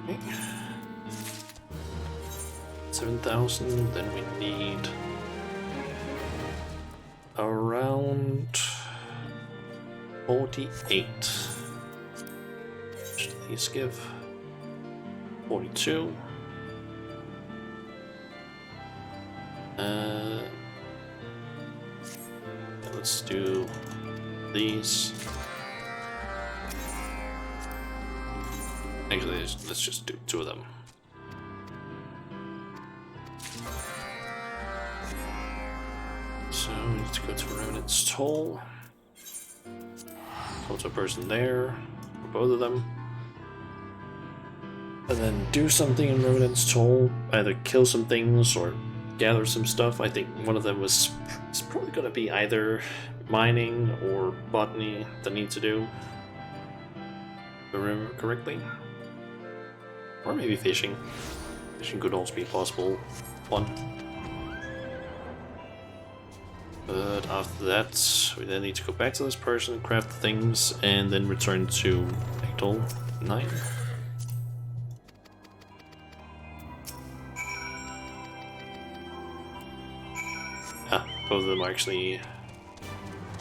Okay. 7,000, then we need around 48. Should these give 42? Let's do these. Actually, let's just do 2 of them. So we need to go to Remnant's Toll. Go to a person there, for both of them. And then do something in Remnant's Toll. Either kill some things or gather some stuff. I think one of them was... It's probably going to be either mining or botany that need to do. If I remember correctly. Or maybe fishing. Fishing could also be a possible one. But after that, we then need to go back to this person, craft things, and then return to Ectol 9. Both of them are actually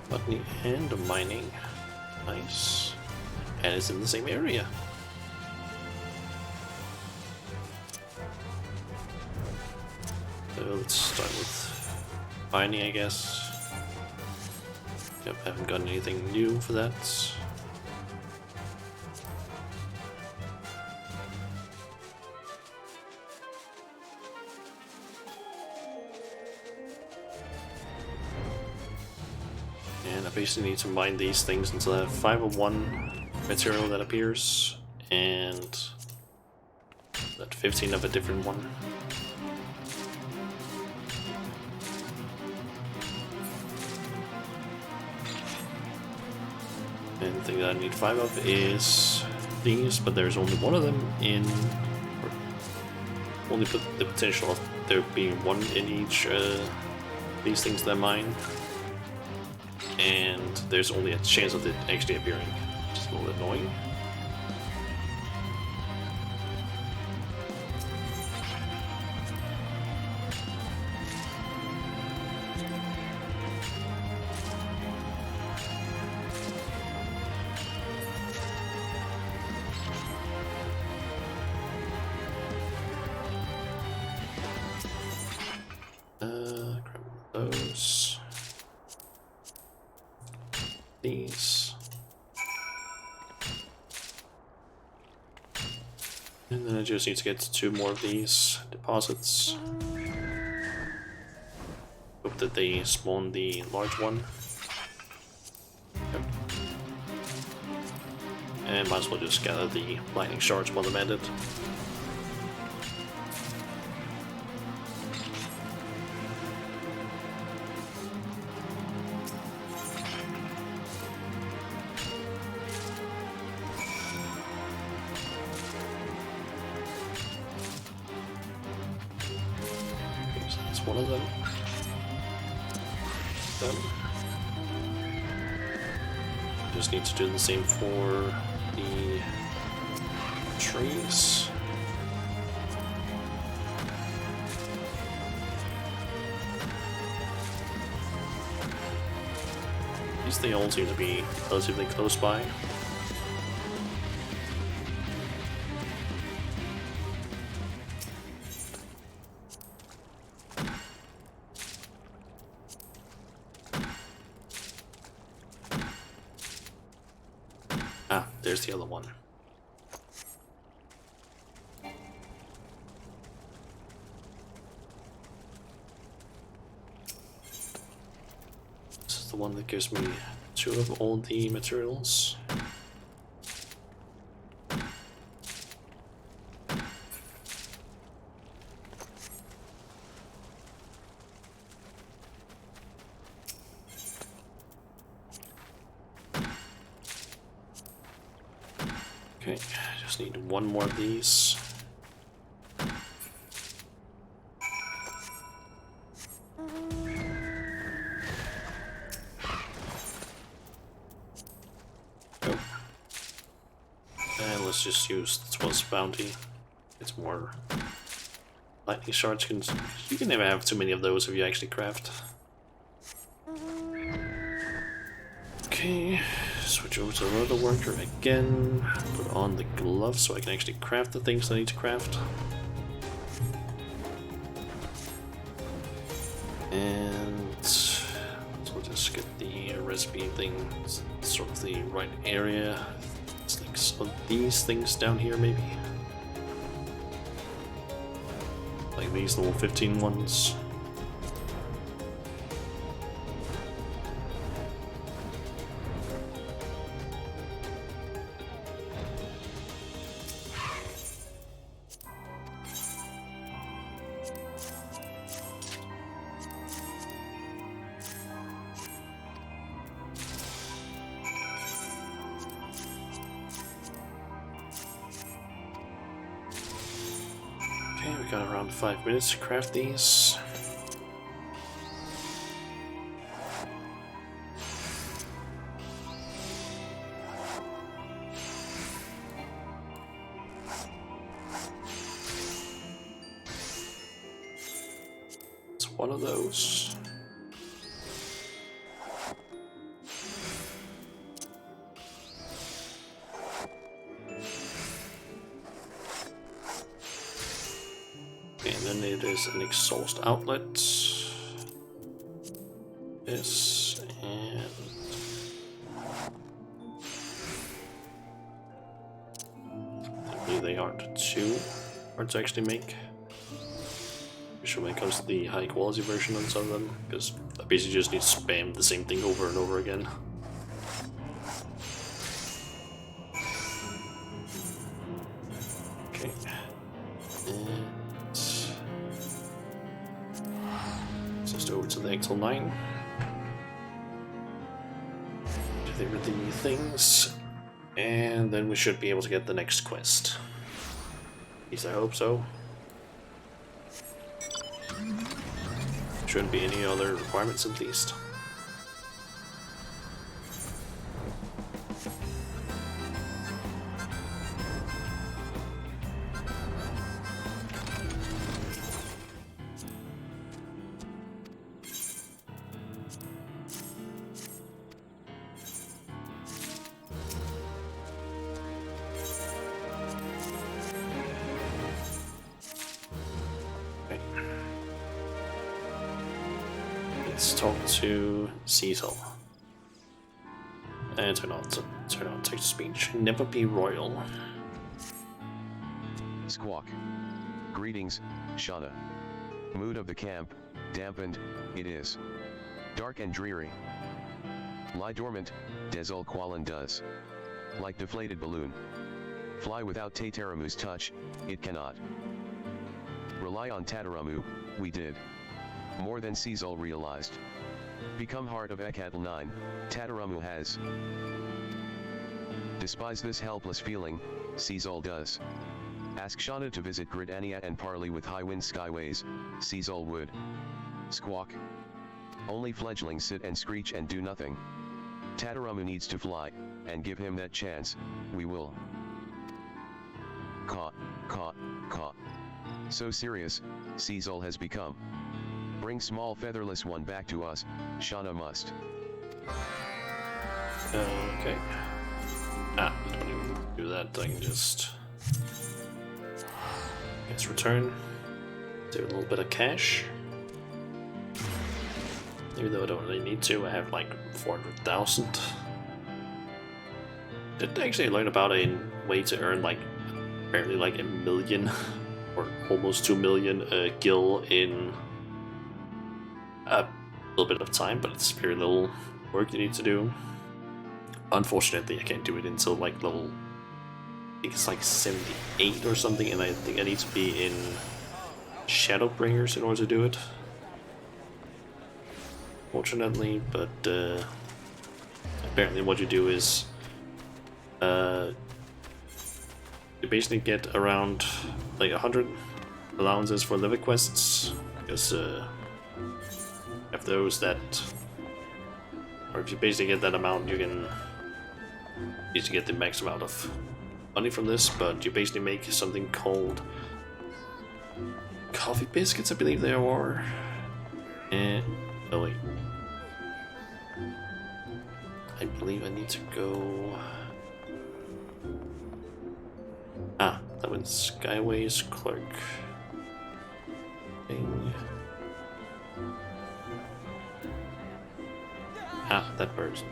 botany and mining. Nice. And it's in the same area. So let's start with mining, I guess. Yep, haven't gotten anything new for that. And I basically need to mine these things until I have 501 material that appears, and that 15 of a different one. And the thing that I need 5 of is these, but there's only one of them in... Only the potential of there being one in each these things that I mine. And there's only a chance of it actually appearing, which is a little annoying. Grab those. These. And then I just need to get 2 more of these deposits. Hope that they spawn the large one. Yep. And might as well just gather the lightning shards while I'm at it. One of them. Done. Just need to do the same for the trees. These they all seem to be relatively close by. Ah, there's the other one. This is the one that gives me 2 of all the materials. Okay, I just need 1 more of these. Go. And let's just use this one's bounty. It's more lightning shards. You can never have too many of those if you actually craft. Okay, switch over to another worker again. Put on the gloves so I can actually craft the things I need to craft. And so we'll just get the recipe thing, sort of the right area. It's like some of these things down here, maybe. Like these level 15 ones. Okay, we got around 5 minutes to craft these. It's one of those. And then it is an exhaust outlet. This and maybe they aren't too hard to actually make. Especially when it comes to the high quality version on some of them, because I basically just need to spam the same thing over and over again. Okay. And just over to the XIV. Deliver the things, and then we should be able to get the next quest. At least I hope so. Shouldn't be any other requirements at least. Let's talk to Cecil. And turn on text to speech. Never be royal. Squawk. Greetings, Shauna. Mood of the camp, dampened, it is. Dark and dreary. Lie dormant, Dezol Qualan does. Like deflated balloon. Fly without Tataramu's touch, it cannot. Rely on Tataramu, we did. More than Cecil realized. Become heart of Ekatl 9, Tataramu has. Despise this helpless feeling, Cecil does. Ask Shauna to visit Gridania and parley with High Wind Skyways, Cecil would. Squawk. Only fledglings sit and screech and do nothing. Tataramu needs to fly, and give him that chance, we will. Caught. So serious, Cecil has become. Bring small featherless one back to us, Shauna must. Okay. I don't even do that thing, just... Let's return. Do a little bit of cash. Even though I don't really need to, I have like 400,000. Did I actually learn about a way to earn like apparently like 1 million or almost 2 million gil in a little bit of time, but it's very little work you need to do. Unfortunately, I can't do it until like level, I think it's like 78 or something, and I think I need to be in Shadowbringers in order to do it. Fortunately, but apparently what you do is you basically get around like 100 allowances for liver quests, because if those that, or if you basically get that amount, you can basically get the max amount of money from this, but you basically make something called coffee biscuits, I believe there are. And oh wait, I believe I need to go. Ah, that one's Skyway's clerk. Thing. Ah, that person.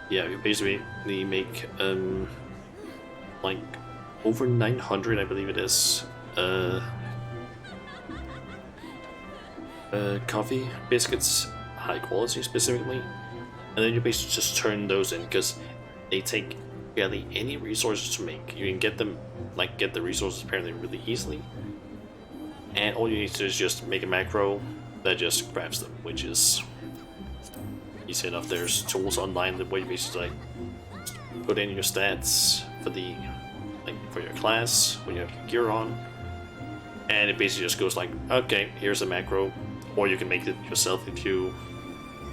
Yeah, you basically make like over 900, I believe it is, coffee biscuits, high quality specifically, and then you basically just turn those in because they take barely any resources to make. You can get them, like get the resources apparently really easily, and all you need to do is just make a macro that just grabs them, which is easy enough. There's tools online that where you basically like put in your stats for the for your class when you have your gear on, and it basically just goes like, okay, here's a macro, or you can make it yourself if you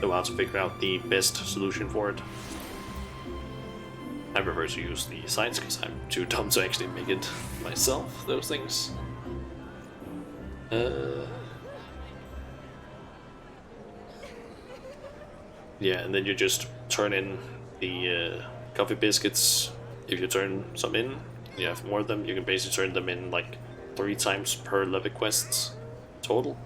know how to figure out the best solution for it. I prefer to use the sites because I'm too dumb to actually make it myself, those things. Yeah, and then you just turn in the coffee biscuits. If you turn some in, you have more of them, you can basically turn them in like 3 times per level quests total.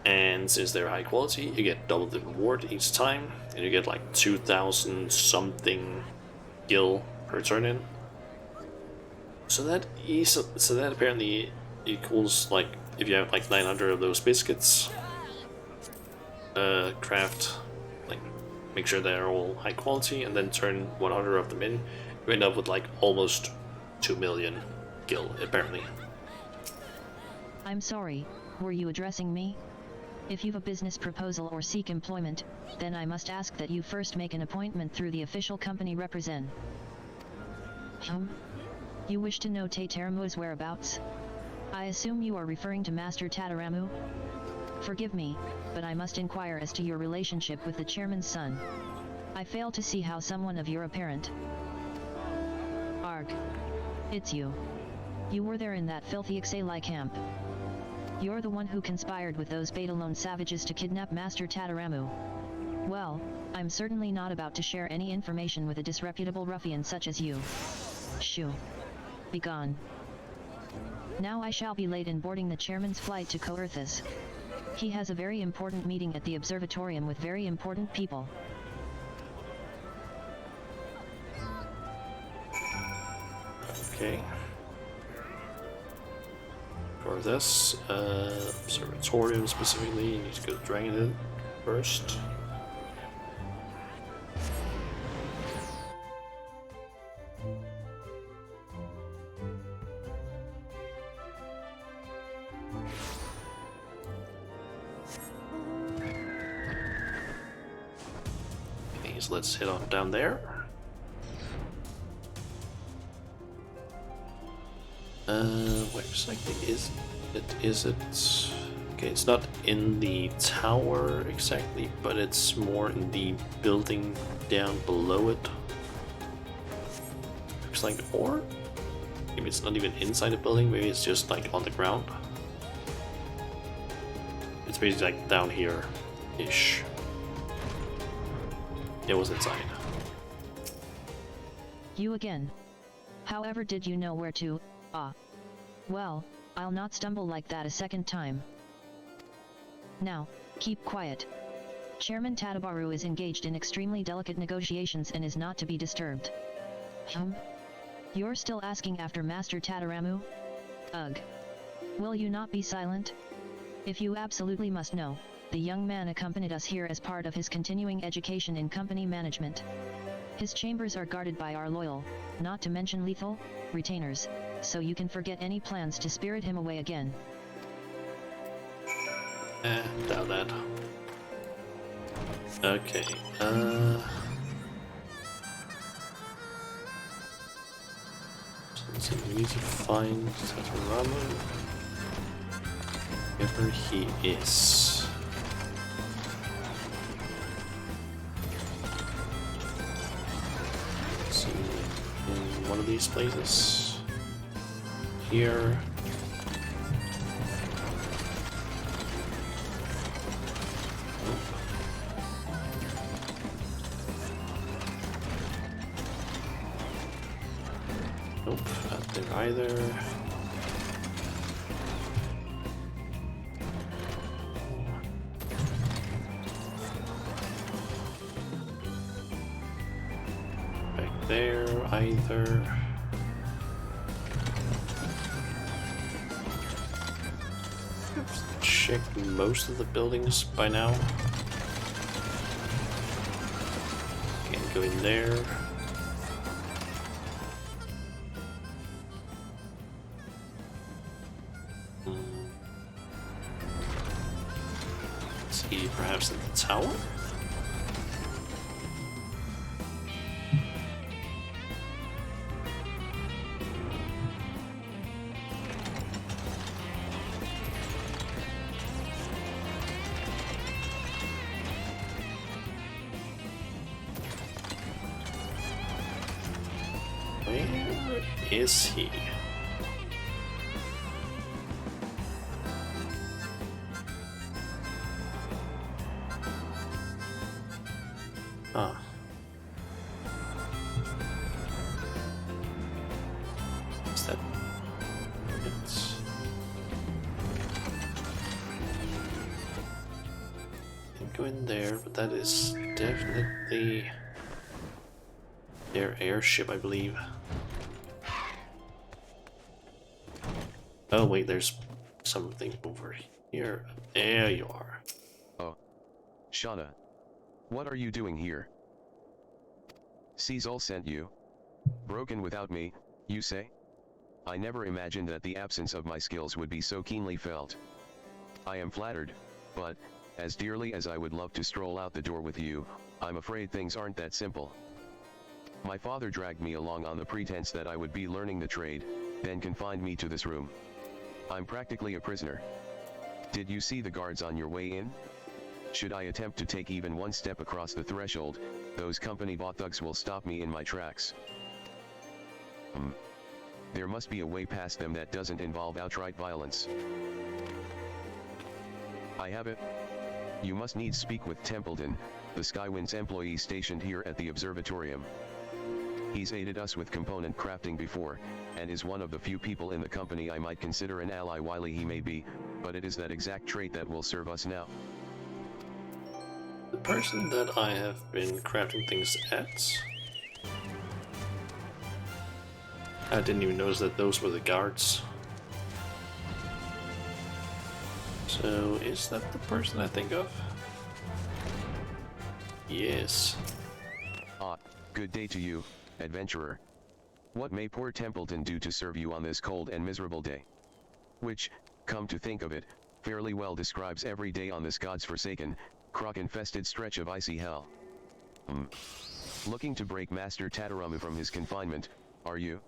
And since they're high quality, you get double the reward each time, and you get like 2,000 something gil per turn in. So that apparently equals, like, if you have like 900 of those biscuits, craft, like, make sure they're all high quality, and then turn 100 of them in, you end up with like almost 2 million gil, apparently. I'm sorry, were you addressing me? If you've a business proposal or seek employment, then I must ask that you first make an appointment through the official company represent. You wish to know Tataramu's whereabouts? I assume you are referring to Master Tataramu? Forgive me, but I must inquire as to your relationship with the chairman's son. I fail to see how someone of your apparent... Arg. It's you. You were there in that filthy XIV camp. You're the one who conspired with those Betalone savages to kidnap Master Tataramu. Well, I'm certainly not about to share any information with a disreputable ruffian such as you. Shoo. Begone. Now I shall be late in boarding the chairman's flight to Coerthas. He has a very important meeting at the observatorium with very important people. Okay. For this, observatorium specifically, you need to go to Dragon Head first. Okay, so let's head on down there. Where exactly is it? Okay, it's not in the tower exactly, but it's more in the building down below it. Looks like, or maybe it's not even inside the building, maybe it's just like on the ground. It's basically like down here-ish. It was inside. You again. However did you know where to, well, I'll not stumble like that a second time. Now, keep quiet. Chairman Tadabaru is engaged in extremely delicate negotiations and is not to be disturbed. You're still asking after Master Tataramu? Ugh. Will you not be silent? If you absolutely must know, the young man accompanied us here as part of his continuing education in company management. His chambers are guarded by our loyal, not to mention lethal, retainers, so you can forget any plans to spirit him away again. Doubt that. Okay, so we need to find Tataramu, wherever he is. Let's see. of these places. Here. Nope, not there either. Back there either. I've checked most of the buildings by now. Can't go in there. See, perhaps in the tower? Where is he? Ah. Is that it? Can go in there, but that is definitely their airship, I believe. Oh wait, there's something over here. There you are. Oh. Shauna. What are you doing here? Cecil sent you. Broken without me, you say? I never imagined that the absence of my skills would be so keenly felt. I am flattered, but, as dearly as I would love to stroll out the door with you, I'm afraid things aren't that simple. My father dragged me along on the pretense that I would be learning the trade, then confined me to this room. I'm practically a prisoner. Did you see the guards on your way in? Should I attempt to take even one step across the threshold, those company-bought thugs will stop me in my tracks. There must be a way past them that doesn't involve outright violence. I have it. You must needs speak with Templeton, the Skywind's employee stationed here at the observatorium. He's aided us with component crafting before, and is one of the few people in the company I might consider an ally wily he may be, but it is that exact trait that will serve us now. The person that I have been crafting things at. I didn't even notice that those were the guards. So, is that the person I think of? Yes. Ah, good day to you, adventurer. What may poor Templeton do to serve you on this cold and miserable day? Which, come to think of it, fairly well describes every day on this God's forsaken, croc-infested stretch of icy hell. Looking to break Master Tataramu from his confinement, are you?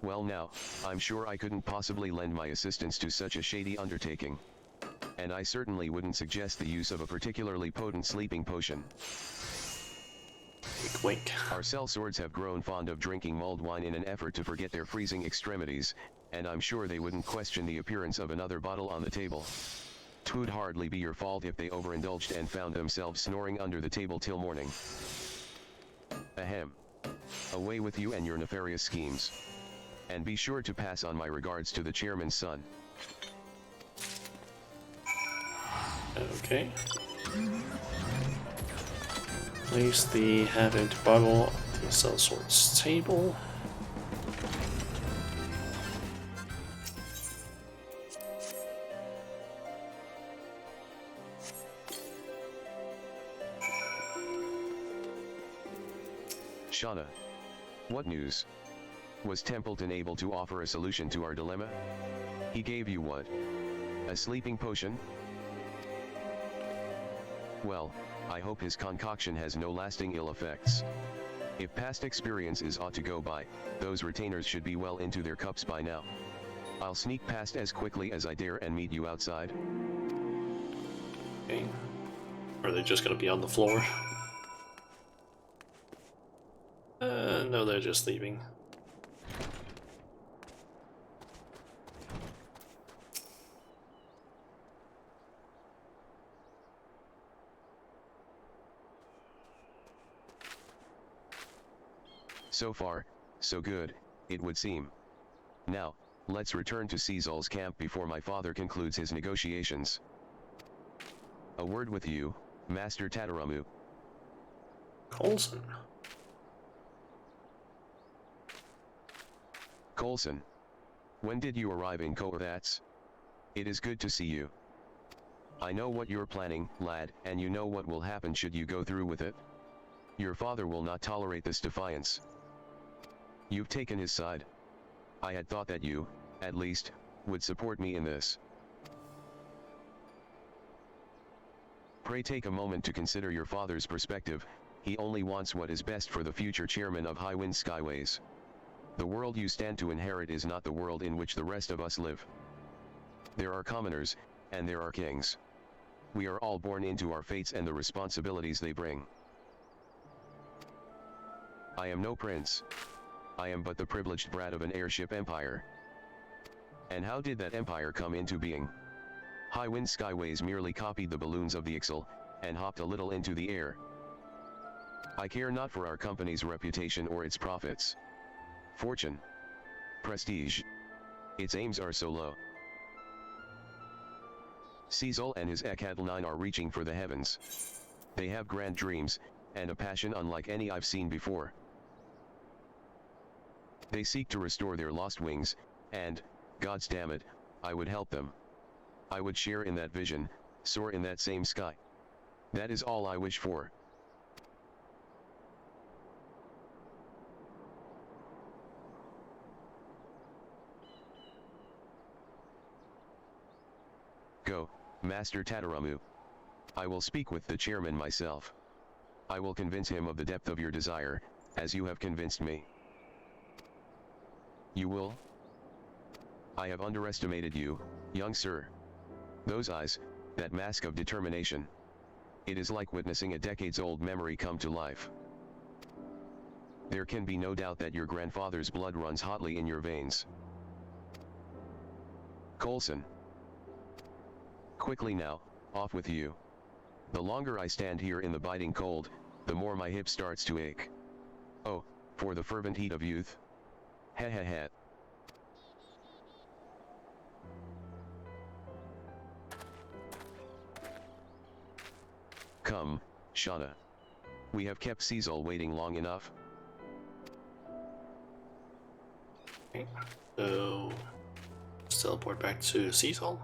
Well now, I'm sure I couldn't possibly lend my assistance to such a shady undertaking. And I certainly wouldn't suggest the use of a particularly potent sleeping potion. Wink, wink. Our sellswords have grown fond of drinking mulled wine in an effort to forget their freezing extremities, and I'm sure they wouldn't question the appearance of another bottle on the table. 'Twould hardly be your fault if they overindulged and found themselves snoring under the table till morning. Ahem. Away with you and your nefarious schemes. And be sure to pass on my regards to the chairman's son. Okay. Place the half-empty bottle on the sellsword's table. Shauna. What news? Was Templeton able to offer a solution to our dilemma? He gave you what? A sleeping potion? Well, I hope his concoction has no lasting ill effects. If past experience is ought to go by, those retainers should be well into their cups by now. I'll sneak past as quickly as I dare and meet you outside. Okay. Are they just gonna be on the floor? No, they're just leaving. So far, so good, it would seem. Now, let's return to Caesar's camp before my father concludes his negotiations. A word with you, Master Tataramu. Coulson. Coulson. When did you arrive in Kovacs? It is good to see you. I know what you're planning, lad, and you know what will happen should you go through with it. Your father will not tolerate this defiance. You've taken his side. I had thought that you, at least, would support me in this. Pray take a moment to consider your father's perspective. He only wants what is best for the future chairman of Highwind Skyways. The world you stand to inherit is not the world in which the rest of us live. There are commoners, and there are kings. We are all born into our fates and the responsibilities they bring. I am no prince. I am but the privileged brat of an airship empire. And how did that empire come into being? Highwind Skyways merely copied the balloons of the XIV, and hopped a little into the air. I care not for our company's reputation or its profits. Fortune. Prestige. Its aims are so low. Caesar and his XIV are reaching for the heavens. They have grand dreams, and a passion unlike any I've seen before. They seek to restore their lost wings, and, gods damn it, I would help them. I would share in that vision, soar in that same sky. That is all I wish for. Go, Master Tataramu. I will speak with the chairman myself. I will convince him of the depth of your desire, as you have convinced me. You will? I have underestimated you, young sir. Those eyes, that mask of determination. It is like witnessing a decades-old memory come to life. There can be no doubt that your grandfather's blood runs hotly in your veins. Coulson. Quickly now, off with you. The longer I stand here in the biting cold, the more my hip starts to ache. Oh, for the fervent heat of youth. Heh heh heh. Come, Shauna. We have kept Cecil waiting long enough. Okay. So, let's teleport back to Cecil.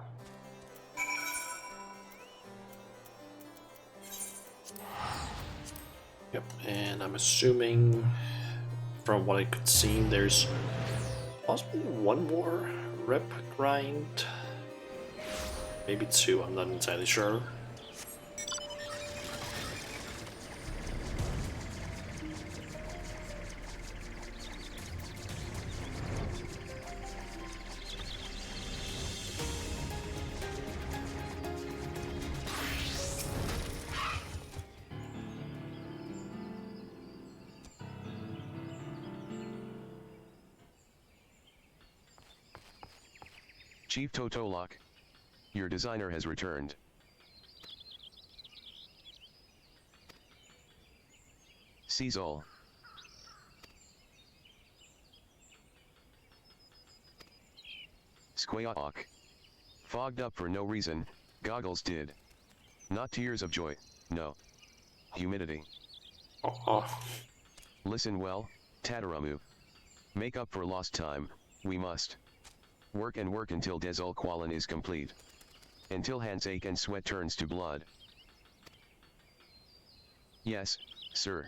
Yep, and I'm assuming from what I could see, there's possibly one more rep grind. Maybe two, I'm not entirely sure. Chief Totolok, your designer has returned. Cecil. Squaok. Fogged up for no reason, goggles did. Not tears of joy, no. Humidity. Listen well, Tataramu. Make up for lost time, we must. Work and work until Desul Qualan is complete. Until hands ache and sweat turns to blood. Yes, sir.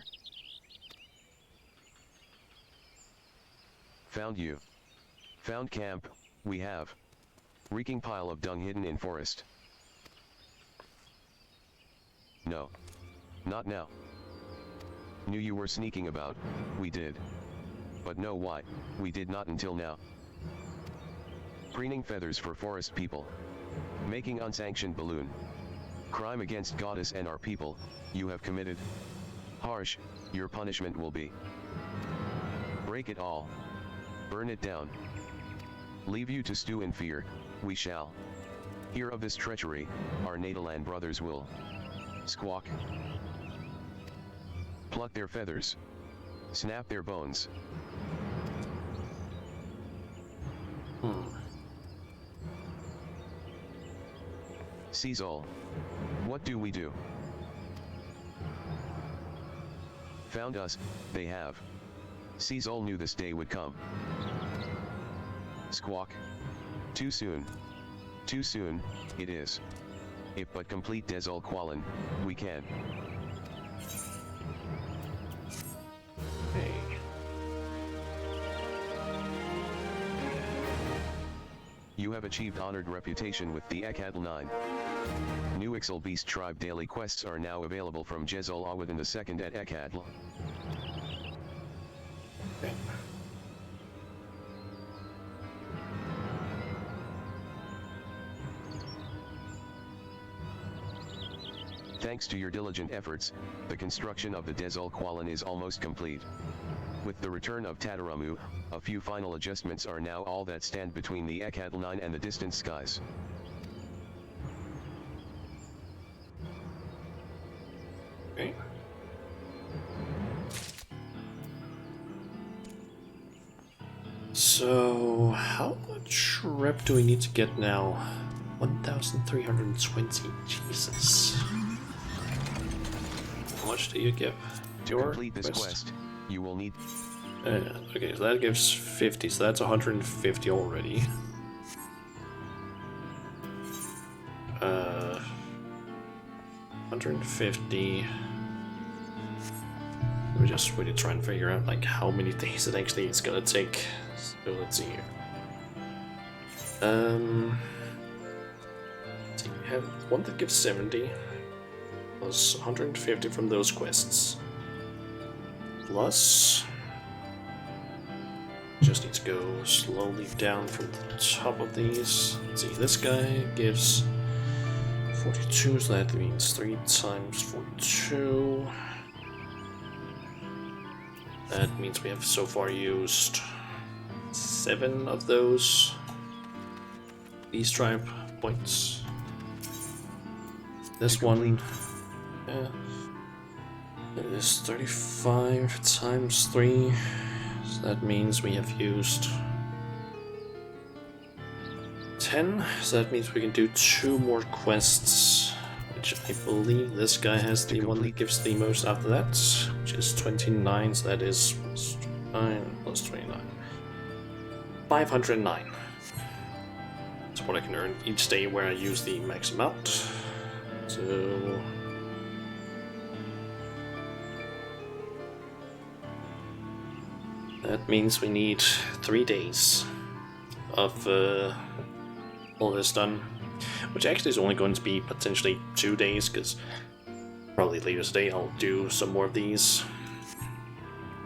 Found you. Found camp, we have. Reeking pile of dung hidden in forest. No. Not now. Knew you were sneaking about, we did. But know why, we did not until now. Preening feathers for forest people. Making unsanctioned balloon. Crime against goddess and our people, you have committed. Harsh, your punishment will be. Break it all. Burn it down. Leave you to stew in fear, we shall. Hear of this treachery, our Natalan brothers will. Squawk. Pluck their feathers. Snap their bones. Seize all. What do we do? Found us, they have. Seize all knew this day would come. Squawk. Too soon. Too soon, it is. If but complete des all qualen, we can. Hey. You have achieved honored reputation with the XIV. New Ixal Beast Tribe daily quests are now available from Jezal Awithin II at XIV. Okay. Thanks to your diligent efforts, the construction of the Desol Qualen is almost complete. With the return of Tataramu, a few final adjustments are now all that stand between the XIV and the distant skies. Okay. So, how much rep do we need to get now? 1,320. Jesus. How much do you give? To complete this quest, you will need... okay, so that gives 50, so that's 150 already. 150. We're just really trying to figure out like how many days it actually is gonna take. So let's see here. So we have one that gives 70, plus 150 from those quests. Plus, just need to go slowly down from the top of these. Let's see, this guy gives 42, so that means 3 times 42. That means we have so far used 7 of those Beast Tribe points. This one is 35 times 3, so that means we have used 10, so that means we can do 2 more quests, which I believe this guy has the one that gives the most after that, which is 29, so that is plus 9 plus 29. 509. That's what I can earn each day where I use the max amount. So... that means we need 3 days of all this done. Which actually is only going to be potentially 2 days, because probably later today I'll do some more of these.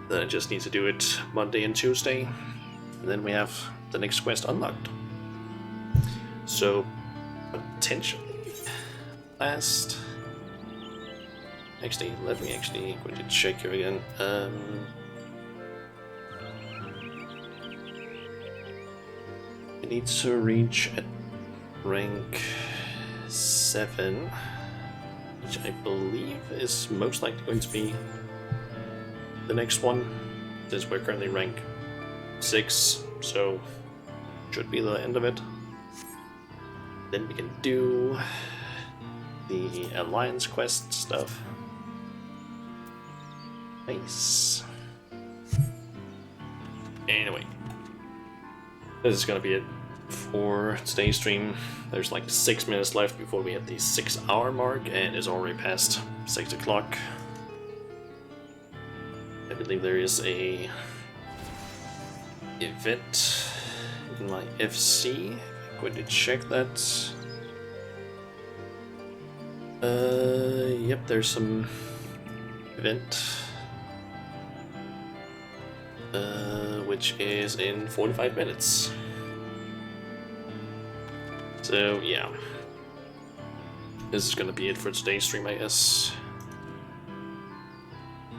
Then I just need to do it Monday and Tuesday. And then we have the next quest unlocked. So, potentially last... Actually, let me actually quickly check here again. I need to reach at rank 7, which I believe is most likely going to be the next one, since we're currently rank 6, so should be the end of it. Then we can do the Alliance quest stuff. Nice. Anyway, this is gonna be it for today's stream. There's like 6 minutes left before we hit the 6-hour mark, and it's already past 6 o'clock. I believe there is a event in my FC. I'm going to check that. Yep, there's some event. Which is in 45 minutes. So yeah, this is gonna be it for today's stream, I guess.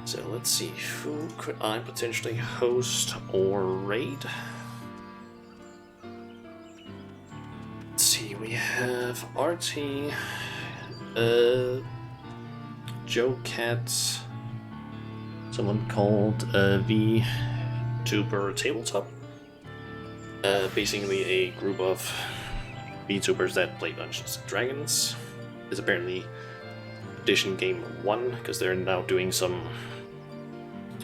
So let's see, who could I potentially host or raid? Let's see, we have RT, Joe Cat, someone called VTuber Tabletop. Basically a group of VTubers that play Dungeons and Dragons. It's apparently Edition Game 1, because they're now doing some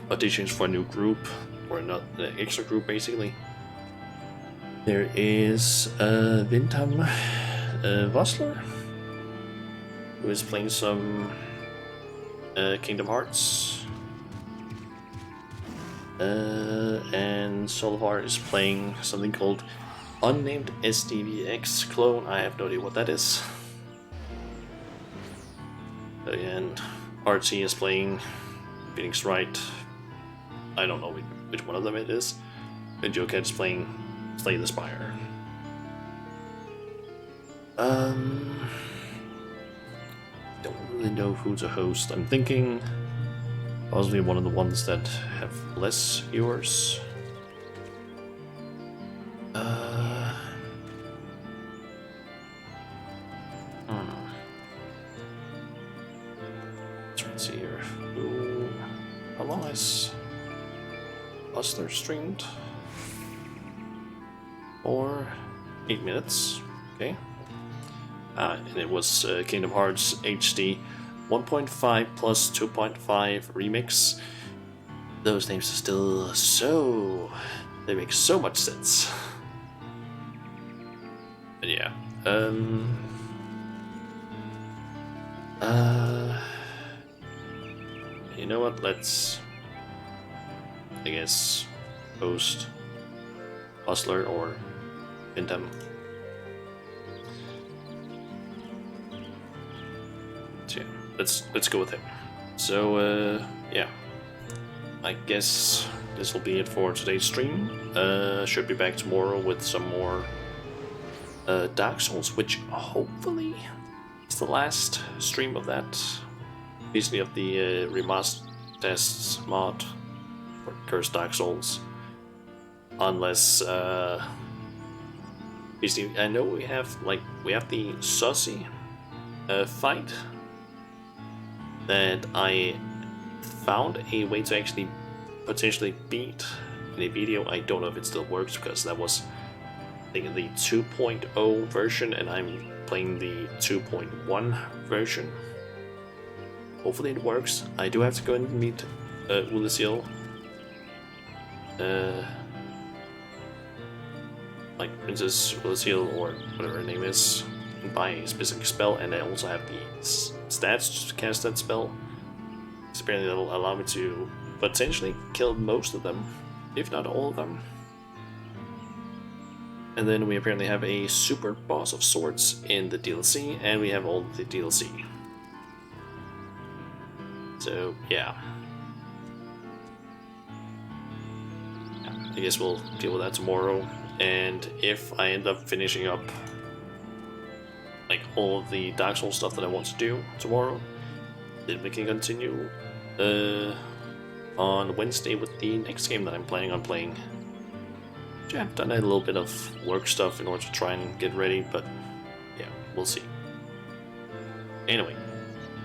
auditions for a new group, or not an extra group basically. There is Vintam Vossler, who is playing some Kingdom Hearts. And Solvar is playing something called Unnamed SDVX Clone. I have no idea what that is. And RT is playing Phoenix Wright. I don't know which one of them it is. And Jokat is playing Slay the Spire. Don't really know who to host. I'm thinking possibly one of the ones that have less viewers. Let's see here. How long has Hustler streamed? 8 minutes. Okay. And it was Kingdom Hearts HD 1.5 plus 2.5 remix. Those names are still so... they make so much sense. But yeah. You know what? Let's... I guess... host Hustler or Vintam. So yeah, let's go with him. So yeah, I guess this will be it for today's stream. Should be back tomorrow with some more Dark Souls, which hopefully is the last stream of that. Basically of the remastered tests mod for Cursed Dark Souls. Unless basically I know we have the Sussy fight that I found a way to actually potentially beat in a video. I don't know if it still works because that was I think the 2.0 version and I'm playing the 2.1 version. Hopefully it works. I do have to go and meet Ulyssil. Like Princess Ulyssil or whatever her name is, by a specific spell, and I also have the stats to cast that spell. So apparently that'll allow me to potentially kill most of them, if not all of them. And then we apparently have a super boss of sorts in the DLC, and we have all the DLC. So yeah. I guess we'll deal with that tomorrow. And if I end up finishing up like all of the Dark Souls stuff that I want to do tomorrow, then we can continue on Wednesday with the next game that I'm planning on playing. Yeah, I've done a little bit of work stuff in order to try and get ready, but yeah, we'll see. Anyway,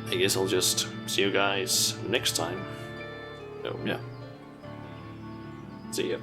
I guess I'll just see you guys next time. So yeah, see ya.